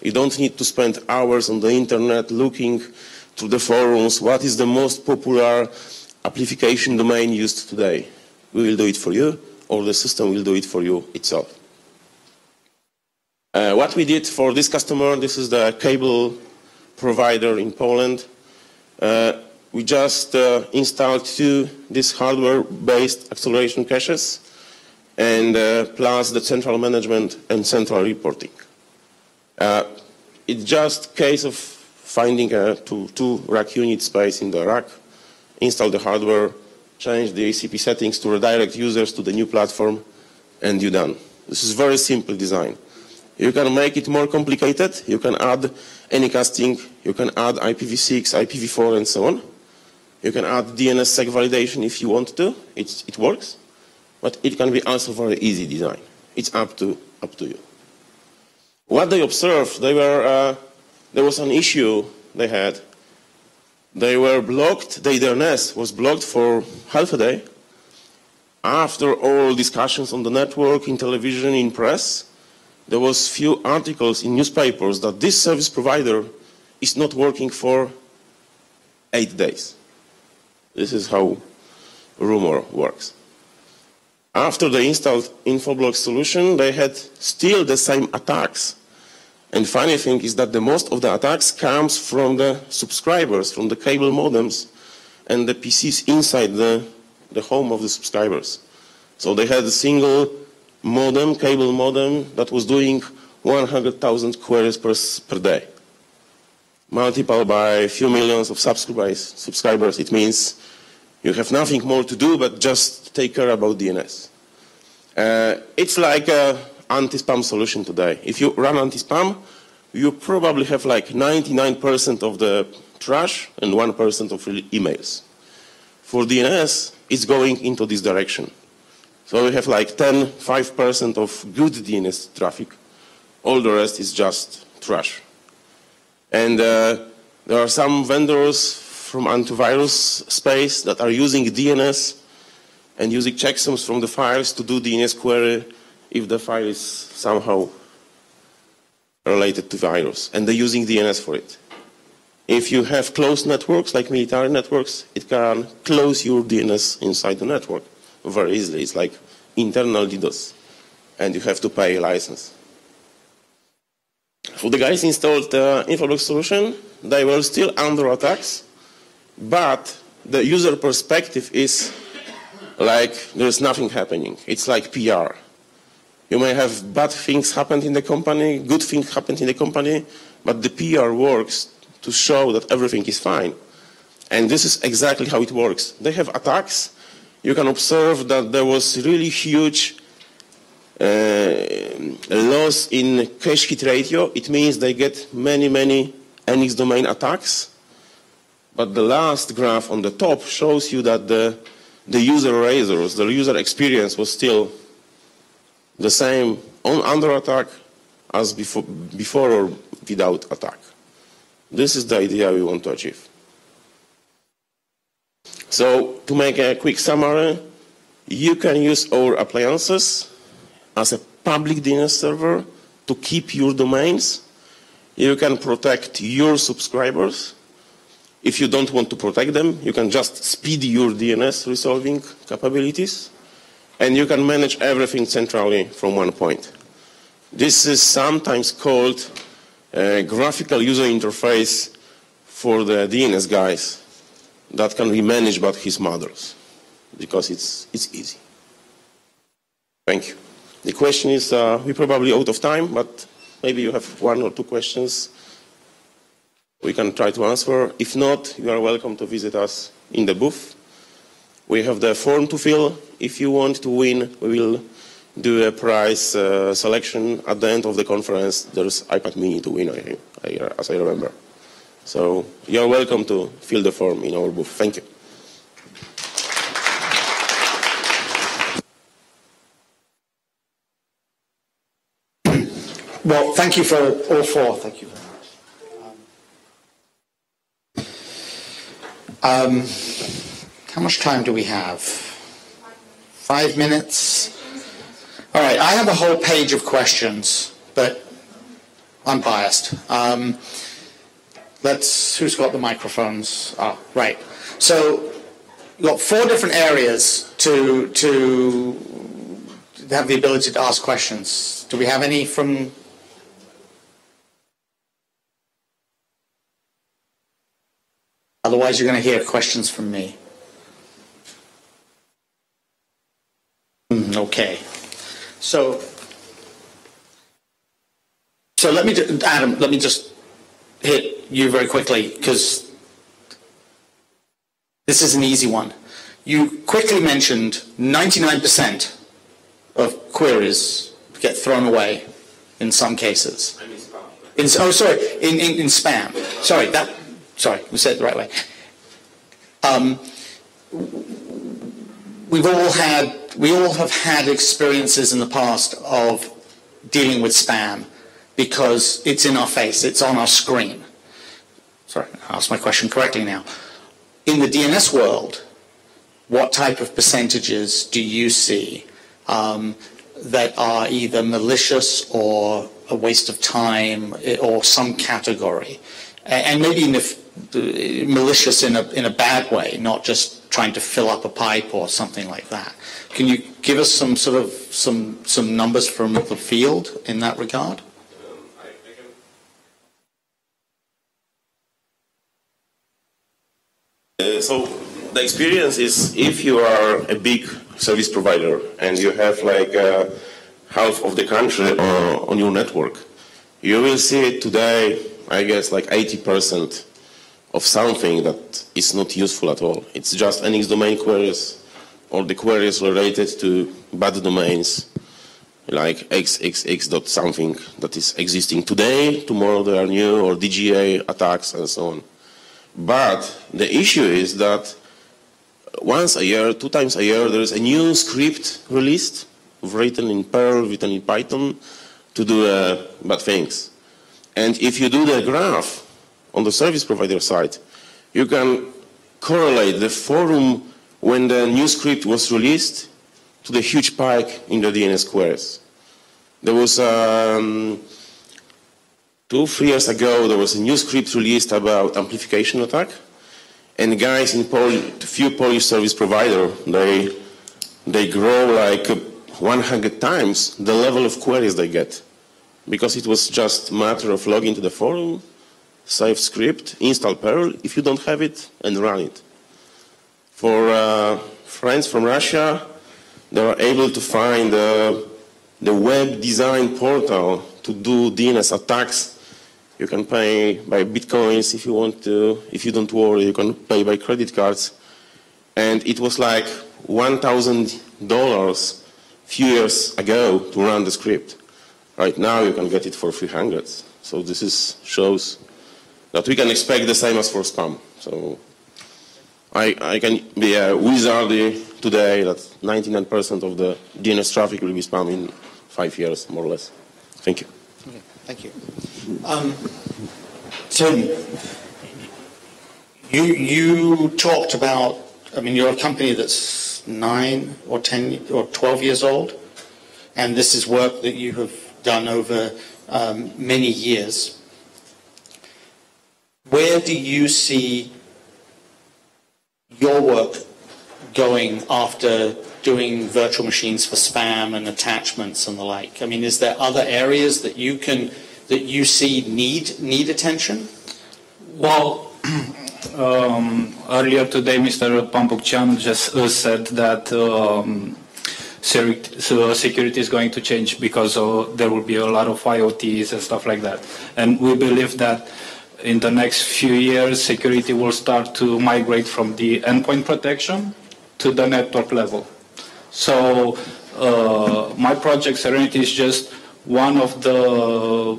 You don't need to spend hours on the internet looking through the forums, what is the most popular application domain used today. We will do it for you, or the system will do it for you itself. What we did for this customer, this is the cable provider in Poland. We just installed 2 this hardware-based acceleration caches, and plus the central management and central reporting. It's just a case of finding two rack unit space in the rack, install the hardware, change the ACP settings to redirect users to the new platform, and you're done. This is very simple design. You can make it more complicated. You can add any casting. You can add IPv6, IPv4, and so on. You can add DNSSEC validation if you want to. It works. But it can be also very easy design. It's up to you. What they observed, there was an issue they had. They were blocked, the DNS was blocked for half a day. After all discussions on the network, in television, in press, there was few articles in newspapers that this service provider is not working for 8 days. This is how rumor works. After they installed Infoblox solution, they had still the same attacks. And funny thing is that the most of the attacks comes from the subscribers, from the cable modems and the PCs inside the home of the subscribers. So they had a single modem, cable modem, that was doing 100,000 queries per day. Multiple by a few millions of subscribers, it means you have nothing more to do but just take care about DNS. It's like an anti-spam solution today. If you run anti-spam, you probably have like 99% of the trash and 1% of emails. For DNS, it's going into this direction. So we have like 5% of good DNS traffic. All the rest is just trash. And there are some vendors from antivirus space that are using DNS and using checksums from the files to do DNS query if the file is somehow related to virus. And they're using DNS for it. If you have closed networks, like military networks, it can close your DNS inside the network very easily. It's like internal DDoS, and you have to pay a license. So the guys installed the Infoblox solution. They were still under attacks, but the user perspective is like there's nothing happening. It's like PR. You may have bad things happen in the company, good things happen in the company, but the PR works to show that everything is fine. And this is exactly how it works. They have attacks. You can observe that there was really huge loss in cache hit ratio. It means they get many NX domain attacks. But the last graph on the top shows you that the user erasers, the user experience was still the same under attack as before or without attack. This is the idea we want to achieve. So to make a quick summary, you can use our appliances as a public DNS server to keep your domains. You can protect your subscribers. If you don't want to protect them, you can just speed your DNS resolving capabilities. And you can manage everything centrally from one point. This is sometimes called a graphical user interface for the DNS guys that can be managed by his models, because it's easy. Thank you. The question is, we're probably out of time, but maybe you have 1 or 2 questions we can try to answer. If not, you are welcome to visit us in the booth. We have the form to fill. If you want to win, we will do a prize selection at the end of the conference. There's iPad mini to win, as I remember. So you're welcome to fill the form in our booth. Thank you. Well, thank you for all 4. Thank you very much. How much time do we have? 5 minutes? All right, I have a whole page of questions, but I'm biased. Who's got the microphones? Oh, right. So you've got 4 different areas to have the ability to ask questions. Do we have any from... Otherwise, you're going to hear questions from me. Okay. So let me, Adam, let me just hit you very quickly, because this is an easy one. You quickly mentioned 99% of queries get thrown away in some cases. In spam. Sorry, we said it the right way. We all have had experiences in the past of dealing with spam because it's in our face, it's on our screen. Sorry, I asked my question correctly now. In the DNS world, what type of percentages do you see that are either malicious or a waste of time or some category? And maybe even if malicious in a bad way, not just trying to fill up a pipe or something like that. Can you give us some sort of some numbers from the field in that regard? So the experience is, if you are a big service provider and you have like half of the country on your network, you will see it today, I guess, like 80% of something that is not useful at all. It's just NX domain queries or the queries related to bad domains like xxx something that is existing today, tomorrow they are new, or DGA attacks and so on. But the issue is that once a year, 2 times a year, there is a new script released, written in Perl, written in Python, to do bad things. And if you do the graph on the service provider side, you can correlate the forum when the new script was released to the huge spike in the DNS queries. There was 2-3 years ago, there was a new script released about amplification attack, and guys in few Polish service providers, they grow like 100 times the level of queries they get, because it was just a matter of logging to the forum, save script, install Perl if you don't have it, and run it. For friends from Russia, they were able to find the web design portal to do DNS attacks. You can pay by bitcoins if you want to. If you don't worry, you can pay by credit cards. And it was like $1,000 few years ago to run the script. Right now you can get it for 300. So this shows that we can expect the same as for spam. So I can be a wizard today that 99% of the DNS traffic will be spam in 5 years, more or less. Thank you. Okay, thank you. Tim, you talked about, I mean, you're a company that's 9 or 10 or 12 years old, and this is work that you have done over many years. Where do you see your work going after doing virtual machines for spam and attachments and the like? I mean, is there other areas that you see need attention? Well, earlier today, Mr. Pampukcian just said that security is going to change because there will be a lot of IoTs and stuff like that. And we believe that in the next few years, security will start to migrate from the endpoint protection to the network level. So my project Serenity is just one of the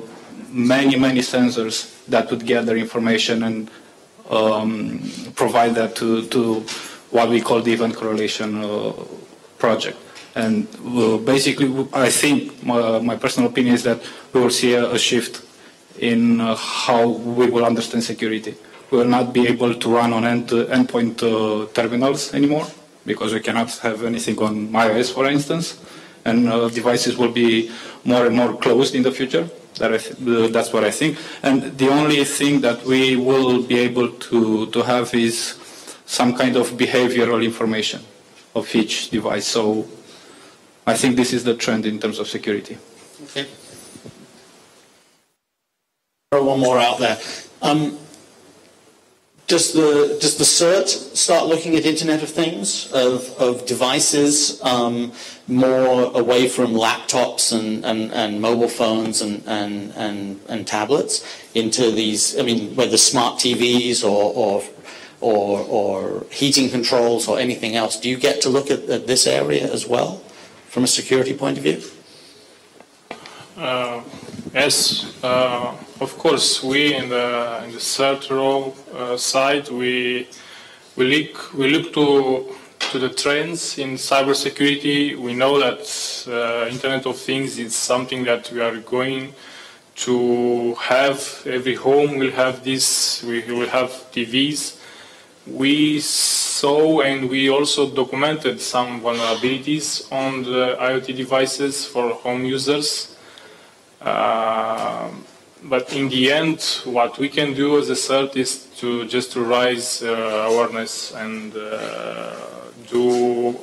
many sensors that would gather information and provide that to what we call the event correlation project. And basically, I think my personal opinion is that we will see a shift in how we will understand security. We will not be able to run on endpoint terminals anymore because we cannot have anything on iOS, for instance, and devices will be more and more closed in the future. That's what I think. And the only thing that we will be able to have is some kind of behavioral information of each device. So I think this is the trend in terms of security. Okay. Throw one more out there. Does the CERT start looking at Internet of Things, of devices, more away from laptops and mobile phones and tablets into these, I mean, whether smart TVs or heating controls or anything else? Do you get to look at this area as well from a security point of view? Yes, of course. We in the third row side, we look to the trends in cybersecurity. We know that Internet of Things is something that we are going to have. Every home will have this. We will have TVs. We saw and we also documented some vulnerabilities on the IoT devices for home users. But in the end, what we can do as a CERT is to raise awareness and do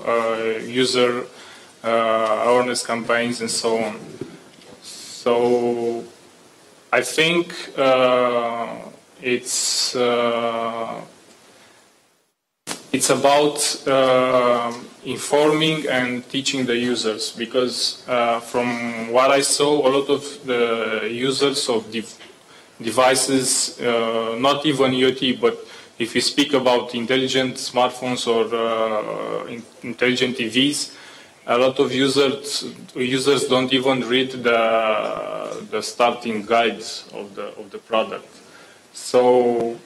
user awareness campaigns and so on. So I think it's about informing and teaching the users, because from what I saw, a lot of the users of devices, not even IoT, but if you speak about intelligent smartphones or intelligent TVs, a lot of users don't even read the starting guides of the product. So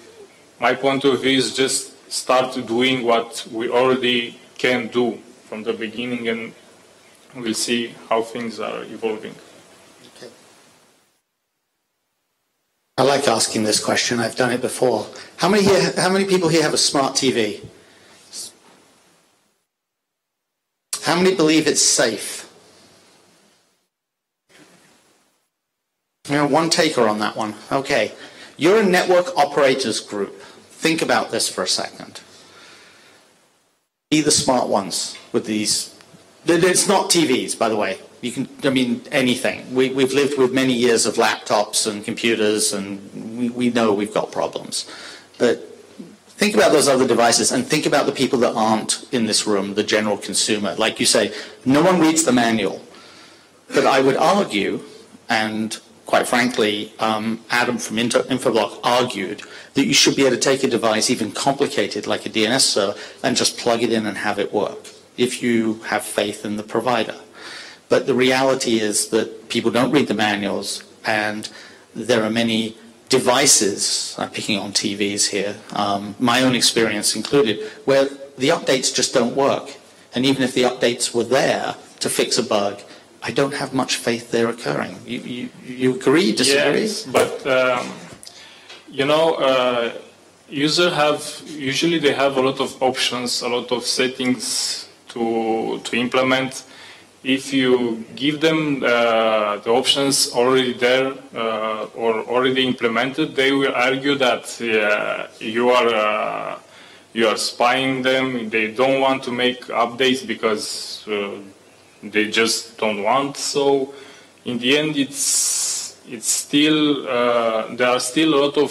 my point of view is just start doing what we already can do from the beginning, and we'll see how things are evolving. Okay. I like asking this question. I've done it before. How many people here have a smart TV? How many believe it's safe? One taker on that one. Okay. You're a network operators group. Think about this for a second. Be the smart ones with these. It's not TVs, by the way. You can, I mean, anything. We've lived with many years of laptops and computers, and we know we've got problems. But think about those other devices, and think about the people that aren't in this room, the general consumer. Like you say, no one reads the manual. But I would argue, and quite frankly, Adam from Infoblock argued that you should be able to take a device, even complicated like a DNS server, and just plug it in and have it work, if you have faith in the provider. But the reality is that people don't read the manuals, and there are many devices, I'm picking on TVs here, my own experience included, where the updates just don't work. And even if the updates were there to fix a bug, I don't have much faith they're occurring. You agree, disagree? Yes, but you know, usually they have a lot of options, a lot of settings to implement. If you give them the options already there or already implemented, they will argue that you are spying them. They don't want to make updates because they just don't want. So in the end, it's still there are still a lot of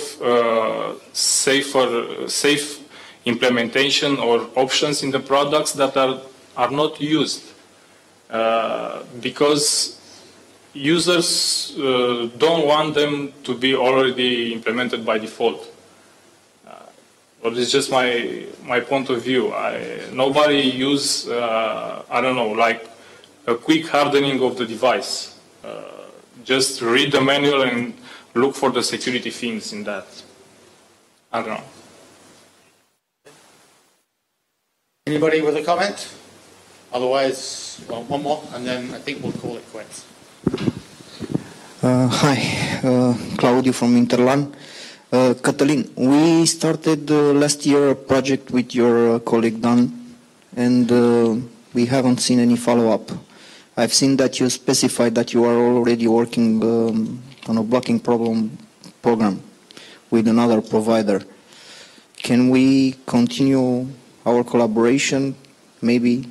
safe implementation or options in the products that are not used. because users don't want them to be already implemented by default. But it's just my point of view. Nobody use, I don't know, like a quick hardening of the device. Just read the manual and look for the security things in that. I don't know. Anybody with a comment? Otherwise, well, one more, and then I think we'll call it quits. Hi, Claudio from Interlan. Cătălin, we started last year a project with your colleague Dan, and we haven't seen any follow-up. I've seen that you specified that you are already working on a blocking program with another provider. Can we continue our collaboration, maybe?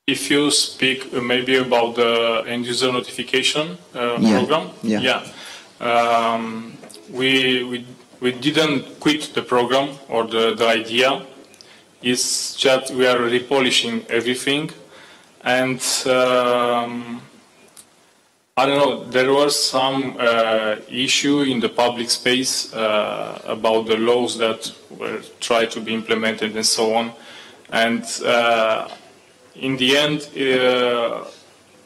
If you speak maybe about the end-user notification program, yeah. We didn't quit the program or the idea. It's just we are repolishing everything, and I don't know. There was some issue in the public space about the laws that were tried to be implemented and so on, and in the end.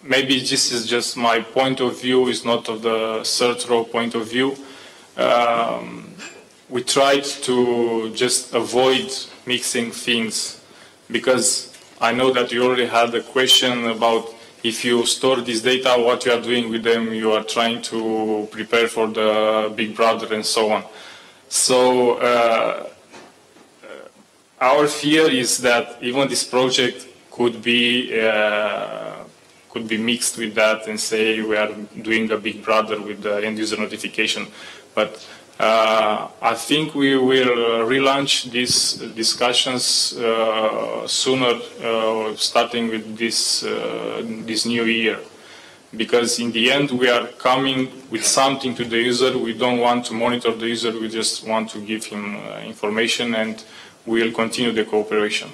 Maybe this is just my point of view, is not of the third row point of view. We tried to just avoid mixing things, because I know that you already had a question about if you store this data, what you are doing with them. You are trying to prepare for the Big Brother and so on. So our fear is that even this project could be mixed with that and say we are doing a Big Brother with the end-user notification. But I think we will relaunch these discussions sooner, starting with this new year. Because in the end, we are coming with something to the user. We don't want to monitor the user. We just want to give him information, and we will continue the cooperation.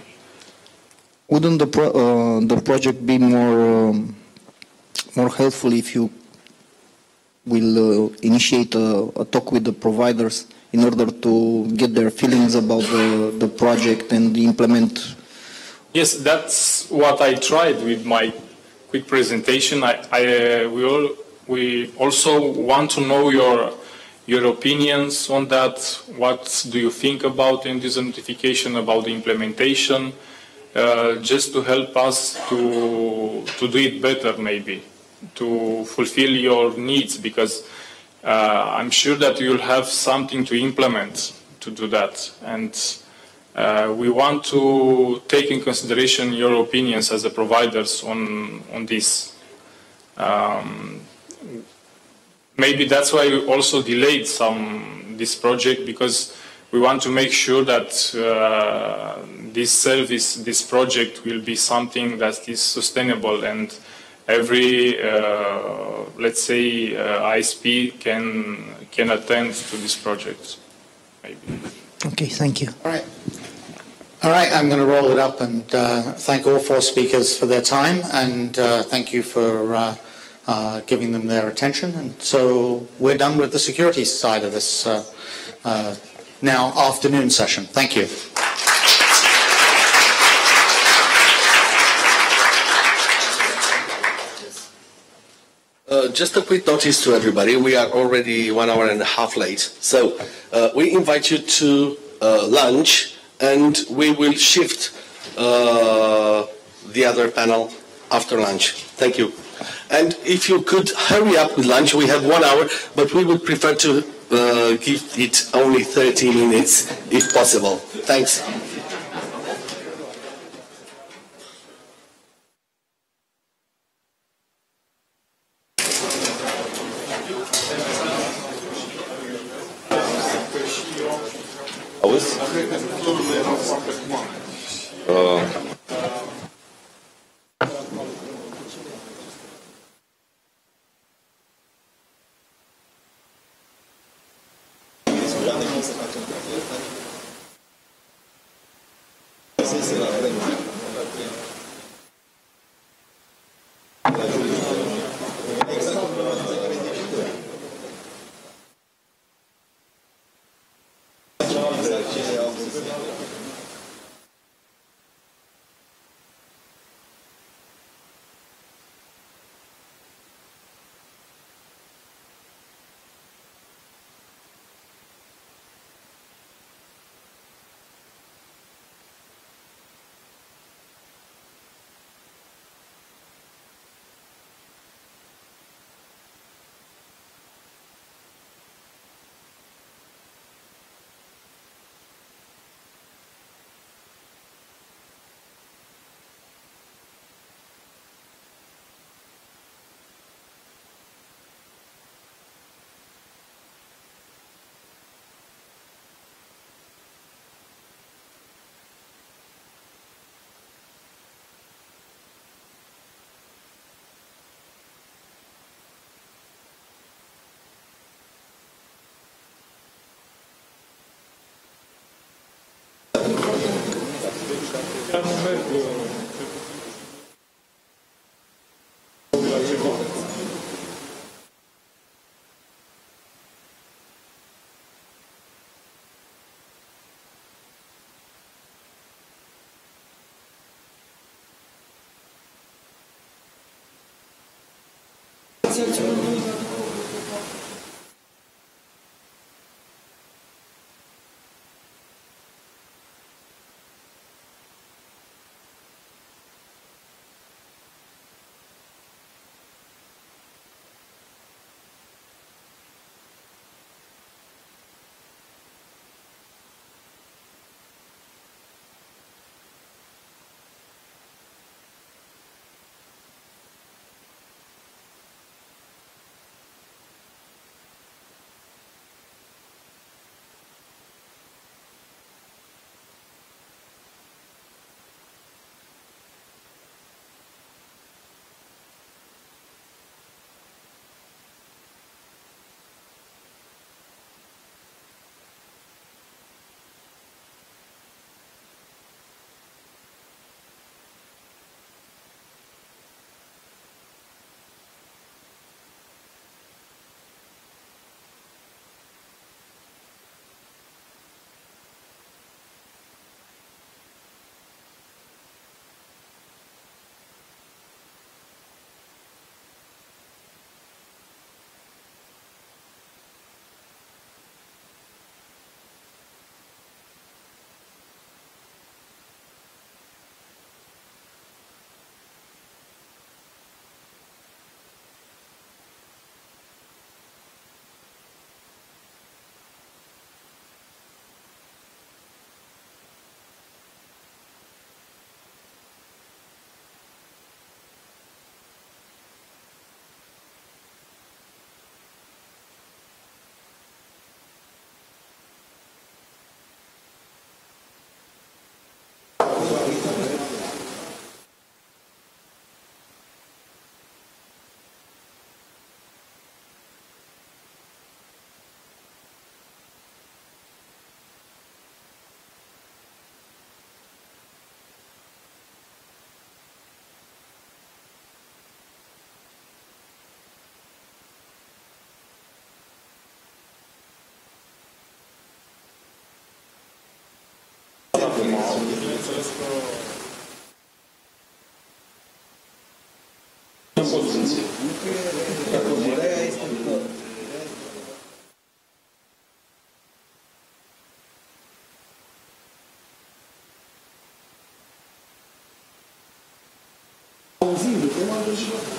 Wouldn't the project be more helpful if you will initiate a talk with the providers in order to get their feelings about the project and implement? Yes, that's what I tried with my quick presentation. We also want to know your opinions on that. What do you think about end-user notification, about the implementation? Just to help us to do it better, maybe, to fulfill your needs, because I'm sure that you'll have something to implement to do that. And we want to take in consideration your opinions as the providers on this. Maybe that's why we also delayed this project, because we want to make sure that this service, this project will be something that is sustainable, and every, let's say, ISP can attend to this project. Maybe. Okay, thank you. All right, I'm going to roll it up and thank all four speakers for their time, and thank you for giving them their attention. And so we're done with the security side of this now afternoon session. Thank you. Just a quick notice to everybody. We are already 1 hour and a half late. So we invite you to lunch, and we will shift the other panel after lunch. Thank you. And if you could hurry up with lunch, we have 1 hour, but we would prefer to give it only 30 minutes if possible. Thanks. Auzi? Ideea este că auzim, că m-am gândit.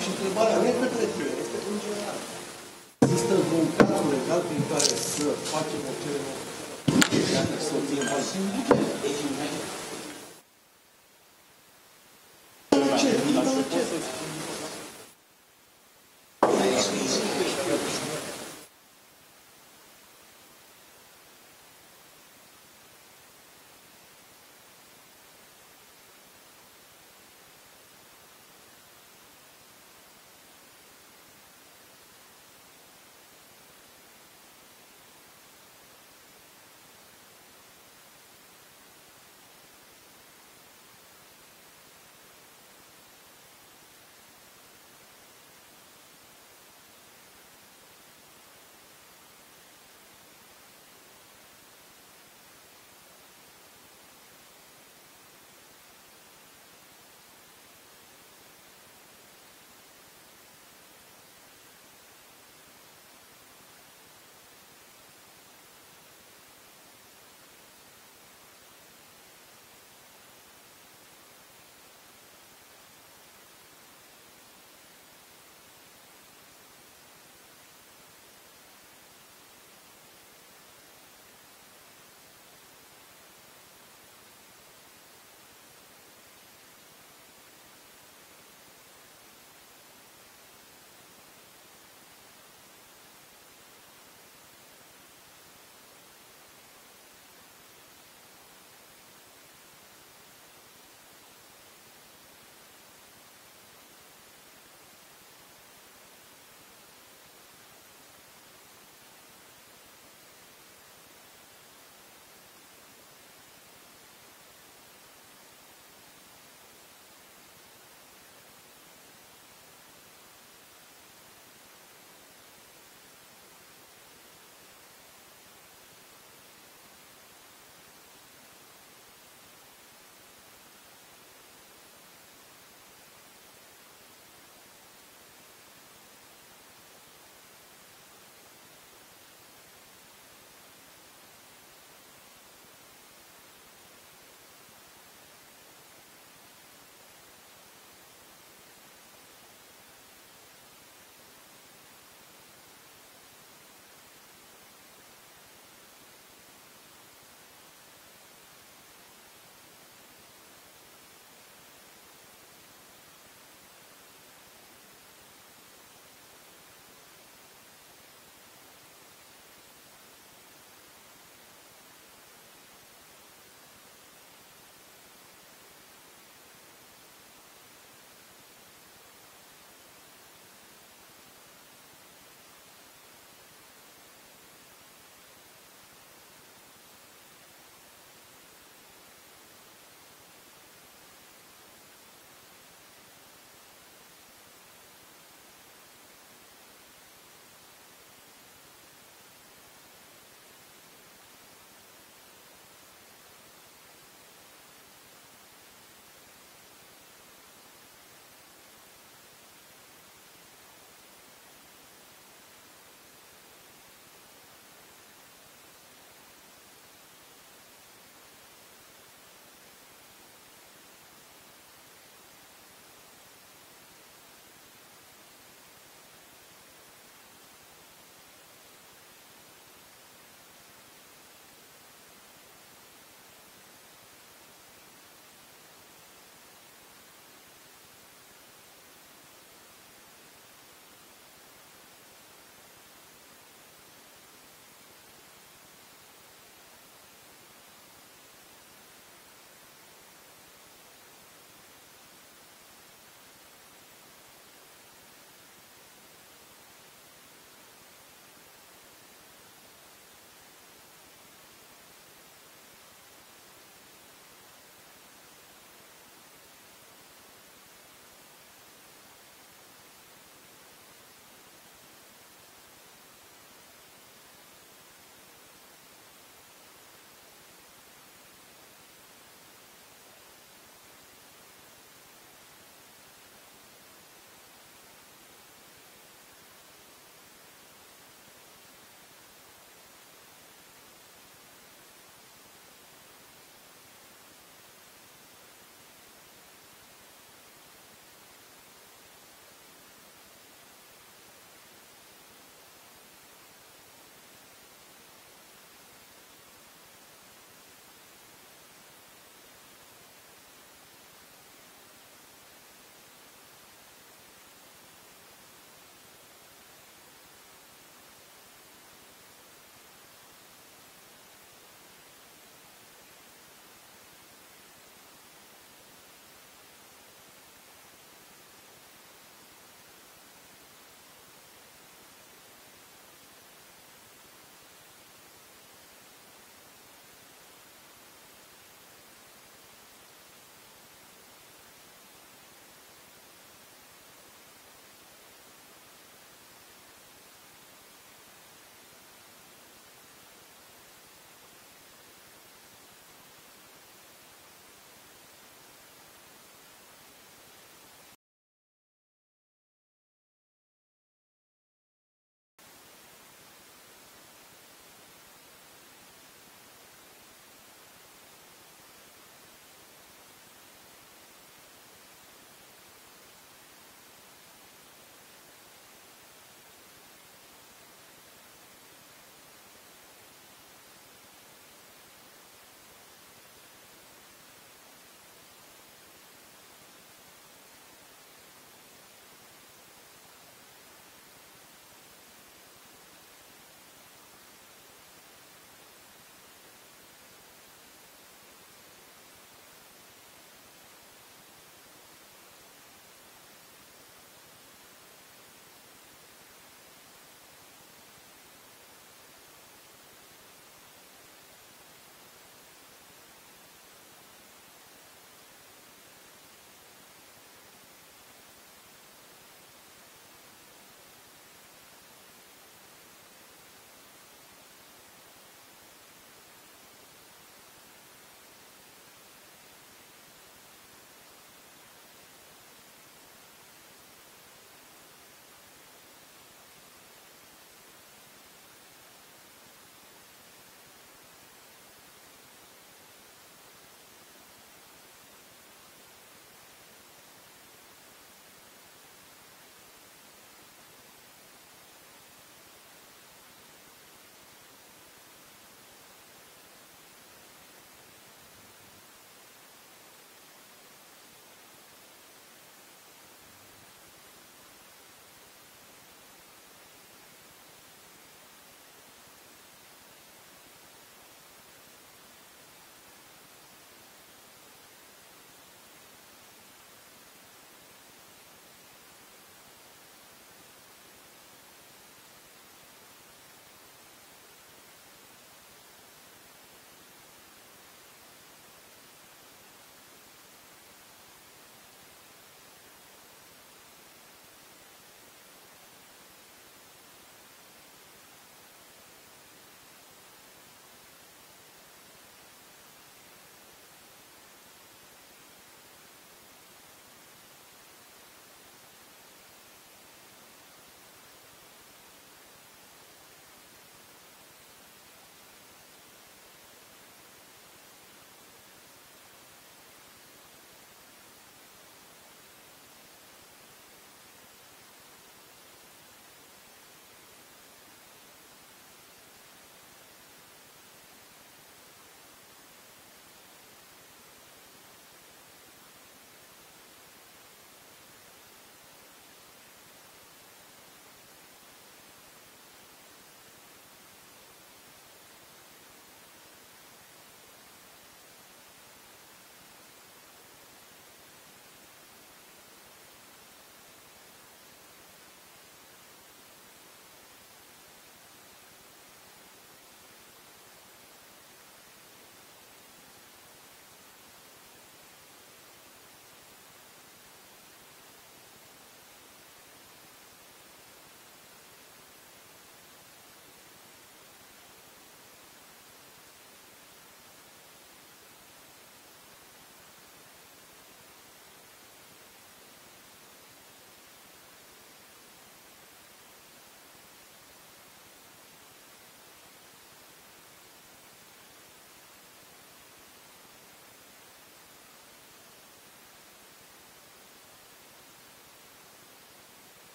Și întrebarea mea către tine este în general. Există vreun cadru legal prin care să facem o cerere dacă să o ținem în buget?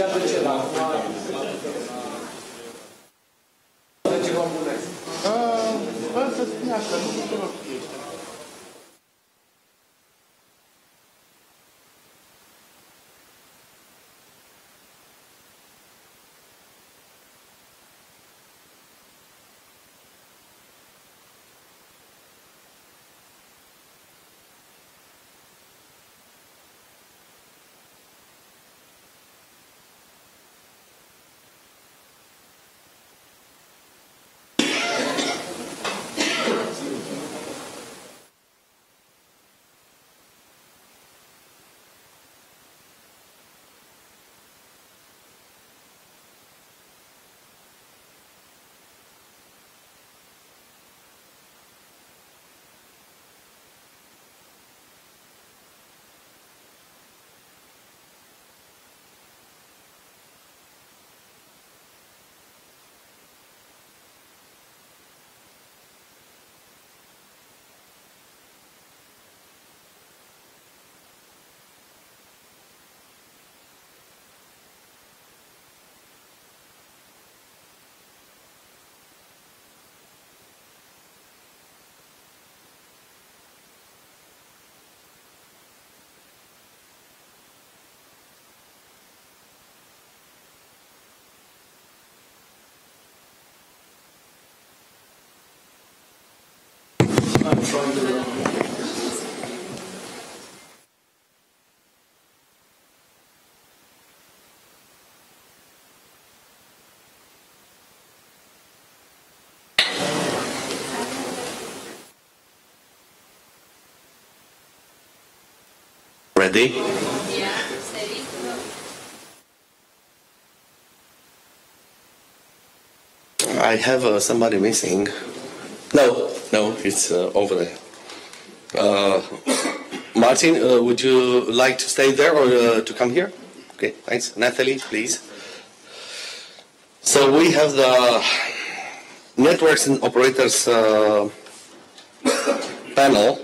Iată ce la ce vă îmbunesc. Vreau să spun asta, nu tuturor chestia. Ready? I have somebody missing. No, it's over there. Martin, would you like to stay there or to come here? Okay, thanks. Natalie, please. So we have the Networks and Operators panel.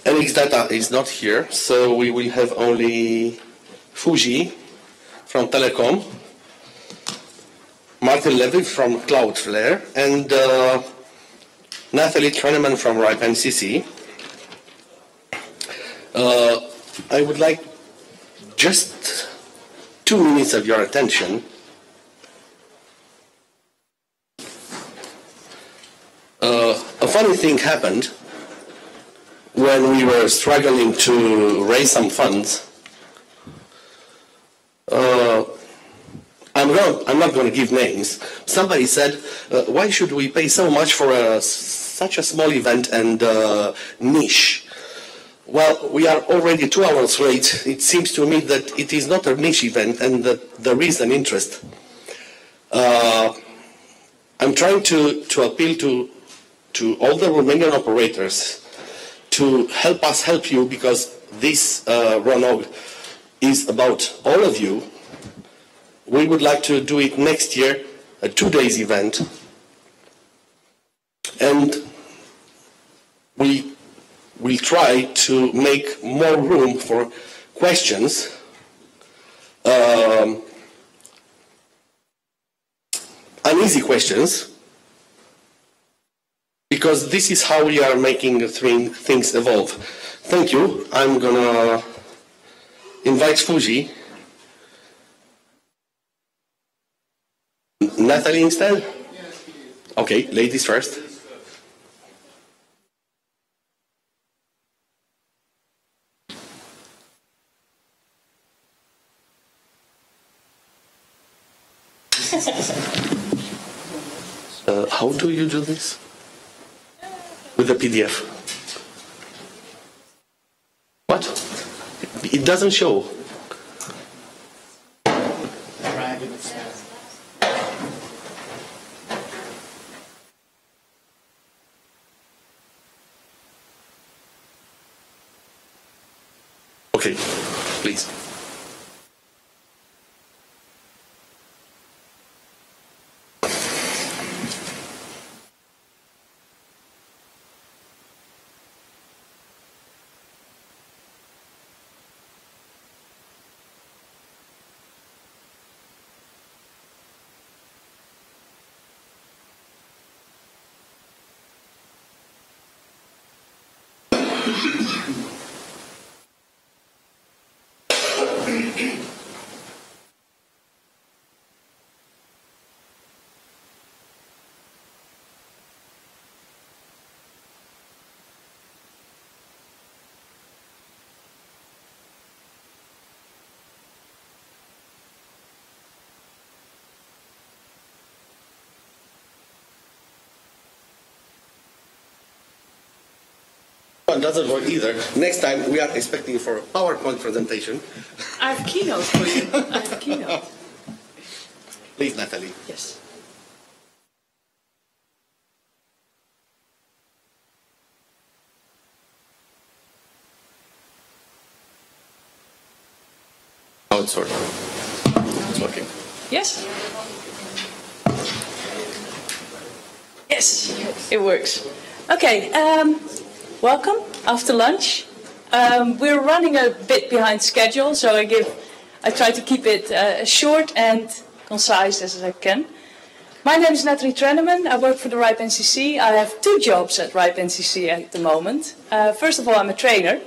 NX Data is not here, so we will have only Fuji from Telecom, Martin Levy from Cloudflare, and Nathalie Treneman from RIPE NCC. I would like just 2 minutes of your attention. A funny thing happened when we were struggling to raise some funds. I'm not going to give names. Somebody said, why should we pay so much for such a small event and niche? Well, we are already 2 hours late. It seems to me that it is not a niche event and that there is an interest. I'm trying to appeal to all the Romanian operators to help us help you, because this Ronog is about all of you. We would like to do it next year, a 2-day event. And we will try to make more room for questions. Uneasy questions, because this is how we are making things evolve. Thank you. I'm gonna invite Fuji. Natalie instead? Okay, ladies first. How do you do this? With the PDF. What? It doesn't show. Okay, please. One doesn't work either. Next time we are expecting for a PowerPoint presentation. I have keynote for you. I have a keynote. Please, Natalie. Yes. Now it's working. It's working. Yes. Yes, it works. Okay. Welcome after lunch. We're running a bit behind schedule, so I try to keep it as short and concise as I can. My name is Natalie Trenneman. I work for the RIPE NCC. I have 2 jobs at RIPE NCC at the moment. First of all, I'm a trainer,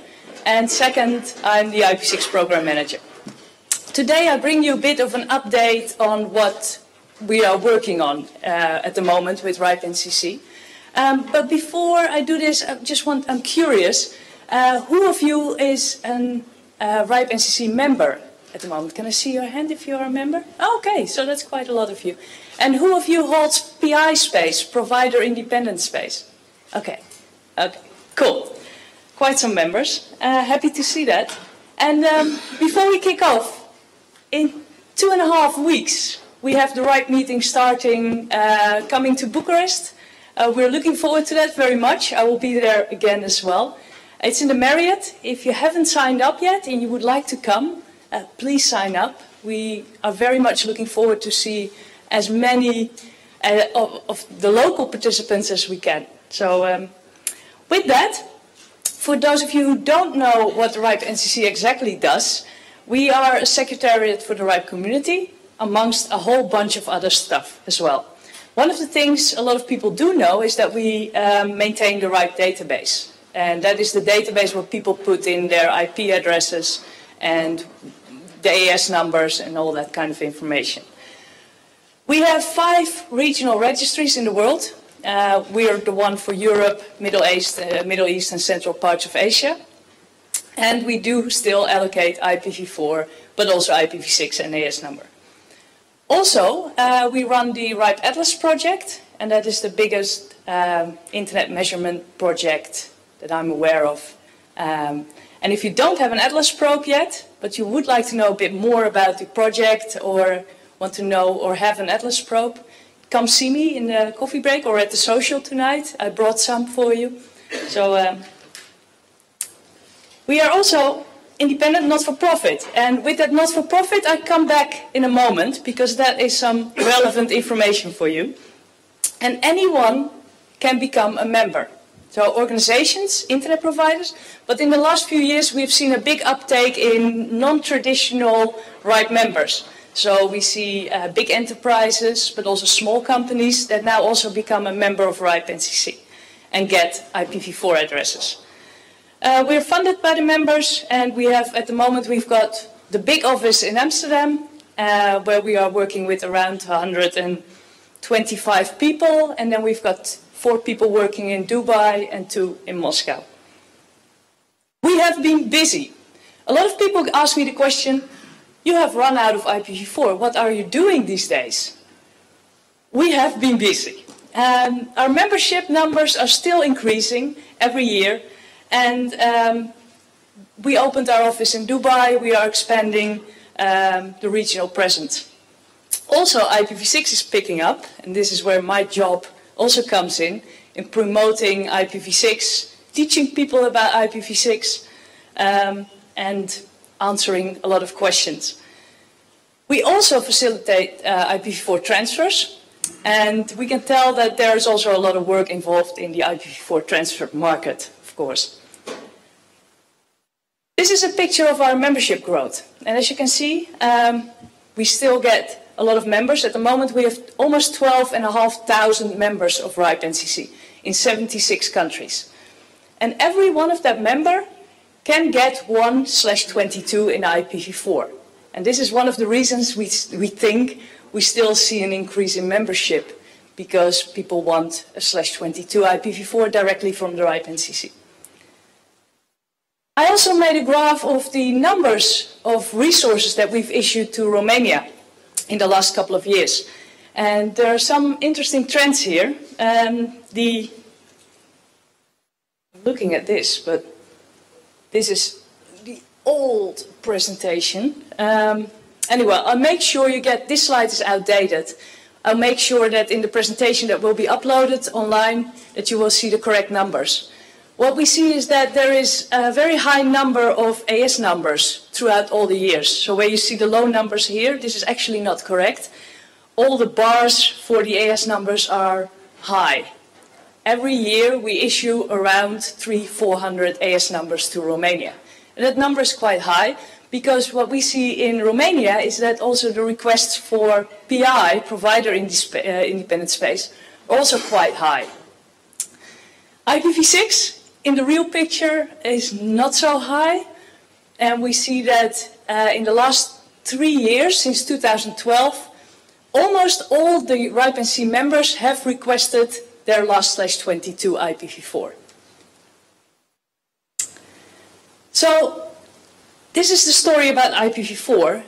and second, I'm the IP6 program manager. Today, I bring you a bit of an update on what we are working on at the moment with RIPE NCC. But before I do this, I'm curious, who of you is a RIPE NCC member at the moment? Can I see your hand if you are a member? Oh, okay, so that's quite a lot of you. And who of you holds PI space, provider independent space? Okay, cool. Quite some members. Happy to see that. And before we kick off, in 2.5 weeks, we have the RIPE meeting starting, coming to Bucharest. We're looking forward to that very much. I will be there again as well. It's in the Marriott. If you haven't signed up yet and you would like to come, please sign up. We are very much looking forward to see as many of the local participants as we can. So with that, for those of you who don't know what the RIPE NCC exactly does, we are a secretariat for the RIPE community, amongst a whole bunch of other stuff as well. One of the things a lot of people do know is that we maintain the RIPE database. And that is the database where people put in their IP addresses and the AS numbers and all that kind of information. We have 5 regional registries in the world. We are the one for Europe, Middle East and central parts of Asia. And we do still allocate IPv4, but also IPv6 and AS number. Also, we run the RIPE Atlas project, and that is the biggest internet measurement project that I'm aware of. And if you don't have an Atlas probe yet, but you would like to know a bit more about the project or want to know or have an Atlas probe, come see me in the coffee break or at the social tonight. I brought some for you. So we are also independent not-for-profit. And with that not-for-profit, I come back in a moment because that is some relevant information for you. And anyone can become a member. So organizations, internet providers, but in the last few years we've seen a big uptake in non-traditional RIPE members. So we see big enterprises, but also small companies that now also become a member of RIPE NCC and get IPv4 addresses. We're funded by the members, and we have, at the moment, we've got the big office in Amsterdam, where we are working with around 125 people, and then we've got 4 people working in Dubai and 2 in Moscow. We have been busy. A lot of people ask me the question, you have run out of IPv4, what are you doing these days? We have been busy. Our membership numbers are still increasing every year. And we opened our office in Dubai. We are expanding the regional presence. Also, IPv6 is picking up, and this is where my job also comes in promoting IPv6, teaching people about IPv6, and answering a lot of questions. We also facilitate IPv4 transfers, and we can tell that there is also a lot of work involved in the IPv4 transfer market, of course. This is a picture of our membership growth. And as you can see, we still get a lot of members. At the moment, we have almost 12,500 members of RIPE NCC in 76 countries. And every one of that member can get 1/22 in IPv4. And this is one of the reasons we think we still see an increase in membership, because people want a /22 IPv4 directly from the RIPE NCC. I also made a graph of the numbers of resources that we've issued to Romania in the last couple of years. And there are some interesting trends here. Looking at this, but this is the old presentation. Anyway, I'll make sure you get, this slide is outdated. I'll make sure that in the presentation that will be uploaded online, that you will see the correct numbers. What we see is that there is a very high number of AS numbers throughout all the years. So where you see the low numbers here, this is actually not correct. All the bars for the AS numbers are high. Every year we issue around 300-400 AS numbers to Romania. And that number is quite high, because what we see in Romania is that also the requests for PI, provider independent space, are also quite high. IPv6 in the real picture is not so high, and we see that in the last 3 years, since 2012, almost all the RIPE NC members have requested their last /22 IPv4. So this is the story about IPv4.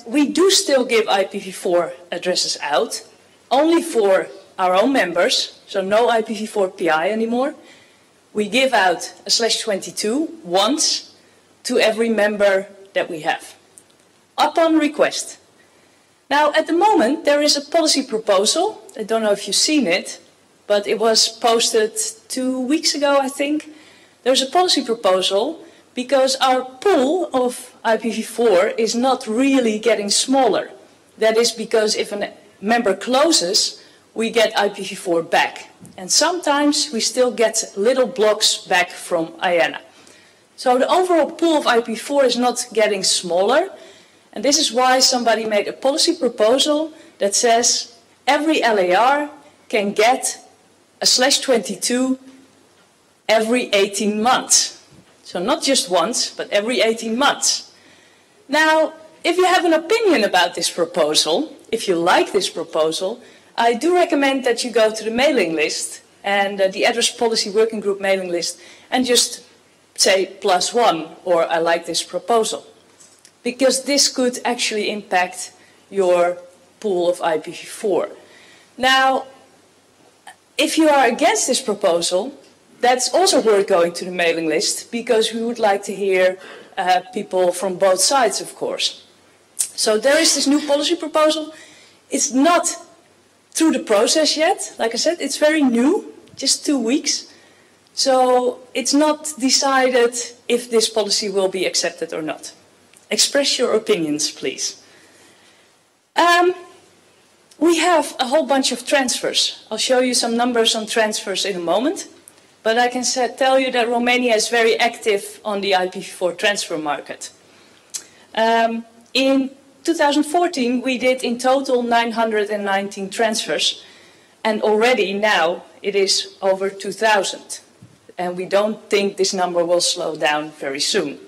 We do still give IPv4 addresses out, only for our own members, so no IPv4 PI anymore. We give out a /22 once to every member that we have, upon request. Now, at the moment, there is a policy proposal. I don't know if you've seen it, but it was posted 2 weeks ago, I think. There's a policy proposal because our pool of IPv4 is not really getting smaller. That is because if a member closes, we get IPv4 back. And sometimes we still get little blocks back from IANA. So the overall pool of IPv4 is not getting smaller. And this is why somebody made a policy proposal that says every LAR can get a /22 every 18 months. So not just once, but every 18 months. Now, if you have an opinion about this proposal, if you like this proposal, I do recommend that you go to the mailing list and the Address Policy Working Group mailing list and just say +1 or I like this proposal. Because this could actually impact your pool of IPv4. Now, if you are against this proposal, that's also worth going to the mailing list, because we would like to hear people from both sides, of course. So there is this new policy proposal. It's not through the process yet. Like I said, it's very new, just 2 weeks. So it's not decided if this policy will be accepted or not. Express your opinions, please. We have a whole bunch of transfers. I'll show you some numbers on transfers in a moment. But I can tell you that Romania is very active on the IPv4 transfer market. In 2014, we did in total 919 transfers. And already now it is over 2,000. And we don't think this number will slow down very soon.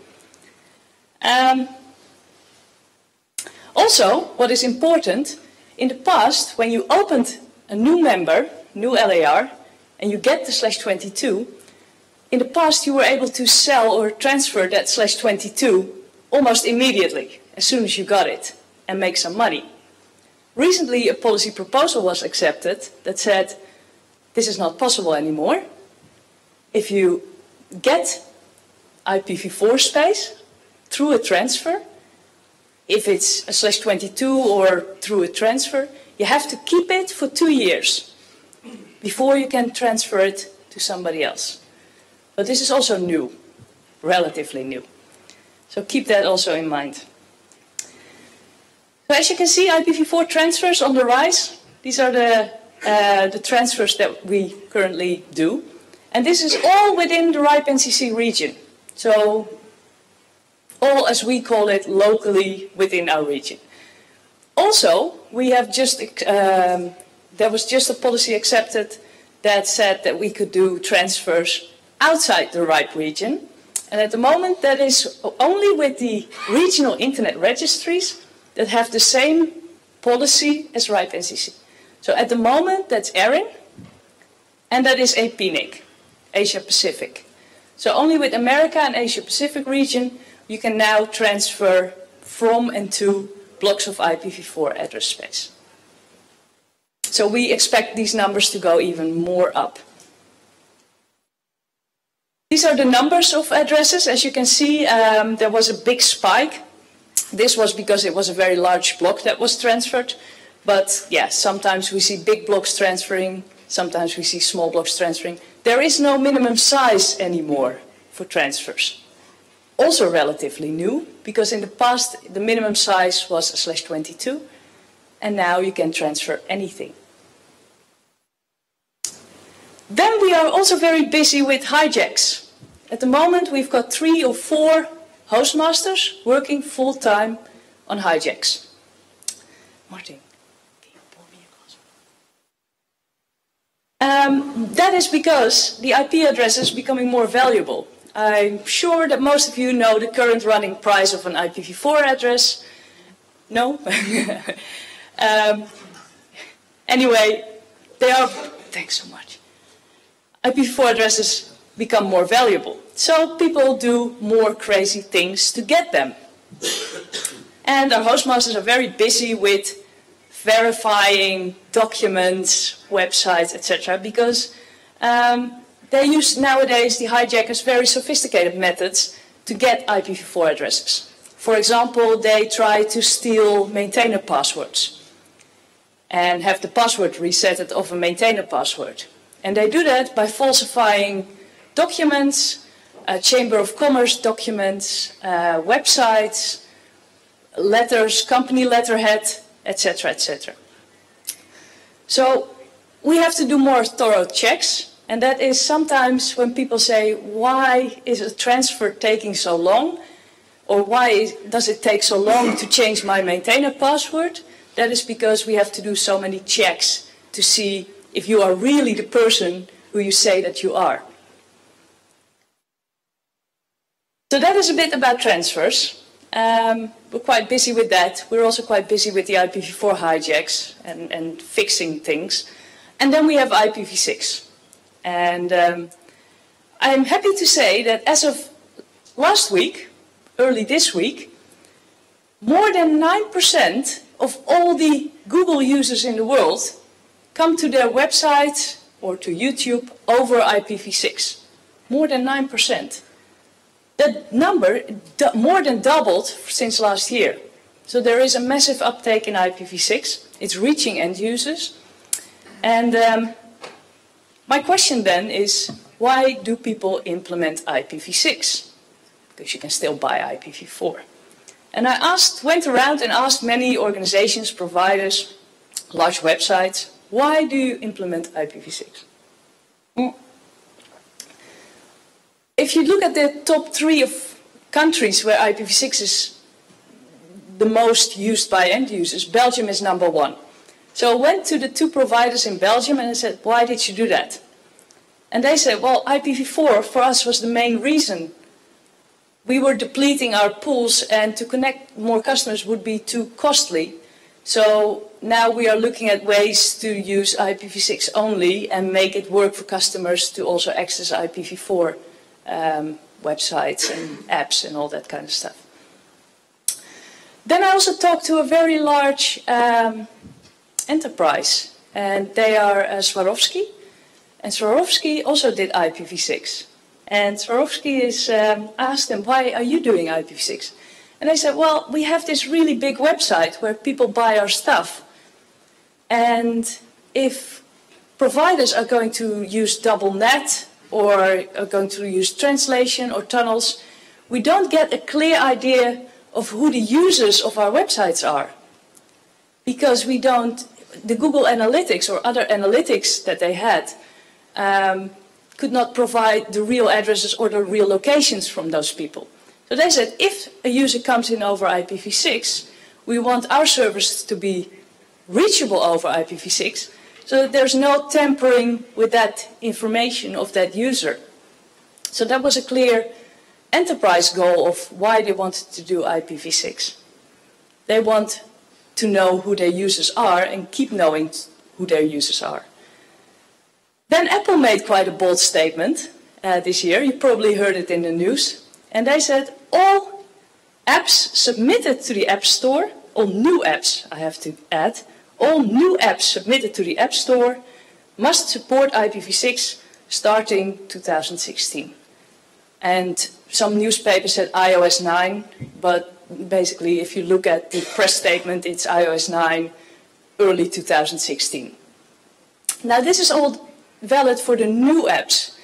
Also, what is important, in the past, when you opened a new member, new LAR, and you get the /22, in the past you were able to sell or transfer that /22 almost immediately, as soon as you got it, and make some money. Recently, a policy proposal was accepted that said, this is not possible anymore. If you get IPv4 space through a transfer, if it's a /22 or through a transfer, you have to keep it for 2 years before you can transfer it to somebody else. But this is also new, relatively new. So keep that also in mind. So as you can see, IPv4 transfers on the rise. These are the transfers that we currently do. And this is all within the RIPE NCC region. So all, as we call it, locally within our region. Also, we have just, there was just a policy accepted that said that we could do transfers outside the RIPE region. And at the moment, that is only with the regional internet registries that have the same policy as RIPE NCC. So at the moment, that's ERIN, and that is APNIC, Asia Pacific. So only with America and Asia Pacific region, you can now transfer from and to blocks of IPv4 address space. So we expect these numbers to go even more up. These are the numbers of addresses. As you can see, there was a big spike. This was because it was a very large block that was transferred. But yeah, sometimes we see big blocks transferring, sometimes we see small blocks transferring. There is no minimum size anymore for transfers. Also relatively new, because in the past the minimum size was /22, and now you can transfer anything. Then we are also very busy with hijacks. At the moment we've got 3 or 4 hostmasters working full-time on hijacks. Martin, can you pour me a glass? That is because the IP address is becoming more valuable. I'm sure that most of you know the current running price of an IPv4 address. No? Anyway, they are, thanks so much. IPv4 addresses become more valuable. So people do more crazy things to get them. And our hostmasters are very busy with verifying documents, websites, etc. because they use nowadays the hijackers very sophisticated methods to get IPv4 addresses. For example, they try to steal maintainer passwords and have the password reset of a maintainer password. And they do that by falsifying documents, Chamber of Commerce documents, websites, letters, company letterhead, etc., etc. So we have to do more thorough checks, and that is sometimes when people say, why is a transfer taking so long? Or why does it take so long to change my maintainer password? That is because we have to do so many checks to see if you are really the person who you say that you are. So that is a bit about transfers. We're quite busy with that. We're also quite busy with the IPv4 hijacks and fixing things. And then we have IPv6. And I'm happy to say that as of last week, early this week, more than 9% of all the Google users in the world come to their website or to YouTube over IPv6. More than 9%. That number more than doubled since last year. So there is a massive uptake in IPv6. It's reaching end users. And my question then is, why do people implement IPv6? Because you can still buy IPv4. And I went around and asked many organizations, providers, large websites, why do you implement IPv6? Well, if you look at the top 3 of countries where IPv6 is the most used by end users, Belgium is number 1. So I went to the 2 providers in Belgium and I said, why did you do that? And they said, well, IPv4 for us was the main reason. We were depleting our pools, and to connect more customers would be too costly. So now we are looking at ways to use IPv6 only and make it work for customers to also access IPv4 websites and apps and all that kind of stuff. Then I also talked to a very large enterprise, and they are Swarovski. And Swarovski also did IPv6. And Swarovski asked them, why are you doing IPv6? And they said, well, we have this really big website where people buy our stuff. And if providers are going to use double net or are going to use translation or tunnels, we don't get a clear idea of who the users of our websites are. Because we don't, the Google Analytics or other analytics that they had could not provide the real addresses or the real locations from those people. So they said, if a user comes in over IPv6, we want our service to be reachable over IPv6, so that there's no tampering with that information of that user. So that was a clear enterprise goal of why they wanted to do IPv6. They want to know who their users are and keep knowing who their users are. Then Apple made quite a bold statement this year. You probably heard it in the news. And they said all apps submitted to the App Store, all new apps, I have to add, all new apps submitted to the App Store must support IPv6 starting 2016. And some newspapers said iOS 9, but basically if you look at the press statement, it's iOS 9 early 2016. Now this is all valid for the new apps.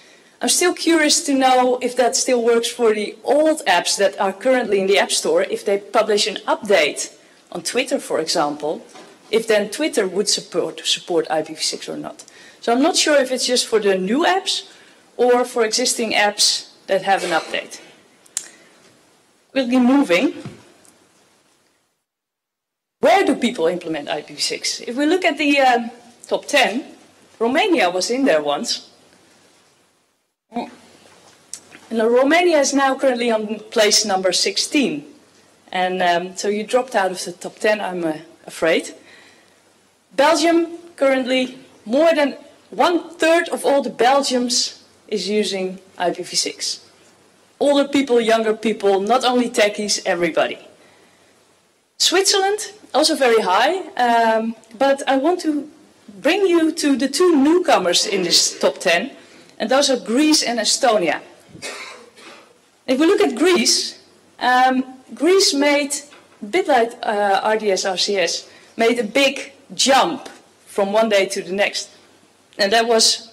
I'm still curious to know if that still works for the old apps that are currently in the App Store. If they publish an update on Twitter, for example, if then Twitter would support IPv6 or not. So I'm not sure if it's just for the new apps or for existing apps that have an update. We'll be moving. Where do people implement IPv6? If we look at the top 10, Romania was in there once. And Romania is now currently on place number 16. And so you dropped out of the top 10, I'm afraid. Belgium, currently, more than 1/3 of all the Belgians is using IPv6. Older people, younger people, not only techies, everybody. Switzerland, also very high, but I want to bring you to the two newcomers in this top 10, and those are Greece and Estonia. If we look at Greece, Greece made, a bit like RDS, RCS, made a big jump from one day to the next. And that was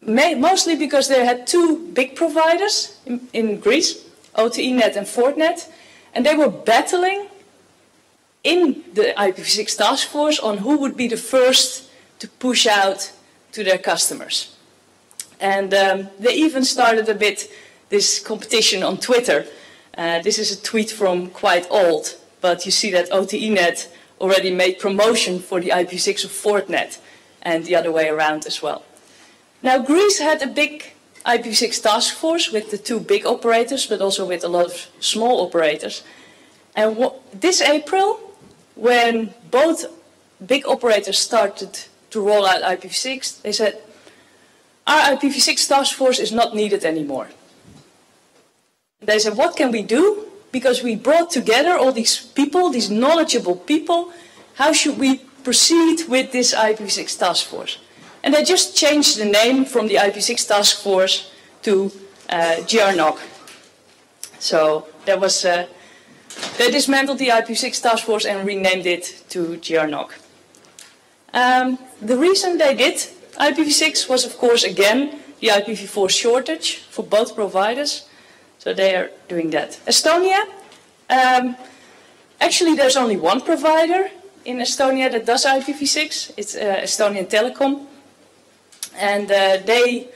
mostly because they had two big providers in Greece, OTEnet and Fortnet, and they were battling in the IPv6 task force on who would be the first to push out to their customers. And they even started a bit this competition on Twitter. This is a tweet from quite old, but you see that OTEnet already made promotion for the IPv6 of Fortnet, and the other way around as well. Now, Greece had a big IPv6 task force with the two big operators, but also with a lot of small operators. And this April, when both big operators started to roll out IPv6, they said, our IPv6 task force is not needed anymore. They said, what can we do? Because we brought together all these people, these knowledgeable people, how should we proceed with this IPv6 task force? And they just changed the name from the IPv6 task force to Ronog. So that was, they dismantled the IPv6 task force and renamed it to Ronog. The reason they did IPv6 was, of course, again, the IPv4 shortage for both providers. So they are doing that. Estonia, actually there's only one provider in Estonia that does IPv6. It's Estonian Telecom. And they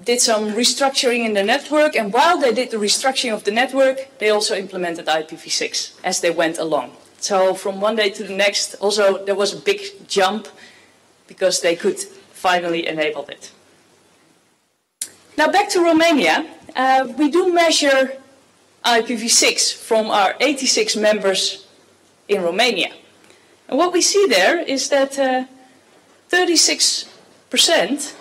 did some restructuring in the network. And while they did the restructuring of the network, they also implemented IPv6 as they went along. So from one day to the next, also there was a big jump because they could finally enable it. Now back to Romania. We do measure IPv6 from our 86 members in Romania. And what we see there is that 36%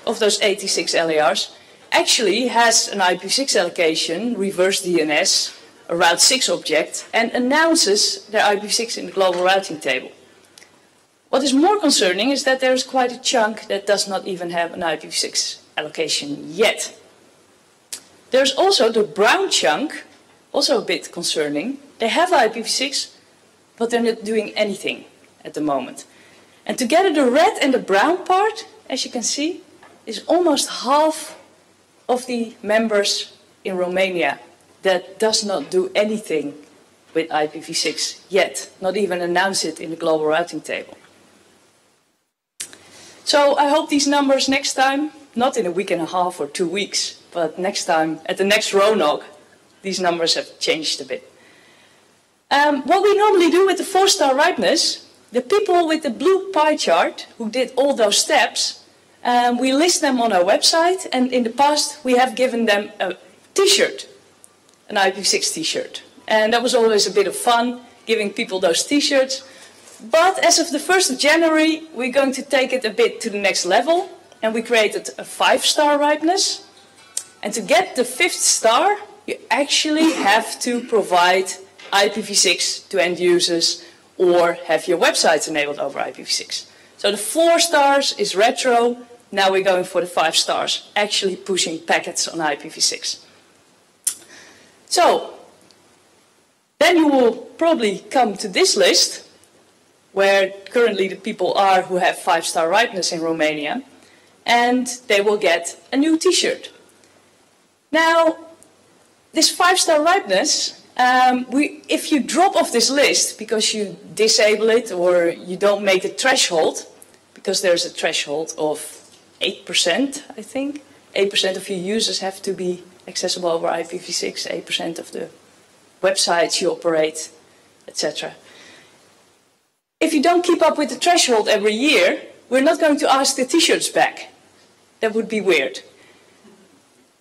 of those 86 LARs actually has an IPv6 allocation, reverse DNS, a Route 6 object, and announces their IPv6 in the global routing table. What is more concerning is that there's quite a chunk that does not even have an IPv6 allocation yet. There's also the brown chunk, also a bit concerning. They have IPv6, but they're not doing anything at the moment. And together the red and the brown part, as you can see, is almost half of the members in Romania that does not do anything with IPv6 yet, not even announce it in the global routing table. So I hope these numbers next time, not in a week and a half or 2 weeks, but next time, at the next Ronog, these numbers have changed a bit. What we normally do with the 4-star ripeness, the people with the blue pie chart who did all those steps, We list them on our website, and in the past we have given them a t-shirt, an IPv6 t-shirt. And that was always a bit of fun, giving people those t-shirts. But as of the 1st of January, we're going to take it a bit to the next level, and we created a 5-star ripeness. And to get the 5th star, you actually have to provide IPv6 to end users or have your websites enabled over IPv6. So the 4 stars is retro. Now we're going for the 5 stars, actually pushing packets on IPv6. So then you will probably come to this list, where currently the people are who have 5-star ripeness in Romania, and they will get a new t-shirt. Now, this 5-star ripeness, if you drop off this list because you disable it or you don't make the threshold, because there's a threshold of 8%, I think. 8% of your users have to be accessible over IPv6, 8% of the websites you operate, etc. If you don't keep up with the threshold every year, we're not going to ask the t-shirts back. That would be weird.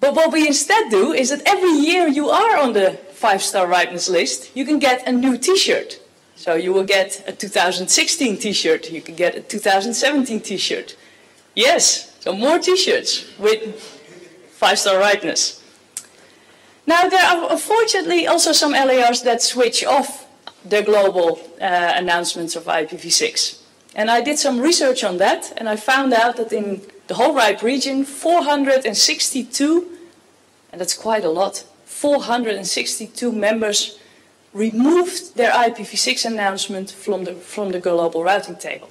But what we instead do is that every year you are on the 5-star ripeness list, you can get a new t-shirt. So you will get a 2016 t-shirt, you can get a 2017 t-shirt. Yes, so more t-shirts with 5-star ripeness. Now there are unfortunately also some LARs that switch off their global announcements of IPv6. And I did some research on that, and I found out that in the whole RIPE region, 462, and that's quite a lot, 462 members removed their IPv6 announcement from the global routing table.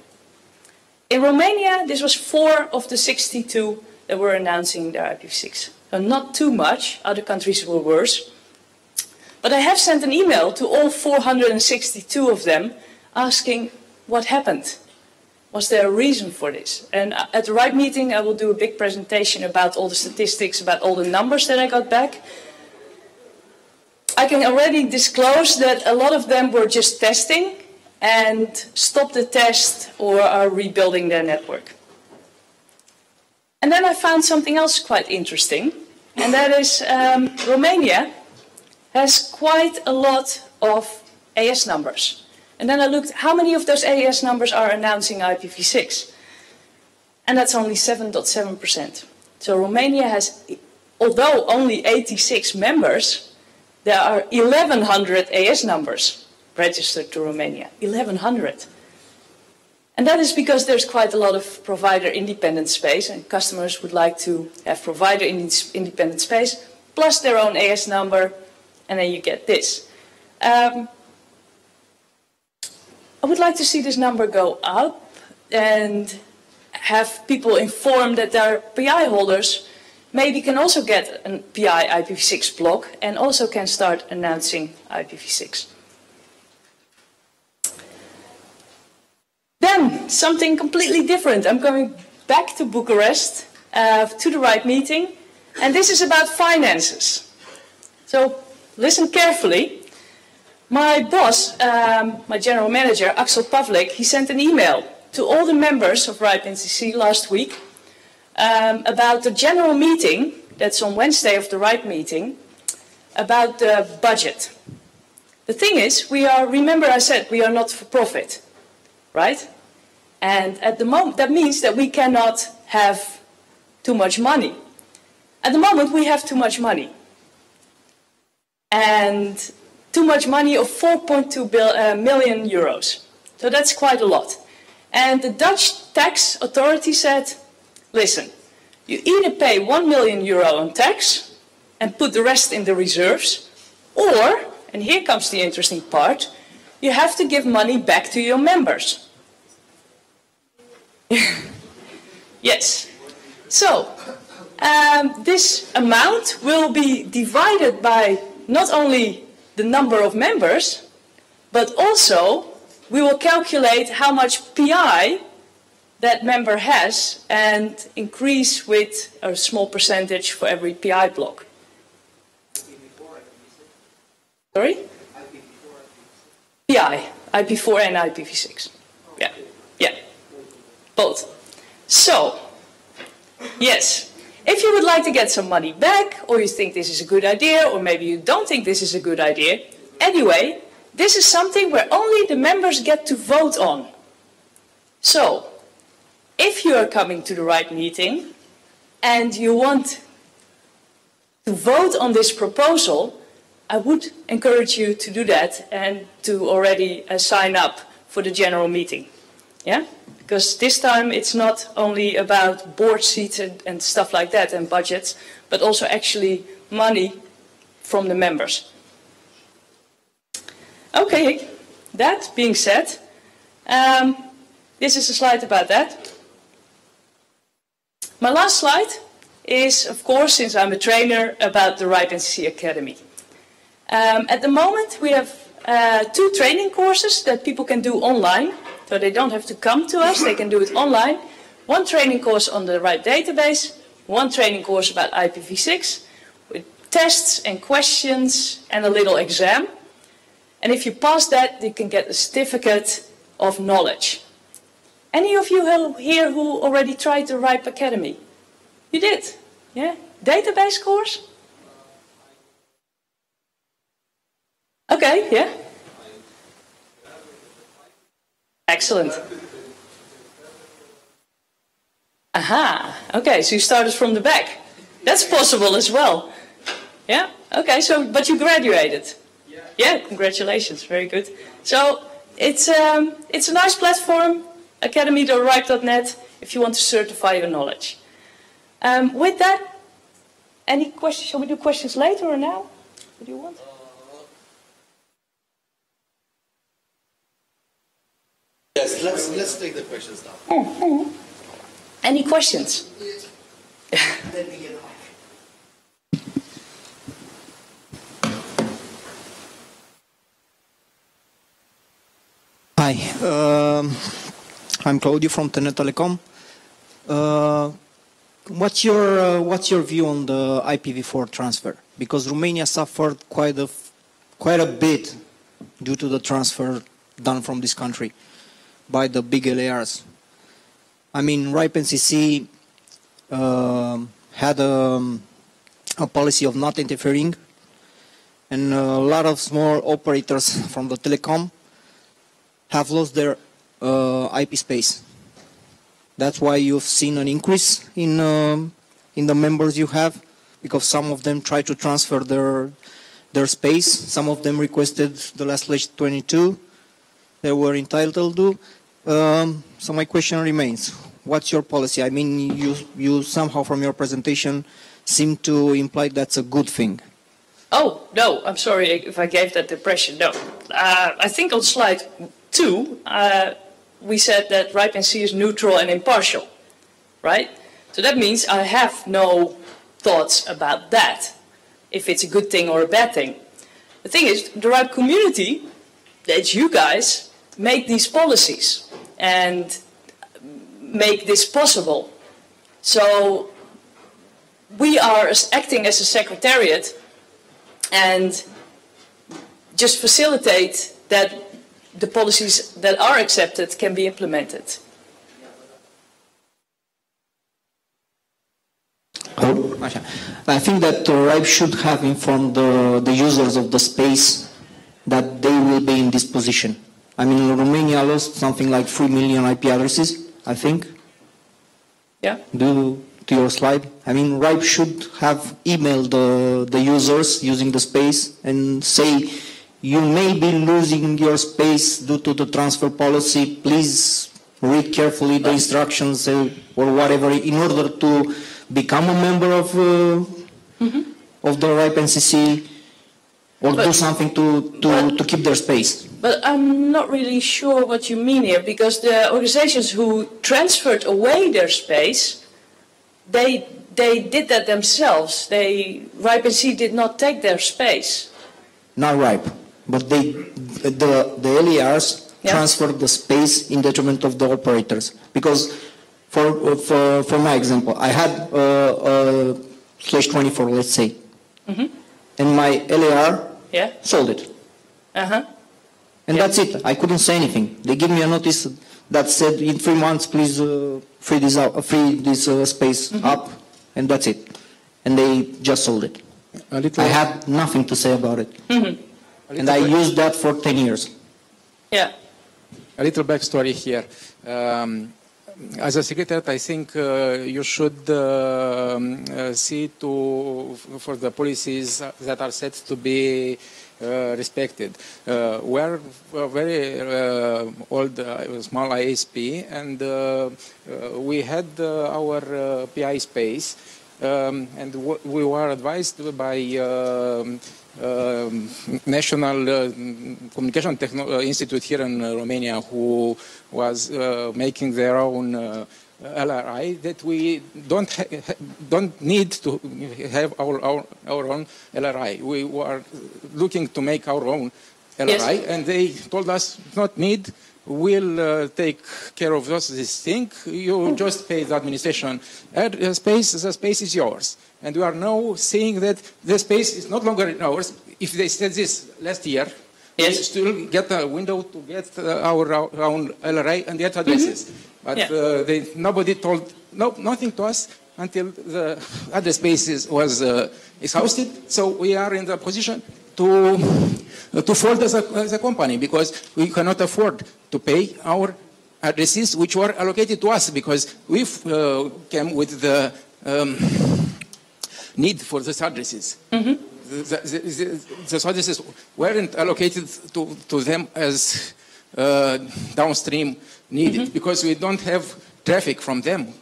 In Romania, this was 4 of the 62 that were announcing their IPv6. So not too much, other countries were worse. But I have sent an email to all 462 of them asking what happened. Was there a reason for this? And at the RIPE meeting, I will do a big presentation about all the statistics, about all the numbers that I got back. I can already disclose that a lot of them were just testing and stopped the test or are rebuilding their network. And then I found something else quite interesting, and that is Romania has quite a lot of AS numbers. And then I looked how many of those AS numbers are announcing IPv6. And that's only 7.7%. So Romania has, although only 86 members, there are 1,100 AS numbers registered to Romania. 1,100. And that is because there's quite a lot of provider independent space, and customers would like to have provider independent space, plus their own AS number, and then you get this. I would like to see this number go up and have people informed that their PI holders maybe can also get a PI IPv6 block and also can start announcing IPv6. Then, something completely different. I'm going back to Bucharest, to the RIPE meeting, and this is about finances. So, listen carefully. My boss, my general manager, Axel Pavlik, he sent an email to all the members of RIPE NCC last week about the general meeting, that's on Wednesday of the RIPE meeting, about the budget. The thing is, remember I said we are not for profit, right? And at the moment, that means that we cannot have too much money. At the moment, we have too much money. And too much money of 4.2 million euros. So that's quite a lot. And the Dutch tax authority said, listen, you either pay 1 million euro on tax and put the rest in the reserves, or, and here comes the interesting part, you have to give money back to your members. Yes. So, this amount will be divided by not only the number of members, but also we will calculate how much PI that member has and increase with a small percentage for every PI block. Sorry? PI, IP4 and IPv6. Yeah, both. So, Yes. If you would like to get some money back, or you think this is a good idea, or maybe you don't think this is a good idea, anyway, this is something where only the members get to vote on. So, if you are coming to the right meeting and you want to vote on this proposal, I would encourage you to do that and to already sign up for the general meeting. Yeah? Because this time it's not only about board seats and stuff like that and budgets, but also actually money from the members. Okay, that being said, this is a slide about that. My last slide is, of course, since I'm a trainer, about the RIPE NCC Academy. At the moment, we have 2 training courses that people can do online, so they don't have to come to us, they can do it online. 1 training course on the RIPE database, 1 training course about IPv6, with tests and questions and a little exam. And if you pass that, you can get a certificate of knowledge. Any of you here who already tried the RIPE Academy? You did? Yeah? Database course? Okay, yeah? Excellent. Aha, okay, so you started from the back. That's possible as well. Yeah? Okay, so, but you graduated? Yeah, congratulations, very good. So, it's a nice platform, academy.ripe.net, if you want to certify your knowledge. With that, any questions? Shall we do questions later or now? What do you want? Yes, let's take the questions now. Any questions? Hi, I'm Claudio from Telecom. What's your view on the IPv4 transfer? Because Romania suffered quite a bit due to the transfer done from this country by the big LARs. I mean, RIPE NCC had a policy of not interfering, and a lot of small operators from the telecom have lost their IP space. That's why you've seen an increase in the members you have, because some of them try to transfer their space. Some of them requested the last /22. They were entitled to. So my question remains: what's your policy? I mean, you somehow from your presentation seem to imply that's a good thing. Oh, no, I'm sorry if I gave that impression. No. I think on slide 2, we said that RIPE NCC is neutral and impartial, right? So that means I have no thoughts about that, if it's a good thing or a bad thing. The thing is, the RIPE community, that's you guys, make these policies and make this possible. So we are acting as a secretariat and just facilitate that the policies that are accepted can be implemented. I think that RIPE should have informed the users of the space that they will be in this position. I mean, Romania lost something like 3 million IP addresses, I think. Yeah. Due to your slide. I mean, RIPE should have emailed the users using the space and say, you may be losing your space due to the transfer policy. Please read carefully the instructions or whatever in order to become a member of the RIPE NCC or do something to keep their space. But I'm not really sure what you mean here, because the organizations who transferred away their space, they did that themselves. RIPE NCC did not take their space. Not RIPE, but the LERs transferred the space in detriment of the operators. Because for my example, I had /24, let's say, and my LER sold it. And that's it. I couldn't say anything. They give me a notice that said in 3 months, please free this space up, and that's it. And they just sold it. I had nothing to say about it. And I used that for 10 years. Yeah. A little backstory here. As a secretariat, I think you should see for the policies that are set to be respected. We are a very old, small ISP, and we had our PI space, and we were advised by National Communication Institute here in Romania, who was making their own LRI, that we don't need to have our own LRI. We were looking to make our own LRI, yes. And they told us not need. We'll take care of this thing. You just pay the administration space. The space is yours. And we are now seeing that the space is no longer ours. If they said this last year, yes. We still get a window to get our own LRI and get addresses. But nobody told nothing to us until the address space was exhausted. So we are in the position to fold as a company, because we cannot afford to pay our addresses which were allocated to us, because we came with the need for these addresses. The addresses weren't allocated to them as downstream needed, because we don't have traffic from them.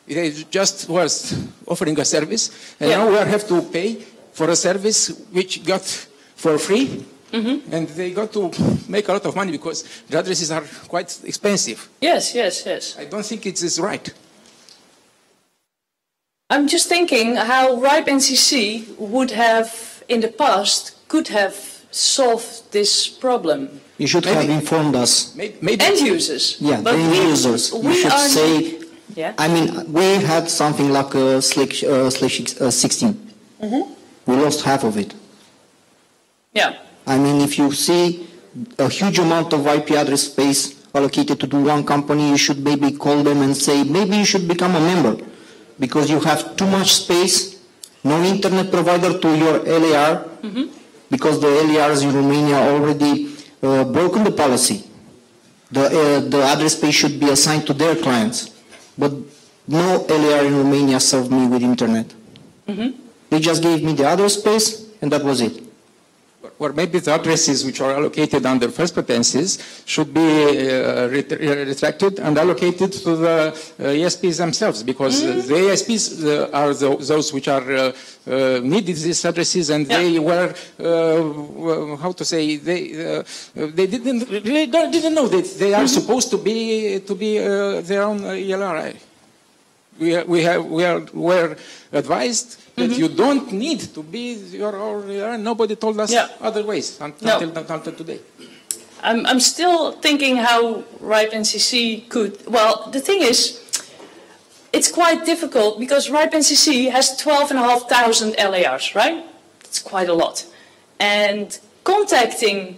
They just was offering a service, and now we have to pay for a service which got for free, and they got to make a lot of money because the addresses are quite expensive. Yes, yes, yes. I don't think it is right. I'm just thinking how RIPE NCC would have, in the past, could have solved this problem. You should have informed us. Maybe end users. Yeah, the end users. You should say. Yeah. I mean, we had something like a /16. We lost half of it. Yeah. I mean, if you see a huge amount of IP address space allocated to one company, you should maybe call them and say, maybe you should become a member, because you have too much space, no internet provider to your LAR, because the LARs in Romania already broken the policy. The address space should be assigned to their clients, but no LAR in Romania served me with internet. They just gave me the address space, and that was it. Or maybe the addresses which are allocated under first pretenses should be retracted and allocated to the ESPs themselves, because the ESPs are those which are needed these addresses, and they were how to say, they didn't know that they are supposed to be their own ELRI. We're advised that you don't need to be your own. Nobody told us otherwise until today. I'm still thinking how RIPE NCC could. Well, the thing is, it's quite difficult because RIPE NCC has 12,500 LARs, right? That's quite a lot. And contacting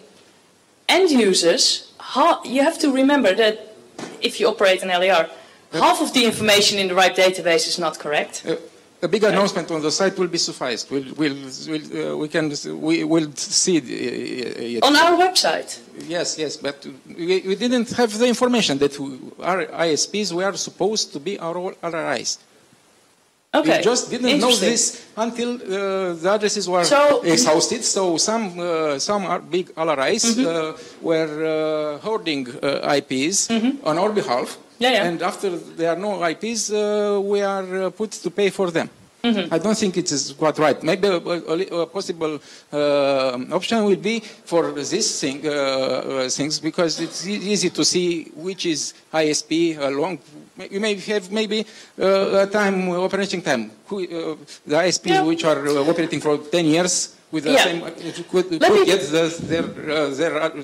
end users, you have to remember that if you operate an LAR, half of the information in the RIPE database is not correct. A big announcement on the site will be sufficed. We'll see it. On our website? Yes, but we didn't have the information that our ISPs were supposed to be our RRIs. Okay. We just didn't know this until the addresses were exhausted. So some big RRIs were hoarding IPs on our behalf. And after there are no IPs, we are put to pay for them. I don't think it is quite right. Maybe a possible option will be for this things, because it's easy to see which is ISP along. You may have maybe a operating time. The ISPs which are operating for 10 years with the same could get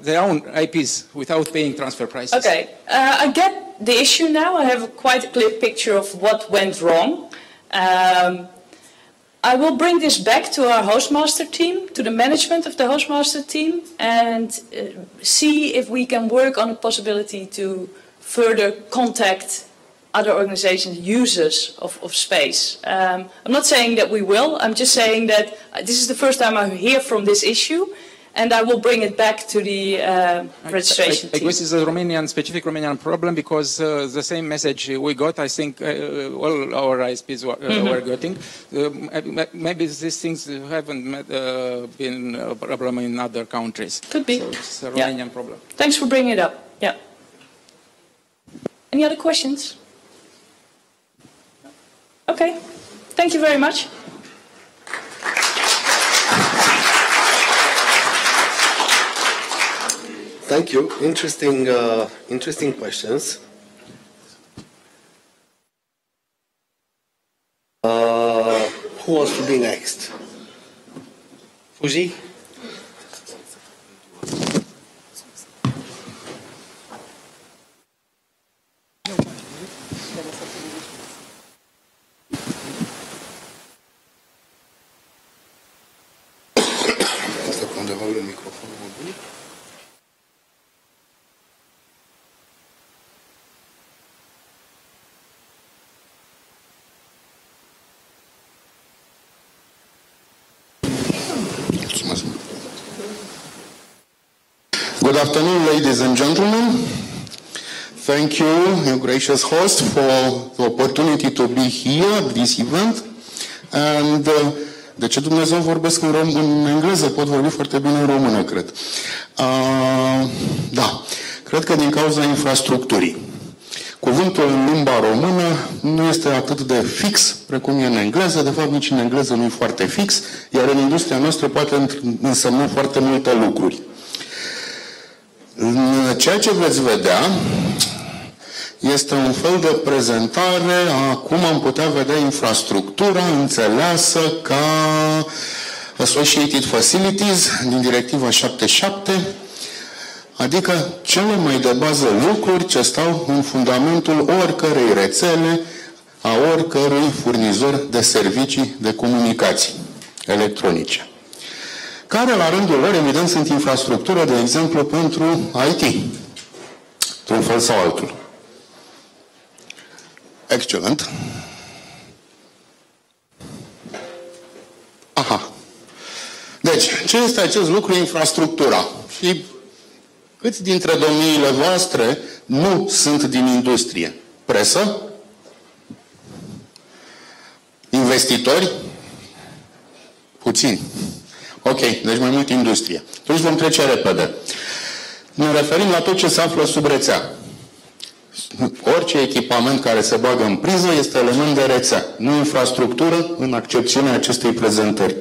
their own IPs without paying transfer prices. Okay, I get the issue now. I have quite a clear picture of what went wrong. I will bring this back to our hostmaster team, to the management of the hostmaster team, and see if we can work on a possibility to further contact other organizations, users of space. I'm not saying that we will, I'm just saying that this is the first time I hear from this issue, and I will bring it back to the registration team. I guess it's a specific Romanian problem, because the same message we got, I think all our ISPs were getting. Maybe these things haven't been a problem in other countries. Could be. So it's a Romanian problem. Thanks for bringing it up. Yeah. Any other questions? Okay. Thank you very much. Thank you. Interesting questions. Who wants to be next? Fuji? Asta pe undeva la microfonul mobil. Good afternoon, ladies and gentlemen. Thank you, your gracious host, for the opportunity to be here at this event. And de ce Dumnezeu vorbesc în engleză? Pot vorbi foarte bine în română, cred. Da, cred că din cauza infrastructurii. Cuvântul în limba română nu este atât de fix precum e în engleză, de fapt nici în engleză nu e foarte fix, iar în industria noastră poate însemna foarte multe lucruri. Ceea ce veți vedea este un fel de prezentare a cum am putea vedea infrastructura înțeleasă ca Associated Facilities din Directiva 77, adică cele mai de bază lucruri ce stau în fundamentul oricărei rețele, a oricărui furnizor de servicii de comunicații electronice, care la rândul lor, evident, sunt infrastructură, de exemplu, pentru IT, într-un fel sau altul. Excelent. Aha. Deci, ce este acest lucru, infrastructura? Și câți dintre domniile voastre nu sunt din industrie? Presă? Investitori? Puțini. Ok, deci mai mult industrie. Atunci vom trece repede. Ne referim la tot ce se află sub rețea. Orice echipament care se bagă în priză este element de rețea, nu infrastructură în accepțiunea acestei prezentări.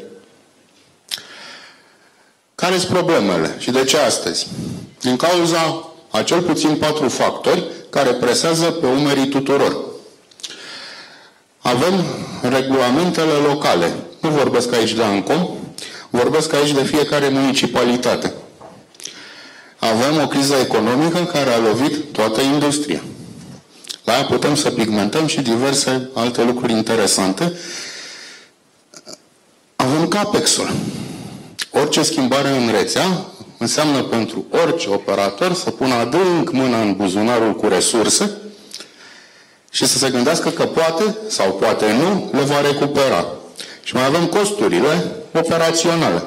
Care sunt problemele și de ce astăzi? Din cauza a cel puțin 4 factori care presează pe umerii tuturor. Avem regulamentele locale. Nu vorbesc aici de ANCOM, vorbesc aici de fiecare municipalitate. Avem o criză economică care a lovit toată industria. La ea putem să pigmentăm și diverse alte lucruri interesante. Avem CAPEX-ul. Orice schimbare în rețea înseamnă pentru orice operator să pună adânc mâna în buzunarul cu resurse și să se gândească că poate sau poate nu le va recupera. Și mai avem costurile operaționale.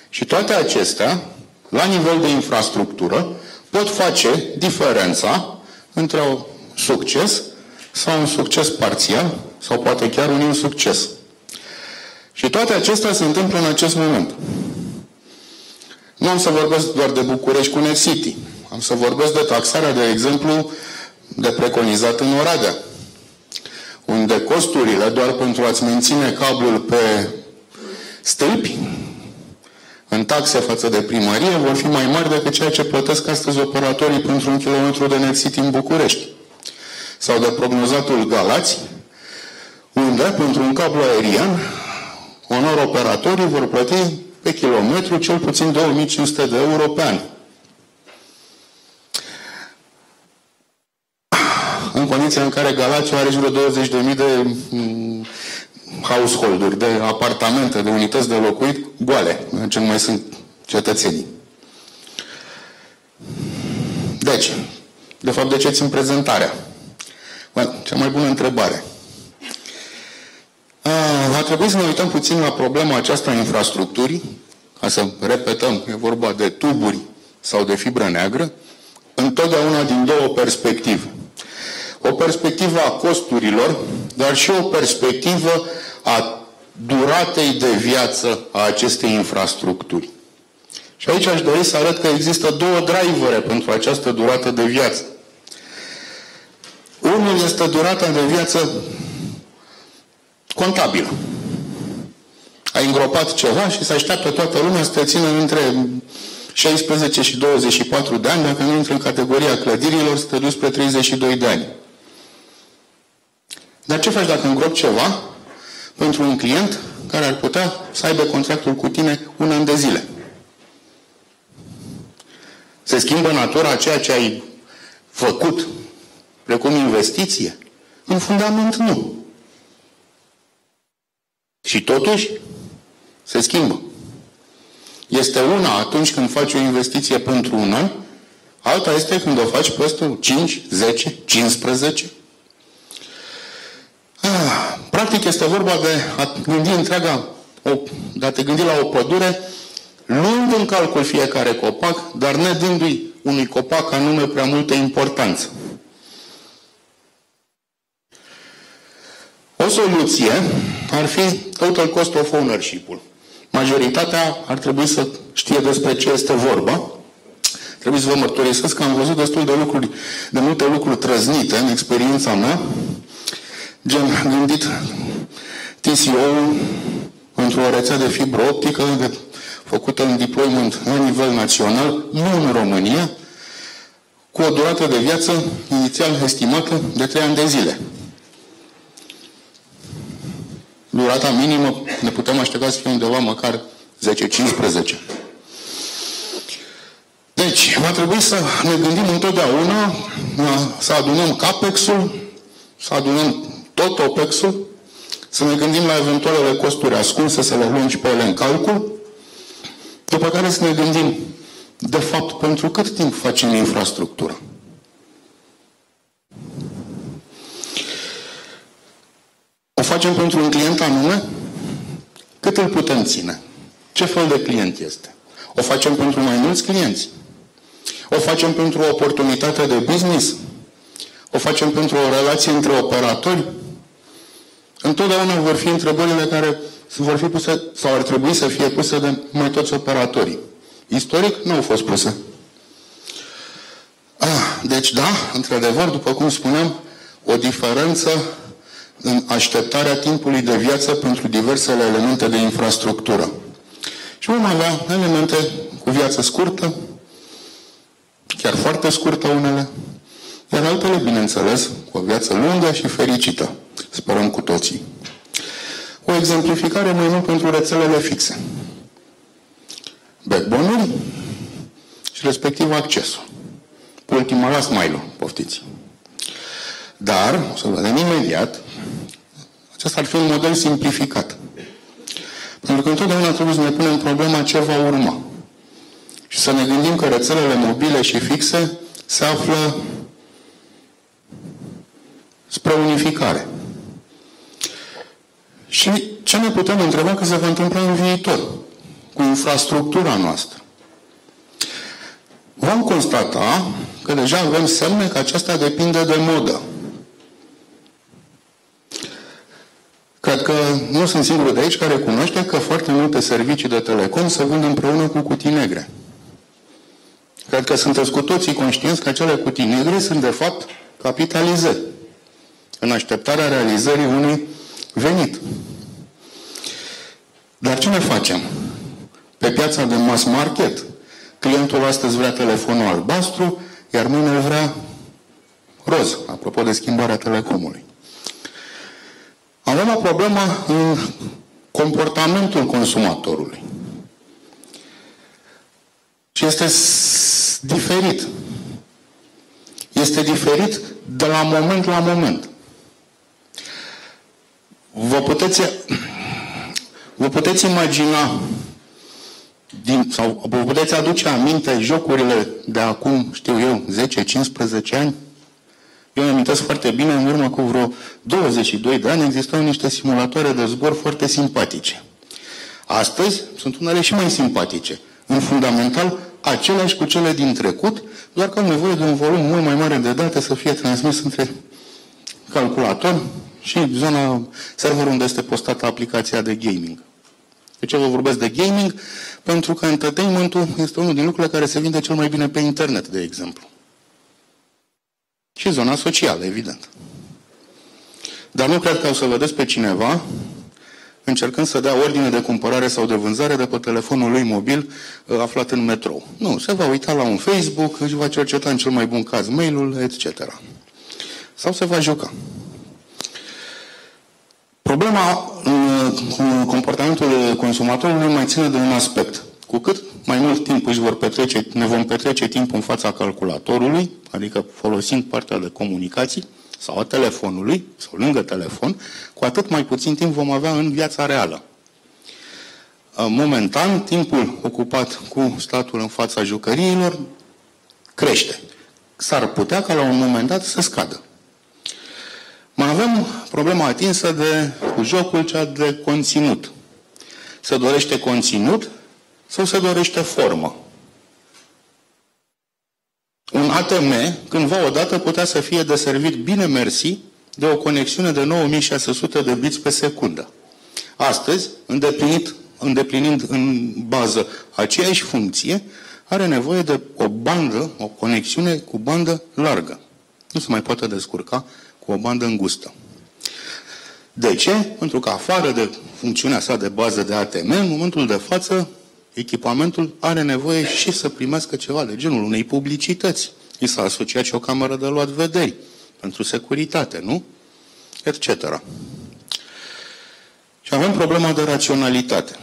Și toate acestea, la nivel de infrastructură, pot face diferența între un succes sau un succes parțial sau poate chiar un insucces. Și toate acestea se întâmplă în acest moment. Nu am să vorbesc doar de București cu Net City. Am să vorbesc de taxarea, de exemplu, de preconizat în Oradea, unde costurile doar pentru a-ți menține cablul pe stâlpi în taxe față de primărie vor fi mai mari decât ceea ce plătesc astăzi operatorii pentru 1 kilometru de Net City în București. Sau de prognozatul Galați, unde pentru un cablu aerian onor operatorii vor plăti pe kilometru cel puțin 2500 de euro pe an. În condiția în care Galațiu are jur de 20.000 de household-uri, de apartamente, de unități de locuit goale, ce nu mai sunt cetățenii. Deci, De fapt, de ce țin prezentarea? Cea mai bună întrebare. Va trebui să ne uităm puțin la problema aceasta a infrastructurii, ca să repetăm, e vorba de tuburi sau de fibră neagră, întotdeauna din două perspective. O perspectivă a costurilor, dar și o perspectivă a duratei de viață a acestei infrastructuri. Și aici aș dori să arăt că există două drivere pentru această durată de viață. Unul este durata de viață contabilă. Ai îngropat ceva și se așteaptă toată lumea să te țină între 16 și 24 de ani, dacă nu intri în categoria clădirilor, să te duci spre 32 de ani. Dar ce faci dacă îngropi ceva pentru un client care ar putea să aibă contractul cu tine un an de zile? Se schimbă natura a ceea ce ai făcut precum investiție? În fundament nu. Și totuși se schimbă. Este una atunci când faci o investiție pentru un an, alta este când o faci peste 5, 10, 15. Practic este vorba de a gândi de a te gândi la o pădure, luând în calcul fiecare copac, dar ne dându-i unui copac anume prea multă importanță. O soluție ar fi total cost of ownership-ul. Majoritatea ar trebui să știe despre ce este vorba. Trebuie să vă mărturisesc că am văzut destul de multe lucruri trăznite în experiența mea, gen gândit TCO-ul pentru o rețea de fibră optică făcută în deployment la nivel național, nu în România, cu o durată de viață inițial estimată de 3 ani de zile. Durata minimă ne putem aștepta să fie undeva măcar 10-15. Deci, va trebui să ne gândim întotdeauna să adunăm CAPEX-ul, să adunăm tot OPEX-ul, să ne gândim la eventualele costuri ascunse, să le luăm și pe ele în calcul, după care să ne gândim, de fapt, pentru cât timp facem infrastructură. O facem pentru un client anume? Cât îl putem ține? Ce fel de client este? O facem pentru mai mulți clienți? O facem pentru o oportunitate de business? O facem pentru o relație între operatori? Întotdeauna vor fi întrebările care vor fi puse sau ar trebui să fie puse de mai toți operatorii. Istoric nu au fost puse. Deci da, într-adevăr, după cum spuneam, o diferență în așteptarea timpului de viață pentru diversele elemente de infrastructură. Și vom avea elemente cu viață scurtă, chiar foarte scurtă unele, iar altele, bineînțeles, cu o viață lungă și fericită. Sperăm cu toții. O exemplificare mai mult pentru rețelele fixe. Backbone-uri și respectiv accesul. Ultima last mile-ul, poftiți. Dar, o să vedem imediat, acesta ar fi un model simplificat. Pentru că întotdeauna trebuie să ne punem problema ce va urma. Și să ne gândim că rețelele mobile și fixe se află spre unificare. Și ce ne putem întreba că se va întâmpla în viitor cu infrastructura noastră? Vom constata că deja avem semne că aceasta depinde de modă. Cred că nu sunt singurul de aici care cunoaște că foarte multe servicii de telecom se vând împreună cu cutii negre. Cred că sunteți cu toții conștienți că acele cutii negre sunt de fapt capitalizări în așteptarea realizării unui venit. Dar ce ne facem? Pe piața de mass market, clientul astăzi vrea telefonul albastru, iar mâine vrea roz, apropo de schimbarea telecomului. Avem o problemă în comportamentul consumatorului. Și este diferit. Este diferit de la moment la moment. Vă puteți imagina sau vă puteți aduce aminte jocurile de acum, știu eu, 10-15 ani? Eu îmi amintesc foarte bine, în urmă cu vreo 22 de ani existau niște simulatoare de zbor foarte simpatice. Astăzi sunt unele și mai simpatice. În fundamental, aceleași cu cele din trecut, doar că au nevoie de un volum mult mai mare de date să fie transmis între calculator și zona server unde este postată aplicația de gaming. De ce vă vorbesc de gaming? Pentru că entertainment-ul este unul din lucrurile care se vinde cel mai bine pe internet, de exemplu. Și zona socială, evident. Dar nu cred că o să vedeți pe cineva încercând să dea ordine de cumpărare sau de vânzare de pe telefonul lui mobil aflat în metrou. Nu, se va uita la un Facebook, își va cerceta în cel mai bun caz mail-ul, etc. Sau se va juca. Problema cu comportamentul consumatorului mai ține de un aspect. Cu cât mai mult timp ne vom petrece timpul în fața calculatorului, adică folosind partea de comunicații, sau a telefonului, sau lângă telefon, cu atât mai puțin timp vom avea în viața reală. Momentan, timpul ocupat cu statul în fața jucăriilor crește. S-ar putea ca la un moment dat să scadă. Mai avem problema atinsă cu jocul cea de conținut. Se dorește conținut sau se dorește formă? Un ATM, cândva odată, putea să fie deservit bine mersi de o conexiune de 9600 de bits pe secundă. Astăzi, îndeplinind în bază aceeași funcție, are nevoie de o bandă, o conexiune cu bandă largă. Nu se mai poate descurca cu o bandă îngustă. De ce? Pentru că afară de funcțiunea sa de bază de ATM, în momentul de față, echipamentul are nevoie și să primească ceva de genul unei publicități. I s-a asociat și o cameră de luat vederi pentru securitate, nu? Etc. Și avem problema de raționalitate,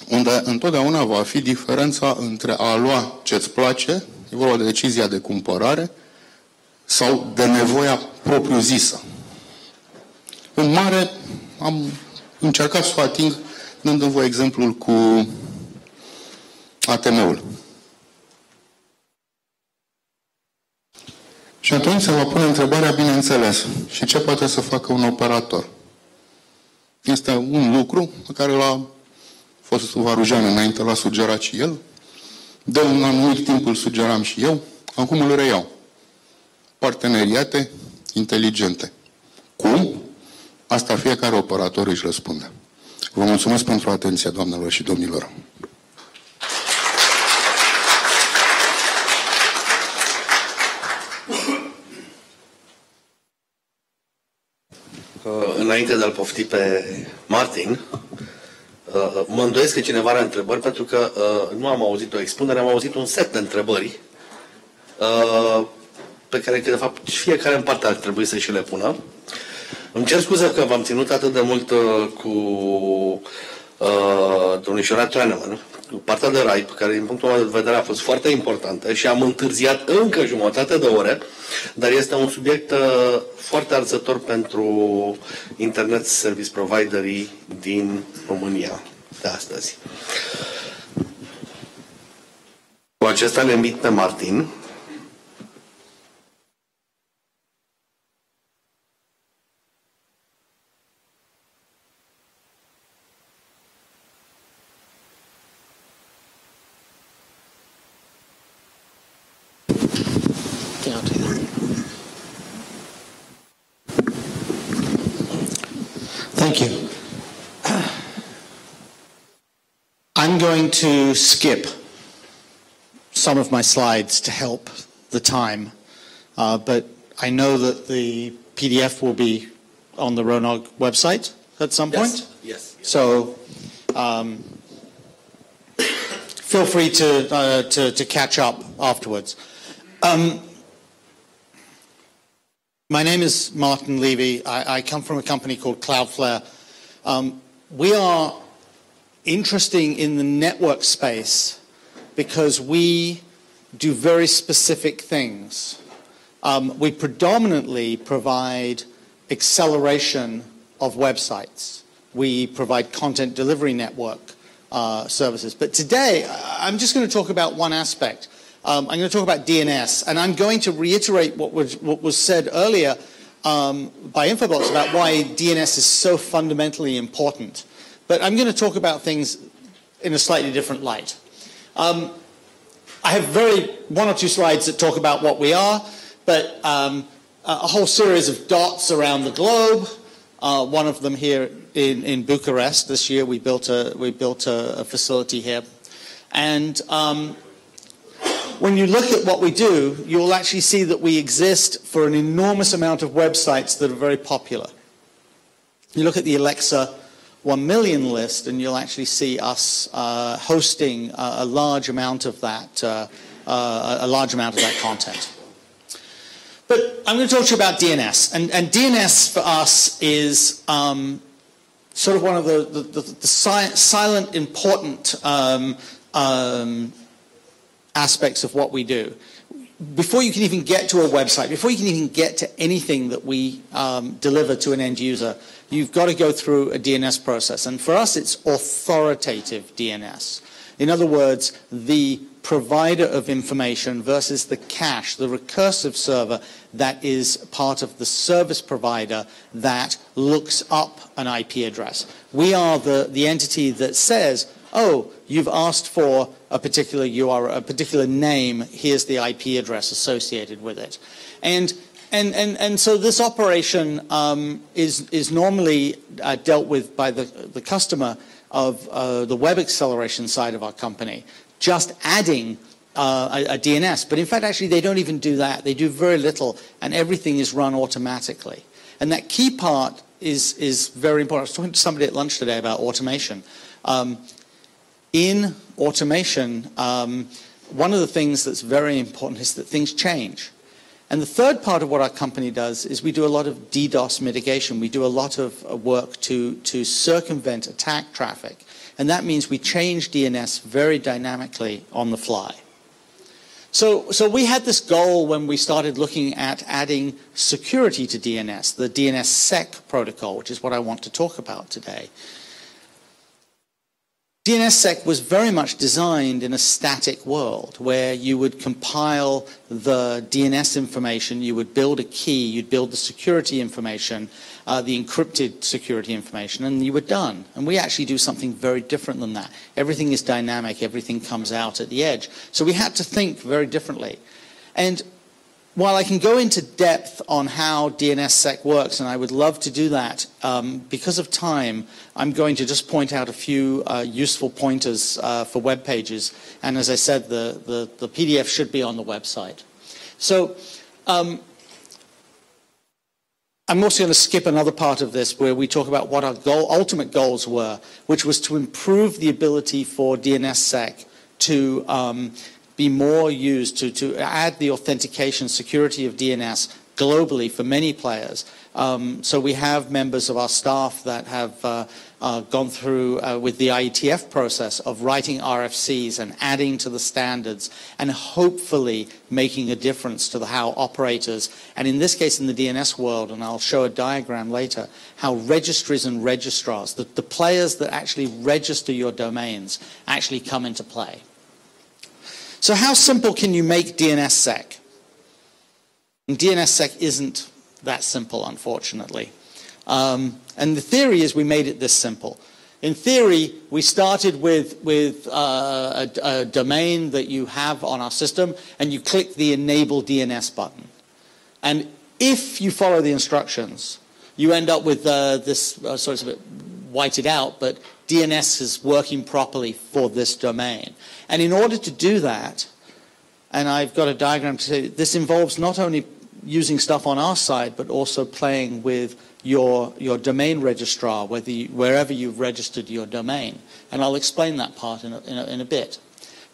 unde întotdeauna va fi diferența între a lua ce-ți place, e vorba de decizia de cumpărare, sau de nevoia propriu-zisă. În mare, am încercat să o ating dându-mi voi exemplul cu ATM-ul. Și atunci se va pune întrebarea, bineînțeles, și ce poate să facă un operator? Este un lucru pe care l-a fost Varujan înainte, l-a sugerat și el. De un anumit timp îl sugeram și eu, acum îl reiau. Parteneriate inteligente. Cum? Asta fiecare operator își răspunde. Vă mulțumesc pentru atenție, doamnelor și domnilor. Înainte de a-l pofti pe Martin, mă îndoiesc că cineva are întrebări, pentru că nu am auzit o expunere, am auzit un set de întrebări pe care, de fapt, fiecare în parte ar trebui să și le pună. Îmi cer scuze că v-am ținut atât de mult cu domnișoara Treneman, cu partea de RIPE, care din punctul meu de vedere a fost foarte importantă și am întârziat încă jumătate de ore, dar este un subiect foarte arzător pentru Internet Service Providerii din România de astăzi. Cu acesta le invit pe Martin. Thank you. I'm going to skip some of my slides to help the time, but I know that the PDF will be on the Ronog website at some point. Yes. So feel free to catch up afterwards. My name is Martin Levy. I come from a company called Cloudflare. We are interesting in the network space because we do very specific things. We predominantly provide acceleration of websites. We provide content delivery network. services. But today, I'm just going to talk about one aspect. I'm going to talk about DNS, and I'm going to reiterate what was said earlier by Infoblox about why DNS is so fundamentally important. But I'm going to talk about things in a slightly different light. I have one or two slides that talk about what we are, but a whole series of dots around the globe. One of them here in Bucharest. This year we built a facility here, and when you look at what we do, you'll actually see that we exist for an enormous amount of websites that are very popular. You look at the Alexa 1 million list, and you'll actually see us hosting a large amount of that content. But I'm going to talk to you about DNS, and DNS for us is sort of one of the silent, important aspects of what we do. Before you can even get to a website, before you can even get to anything that we deliver to an end user, you've got to go through a DNS process. And for us, it's authoritative DNS. In other words, the provider of information versus the cache, the recursive server that is part of the service provider that looks up an IP address. We are the entity that says, oh, you've asked for a particular URL, a particular name, here's the IP address associated with it. And so this operation is normally dealt with by the customer of the web acceleration side of our company, just adding a DNS. But in fact, actually, they don't even do that. They do very little, and everything is run automatically. And that key part is very important. I was talking to somebody at lunch today about automation. In automation, one of the things that's very important is that things change. And the third part of what our company does is we do a lot of DDoS mitigation. We do a lot of work to circumvent attack traffic. And that means we change DNS very dynamically on the fly. So we had this goal when we started looking at adding security to DNS, the DNSSEC protocol, which is what I want to talk about today. DNSSEC was very much designed in a static world where you would compile the DNS information, you would build a key, you'd build the security information, the encrypted security information, and you were done. And we actually do something very different than that. Everything is dynamic, everything comes out at the edge. So we had to think very differently. And while I can go into depth on how DNSSEC works, and I would love to do that, because of time, I'm going to just point out a few useful pointers for web pages. And as I said, the PDF should be on the website. So I'm also going to skip another part of this where we talk about what our ultimate goals were, which was to improve the ability for DNSSEC to be more used, to add the authentication security of DNS globally for many players. So we have members of our staff that have gone through with the IETF process of writing RFCs and adding to the standards and hopefully making a difference to how operators, and in this case in the DNS world, and I'll show a diagram later, how registries and registrars, the players that actually register your domains, actually come into play. So how simple can you make DNSSEC? And DNSSEC isn't that simple, unfortunately. And the theory is we made it this simple. In theory, we started with a domain that you have on our system, and you click the Enable DNS button. And if you follow the instructions, you end up with this, sorry, it's a bit whited out, but DNS is working properly for this domain. And in order to do that, and I've got a diagram to say, this involves not only using stuff on our side, but also playing with your domain registrar, wherever you've registered your domain. And I'll explain that part in a bit.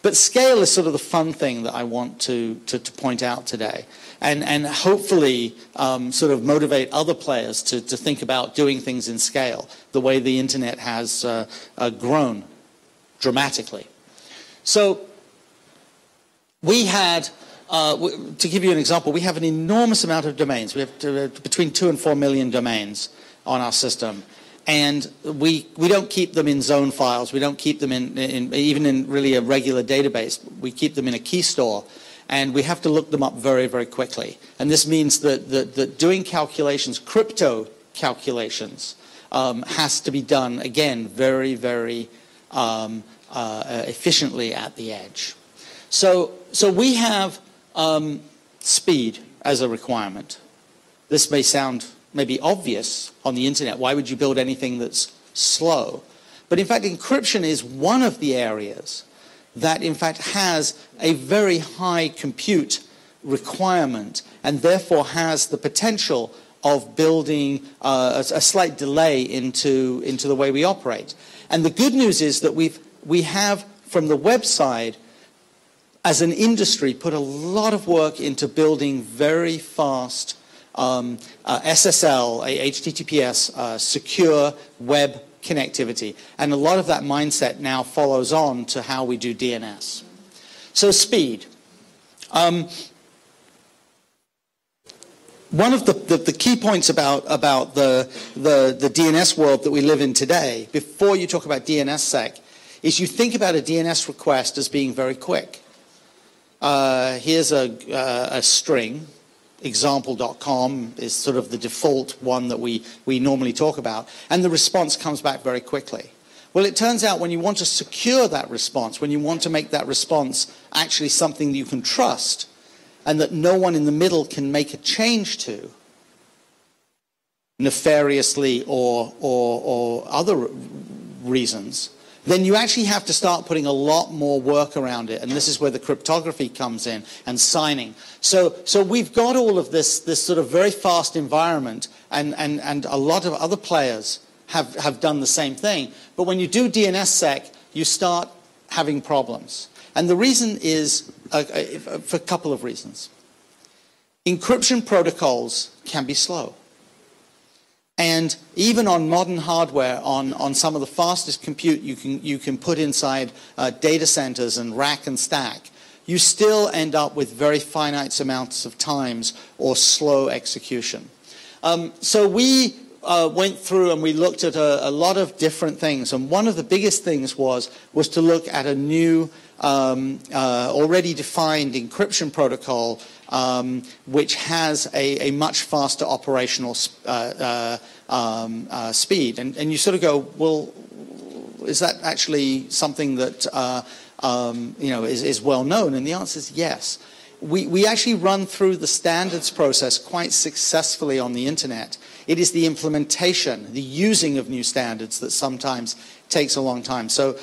But scale is sort of the fun thing that I want to point out today. And hopefully sort of motivate other players to think about doing things in scale, the way the internet has grown dramatically. So we had, to give you an example, we have an enormous amount of domains. We have between 2 and 4 million domains on our system. And we don't keep them in zone files. We don't keep them even in really a regular database. We keep them in a key store, and we have to look them up very, very quickly. And this means that doing calculations, crypto calculations, has to be done, again, very, very efficiently at the edge. So we have speed as a requirement. This may sound maybe obvious on the internet. Why would you build anything that's slow? But in fact, encryption is one of the areas that in fact has a very high compute requirement and therefore has the potential of building a slight delay into the way we operate. And the good news is that we have, from the web side, as an industry, put a lot of work into building very fast SSL, HTTPS, secure web connectivity. And a lot of that mindset now follows on to how we do DNS. So speed. One of the key points about the DNS world that we live in today, before you talk about DNSSEC, is you think about a DNS request as being very quick. Here's a string. Example.com is sort of the default one that we normally talk about, and the response comes back very quickly. Well, it turns out when you want to secure that response, when you want to make that response actually something that you can trust and that no one in the middle can make a change to, nefariously or other reasons, then you actually have to start putting a lot more work around it. And this is where the cryptography comes in and signing. So we've got all of this sort of very fast environment, and a lot of other players have done the same thing. But when you do DNSSEC, you start having problems. And the reason is for a couple of reasons. Encryption protocols can be slow. And even on modern hardware, on some of the fastest compute you can put inside data centers and rack and stack, you still end up with very finite amounts of times or slow execution. So we went through and we looked at a lot of different things. And one of the biggest things was to look at a new, already defined encryption protocol which has a much faster operational speed. And you sort of go, well, is that actually something that is well known? And the answer is yes. We actually run through the standards process quite successfully on the internet. It is the implementation, the using of new standards that sometimes takes a long time. So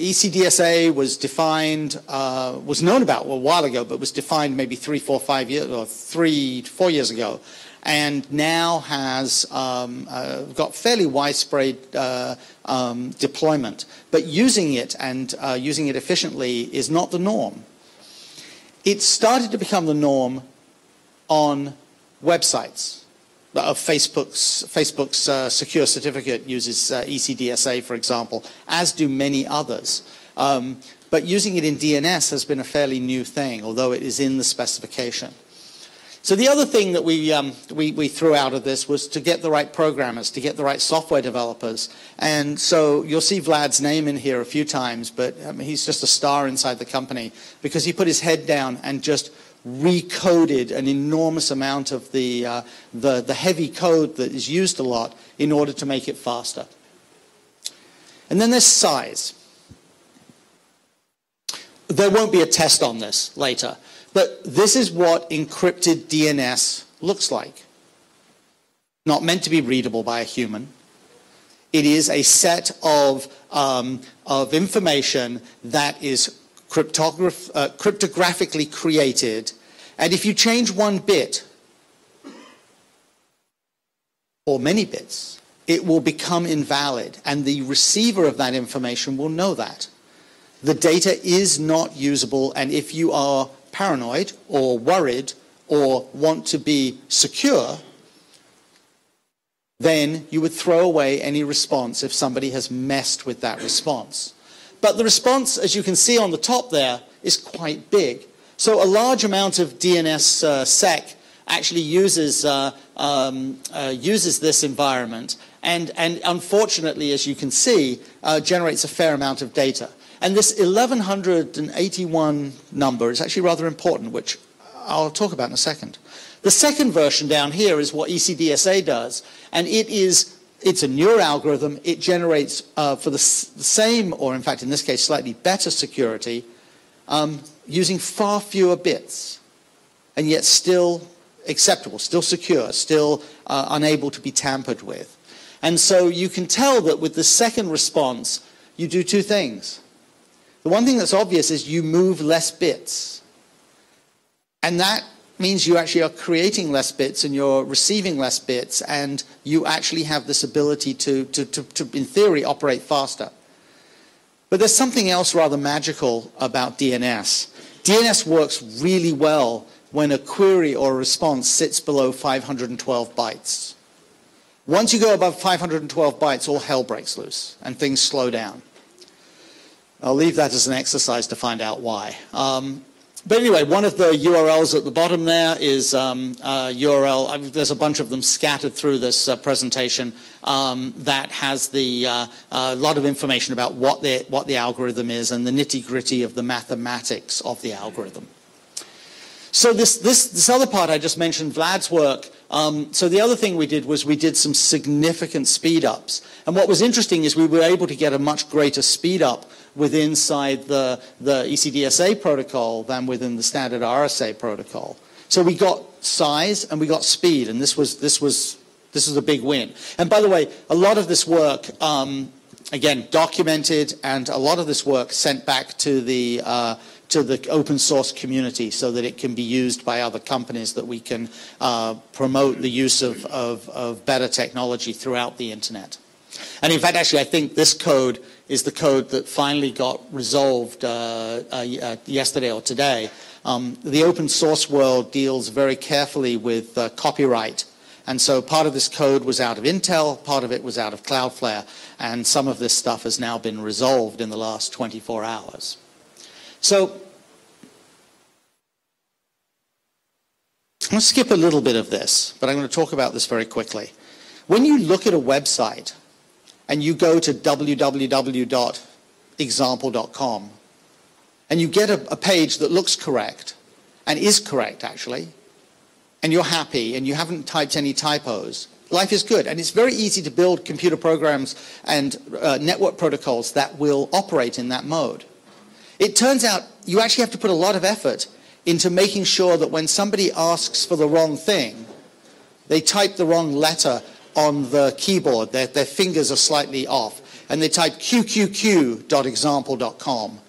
ECDSA was defined, was known about a while ago, but was defined maybe 3, 4, 5 years, or 3 to 4 years ago, and now has got fairly widespread deployment. But using it and using it efficiently is not the norm. It started to become the norm on websites. Facebook's secure certificate uses ECDSA, for example, as do many others. But using it in DNS has been a fairly new thing, although it is in the specification. So the other thing that we threw out of this was to get the right programmers, to get the right software developers. And so you'll see Vlad's name in here a few times, but he's just a star inside the company because he put his head down and just recoded an enormous amount of the heavy code that is used a lot in order to make it faster. And then there's size. There won't be a test on this later, but this is what encrypted DNS looks like. Not meant to be readable by a human. It is a set of information that is cryptographically created, and if you change one bit or many bits, it will become invalid, and the receiver of that information will know that. The data is not usable, and if you are paranoid or worried or want to be secure, then you would throw away any response if somebody has messed with that response. But the response, as you can see on the top there, is quite big. So a large amount of DNSSEC actually uses this environment and unfortunately, as you can see, generates a fair amount of data. And this 1181 number is actually rather important, which I'll talk about in a second. The second version down here is what ECDSA does, and it's a newer algorithm. It generates for the same, or in fact in this case slightly better security, using far fewer bits, and yet still acceptable, still secure, still unable to be tampered with. And so you can tell that with the second response, you do two things. The one thing that's obvious is you move less bits. And that means you actually are creating less bits and you're receiving less bits, and you actually have this ability to in theory, operate faster. But there's something else rather magical about DNS. DNS works really well when a query or a response sits below 512 bytes. Once you go above 512 bytes, all hell breaks loose and things slow down. I'll leave that as an exercise to find out why. But anyway, one of the URLs at the bottom there is URL. There's a bunch of them scattered through this presentation that has a lot of information about what the algorithm is and the nitty-gritty of the mathematics of the algorithm. So this other part I just mentioned, Vlad's work. So the other thing we did was we did some significant speed ups. And what was interesting is we were able to get a much greater speed up inside the ECDSA protocol than within the standard RSA protocol. So we got size and we got speed, and this was a big win. And by the way, a lot of this work, again, documented, and a lot of this work sent back to the open source community so that it can be used by other companies, that we can promote the use of better technology throughout the internet. And in fact, actually, I think this code is the code that finally got resolved yesterday or today. The open source world deals very carefully with copyright. And so part of this code was out of Intel, part of it was out of Cloudflare, and some of this stuff has now been resolved in the last 24 hours. So I'm going to skip a little bit of this, but I'm going to talk about this very quickly. When you look at a website and you go to www.example.com and you get a page that looks correct and is correct actually, and you're happy and you haven't typed any typos, life is good. And it's very easy to build computer programs and network protocols that will operate in that mode. It turns out you actually have to put a lot of effort into making sure that when somebody asks for the wrong thing, they type the wrong letter on the keyboard, their fingers are slightly off, and they type qqq.example.com.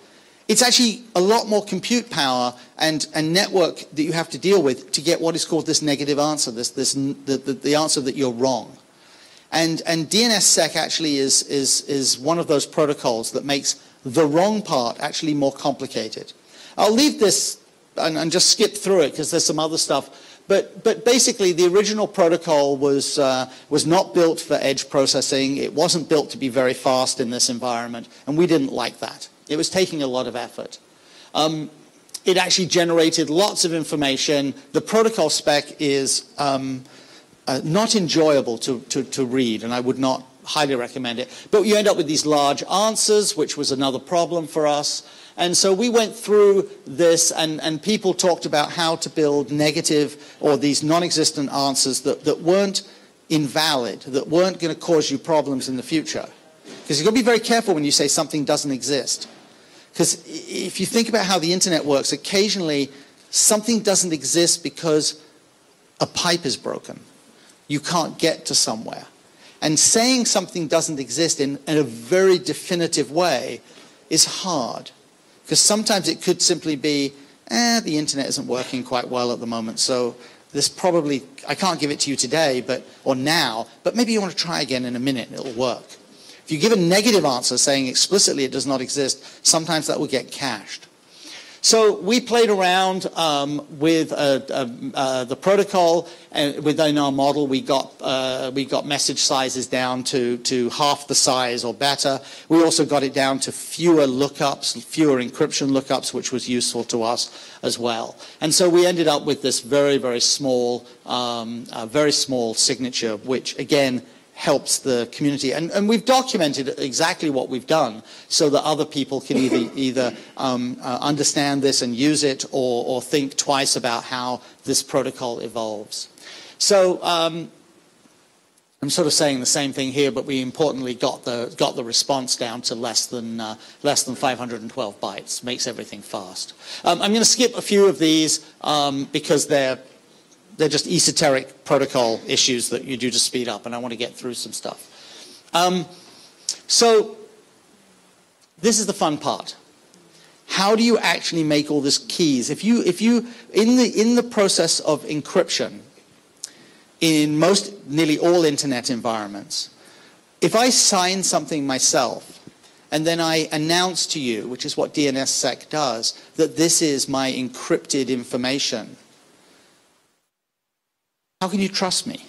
It's actually a lot more compute power and network that you have to deal with to get what is called this negative answer, the answer that you're wrong. And DNSSEC actually is one of those protocols that makes the wrong part actually more complicated. I'll leave this and just skip through it because there's some other stuff. But basically, the original protocol was not built for edge processing. It wasn't built to be very fast in this environment, and we didn't like that. It was taking a lot of effort. It actually generated lots of information. The protocol spec is not enjoyable to read, and I would not highly recommend it. But you end up with these large answers, which was another problem for us. And so we went through this, and people talked about how to build negative or these non-existent answers that weren't invalid, that weren't going to cause you problems in the future. Because you've got to be very careful when you say something doesn't exist. Because if you think about how the internet works, occasionally something doesn't exist because a pipe is broken. You can't get to somewhere. And saying something doesn't exist in a very definitive way is hard. Because sometimes it could simply be, the internet isn't working quite well at the moment, so this probably, I can't give it to you today or now, but maybe you want to try again in a minute and it'll work. If you give a negative answer saying explicitly it does not exist, sometimes that will get cached. So we played around with the protocol, and within our model we got message sizes down to half the size or better. We also got it down to fewer lookups, fewer encryption lookups, which was useful to us as well. And so we ended up with this very, very small signature, which again helps the community. And we've documented exactly what we've done so that other people can either understand this and use it or think twice about how this protocol evolves. So I'm sort of saying the same thing here, but we importantly got the response down to less than 512 bytes. Makes everything fast. I'm going to skip a few of these because they're just esoteric protocol issues that you do to speed up, and I want to get through some stuff. So this is the fun part. How do you actually make all these keys? If you in the process of encryption, in nearly all internet environments, if I sign something myself and then I announce to you, which is what DNSSEC does, that this is my encrypted information, how can you trust me?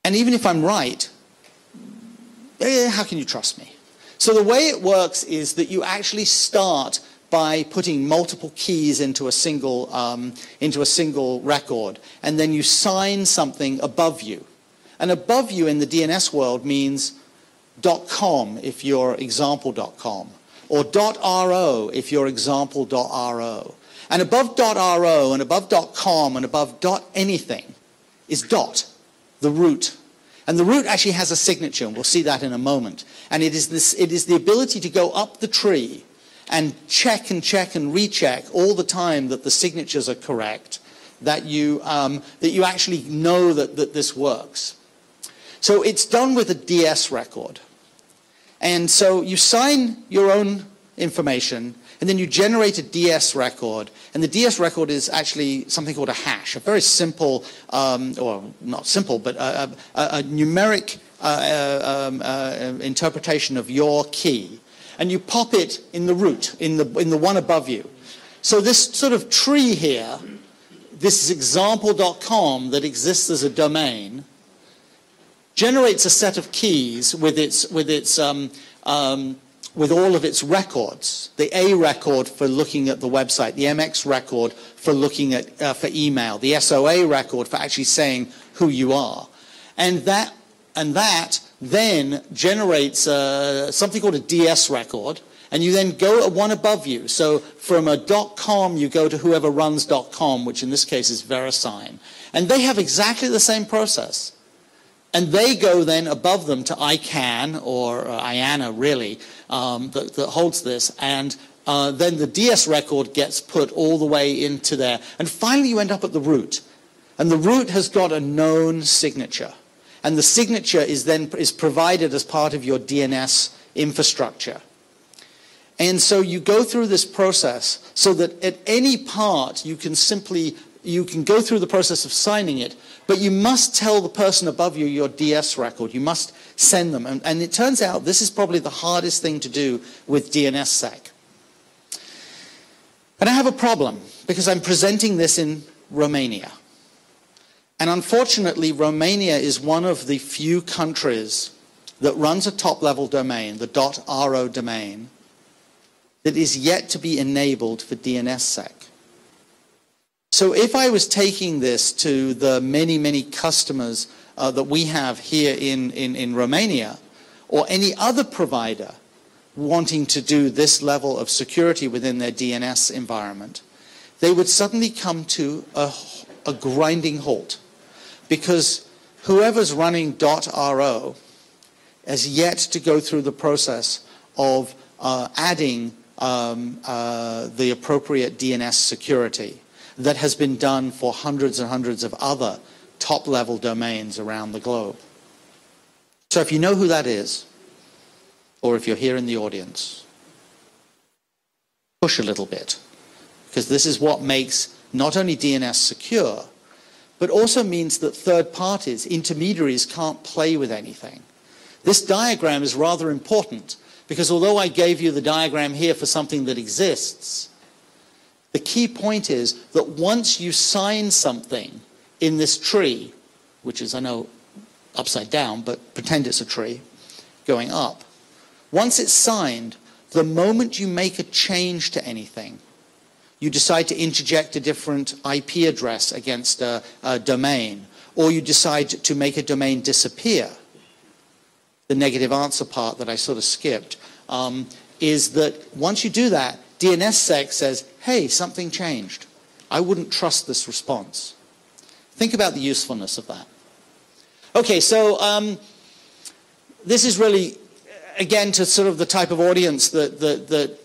And even if I'm right, how can you trust me? So the way it works is that you actually start by putting multiple keys into a single record, and then you sign something above you. And above you in the DNS world means .com if you're example.com, or .ro if you're example.ro. And above .ro and above .com and above .anything is the root. And the root actually has a signature, and we'll see that in a moment. And it is the ability to go up the tree and check and recheck all the time that the signatures are correct, that you actually know that this works. So it's done with a DS record. And so you sign your own information, and then you generate a DS record, and the DS record is actually something called a hash, a very simple, or not simple, but a numeric interpretation of your key, and you pop it in the root, in the one above you. So this sort of tree here, this is example.com that exists as a domain, generates a set of keys with all of its records, the A record for looking at the website, the MX record for looking at for email, the SOA record for actually saying who you are, and that then generates something called a DS record, and you then go one above you. So from a .com you go to whoever runs .com, which in this case is VeriSign, and they have exactly the same process. And they go then above them to ICANN, or IANA really, that holds this, and then the DS record gets put all the way into there. And finally you end up at the root. And the root has got a known signature. And the signature is provided as part of your DNS infrastructure. And so you go through this process so that at any part you can go through the process of signing it, but you must tell the person above you your DS record. You must send them. And it turns out this is probably the hardest thing to do with DNSSEC. And I have a problem, because I'm presenting this in Romania. And unfortunately, Romania is one of the few countries that runs a top-level domain, the .ro domain, that is yet to be enabled for DNSSEC. So if I was taking this to the many, many customers that we have here in Romania, or any other provider wanting to do this level of security within their DNS environment, they would suddenly come to a grinding halt, because whoever's running .ro has yet to go through the process of adding the appropriate DNS security that has been done for hundreds and hundreds of other top-level domains around the globe. So if you know who that is, or if you're here in the audience, push a little bit, because this is what makes not only DNS secure, but also means that third parties, intermediaries, can't play with anything. This diagram is rather important, Because although I gave you the diagram here for something that exists, the key point is that once you sign something in this tree, which is, I know, upside down, but pretend it's a tree going up, once it's signed, the moment you make a change to anything, you decide to interject a different IP address against a domain, or you decide to make a domain disappear, the negative answer part that I sort of skipped, is that once you do that, DNSSEC says, hey, something changed. I wouldn't trust this response. Think about the usefulness of that. Okay, so this is really, again, to sort of the type of audience that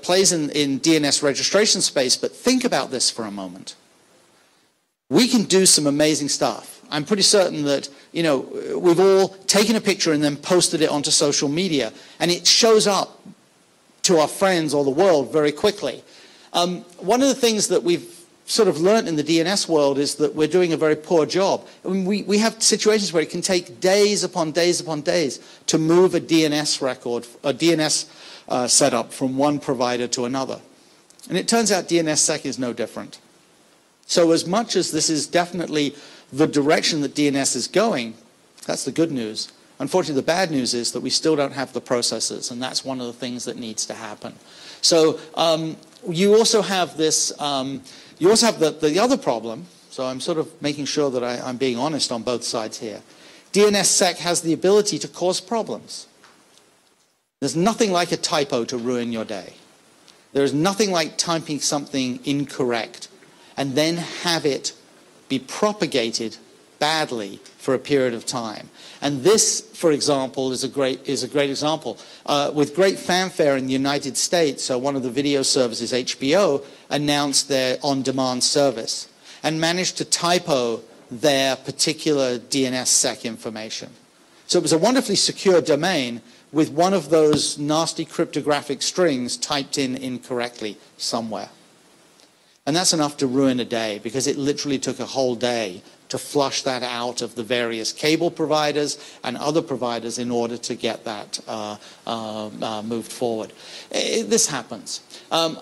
plays in DNS registration space, but think about this for a moment. We can do some amazing stuff. I'm pretty certain that, you know, we've all taken a picture and then posted it onto social media, and it shows up to our friends or the world very quickly. One of the things that we've sort of learned in the DNS world is that we're doing a very poor job. I mean, we have situations where it can take days upon days upon days to move a DNS record, a DNS setup from one provider to another. And it turns out DNSSEC is no different. So as much as this is definitely the direction that DNS is going, that's the good news. Unfortunately, the bad news is that we still don't have the processes, and that's one of the things that needs to happen. So you also have this, you also have the other problem, so I'm sort of making sure that I'm being honest on both sides here. DNSSEC has the ability to cause problems. There's nothing like a typo to ruin your day. There's nothing like typing something incorrect and then have it be propagated badly for a period of time. And this, for example, is a great example. With great fanfare in the United States, one of the video services, HBO, announced their on-demand service and managed to typo their particular DNSSEC information. So it was a wonderfully secure domain with one of those nasty cryptographic strings typed in incorrectly somewhere. And that's enough to ruin a day, because it literally took a whole day to flush that out of the various cable providers and other providers in order to get that moved forward. This happens. I'm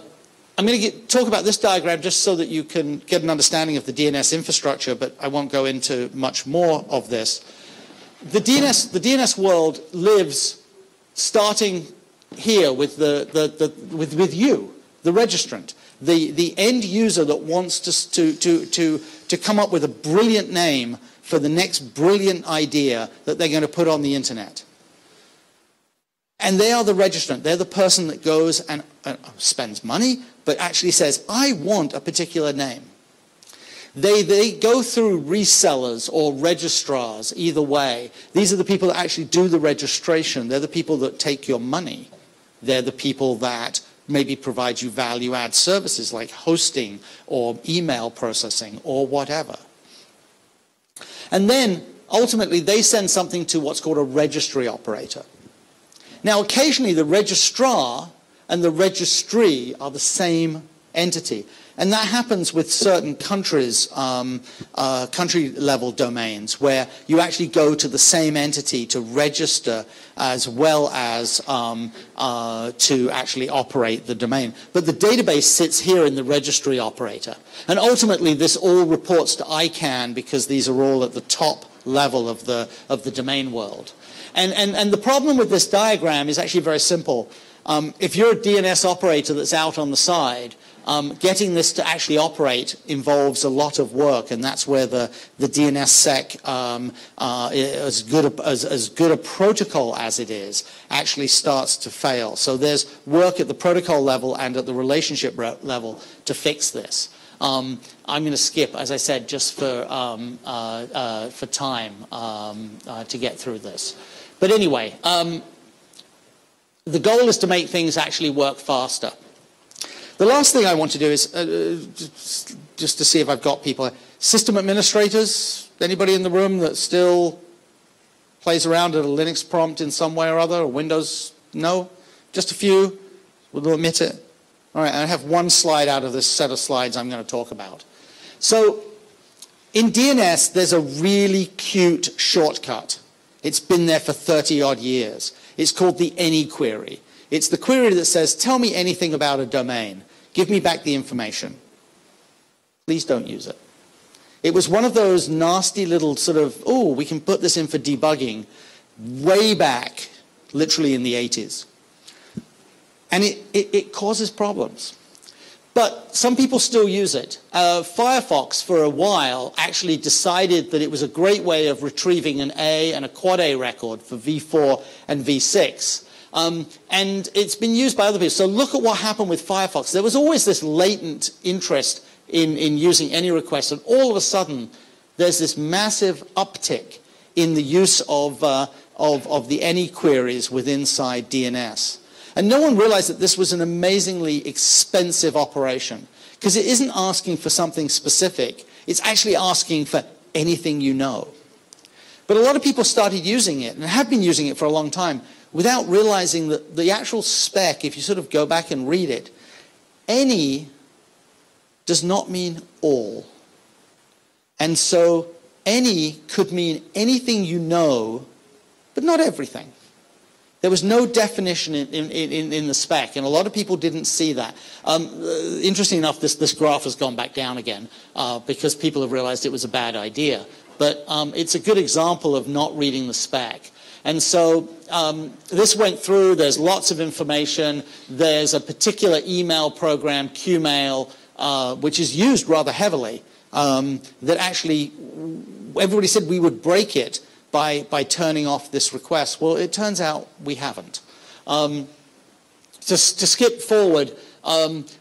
going to talk about this diagram just so that you can get an understanding of the DNS infrastructure, but I won't go into much more of this. The DNS world lives starting here with with you, the registrant. The end user that wants to come up with a brilliant name for the next brilliant idea that they're going to put on the internet. And they are the registrant. They're the person that goes and spends money, but actually says, I want a particular name. They go through resellers or registrars, either way. These are the people that actually do the registration. They're the people that take your money. They're the people that maybe provide you value-add services like hosting or email processing or whatever. And then, ultimately, they send something to what's called a registry operator. Now, occasionally, the registrar and the registry are the same entity. And that happens with certain countries, country-level domains, where you actually go to the same entity to register as well as to actually operate the domain. But the database sits here in the registry operator. And ultimately, this all reports to ICANN because these are all at the top level of the domain world. And the problem with this diagram is actually very simple. If you're a DNS operator that's out on the side, getting this to actually operate involves a lot of work, and that's where the DNSSEC, as good a protocol as it is, actually starts to fail. So there's work at the protocol level and at the relationship level to fix this. I'm going to skip, as I said, just for time to get through this. But anyway, the goal is to make things actually work faster. The last thing I want to do is, just to see if I've got people, system administrators, anybody in the room that still plays around at a Linux prompt in some way or other, or Windows? No? Just a few? We'll admit it. All right, I have one slide out of this set of slides I'm going to talk about. So, in DNS, there's a really cute shortcut. It's been there for 30-odd years. It's called the any query. It's the query that says, tell me anything about a domain. Give me back the information. Please don't use it. It was one of those nasty little sort of, oh, we can put this in for debugging way back, literally in the 80s. And it causes problems. But some people still use it. Firefox, for a while, actually decided that it was a great way of retrieving an A and a quad A record for V4 and V6. And it's been used by other people. So look at what happened with Firefox. There was always this latent interest in using any request, and all of a sudden, there's this massive uptick in the use of the any queries within inside DNS. And no one realized that this was an amazingly expensive operation, because it isn't asking for something specific. It's actually asking for anything you know. But a lot of people started using it, and have been using it for a long time, without realizing that the actual spec, if you sort of go back and read it, any does not mean all. And so any could mean anything you know, but not everything. There was no definition in the spec, and a lot of people didn't see that. Interesting enough, this graph has gone back down again because people have realized it was a bad idea. But it's a good example of not reading the spec. And so this went through. There's lots of information. There's a particular email program, Qmail, which is used rather heavily, that actually everybody said we would break it by turning off this request. Well, it turns out we haven't. To skip forward,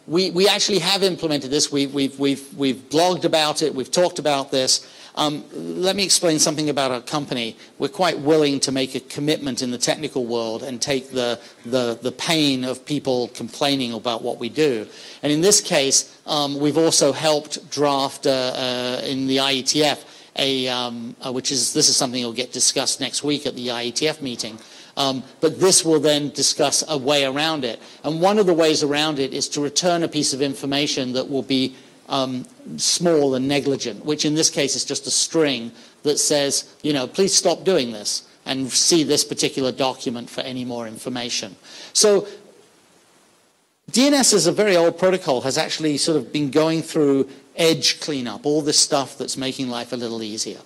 we actually have implemented this. We've blogged about it. We've talked about this. Let me explain something about our company. We're quite willing to make a commitment in the technical world and take the pain of people complaining about what we do. And in this case, we've also helped draft in the IETF this is something that will get discussed next week at the IETF meeting. But this will then discuss a way around it. And one of the ways around it is to return a piece of information that will be small and negligent, which in this case is just a string that says, you know, please stop doing this and see this particular document for any more information. So DNS is a very old protocol, has actually sort of been going through edge cleanup, all this stuff that's making life a little easier.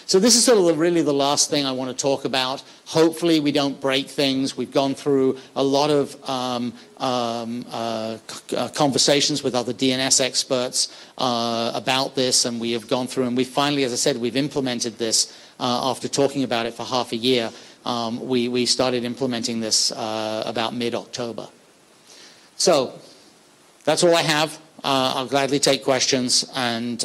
So this is sort of really the last thing I want to talk about. Hopefully we don't break things. We've gone through a lot of conversations with other DNS experts about this, and we have gone through, and we finally, as I said, we've implemented this after talking about it for half a year. We started implementing this about mid-October. So that's all I have. I'll gladly take questions, and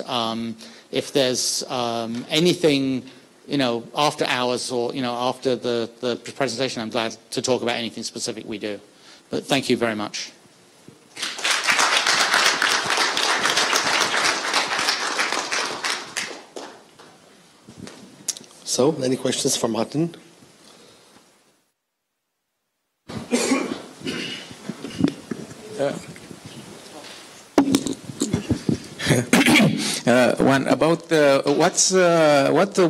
if there's anything, you know, after hours or, you know, after the presentation, I'm glad to talk about anything specific we do. But thank you very much. So, any questions for Martin? One about what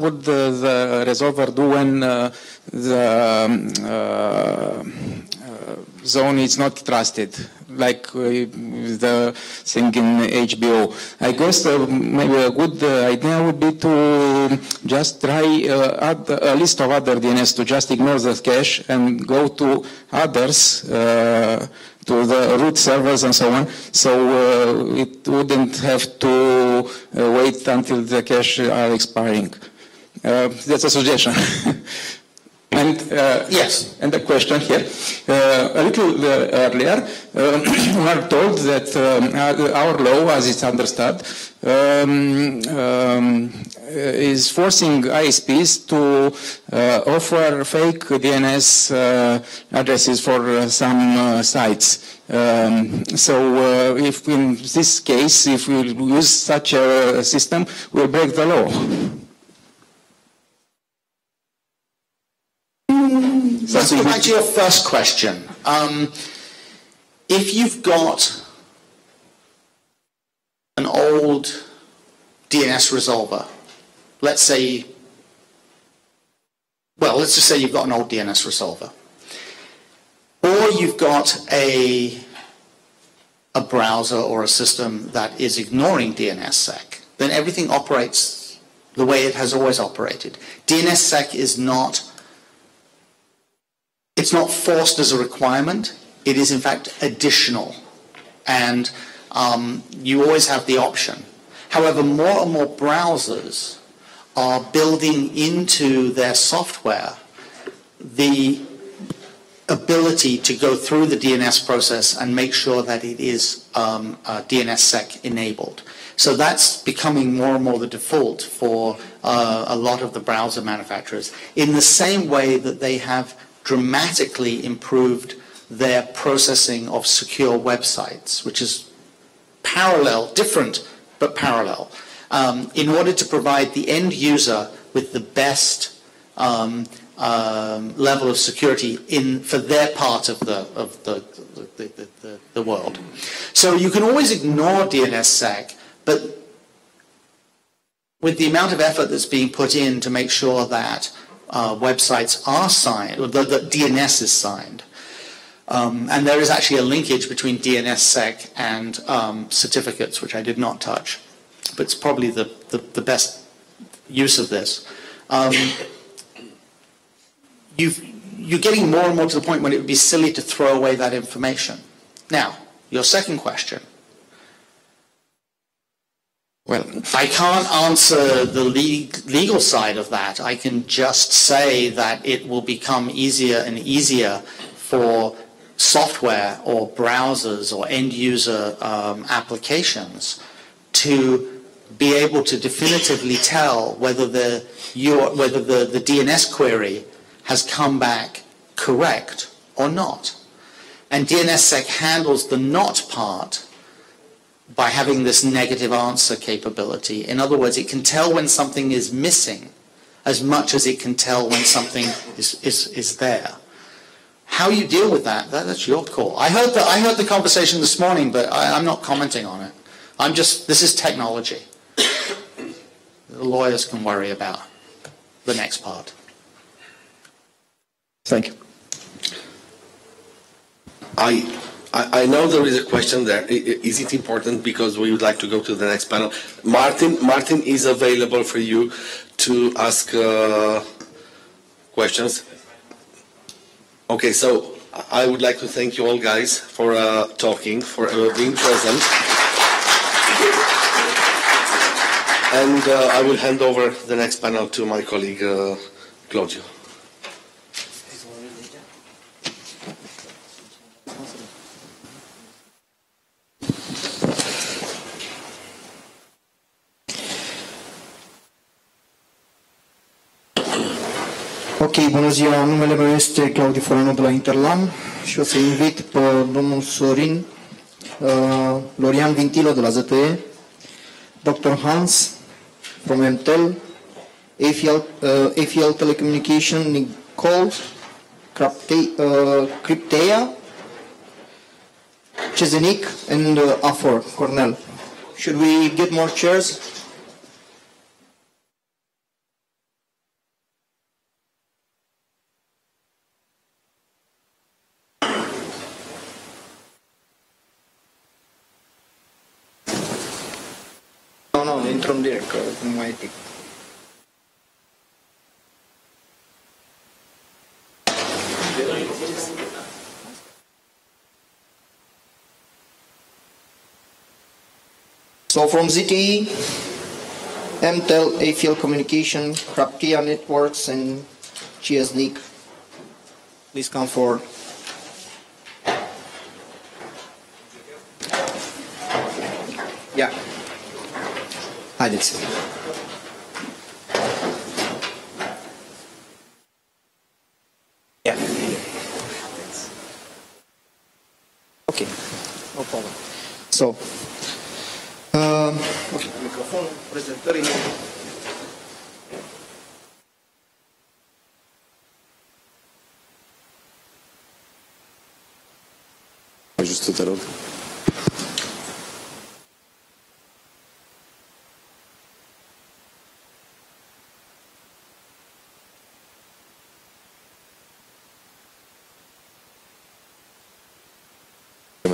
would the resolver do when the zone is not trusted, like the thing in HBO? I guess maybe a good idea would be to just try add a list of other DNS, to just ignore the cache and go to others, to the root servers and so on, so it wouldn't have to wait until the cache are expiring. That's a suggestion. And yes, and the question here. A little earlier, we are told that our law, as it's understood, is forcing ISPs to offer fake DNS addresses for some sites. So if in this case, if we use such a system, we'll break the law. Let's go back to your first question. If you've got an old DNS resolver, let's just say you've got an old DNS resolver, you've got a browser or a system that is ignoring DNSSEC, then everything operates the way it has always operated. DNSSEC is not, it's not forced as a requirement. It is in fact additional, and you always have the option. However, more and more browsers are building into their software the ability to go through the DNS process and make sure that it is DNSSEC enabled. So that's becoming more and more the default for a lot of the browser manufacturers, in the same way that they have dramatically improved their processing of secure websites, which is parallel, different but parallel, in order to provide the end user with the best level of security for their part of the world. So you can always ignore DNSSEC, but with the amount of effort that's being put in to make sure that websites are signed, or that DNS is signed, and there is actually a linkage between DNSSEC and certificates, which I did not touch, but it's probably the best use of this. You're getting more and more to the point when it would be silly to throw away that information. Now, your second question. Well, I can't answer the legal side of that. I can just say that it will become easier and easier for software or browsers or end user applications to be able to definitively tell whether the DNS query has come back correct or not. And DNSSEC handles the not part by having this negative answer capability. In other words, it can tell when something is missing as much as it can tell when something is there. How you deal with that, that's your call. I heard the conversation this morning, but I'm not commenting on it. This is technology. The lawyers can worry about the next part. Thank you. I know there is a question there. Is it important, because we would like to go to the next panel? Martin is available for you to ask questions. Okay, so I would like to thank you all guys for talking, for being present. And I will hand over the next panel to my colleague Claudio. Ok, bună ziua, numele meu este Claudiu Foranu de la Interlan și o să invit pe domnul Sorin Lorian Vintilă de la ZTE, Dr. Hans from MTEL, AFL Telecommunication, Nicole Cryptea, Cezenic, and Afor Cornel. Should we get more chairs? Nu, intrăm direct, că nu mai e timp. So from ZTE, MTEL, AFL Communication, Krapkia Networks, and GSNIC, please come forward. Yeah. Haideți. Yeah. Okay, no problem. So, microfonul, prezentările. Ajustă, te rog.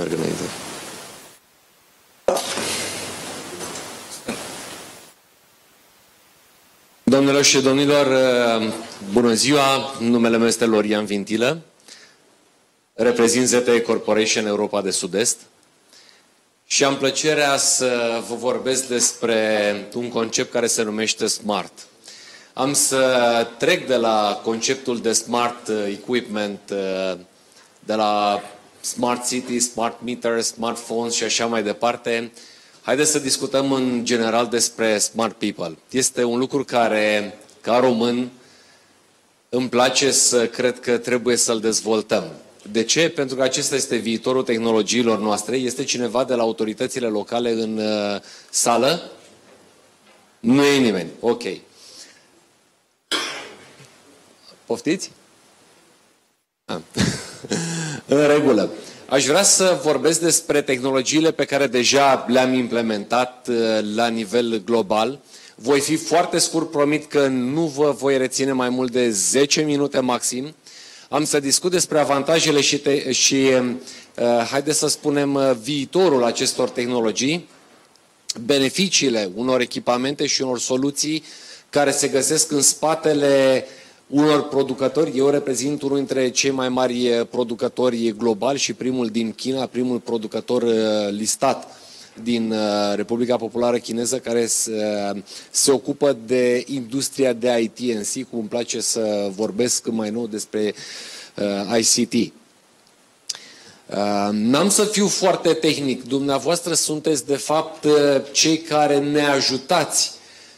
meargă înainte. Doamnelor și domnilor, bună ziua! Numele meu este Lorian Vintilă. Reprezint ZTE Corporation Europa de Sud-Est și am plăcerea să vă vorbesc despre un concept care se numește SMART. Am să trec de la conceptul de Smart Equipment, de la Smart City, Smart Meters, Smartphones și așa mai departe. Haideți să discutăm în general despre Smart People. Este un lucru care, ca român, îmi place să cred că trebuie să-l dezvoltăm. De ce? Pentru că acesta este viitorul tehnologiilor noastre. Este cineva de la autoritățile locale în sală? Nu e nimeni. Ok. Poftiți? În regulă. Aș vrea să vorbesc despre tehnologiile pe care deja le-am implementat la nivel global. Voi fi foarte scurt, promit că nu vă voi reține mai mult de 10 minute maxim. Am să discut despre avantajele și haideți să spunem, viitorul acestor tehnologii, beneficiile unor echipamente și unor soluții care se găsesc în spatele unor producători. Eu reprezint unul dintre cei mai mari producători globali și primul din China, primul producător listat din Republica Populară Chineză care se ocupă de industria de IT în si, cum îmi place să vorbesc mai nou despre ICT. N-am să fiu foarte tehnic. Dumneavoastră sunteți de fapt cei care ne ajutați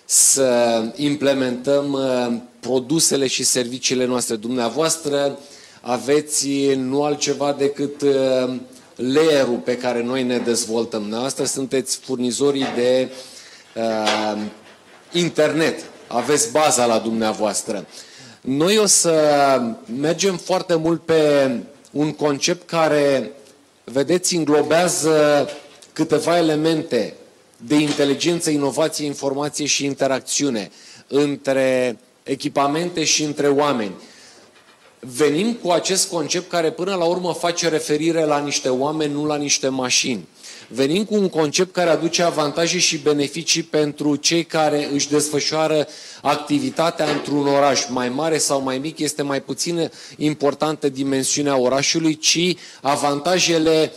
să implementăm produsele și serviciile noastre. Dumneavoastră aveți nu altceva decât layer-ul pe care noi ne dezvoltăm. Dumneavoastră sunteți furnizorii de internet. Aveți baza la dumneavoastră. Noi o să mergem foarte mult pe un concept care, vedeți, înglobează câteva elemente de inteligență, inovație, informație și interacțiune între echipamente și între oameni. Venim cu acest concept care până la urmă face referire la niște oameni, nu la niște mașini. Venim cu un concept care aduce avantaje și beneficii pentru cei care își desfășoară activitatea într-un oraș mai mare sau mai mic. Este mai puțin importantă dimensiunea orașului, ci avantajele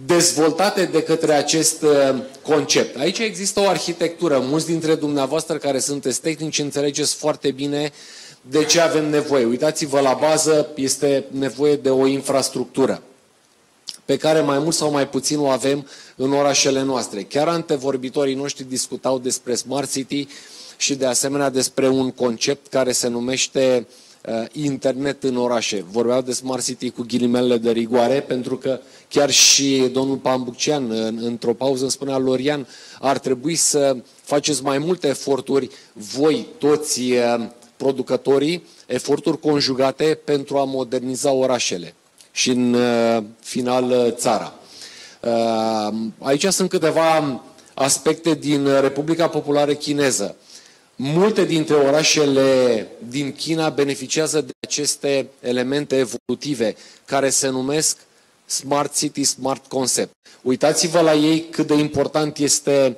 dezvoltate de către acest concept. Aici există o arhitectură. Mulți dintre dumneavoastră care sunteți tehnici înțelegeți foarte bine de ce avem nevoie. Uitați-vă la bază, este nevoie de o infrastructură pe care mai mult sau mai puțin o avem în orașele noastre. Chiar antevorbitorii noștri discutau despre Smart City și de asemenea despre un concept care se numește internet în orașe. Vorbeau de Smart City cu ghilimele de rigoare, pentru că chiar și domnul Pambucean, într-o pauză, îmi spunea: Lorian, ar trebui să faceți mai multe eforturi, voi, toți producătorii, eforturi conjugate pentru a moderniza orașele și, în final, țara. Aici sunt câteva aspecte din Republica Populară Chineză. Multe dintre orașele din China beneficiază de aceste elemente evolutive care se numesc Smart City, Smart Concept. Uitați-vă la ei cât de important este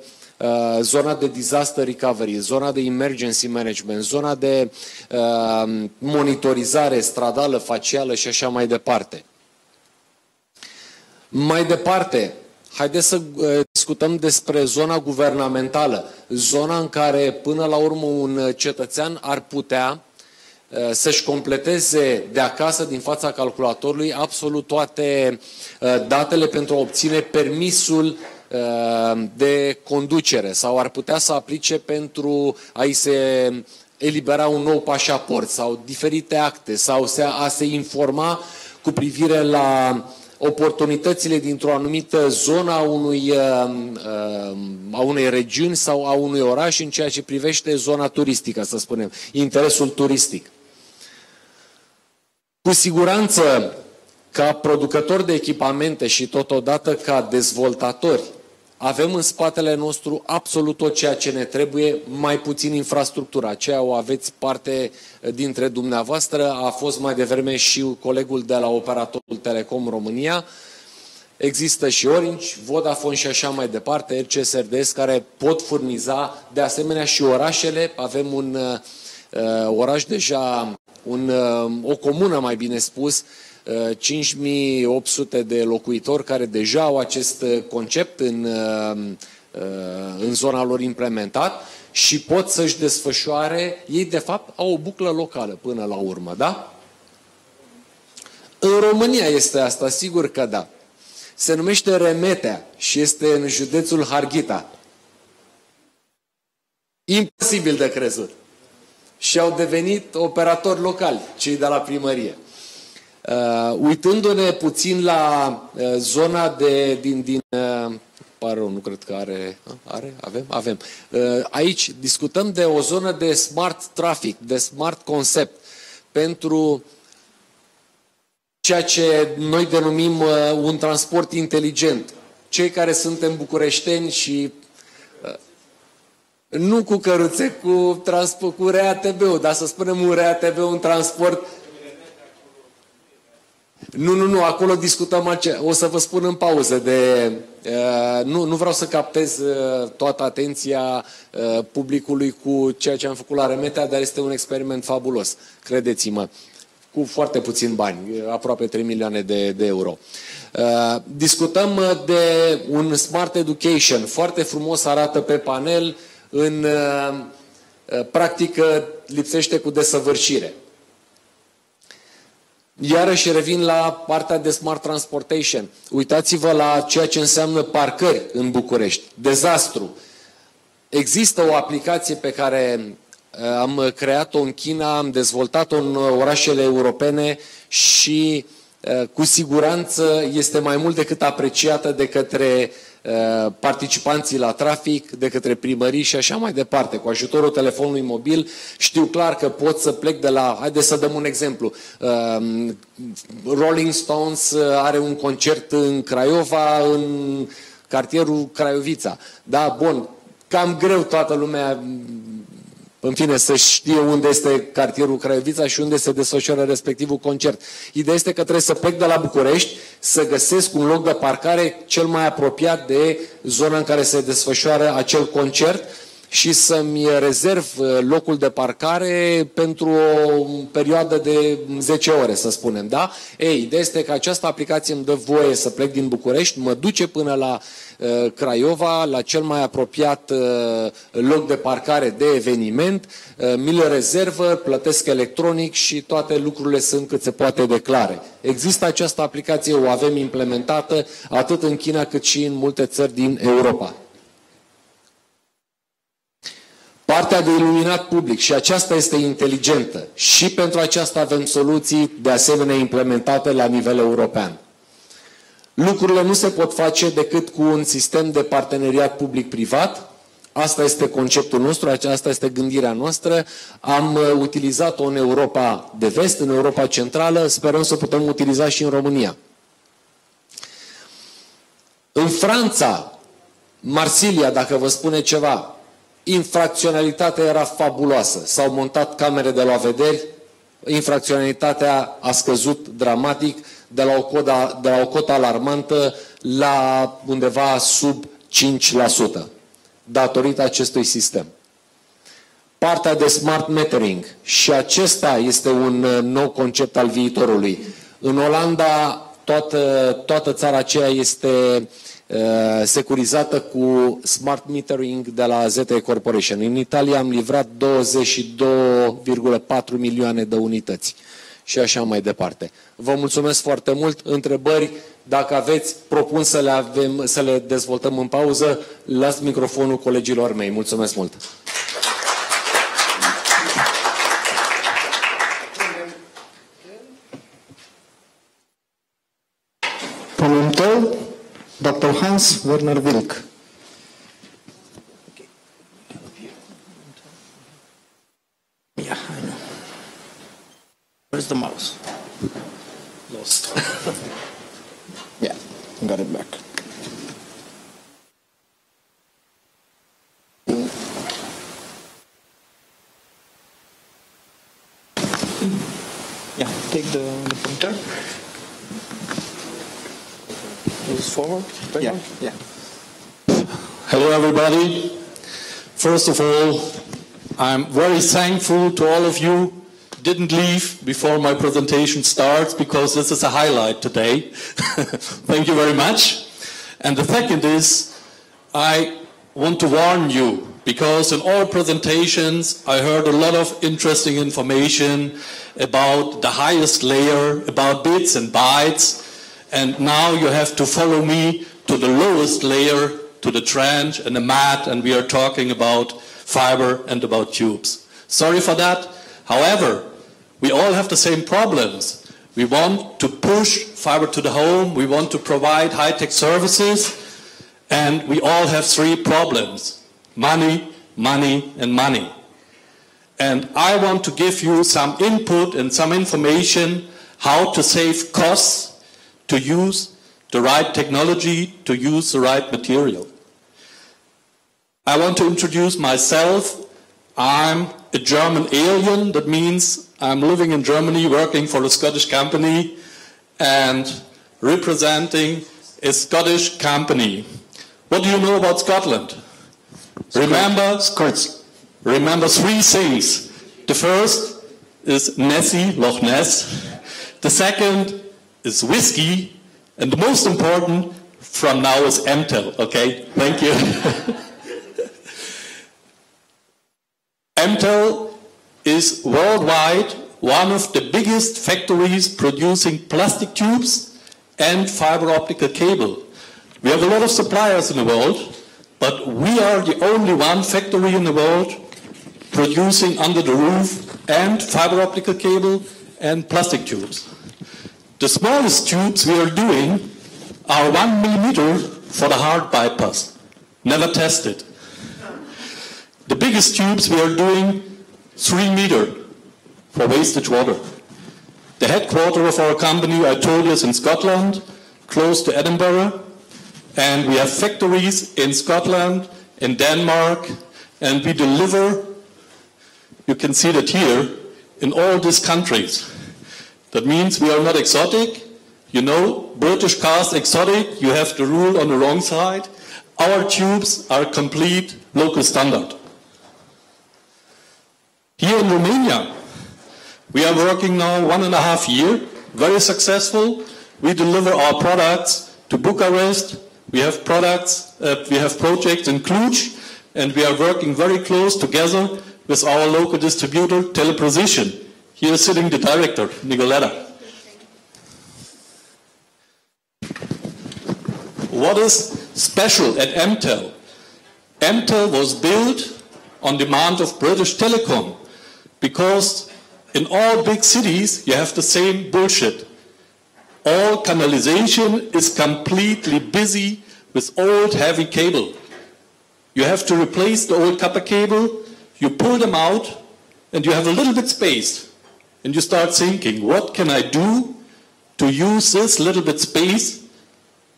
zona de disaster recovery, zona de emergency management, zona de monitorizare stradală, facială și așa mai departe. Mai departe, haideți să discutăm despre zona guvernamentală, zona în care până la urmă un cetățean ar putea să-și completeze de acasă, din fața calculatorului, absolut toate datele pentru a obține permisul de conducere sau ar putea să aplice pentru a-i se elibera un nou pașaport sau diferite acte sau a se informa cu privire la oportunitățile dintr-o anumită zonă a unei regiuni sau a unui oraș în ceea ce privește zona turistică, să spunem, interesul turistic. Cu siguranță, ca producători de echipamente și totodată ca dezvoltatori, avem în spatele nostru absolut tot ceea ce ne trebuie, mai puțin infrastructura. Aceea o aveți parte dintre dumneavoastră, a fost mai devreme și colegul de la operatorul Telecom România. Există și Orange, Vodafone și așa mai departe, RCSRDS, care pot furniza, de asemenea și orașele. Avem un oraș deja, o comună mai bine spus, 5800 de locuitori care deja au acest concept în zona lor implementat și pot să-și desfășoare, ei de fapt au o buclă locală până la urmă, da? În România este asta, sigur că da. Se numește Remetea și este în județul Harghita. Imposibil de crezut. Și au devenit operatori locali, cei de la primărie. Uitându-ne puțin la zona din pare rău, nu cred că are. Avem. Aici discutăm de o zonă de smart traffic, de smart concept, pentru ceea ce noi denumim un transport inteligent. Cei care suntem bucureșteni și nu cu căruțe, cu RATB-ul, dar să spunem un RATB, un transport. Nu, acolo discutăm o să vă spun în pauză nu vreau să captez toată atenția publicului cu ceea ce am făcut la Remetea, dar este un experiment fabulos, credeți-mă, cu foarte puțini bani, aproape 3 milioane de euro. Discutăm de un smart education, foarte frumos arată pe panel, în practică lipsește cu desăvârșire. Iarăși revin la partea de smart transportation. Uitați-vă la ceea ce înseamnă parcări în București. Dezastru. Există o aplicație pe care am creat-o în China, am dezvoltat-o în orașele europene și cu siguranță este mai mult decât apreciată de către participanții la trafic, de către primării și așa mai departe. Cu ajutorul telefonului mobil știu clar că pot să plec de la... Haideți să dăm un exemplu. Rolling Stones are un concert în Craiova, în cartierul Craiovița. Da, bun, cam greu toată lumea, în fine, să știe unde este cartierul Craiovița și unde se desfășoară respectivul concert. Ideea este că trebuie să plec de la București, să găsesc un loc de parcare cel mai apropiat de zona în care se desfășoară acel concert și să-mi rezerv locul de parcare pentru o perioadă de 10 ore, să spunem, da? Ei, ideea este că această aplicație îmi dă voie să plec din București, mă duce până la Craiova, la cel mai apropiat loc de parcare de eveniment, mi-l rezervă, plătesc electronic și toate lucrurile sunt cât se poate de clare. Există această aplicație, o avem implementată atât în China cât și în multe țări din Europa. Partea de iluminat public, și aceasta este inteligentă. Și pentru aceasta avem soluții de asemenea implementate la nivel european. Lucrurile nu se pot face decât cu un sistem de parteneriat public-privat. Asta este conceptul nostru, aceasta este gândirea noastră. Am utilizat-o în Europa de vest, în Europa centrală, sperăm să putem utiliza și în România. În Franța, Marsilia, dacă vă spune ceva, infracționalitatea era fabuloasă. S-au montat camere de la vederi, infracționalitatea a scăzut dramatic de la o cotă alarmantă la undeva sub 5%, datorită acestui sistem. Partea de smart metering, și acesta este un nou concept al viitorului. În Olanda, toată țara aceea este securizată cu smart metering de la ZTE Corporation. În Italia am livrat 22,4 milioane de unități și așa mai departe. Vă mulțumesc foarte mult. Întrebări, dacă aveți, propun să le dezvoltăm în pauză. Las microfonul colegilor mei. Mulțumesc mult. Pământul, Dr. Hans Werner Wilk. Yeah, I know. Where's the mouse? Lost. Yeah, got it back. Yeah, take the pointer. Forward? Yeah, yeah. Hello, everybody. First of all, I'm very thankful to all of you didn't leave before my presentation starts, because this is a highlight today. Thank you very much. And the second is, I want to warn you, because in all presentations I heard a lot of interesting information about the highest layer, about bits and bytes, and now you have to follow me to the lowest layer, to the trench and the mat, and we are talking about fiber and about tubes. Sorry for that. However, we all have the same problems. We want to push fiber to the home, we want to provide high-tech services, and we all have three problems: money, money, and money. And I want to give you some input and some information how to save costs, to use the right technology, to use the right material. I want to introduce myself. I'm a German alien. That means I'm living in Germany, working for a Scottish company and representing a Scottish company. What do you know about Scotland? Remember three things. The first is Nessie, Loch Ness. The second is whiskey. And the most important from now is Mtel. Okay, thank you. Mtel is worldwide one of the biggest factories producing plastic tubes and fiber optical cable. We have a lot of suppliers in the world, but we are the only one factory in the world producing under the roof and fiber optical cable and plastic tubes. The smallest tubes we are doing are 1 millimeter for the heart bypass, never tested. The biggest tubes we are doing 3 meter for wastage water. The headquarters of our company, I told you, is in Scotland, close to Edinburgh, and we have factories in Scotland, in Denmark, and we deliver, you can see that here, in all these countries. That means we are not exotic. You know, British cars exotic, you have the rule on the wrong side. Our tubes are complete local standard. Here in Romania, we are working now 1.5 years, very successful. We deliver our products to Bucharest. We have projects in Cluj, and we are working very close together with our local distributor, Teleprecision. Here is sitting the director, Nicoletta. What is special at Mtel? Mtel was built on demand of British Telecom, because in all big cities you have the same bullshit. All canalization is completely busy with old heavy cable. You have to replace the old copper cable, you pull them out, and you have a little bit space. And you start thinking, what can I do to use this little bit space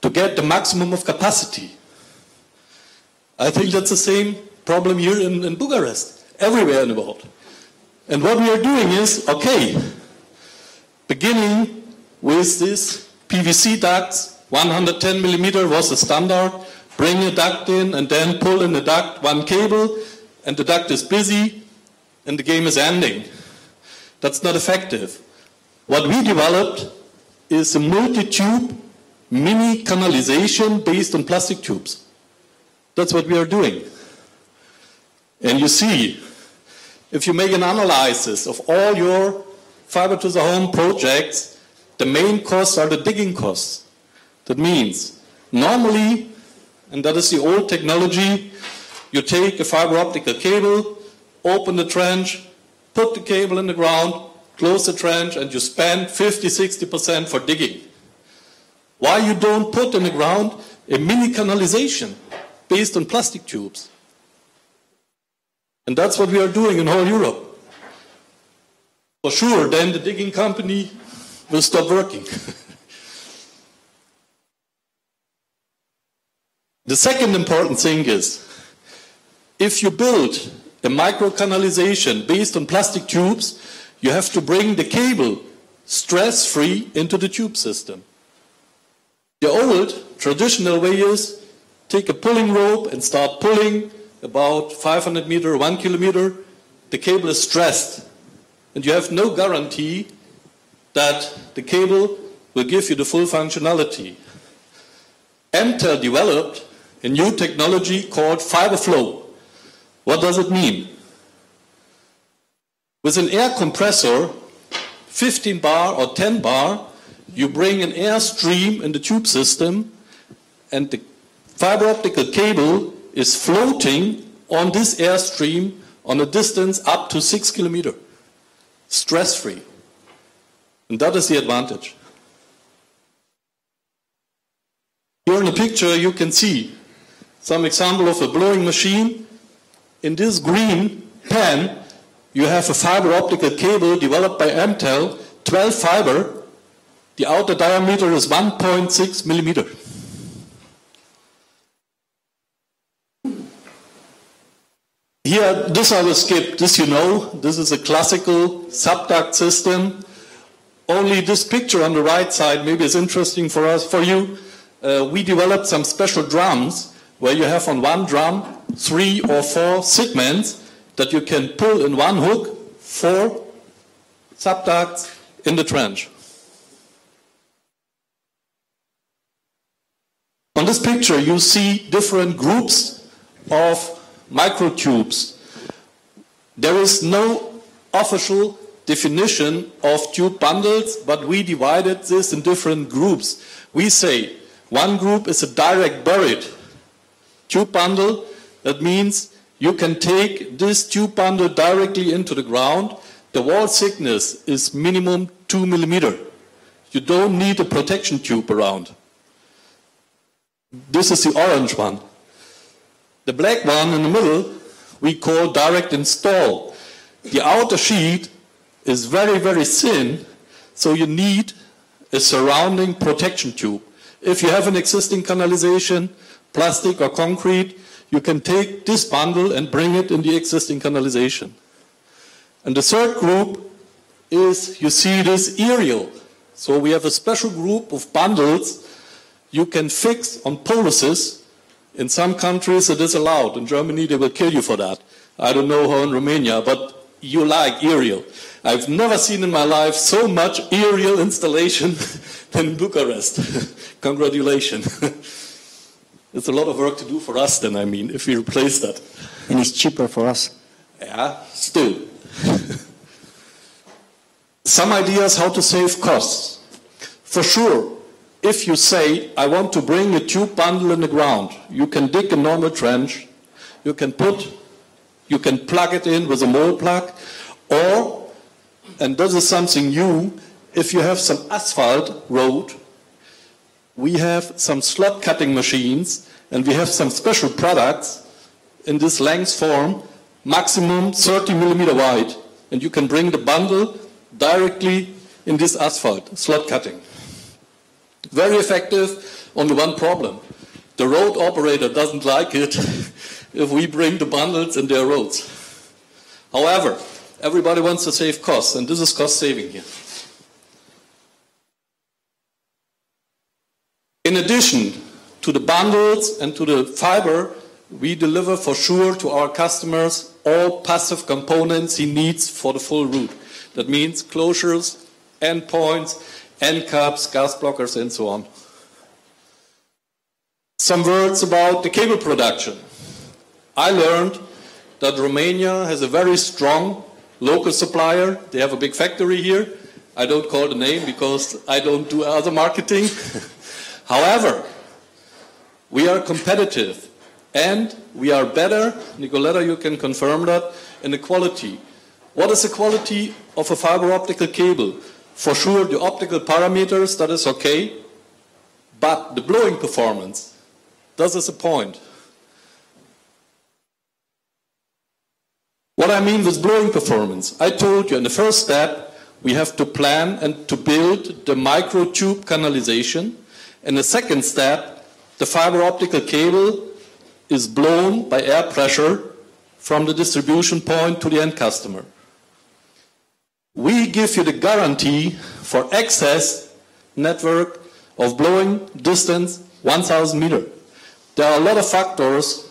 to get the maximum of capacity? I think that's the same problem here in Bucharest, everywhere in the world. And what we are doing is, okay, beginning with this PVC ducts, 110 millimeter was the standard, bring a duct in and then pull in the duct one cable, and the duct is busy and the game is ending. That's not effective. What we developed is a multi-tube mini canalization based on plastic tubes. That's what we are doing. And you see, if you make an analysis of all your fiber to the home projects, the main costs are the digging costs. That means, normally, and that is the old technology, you take a fiber optical cable, open the trench, put the cable in the ground, close the trench, and you spend 50-60% for digging. Why you don't put in the ground a mini canalization based on plastic tubes? And that's what we are doing in whole Europe. For sure, then the digging company will stop working. The second important thing is, if you build a micro canalization based on plastic tubes, you have to bring the cable stress-free into the tube system. The old traditional way is take a pulling rope and start pulling about 500 meter, 1 kilometer. The cable is stressed, and you have no guarantee that the cable will give you the full functionality. Mtel developed a new technology called fiber flow. What does it mean? With an air compressor, 15 bar or 10 bar, you bring an air stream in the tube system, and the fiber optical cable is floating on this air stream on a distance up to 6 kilometers, stress-free. And that is the advantage. Here in the picture you can see some example of a blowing machine. In this green pan you have a fiber optical cable developed by Mtel, 12 fiber. The outer diameter is 1.6 millimeter. Here, this I will skip. This you know. This is a classical subduct system. Only this picture on the right side maybe is interesting for us, for you. We developed some special drums where you have on one drum 3 or 4 segments that you can pull in one hook, 4 subducts in the trench. On this picture you see different groups of microtubes. There is no official definition of tube bundles, but we divided this in different groups. We say one group is a direct buried tube bundle. That means you can take this tube bundle directly into the ground. The wall thickness is minimum 2 millimeter. You don't need a protection tube around. This is the orange one. The black one in the middle we call direct install. The outer sheet is very, very thin, so you need a surrounding protection tube. If you have an existing canalization, plastic or concrete, you can take this bundle and bring it in the existing canalization. And the third group is, you see this aerial. So we have a special group of bundles you can fix on policies. In some countries it is allowed. In Germany they will kill you for that. I don't know how in Romania, but you like aerial. I've never seen in my life so much aerial installation than in Bucharest. Congratulations. It's a lot of work to do for us then, I mean, if we replace that. And it's cheaper for us. Yeah, still. Some ideas how to save costs. For sure, if you say, I want to bring a tube bundle in the ground, you can dig a normal trench, you can plug it in with a mole plug, or, and this is something new, if you have some asphalt road, we have some slot cutting machines, and we have some special products in this length form, maximum 30 millimeter wide, and you can bring the bundle directly in this asphalt, slot cutting. Very effective, only one problem. The road operator doesn't like it if we bring the bundles in their roads. However, everybody wants to save costs, and this is cost saving here. In addition to the bundles and to the fiber, we deliver for sure to our customers all passive components he needs for the full route. That means closures, endpoints, end caps, gas blockers, and so on. Some words about the cable production. I learned that Romania has a very strong local supplier. They have a big factory here. I don't call the name because I don't do other marketing. However, we are competitive and we are better, Nicoletta, you can confirm that, in the quality. What is the quality of a fiber optical cable? For sure, the optical parameters, that is okay, but the blowing performance, that is the point. What I mean with blowing performance, I told you in the first step, we have to plan and to build the microtube canalization. In the second step, the fiber optical cable is blown by air pressure from the distribution point to the end customer. We give you the guarantee for excess network of blowing distance 1,000 meters. There are a lot of factors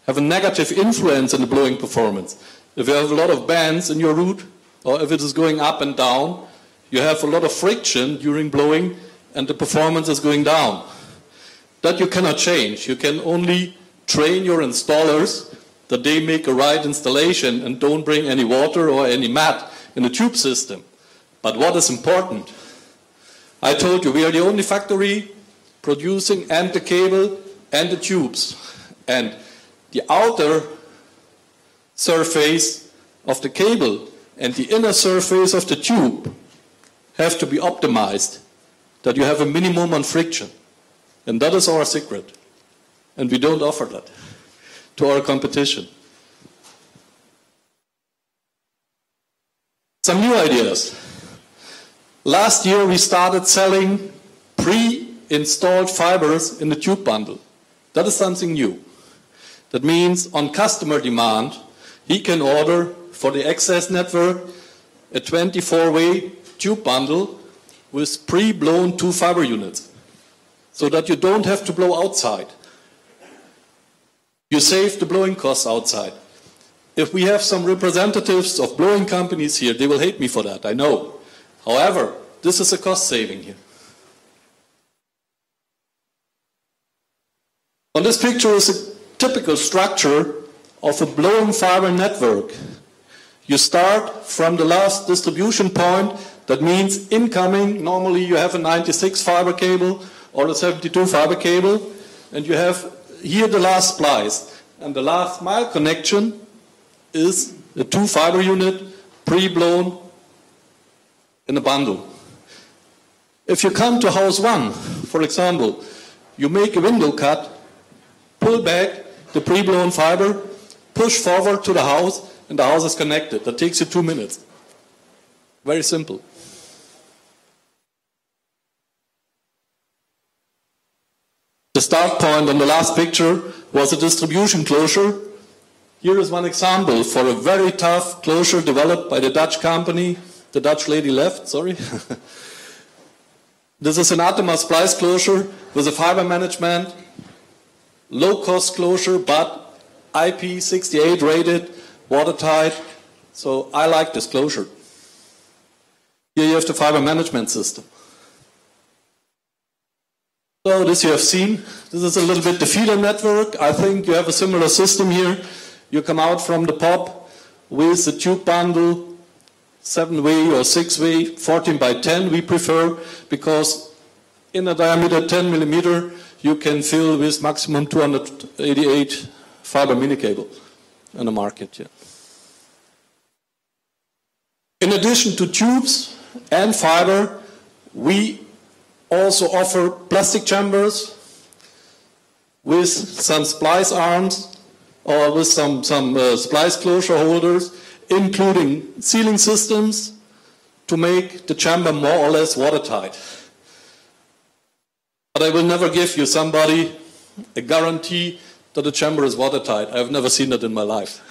have a negative influence in the blowing performance. If you have a lot of bands in your route, or if it is going up and down, you have a lot of friction during blowing and the performance is going down. That you cannot change. You can only train your installers that they make a right installation and don't bring any water or any mat in the tube system. But what is important? I told you we are the only factory producing and the cable and the tubes. And the outer surface of the cable and the inner surface of the tube have to be optimized, that you have a minimum on friction. And that is our secret. And we don't offer that to our competition. Some new ideas. Last year we started selling pre-installed fibers in the tube bundle. That is something new. That means on customer demand, he can order for the access network a 24-way tube bundle with pre-blown 2 fiber units, so that you don't have to blow outside. You save the blowing costs outside. If we have some representatives of blowing companies here, they will hate me for that, I know. However, this is a cost saving here. On this picture is a typical structure of a blowing fiber network. You start from the last distribution point, that means incoming, normally you have a 96 fiber cable or a 72 fiber cable, and you have here the last splice. And the last mile connection is a 2 fiber unit pre-blown in a bundle. If you come to house 1, for example, you make a window cut, pull back the pre-blown fiber, push forward to the house, and the house is connected. That takes you 2 minutes. Very simple. The start point on the last picture was a distribution closure. Here is one example for a very tough closure developed by the Dutch company. The Dutch lady left, sorry. This is an Atema splice closure with a fiber management, low-cost closure, but IP68 rated, watertight. So I like this closure. Here you have the fiber management system. So this you have seen. This is a little bit the feeder network. I think you have a similar system here. You come out from the POP with the tube bundle, 7-way or 6-way, 14 by 10 we prefer, because in a diameter 10 millimeter you can fill with maximum 288 fiber mini cable on the market. Yeah. In addition to tubes and fiber, we also offer plastic chambers with some splice arms or with some splice closure holders, including sealing systems to make the chamber more or less watertight. But I will never give you somebody a guarantee that the chamber is watertight. I have never seen that in my life.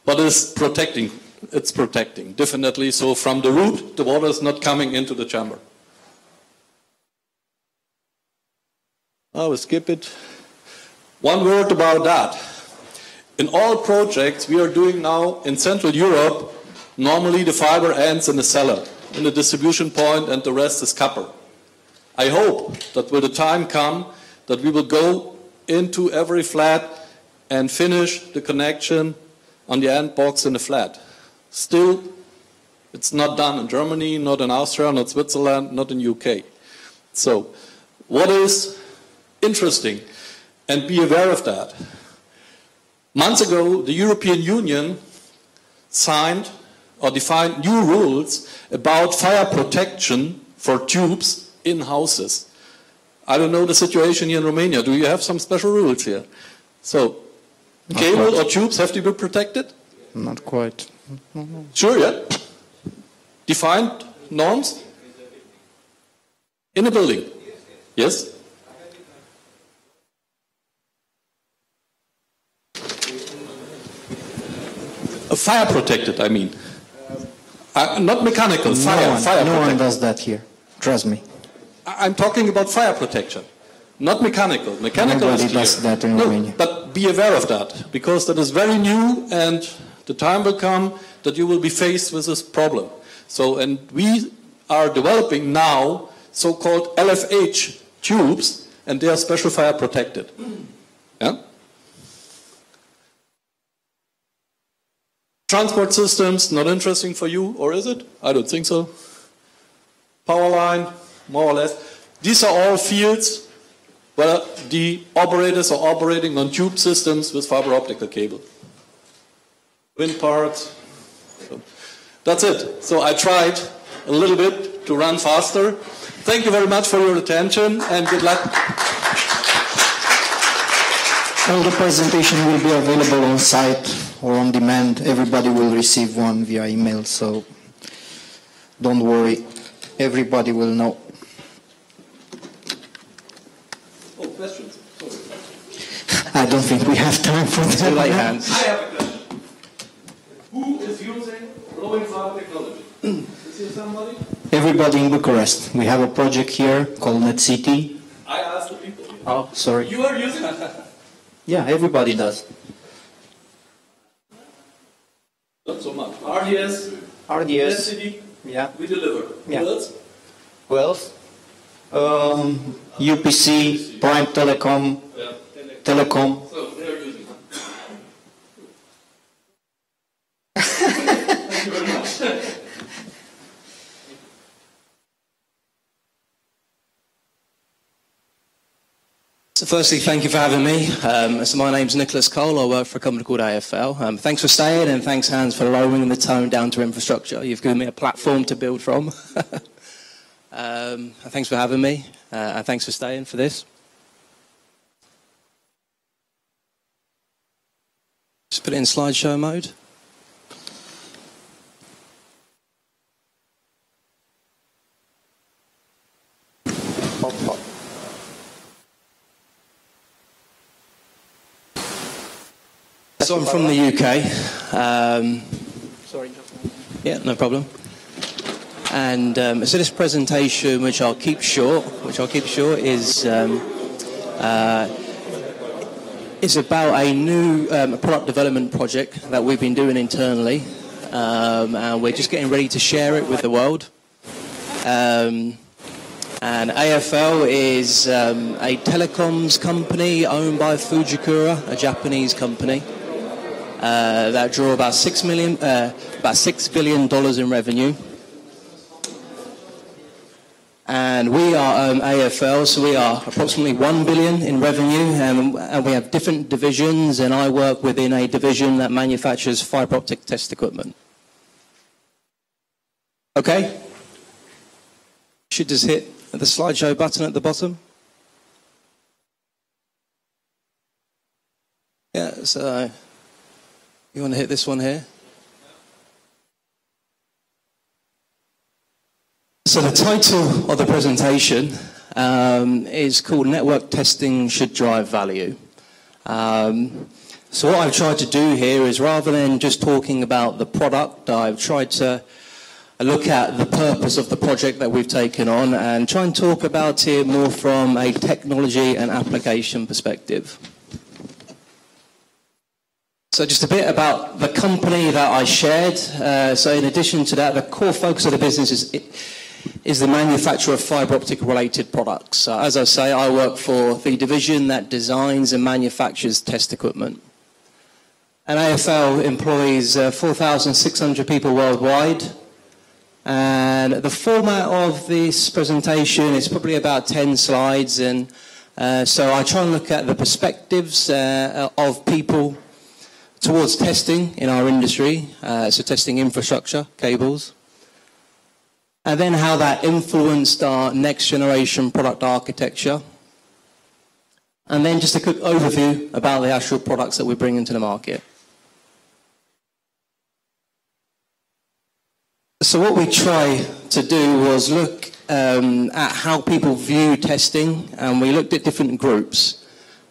But it's protecting, definitely. So from the root, the water is not coming into the chamber. I will skip it. One word about that. In all projects we are doing now in Central Europe, normally the fiber ends in the cellar, in the distribution point, and the rest is copper. I hope that when the time comes that we will go into every flat and finish the connection on the end box in the flat. Still, it's not done in Germany, not in Austria, not Switzerland, not in UK. So, what is interesting, and be aware of that. Months ago, the European Union signed or defined new rules about fire protection for tubes in houses. I don't know the situation here in Romania. Do you have some special rules here? So, cable or tubes have to be protected? Not quite. Sure, yeah. Defined norms? In a building? Yes? Fire protected, I mean. Not mechanical, fire protected. No one does that here. Trust me. I'm talking about fire protection. Not mechanical. Mechanical Nobody is clear. does that in Romania. But be aware of that, because that is very new, and the time will come that you will be faced with this problem. So, and we are developing now so-called LFH tubes, and they are special fire protected. Yeah? Transport systems, not interesting for you, or is it? I don't think so. Power line, more or less. These are all fields where the operators are operating on tube systems with fiber optical cable. Wind parks. So that's it. So I tried a little bit to run faster. Thank you very much for your attention, and good luck. Well, the presentation will be available on site or on demand. Everybody will receive one via email, so don't worry. Everybody will know. Oh, questions? I don't think we have time for that. I have a question. Who is using low infrared technology? Is there somebody? Everybody in Bucharest. We have a project here called NetCity. I asked the people. Oh, sorry. You are using it? Yeah, everybody does. Not so much. RDS. RDS. Yeah. We deliver. Yeah. Who else? UPC, Prime Telecom, Yeah. Telecom. So they are using it. Thank you very much. So firstly, thank you for having me. So my name's Nicholas Cole. I work for a company called AFL. Thanks for staying, and thanks, Hans, for lowering the tone down to infrastructure. You've given me a platform to build from. Thanks for having me, and thanks for staying for this. Just put it in slideshow mode. So I'm from the UK. Sorry. Yeah, no problem. And so this presentation, which I'll keep short, is about a new product development project that we've been doing internally, and we're just getting ready to share it with the world. And AFL is a telecoms company owned by Fujikura, a Japanese company. That draw about $6 billion in revenue, and we are AFL, so we are approximately $1 billion in revenue, and we have different divisions, and I work within a division that manufactures fiber optic test equipment. Okay, should just hit the slideshow button at the bottom. Yeah, so. You want to hit this one here? So the title of the presentation is called Network Testing Should Drive Value. So what I've tried to do here is, rather than just talking about the product, I've tried to look at the purpose of the project that we've taken on and try and talk about it more from a technology and application perspective. So just a bit about the company that I shared. So in addition to that, the core focus of the business is the manufacture of fiber optic related products. So as I say, I work for the division that designs and manufactures test equipment. And AFL employs 4,600 people worldwide. And the format of this presentation is probably about 10 slides. And so I try and look at the perspectives of people towards testing in our industry, so testing infrastructure, cables, and then how that influenced our next generation product architecture, and then just a quick overview about the actual products that we're bringing to the market. So what we try to do was look at how people view testing, and we looked at different groups.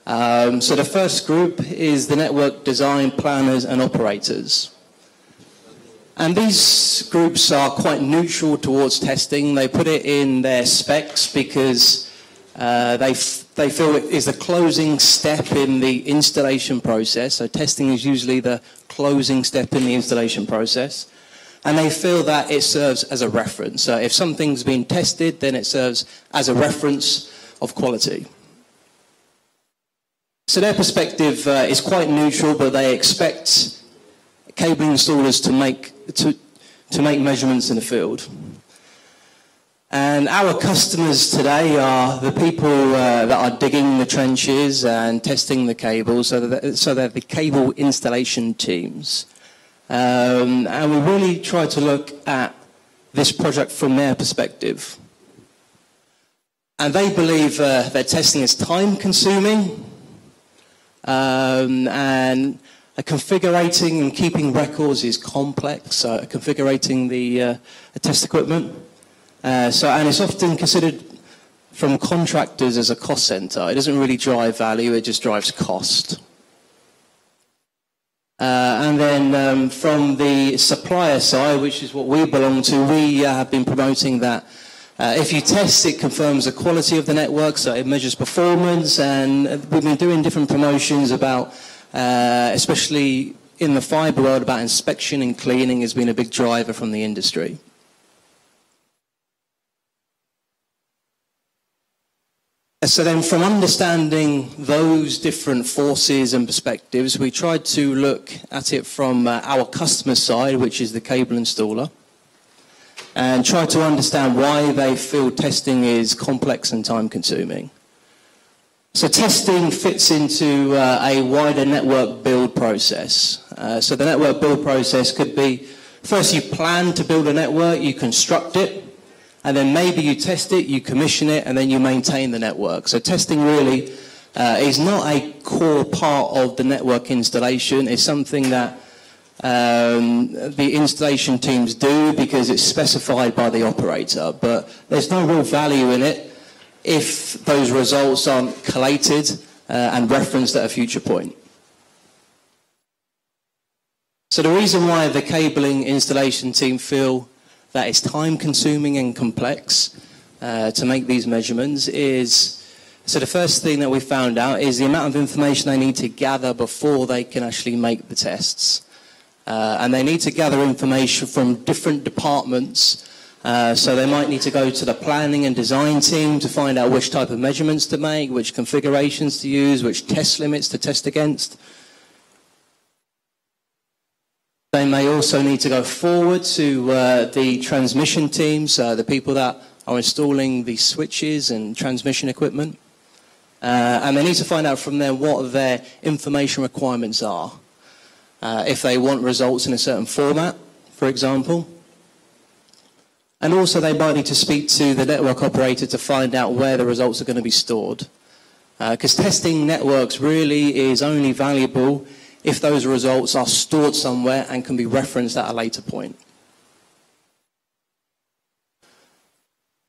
So the first group is the network design planners and operators. And these groups are quite neutral towards testing. They put it in their specs because They feel it is the closing step in the installation process. So testing is usually the closing step in the installation process. And they feel that it serves as a reference. So if something's been tested, then it serves as a reference of quality. So their perspective is quite neutral, but they expect cable installers to make measurements in the field. And our customers today are the people that are digging the trenches and testing the cables, so they're the cable installation teams. And we really try to look at this project from their perspective. And they believe that testing is time-consuming, and configuring and keeping records is complex, configuring the test equipment. And it's often considered from contractors as a cost center. It doesn't really drive value, it just drives cost. And then from the supplier side, which is what we belong to, we have been promoting that if you test, it confirms the quality of the network, so it measures performance, and we've been doing different promotions about, especially in the fibre world, about inspection and cleaning has been a big driver from the industry. So then from understanding those different forces and perspectives, we tried to look at it from our customer side, which is the cable installer, and try to understand why they feel testing is complex and time-consuming. So testing fits into a wider network build process. So the network build process could be, first you plan to build a network, you construct it, and then maybe you test it, you commission it, and then you maintain the network. So testing really is not a core part of the network installation. It's something that the installation teams do because it's specified by the operator. But there's no real value in it if those results aren't collated and referenced at a future point. So the reason why the cabling installation team feel that it's time-consuming and complex to make these measurements is, so the first thing that we found out is the amount of information they need to gather before they can actually make the tests. And they need to gather information from different departments, so they might need to go to the planning and design team to find out which type of measurements to make, which configurations to use, which test limits to test against. They may also need to go forward to the transmission teams, the people that are installing the switches and transmission equipment. And they need to find out from them what their information requirements are. If they want results in a certain format, for example. And also they might need to speak to the network operator to find out where the results are going to be stored. Because testing networks really is only valuable if those results are stored somewhere and can be referenced at a later point.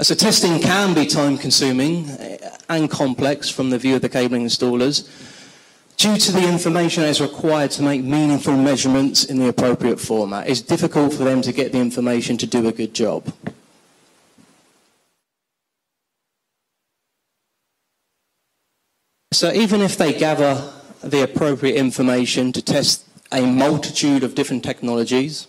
So testing can be time-consuming and complex from the view of the cabling installers due to the information that is required to make meaningful measurements in the appropriate format. It's difficult for them to get the information to do a good job. So even if they gather the appropriate information to test a multitude of different technologies,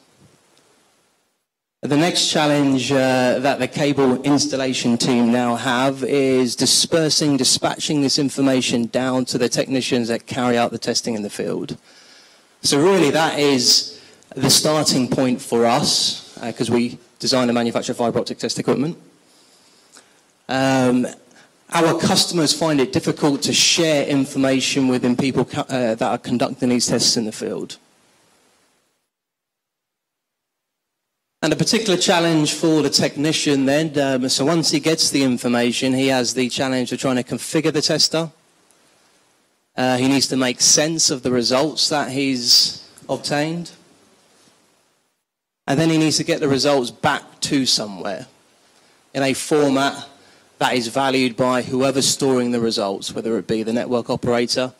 the next challenge that the cable installation team now have is dispatching this information down to the technicians that carry out the testing in the field. So really that is the starting point for us, because we design and manufacture fibre optic test equipment. Our customers find it difficult to share information within people that are conducting these tests in the field. And a particular challenge for the technician then, so once he gets the information, he has the challenge of trying to configure the tester. He needs to make sense of the results that he's obtained. And then he needs to get the results back to somewhere in a format that is valued by whoever's storing the results, whether it be the network operator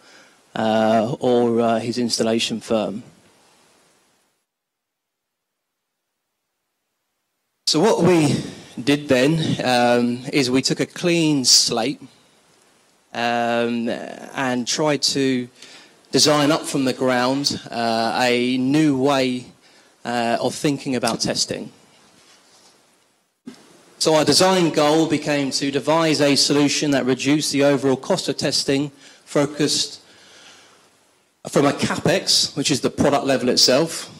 or his installation firm. So what we did then is we took a clean slate and tried to design up from the ground a new way of thinking about testing. So our design goal became to devise a solution that reduced the overall cost of testing, focused from a CapEx, which is the product level itself,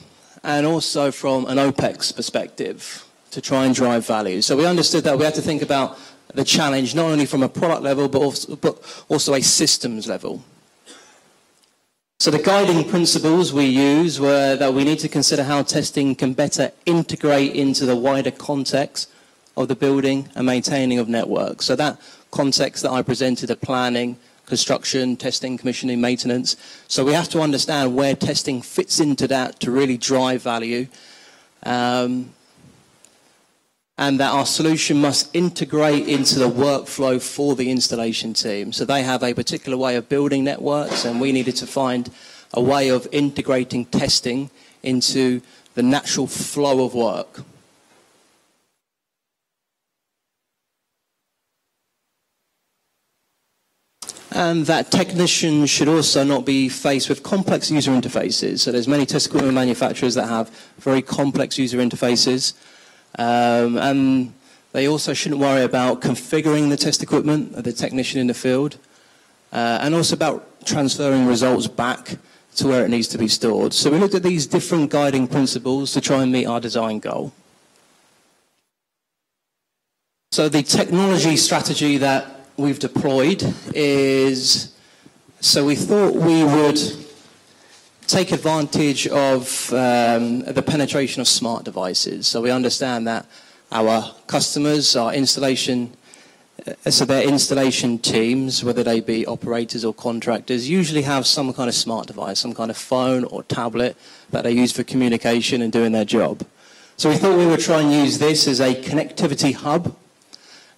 and also from an OpEx perspective to try and drive value. So we understood that we had to think about the challenge not only from a product level but also a systems level. So the guiding principles we used were that we need to consider how testing can better integrate into the wider context of the building and maintaining of networks. So that context that I presented of planning, construction, testing, commissioning, maintenance. So we have to understand where testing fits into that to really drive value. And that our solution must integrate into the workflow for the installation team. So they have a particular way of building networks, and we needed to find a way of integrating testing into the natural flow of work. And that technicians should also not be faced with complex user interfaces. So there's many test equipment manufacturers that have very complex user interfaces. And they also shouldn't worry about configuring the test equipment of the technician in the field. And also about transferring results back to where it needs to be stored. So we looked at these different guiding principles to try and meet our design goal. So the technology strategy that we've deployed is, so we thought we would take advantage of the penetration of smart devices. So we understand that our customers, our installation, so their installation teams, whether they be operators or contractors, usually have some kind of smart device, some kind of phone or tablet that they use for communication and doing their job. So we thought we would try and use this as a connectivity hub,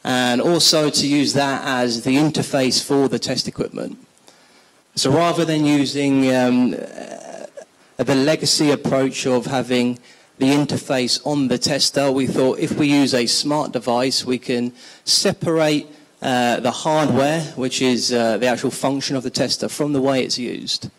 and also to use that as the interface for the test equipment. So rather than using the legacy approach of having the interface on the tester, we thought if we use a smart device, we can separate the hardware, which is the actual function of the tester, from the way it's used.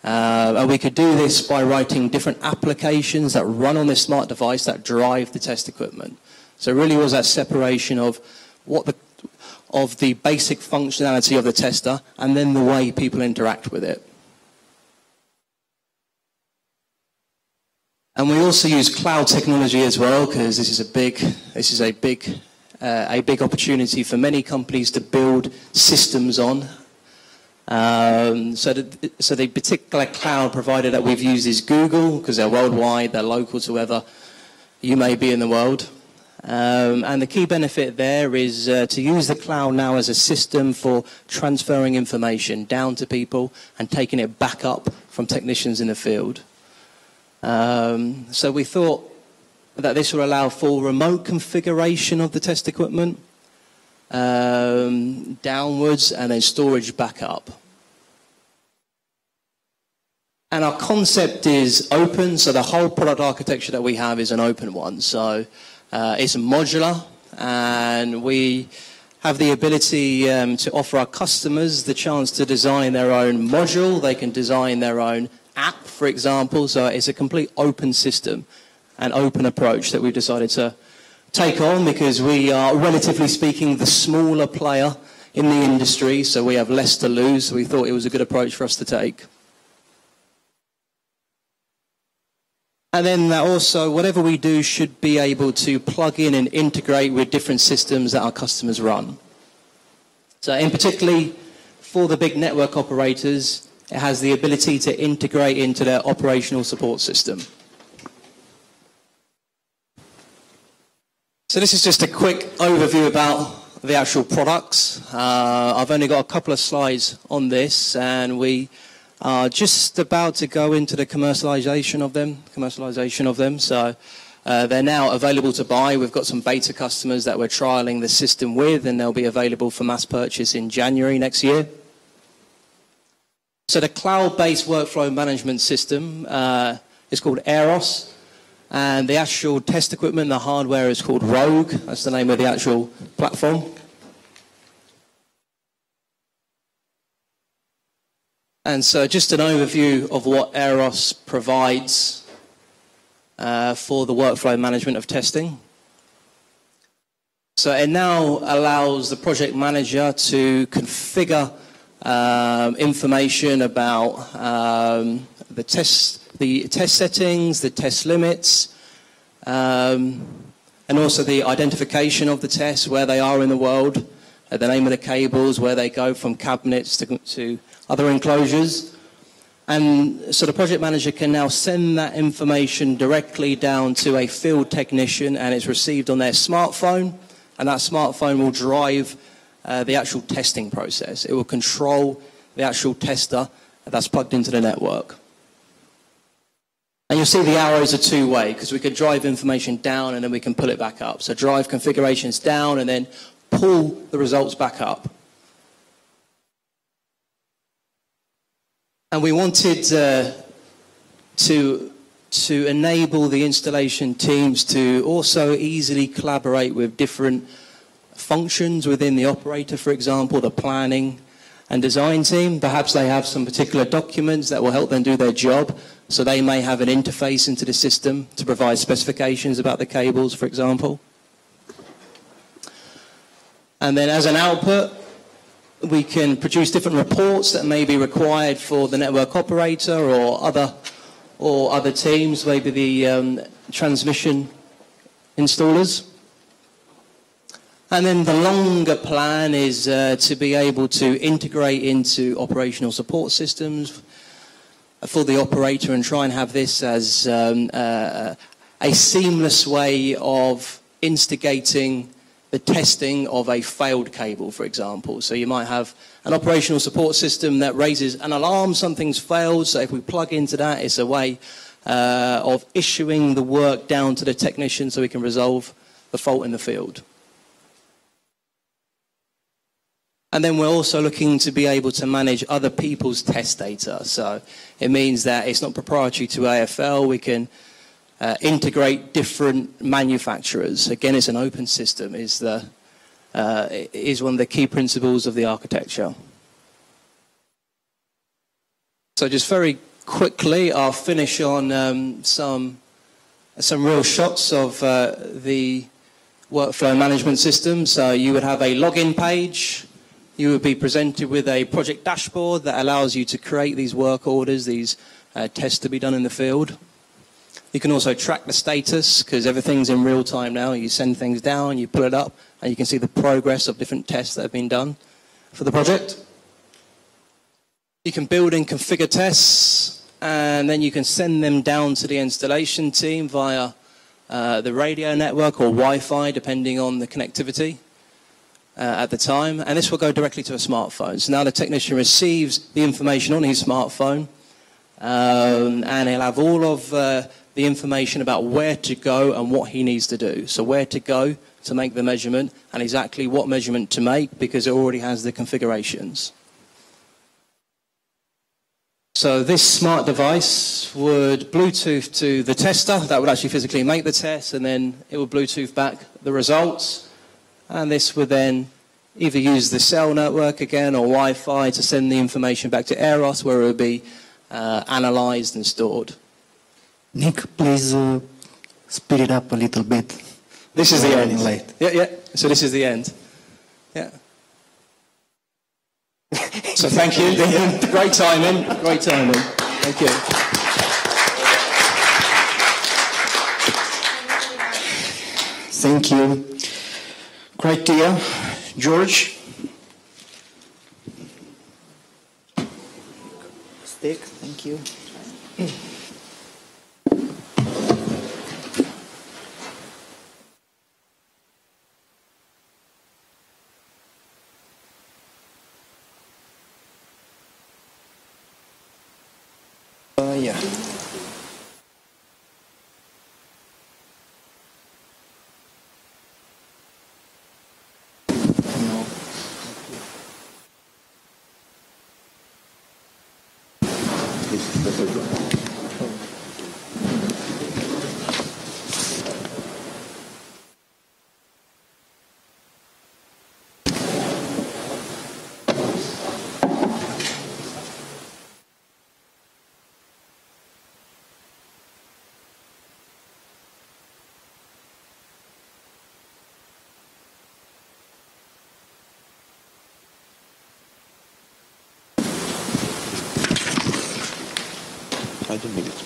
And we could do this by writing different applications that run on this smart device that drive the test equipment. So it really was that separation of the basic functionality of the tester and then the way people interact with it. And we also use cloud technology as well, because this is a big opportunity for many companies to build systems on. So the particular cloud provider that we've used is Google, because they're worldwide, they're local to wherever you may be in the world. And the key benefit there is to use the cloud now as a system for transferring information down to people and taking it back up from technicians in the field. So we thought that this will allow for remote configuration of the test equipment downwards and then storage back up. And our concept is open, so the whole product architecture that we have is an open one. So it's modular, and we have the ability to offer our customers the chance to design their own module. They can design their own app, for example. So it's a complete open system, an open approach that we've decided to take on because we are, relatively speaking, the smaller player in the industry, so we have less to lose. So we thought it was a good approach for us to take. And then also, whatever we do should be able to plug in and integrate with different systems that our customers run. So in particularly for the big network operators, it has the ability to integrate into their operational support system. So this is just a quick overview about the actual products. I've only got a couple of slides on this, and we are just about to go into the commercialization of them. So they're now available to buy. We've got some beta customers that we're trialing the system with, and they'll be available for mass purchase in January next year. So the cloud-based workflow management system is called Eros, and the actual test equipment, the hardware, is called Rogue. That's the name of the actual platform. And so just an overview of what Eros provides for the workflow management of testing. So it now allows the project manager to configure information about the test settings, the test limits, and also the identification of the tests, where they are in the world, the name of the cables, where they go from cabinets to other enclosures. And so the project manager can now send that information directly down to a field technician, and it's received on their smartphone, and that smartphone will drive the actual testing process. It will control the actual tester that's plugged into the network. And you'll see the arrows are two-way, because we can drive information down and then we can pull it back up. So drive configurations down and then pull the results back up. And we wanted to enable the installation teams to also easily collaborate with different functions within the operator, for example, the planning and design team. Perhaps they have some particular documents that will help them do their job, so they may have an interface into the system to provide specifications about the cables, for example. And then as an output, we can produce different reports that may be required for the network operator or other teams, maybe the transmission installers. And then the longer plan is to be able to integrate into operational support systems for the operator and try and have this as a seamless way of instigating the testing of a failed cable, for example. So you might have an operational support system that raises an alarm, something's failed, so if we plug into that, it's a way of issuing the work down to the technician so we can resolve the fault in the field. And then we're also looking to be able to manage other people's test data. So it means that it's not proprietary to AFL. We can integrate different manufacturers. Again, it's an open system, is one of the key principles of the architecture. So just very quickly, I'll finish on some real shots of the workflow management system. So you would have a login page. You would be presented with a project dashboard that allows you to create these work orders, these tests to be done in the field. You can also track the status, because everything's in real time now. You send things down, you pull it up, and you can see the progress of different tests that have been done for the project. You can build and configure tests, and then you can send them down to the installation team via the radio network or Wi-Fi, depending on the connectivity at the time. And this will go directly to a smartphone. So now the technician receives the information on his smartphone, and he'll have all of the information about where to go and what he needs to do. So where to go to make the measurement, and exactly what measurement to make, because it already has the configurations. So this smart device would Bluetooth to the tester. That would actually physically make the test, and then it would Bluetooth back the results. And this would then either use the cell network again or Wi-Fi to send the information back to Eros, where it would be analyzed and stored. Nick, please speed it up a little bit. This is the end. Late. Yeah. So this is the end. Yeah. So thank you. Great timing. Great timing. Thank you. Thank you. Criteria, George. Stick. Thank you. Yeah. I don't need it.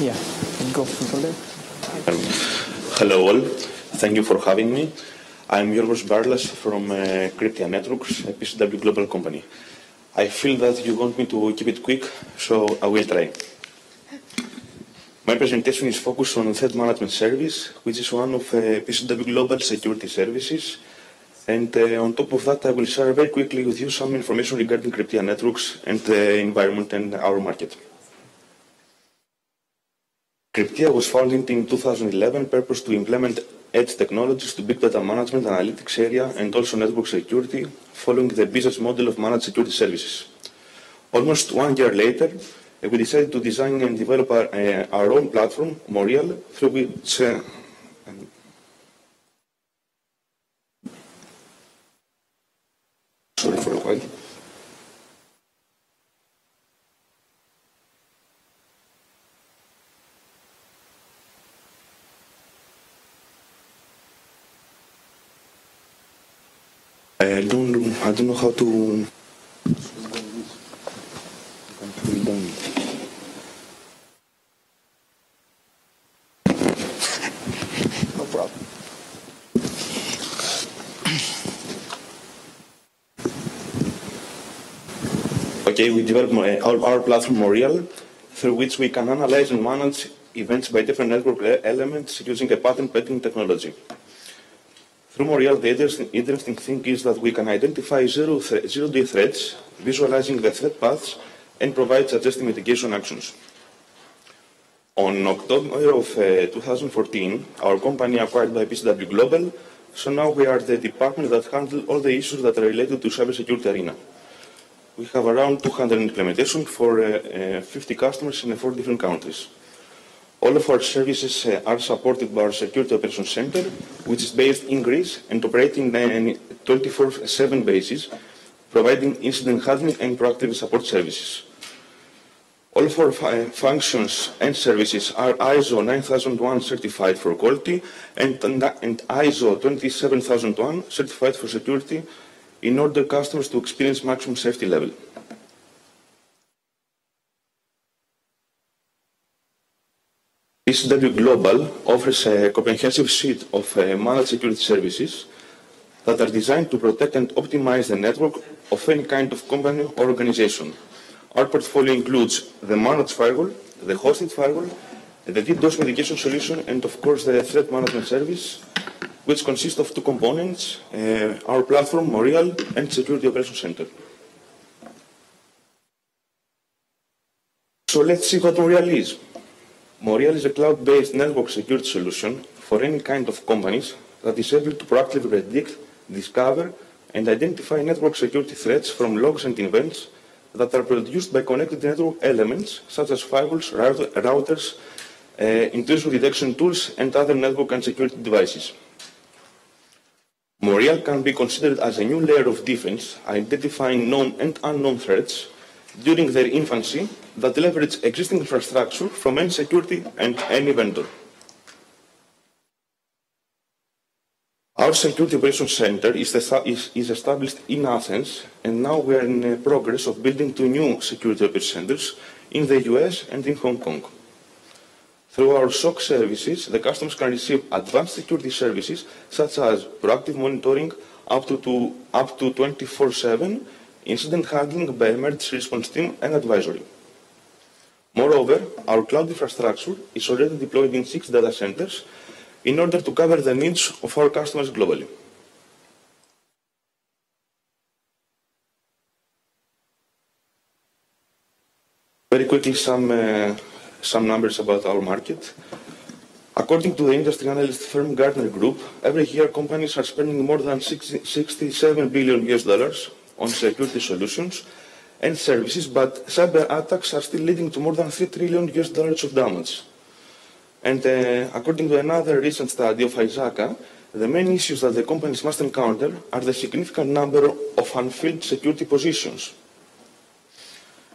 Yeah, go from there. Hello all, thank you for having me. I'm Yorgos Barlas from Cryptia Networks, a PCW global company. I feel that you want me to keep it quick, so I will try. My presentation is focused on threat management service, which is one of PCW global security services. And on top of that, I will share very quickly with you some information regarding Cryptia Networks and the environment and our market. Cryptia was founded in 2011, purpose to implement edge technologies to big data management, analytics area, and also network security, following the business model of managed security services. Almost 1 year later, we decided to design and develop our own platform, Morial, through which sorry for a while. I don't know how to. No problem. Okay, we developed our platform Morial, through which we can analyze and manage events by different network elements using a patent-pending technology. Through Morial, the interesting thing is that we can identify zero-day threats, visualizing the threat paths, and provide suggested mitigation actions. On October of 2014, our company acquired by PCW Global, so now we are the department that handles all the issues that are related to cybersecurity arena. We have around 200 implementations for 50 customers in 4 different countries. All of our services are supported by our Security Operations Center, which is based in Greece and operating on a 24/7 basis, providing incident handling and proactive support services. All of our functions and services are ISO 9001 certified for quality and ISO 27001 certified for security in order customers to experience maximum safety level. PCW Global offers a comprehensive suite of managed security services that are designed to protect and optimize the network of any kind of company or organization. Our portfolio includes the managed firewall, the hosted firewall, the DDoS mitigation solution, and of course the threat management service, which consists of 2 components, our platform, Morial, and Security Operations Center. So let's see what Morial is. Morial is a cloud-based network security solution for any kind of companies that is able to proactively predict, discover, and identify network security threats from logs and events that are produced by connected network elements such as firewalls, routers, intrusion detection tools, and other network and security devices. Morial can be considered as a new layer of defense, identifying known and unknown threats during their infancy that leverage existing infrastructure from any security and any vendor. Our Security Operations Center is established in Athens, and now we are in progress of building 2 new security operations centers in the US and in Hong Kong. Through our SOC services, the customers can receive advanced security services such as proactive monitoring up to 24/7, incident handling by emergency response team, and advisory. Moreover, our cloud infrastructure is already deployed in 6 data centers in order to cover the needs of our customers globally. Very quickly, some numbers about our market. According to the industry analyst firm Gartner Group, every year companies are spending more than $67 billion on security solutions and services, but cyber attacks are still leading to more than $3 trillion of damage. And according to another recent study of ISACA, the main issues that the companies must encounter are the significant number of unfilled security positions.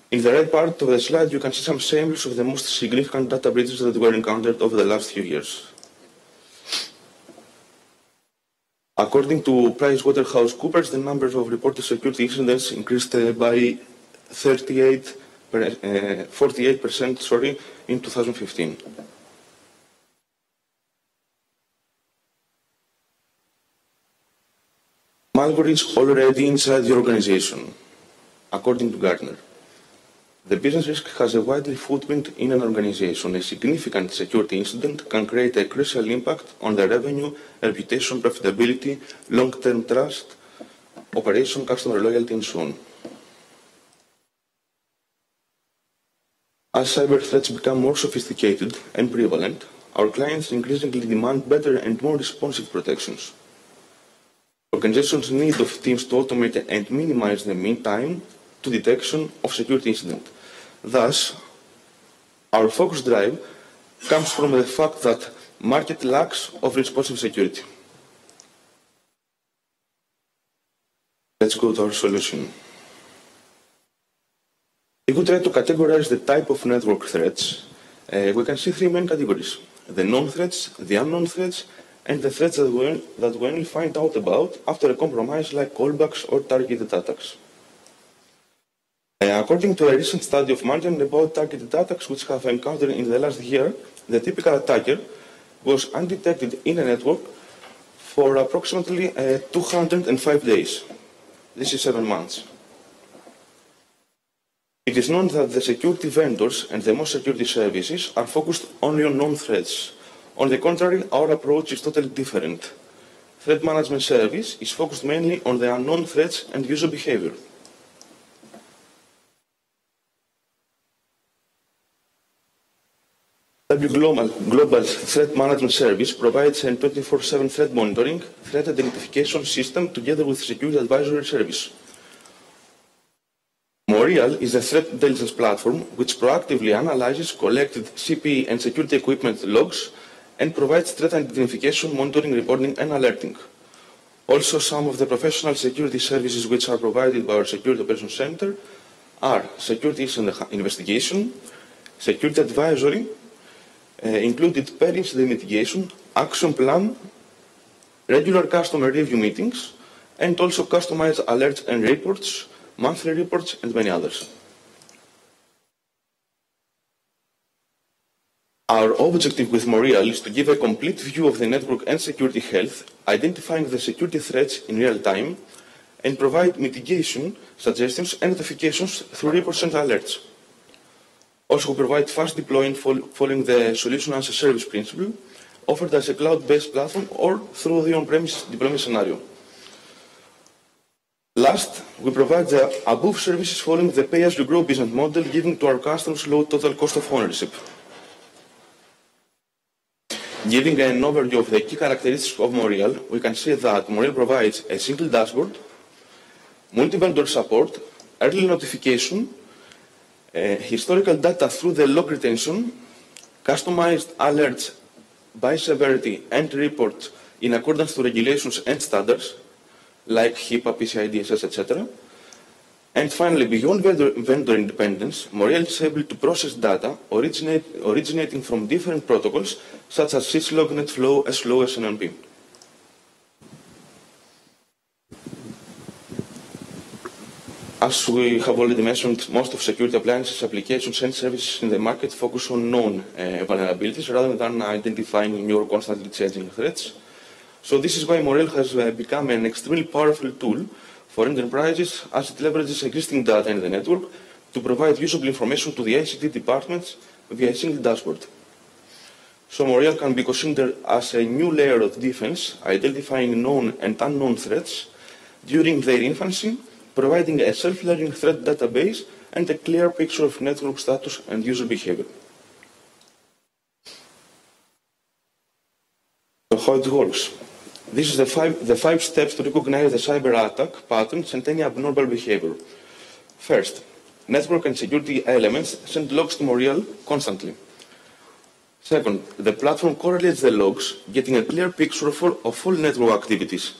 In the right part of the slide, you can see some samples of the most significant data breaches that were encountered over the last few years. According to PricewaterhouseCoopers, the number of reported security incidents increased by 48% in 2015. Malware is already inside the organization, according to Gartner. The business risk has a widely footprint in an organization. A significant security incident can create a crucial impact on the revenue, reputation, profitability, long-term trust, operation, customer loyalty, and so on. As cyber threats become more sophisticated and prevalent, our clients increasingly demand better and more responsive protections. Organizations need of teams to automate and minimize the mean time to detection of security incident. Thus, our focus drive comes from the fact that market lacks of responsive security. Let's go to our solution. If we try to categorize the type of network threats, we can see three main categories: the known threats, the unknown threats, and the threats that we only find out about after a compromise like callbacks or targeted attacks. According to a recent study of Margin about targeted attacks which have encountered in the last year, the typical attacker was undetected in a network for approximately 205 days. This is 7 months. It is known that the security vendors and the most security services are focused only on known threats. On the contrary, our approach is totally different. Threat management service is focused mainly on the unknown threats and user behavior. Global Threat Management Service provides a 24/7 threat monitoring, threat identification system together with security advisory service. Morial is a threat intelligence platform which proactively analyzes collected CPE and security equipment logs and provides threat identification, monitoring, reporting, and alerting. Also, some of the professional security services which are provided by our Security Operations Center are security investigation, security advisory, included per-incident mitigation, action plan, regular customer review meetings, and also customized alerts and reports, monthly reports, and many others. Our objective with Morial is to give a complete view of the network and security health, identifying the security threats in real time, and provide mitigation suggestions and notifications through reports and alerts. Also, we provide fast deploying following the solution as a service principle, offered as a cloud-based platform or through the on-premise deployment scenario. Last, we provide the above services following the pay-as-you-grow business model, giving to our customers low total cost of ownership. Giving an overview of the key characteristics of Morial, we can say that Morial provides a single dashboard, multi-vendor support, early notification, historical data through the log retention, customized alerts by severity and reports in accordance to regulations and standards like HIPAA, PCI DSS, etc. And finally, beyond vendor independence, Morial is able to process data originating from different protocols such as syslog, NetFlow, SFlow, SNMP. As we have already mentioned, most of security appliances, applications, and services in the market focus on known vulnerabilities rather than identifying new or constantly changing threats. So this is why Morial has become an extremely powerful tool for enterprises as it leverages existing data in the network to provide usable information to the ICT departments via a single dashboard. So Morial can be considered as a new layer of defense, identifying known and unknown threats during their infancy, providing a self-learning threat database and a clear picture of network status and user behavior. So how it works. This is the five steps to recognize the cyber attack patterns and any abnormal behavior. First, network and security elements send logs to Morial constantly. Second, the platform correlates the logs, getting a clear picture of all network activities.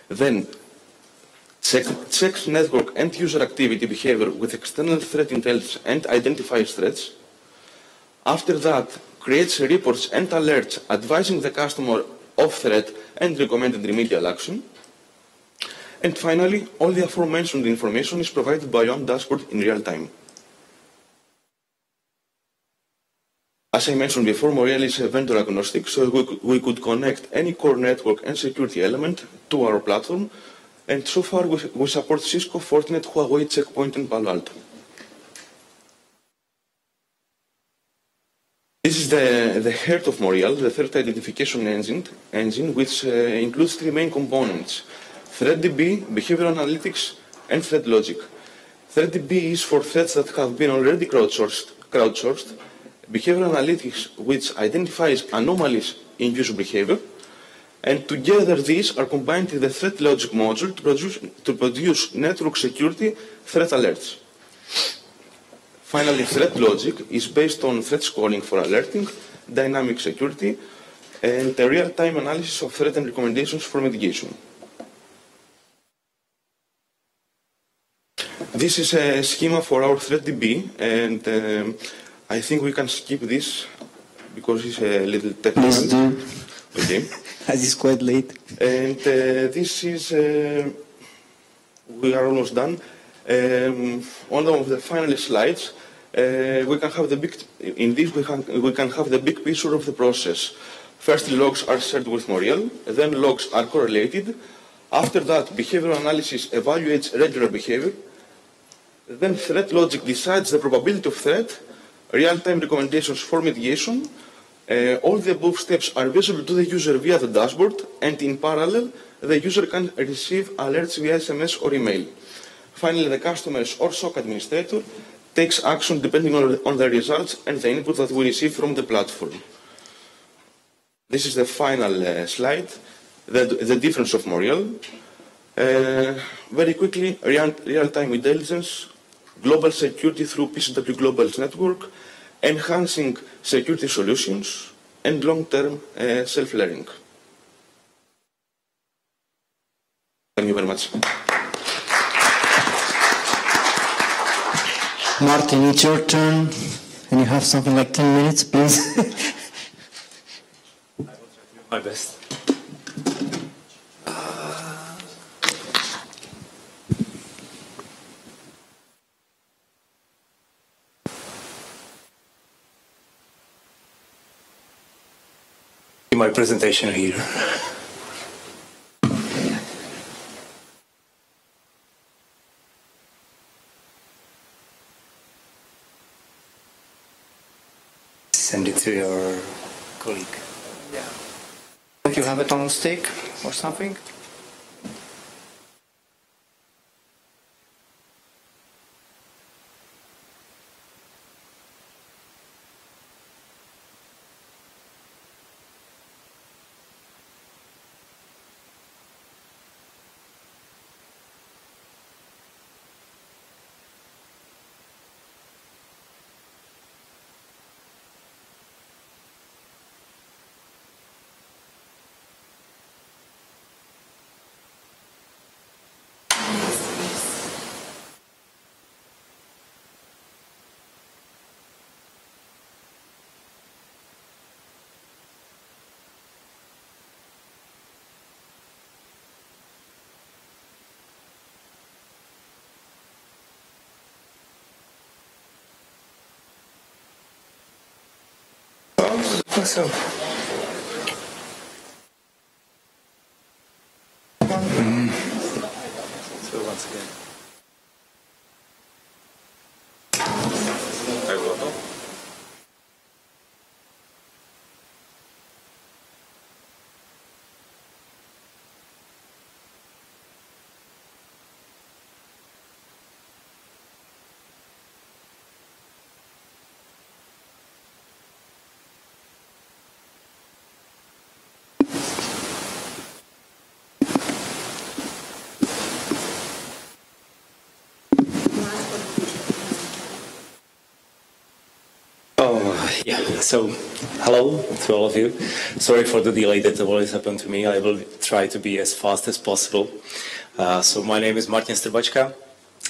Then, checks network and user activity behavior with external threat intelligence and identifies threats. After that, creates reports and alerts advising the customer of threat and recommended remedial action. And finally, all the aforementioned information is provided by one dashboard in real time. As I mentioned before, Moriel is vendor agnostic, so we could connect any core network and security element to our platform, and so far we support Cisco, Fortinet, Huawei, Checkpoint, and Palo Alto. This is the heart of Moriel, the threat identification engine, which includes three main components: ThreatDB, behavioral analytics, and threat logic. ThreatDB is for threats that have been already crowdsourced. Behavioral analytics, which identifies anomalies in user behavior, and together these are combined in the threat logic module to produce network security threat alerts. Finally, threat logic is based on threat scoring for alerting, dynamic security, and a real-time analysis of threat and recommendations for mitigation. This is a schema for our ThreatDB, and I think we can skip this because it's a little technical. Please do. Okay. As it's quite late. And this is, we are almost done. One of the final slides, we can have the big, in this we can have the big picture of the process. First, logs are shared with Moriel, then logs are correlated. After that, behavioral analysis evaluates regular behavior. Then threat logic decides the probability of threat. Real-time recommendations for mitigation. All the above steps are visible to the user via the dashboard, and in parallel, the user can receive alerts via SMS or email. Finally, the customer or SOC administrator takes action depending on the results and the input that we receive from the platform. This is the final slide, the difference of Moriel. Very quickly, real-time intelligence, global security through PCW Global's network, enhancing security solutions, and long-term self-learning. Thank you very much. Martin, it's your turn, and you have something like 10 minutes, please. I will try to do my best. My presentation here. Send it to your colleague. Yeah. Don't you have it on stick or something? So. So once again. Yeah, so hello to all of you. Sorry for the delay that always happened to me. I will try to be as fast as possible. So my name is Martin Strbačka,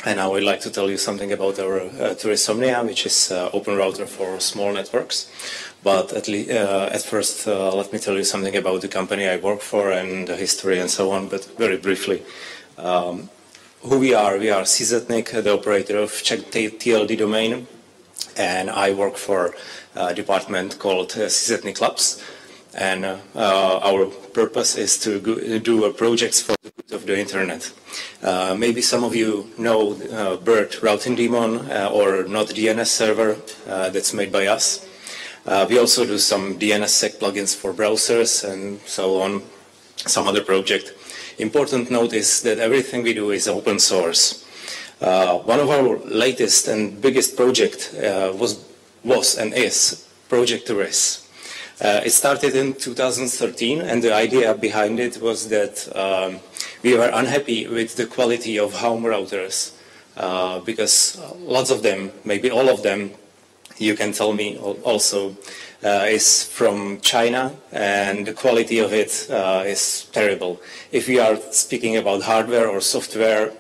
and I would like to tell you something about our Tourist Omnia, which is open router for small networks. But at first, let me tell you something about the company I work for and the history and so on, but very briefly. Who we are CZNIC, the operator of Czech TLD domain, and I work for a department called CZNIC Labs. And our purpose is to do projects for the good of the internet. Maybe some of you know BERT routing daemon or not DNS server that's made by us. We also do some DNSSEC plugins for browsers and so on, some other project. Important note is that everything we do is open source. One of our latest and biggest project was and is Project RIS. It started in 2013, and the idea behind it was that we were unhappy with the quality of home routers because lots of them, maybe all of them, you can tell me also, is from China, and the quality of it is terrible. If we are speaking about hardware or software,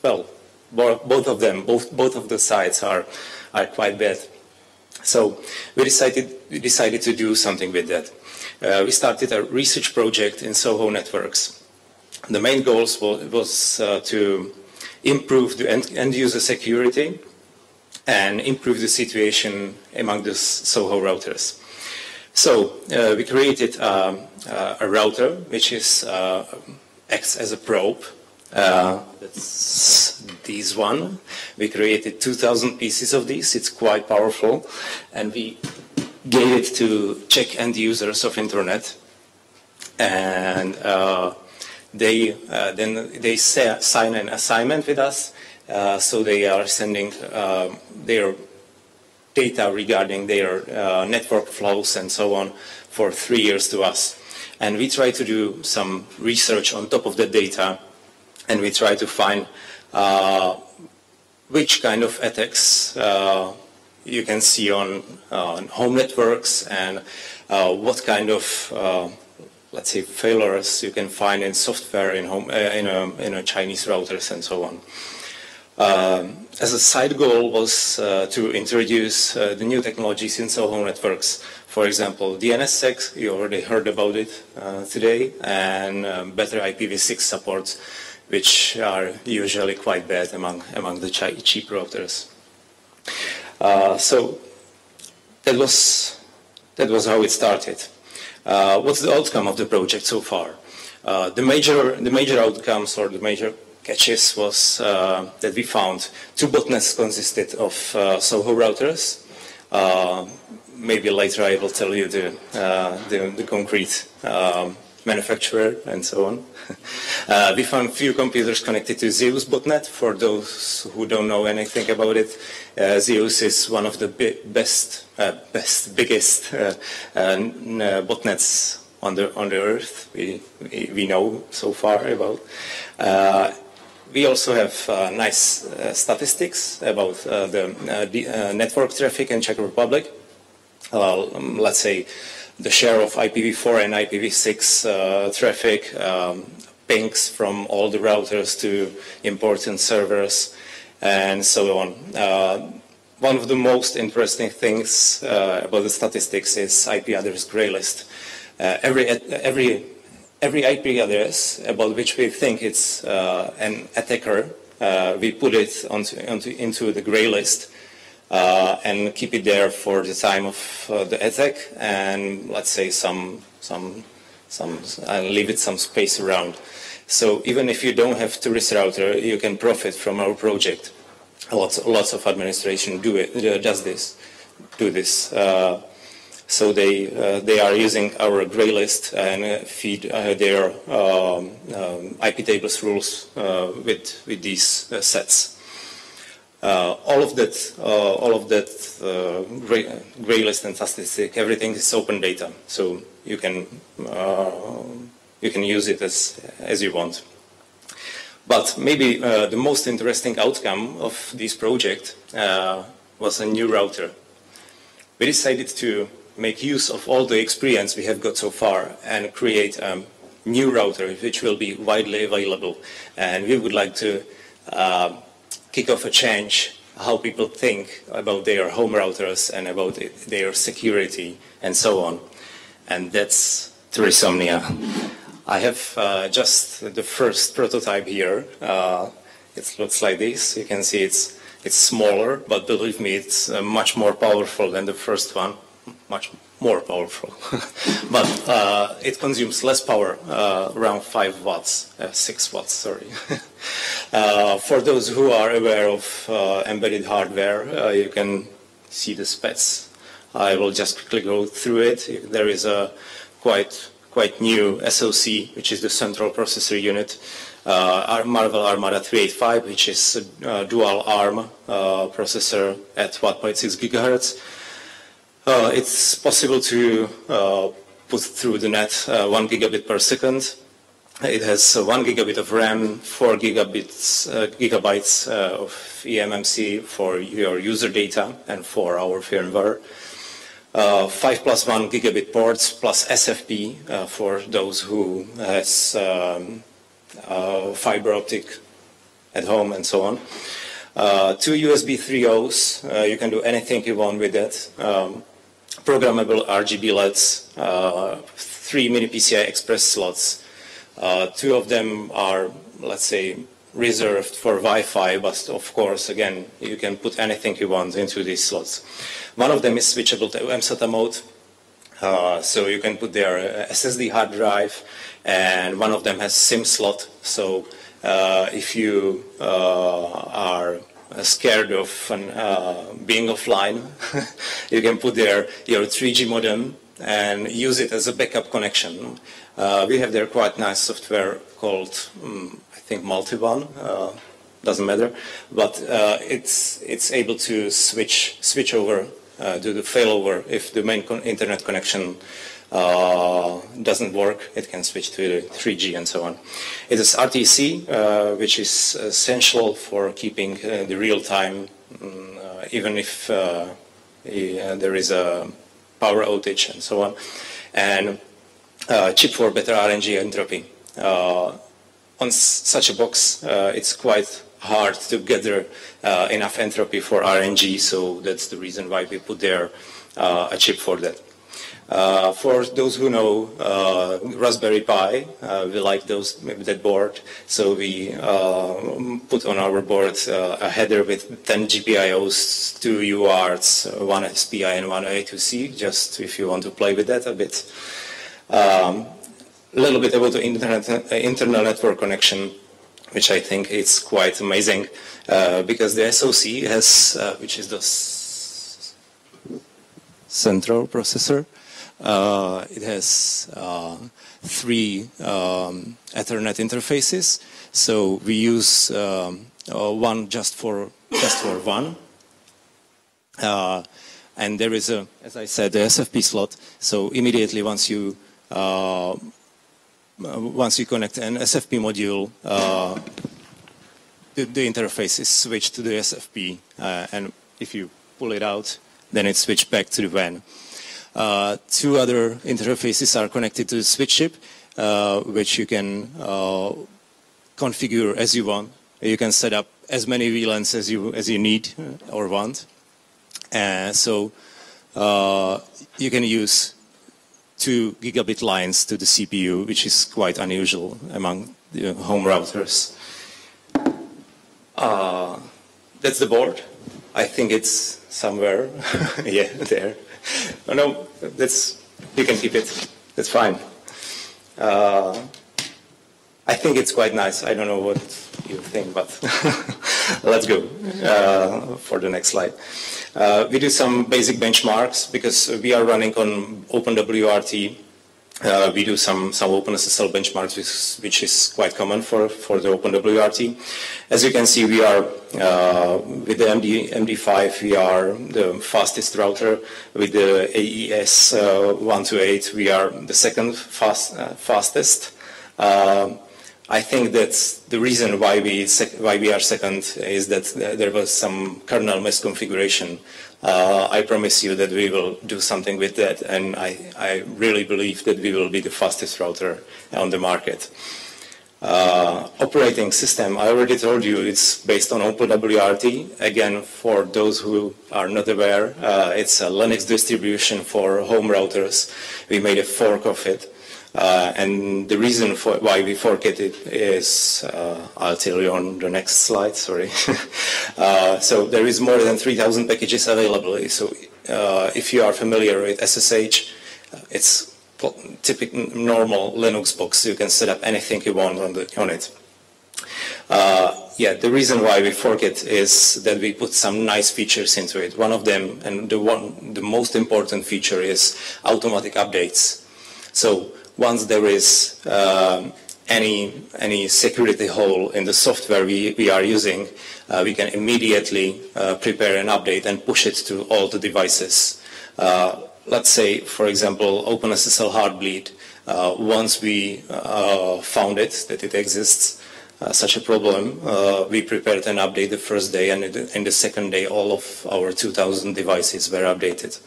well, both of them, both of the sides are quite bad. So we decided to do something with that. We started a research project in Soho networks. The main goals was to improve the end user security and improve the situation among the Soho routers. So we created a router which acts as a probe. That's this one. We created 2,000 pieces of these. It's quite powerful, and we gave it to Czech end users of internet, and they sign an assignment with us. So they are sending their data regarding their network flows and so on for 3 years to us, and we try to do some research on top of the data. And we try to find which kind of attacks you can see on home networks and what kind of, let's say, failures you can find in software in a Chinese routers and so on. As a side goal was to introduce the new technologies in Soho networks. For example, DNSSEC, you already heard about it today, and better IPv6 support, which are usually quite bad among the cheap routers. So that was how it started. What's the outcome of the project so far? The major outcomes or the major catches was that we found 2 botnets consisted of Soho routers. Maybe later I will tell you the concrete manufacturer and so on. We found few computers connected to Zeus botnet. For those who don't know anything about it, Zeus is one of the biggest botnets on the earth we know so far about. We also have nice statistics about the network traffic in Czech Republic. Let's say the share of IPv4 and IPv6 traffic, pings from all the routers to important servers, and so on. One of the most interesting things about the statistics is IP address gray list. Every IP address about which we think it's an attacker, we put it into the gray list. And keep it there for the time of the attack, and let's say leave it some space around. So even if you don't have tourist router, you can profit from our project. Lots of administration does this. So they are using our gray list and feed their IP tables rules with these sets. All of that gray list and statistic, everything is open data, so you can use it as you want. But maybe the most interesting outcome of this project was a new router. We decided to make use of all the experience we have got so far and create a new router which will be widely available, and we would like to kick off a change how people think about their home routers and about their security and so on. And that's Trisomnia. I have just the first prototype here. It looks like this. You can see it's smaller, but believe me, it's much more powerful than the first one. Much more powerful. But it consumes less power, around 5 watts, 6 watts, sorry. For those who are aware of embedded hardware, you can see the specs. I will just quickly go through it. There is a quite new SoC, which is the central processor unit, Marvel Armada 385, which is a dual ARM processor at 1.6 gigahertz. It's possible to put through the net 1 gigabit per second. It has 1 gigabit of RAM, 4 gigabytes of eMMC for your user data and for our firmware. 5+1 gigabit ports plus SFP for those who has fiber optic at home and so on. 2 USB 3.0s, you can do anything you want with that. Programmable RGB LEDs, 3 mini PCI Express slots. 2 of them are, let's say, reserved for Wi-Fi, but of course, again, you can put anything you want into these slots. One of them is switchable to mSATA mode, so you can put their SSD hard drive, and one of them has SIM slot, so if you are scared of being offline, you can put there your 3G modem and use it as a backup connection. We have there quite nice software called, I think, Multi-One, doesn't matter, but it's able to switch over, do the failover if the main internet connection doesn't work. It can switch to 3G and so on. It is RTC, which is essential for keeping the real time, even if there is a power outage and so on. And chip for better RNG entropy. On such a box, it's quite hard to gather enough entropy for RNG, so that's the reason why we put there a chip for that. For those who know Raspberry Pi, we like that board, so we put on our board a header with 10 GPIOs, 2 UARTs, 1 SPI and 1 A2C, just if you want to play with that a bit. A little bit about the internal network connection, which I think is quite amazing, because the SoC has, which is the central processor, it has 3 Ethernet interfaces. So we use one just for one, and there is a, as I said, the SFP slot. So immediately once you connect an SFP module, the interface is switched to the SFP, and if you pull it out, then it's switched back to the WAN. 2 other interfaces are connected to the switch chip, which you can configure as you want. You can set up as many VLANs as you need or want. So you can use 2 gigabit lines to the CPU, which is quite unusual among the home routers. That's the board. I think it's somewhere, yeah, there. Oh, no, you can keep it. That's fine. I think it's quite nice. I don't know what you think, but let's go for the next slide. We do some basic benchmarks because we are running on OpenWRT. We do some OpenSSL benchmarks, which is quite common for the OpenWRT. As you can see, we are with the MD5, we are the fastest router. With the AES 128, we are the second fastest. I think that's the reason why we are second is that there was some kernel misconfiguration. I promise you that we will do something with that, and I really believe that we will be the fastest router on the market. Operating system, I already told you, it's based on OpenWRT. Again, for those who are not aware, it's a Linux distribution for home routers. We made a fork of it. And the reason for why we fork it is, I'll tell you on the next slide, sorry. So there is more than 3,000 packages available. So if you are familiar with SSH, it's typical normal Linux box. You can set up anything you want on it. Yeah, the reason why we fork it is that we put some nice features into it. One of them, and the most important feature, is automatic updates. So once there is any security hole in the software we are using, we can immediately prepare an update and push it to all the devices. Let's say, for example, OpenSSL Heartbleed. Once we found it, that it exists, such a problem, we prepared an update the first day, and in the second day all of our 2,000 devices were updated.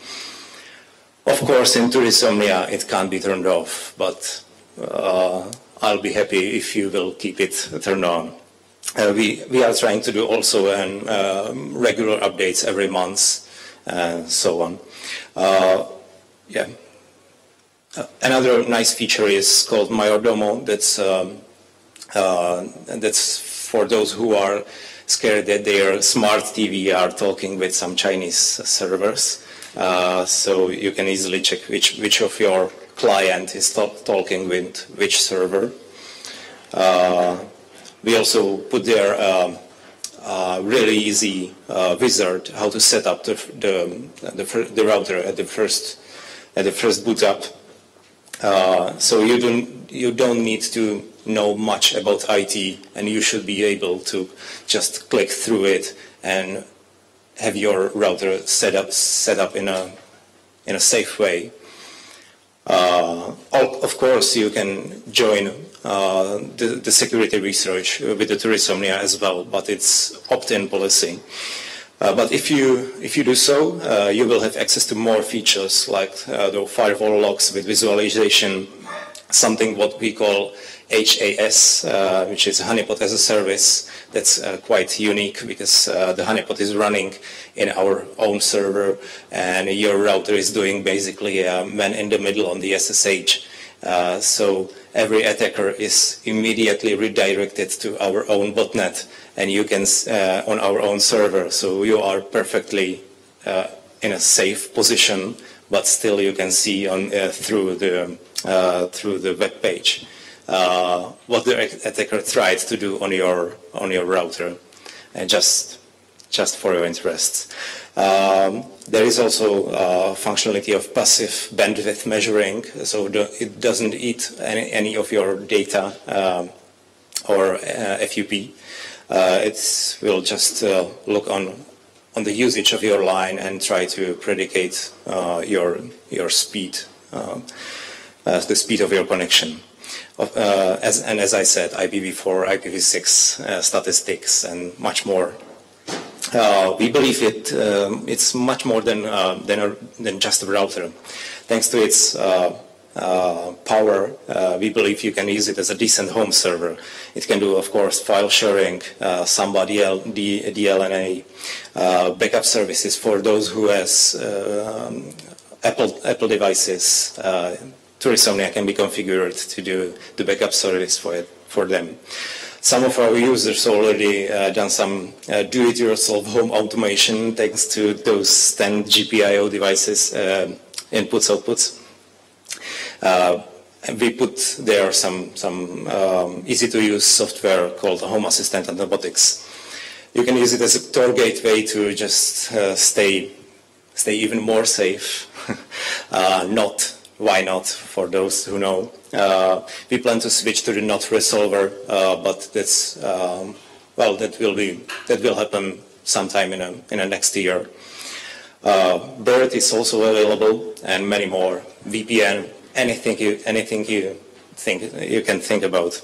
Of course, in Tourisomnia it can't be turned off, but I'll be happy if you will keep it turned on. We are trying to do also regular updates every month and so on. Yeah. Another nice feature is called Mayordomo. That's for those who are scared that their smart TV are talking with some Chinese servers. So you can easily check which of your client is talking with which server. We also put there really easy wizard how to set up the router at the first boot up. So you don't need to know much about IT, and you should be able to just click through it and have your router set up in a safe way. Of course, you can join the security research with the Tourisomnia as well, but it's opt-in policy. But if you do so, you will have access to more features like the firewall logs with visualization, something what we call HAS, which is Honeypot as a service. That's quite unique because the Honeypot is running in our own server, and your router is doing basically a man in the middle on the SSH. So every attacker is immediately redirected to our own botnet, and you can on our own server. So you are perfectly in a safe position, but still you can see on through the web page what the attacker tried to do on your router, and just for your interest. There is also functionality of passive bandwidth measuring, so it doesn't eat any of your data or FUP. It will just look on the usage of your line and try to predicate your speed, the speed of your connection. As I said, IPv4, IPv6 statistics, and much more. We believe it's much more than just a router. Thanks to its power, we believe you can use it as a decent home server. It can do, of course, file sharing, some DLNA, backup services for those who has Apple devices. Tourisomnia can be configured to do the backup service for them. Some of our users already done some do-it-yourself home automation thanks to those 10 GPIO devices, inputs, outputs. We put there some easy-to-use software called Home Assistant and Robotics. You can use it as a Tor gateway to just stay even more safe. Why not, for those who know. We plan to switch to the NOT resolver, but that's that will happen sometime in the next year. BERT is also available, and many more. VPN, anything you can think about.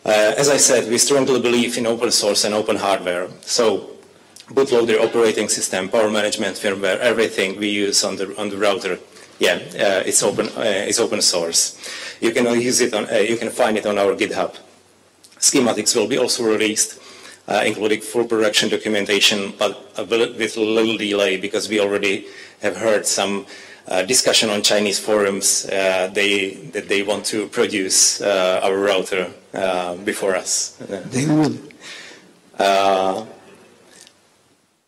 As I said, we strongly believe in open source and open hardware. So bootloader, operating system, power management, firmware, everything we use on the router Yeah, it's open source. You can use it on. You can find it on our GitHub. Schematics will be also released, including full production documentation, but with a little delay because we already have heard some discussion on Chinese forums that they want to produce our router before us. They will.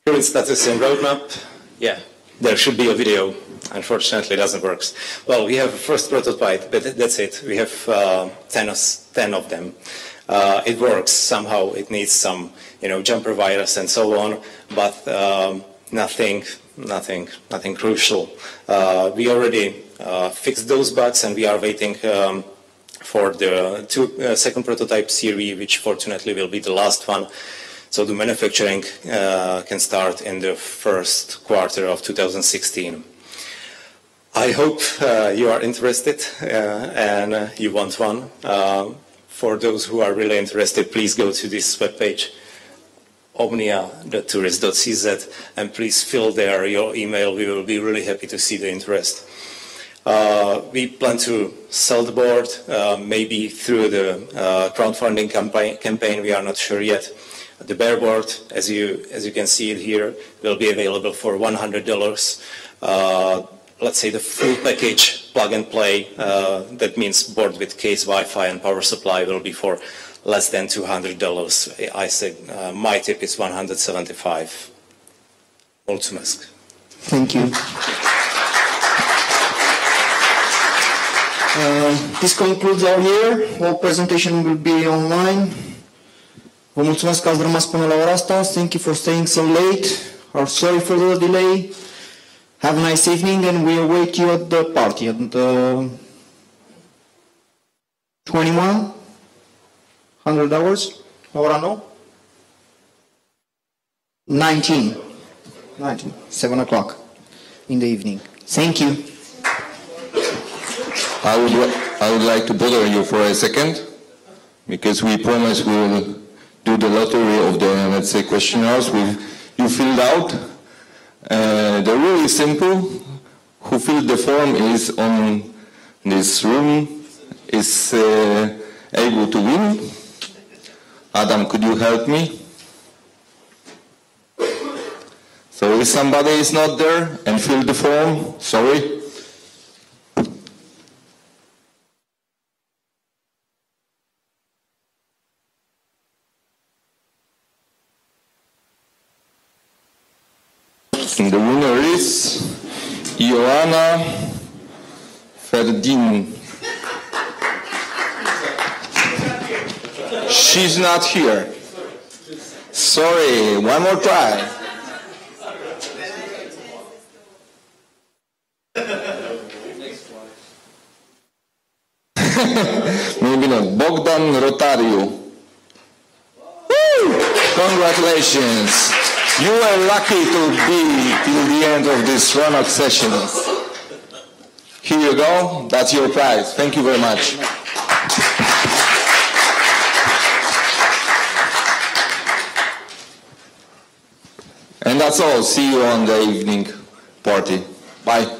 Current status and roadmap. Yeah, there should be a video. Unfortunately, it doesn't work. Well, we have a first prototype, but that's it. We have 10 of them. It works somehow. It needs some, jumper virus and so on, but nothing crucial. We already fixed those bugs, and we are waiting for the second prototype series, which fortunately will be the last one. So the manufacturing can start in the first quarter of 2016. I hope you are interested and you want one. For those who are really interested, please go to this webpage, omnia.tourist.cz, and please fill there your email. We will be really happy to see the interest. We plan to sell the board, maybe through the crowdfunding campaign. We are not sure yet. The bare board, as you can see it here, will be available for $100. Let's say the full package, plug and play, that means board with case, Wi-Fi, and power supply will be for less than $200. I say my tip is $175. Mulțumesc. Thank you. This concludes our year. All presentation will be online. Vă mulțumesc că ați rămas până la ora asta. Thank you for staying so late. Are sorry for the delay. Have a nice evening, and we await you at the party at 2100 hours. La ora 9? 19, 7 o'clock in the evening. Thank you. I would like to bother you for a second, because we promised we will do the lottery of the, let's say, questionnaires you filled out. They're really simple. Who filled the form is on this room, is able to win. Adam, could you help me? So if somebody is not there and filled the form, sorry. And the winner is Ioana Ferdin. She's not here. Sorry, one more try. Maybe not. Bogdan Rotariu. Woo! Congratulations. You were lucky to be till the end of this Ronog session. Here you go. That's your prize. Thank you very much. And that's all. See you on the evening party. Bye.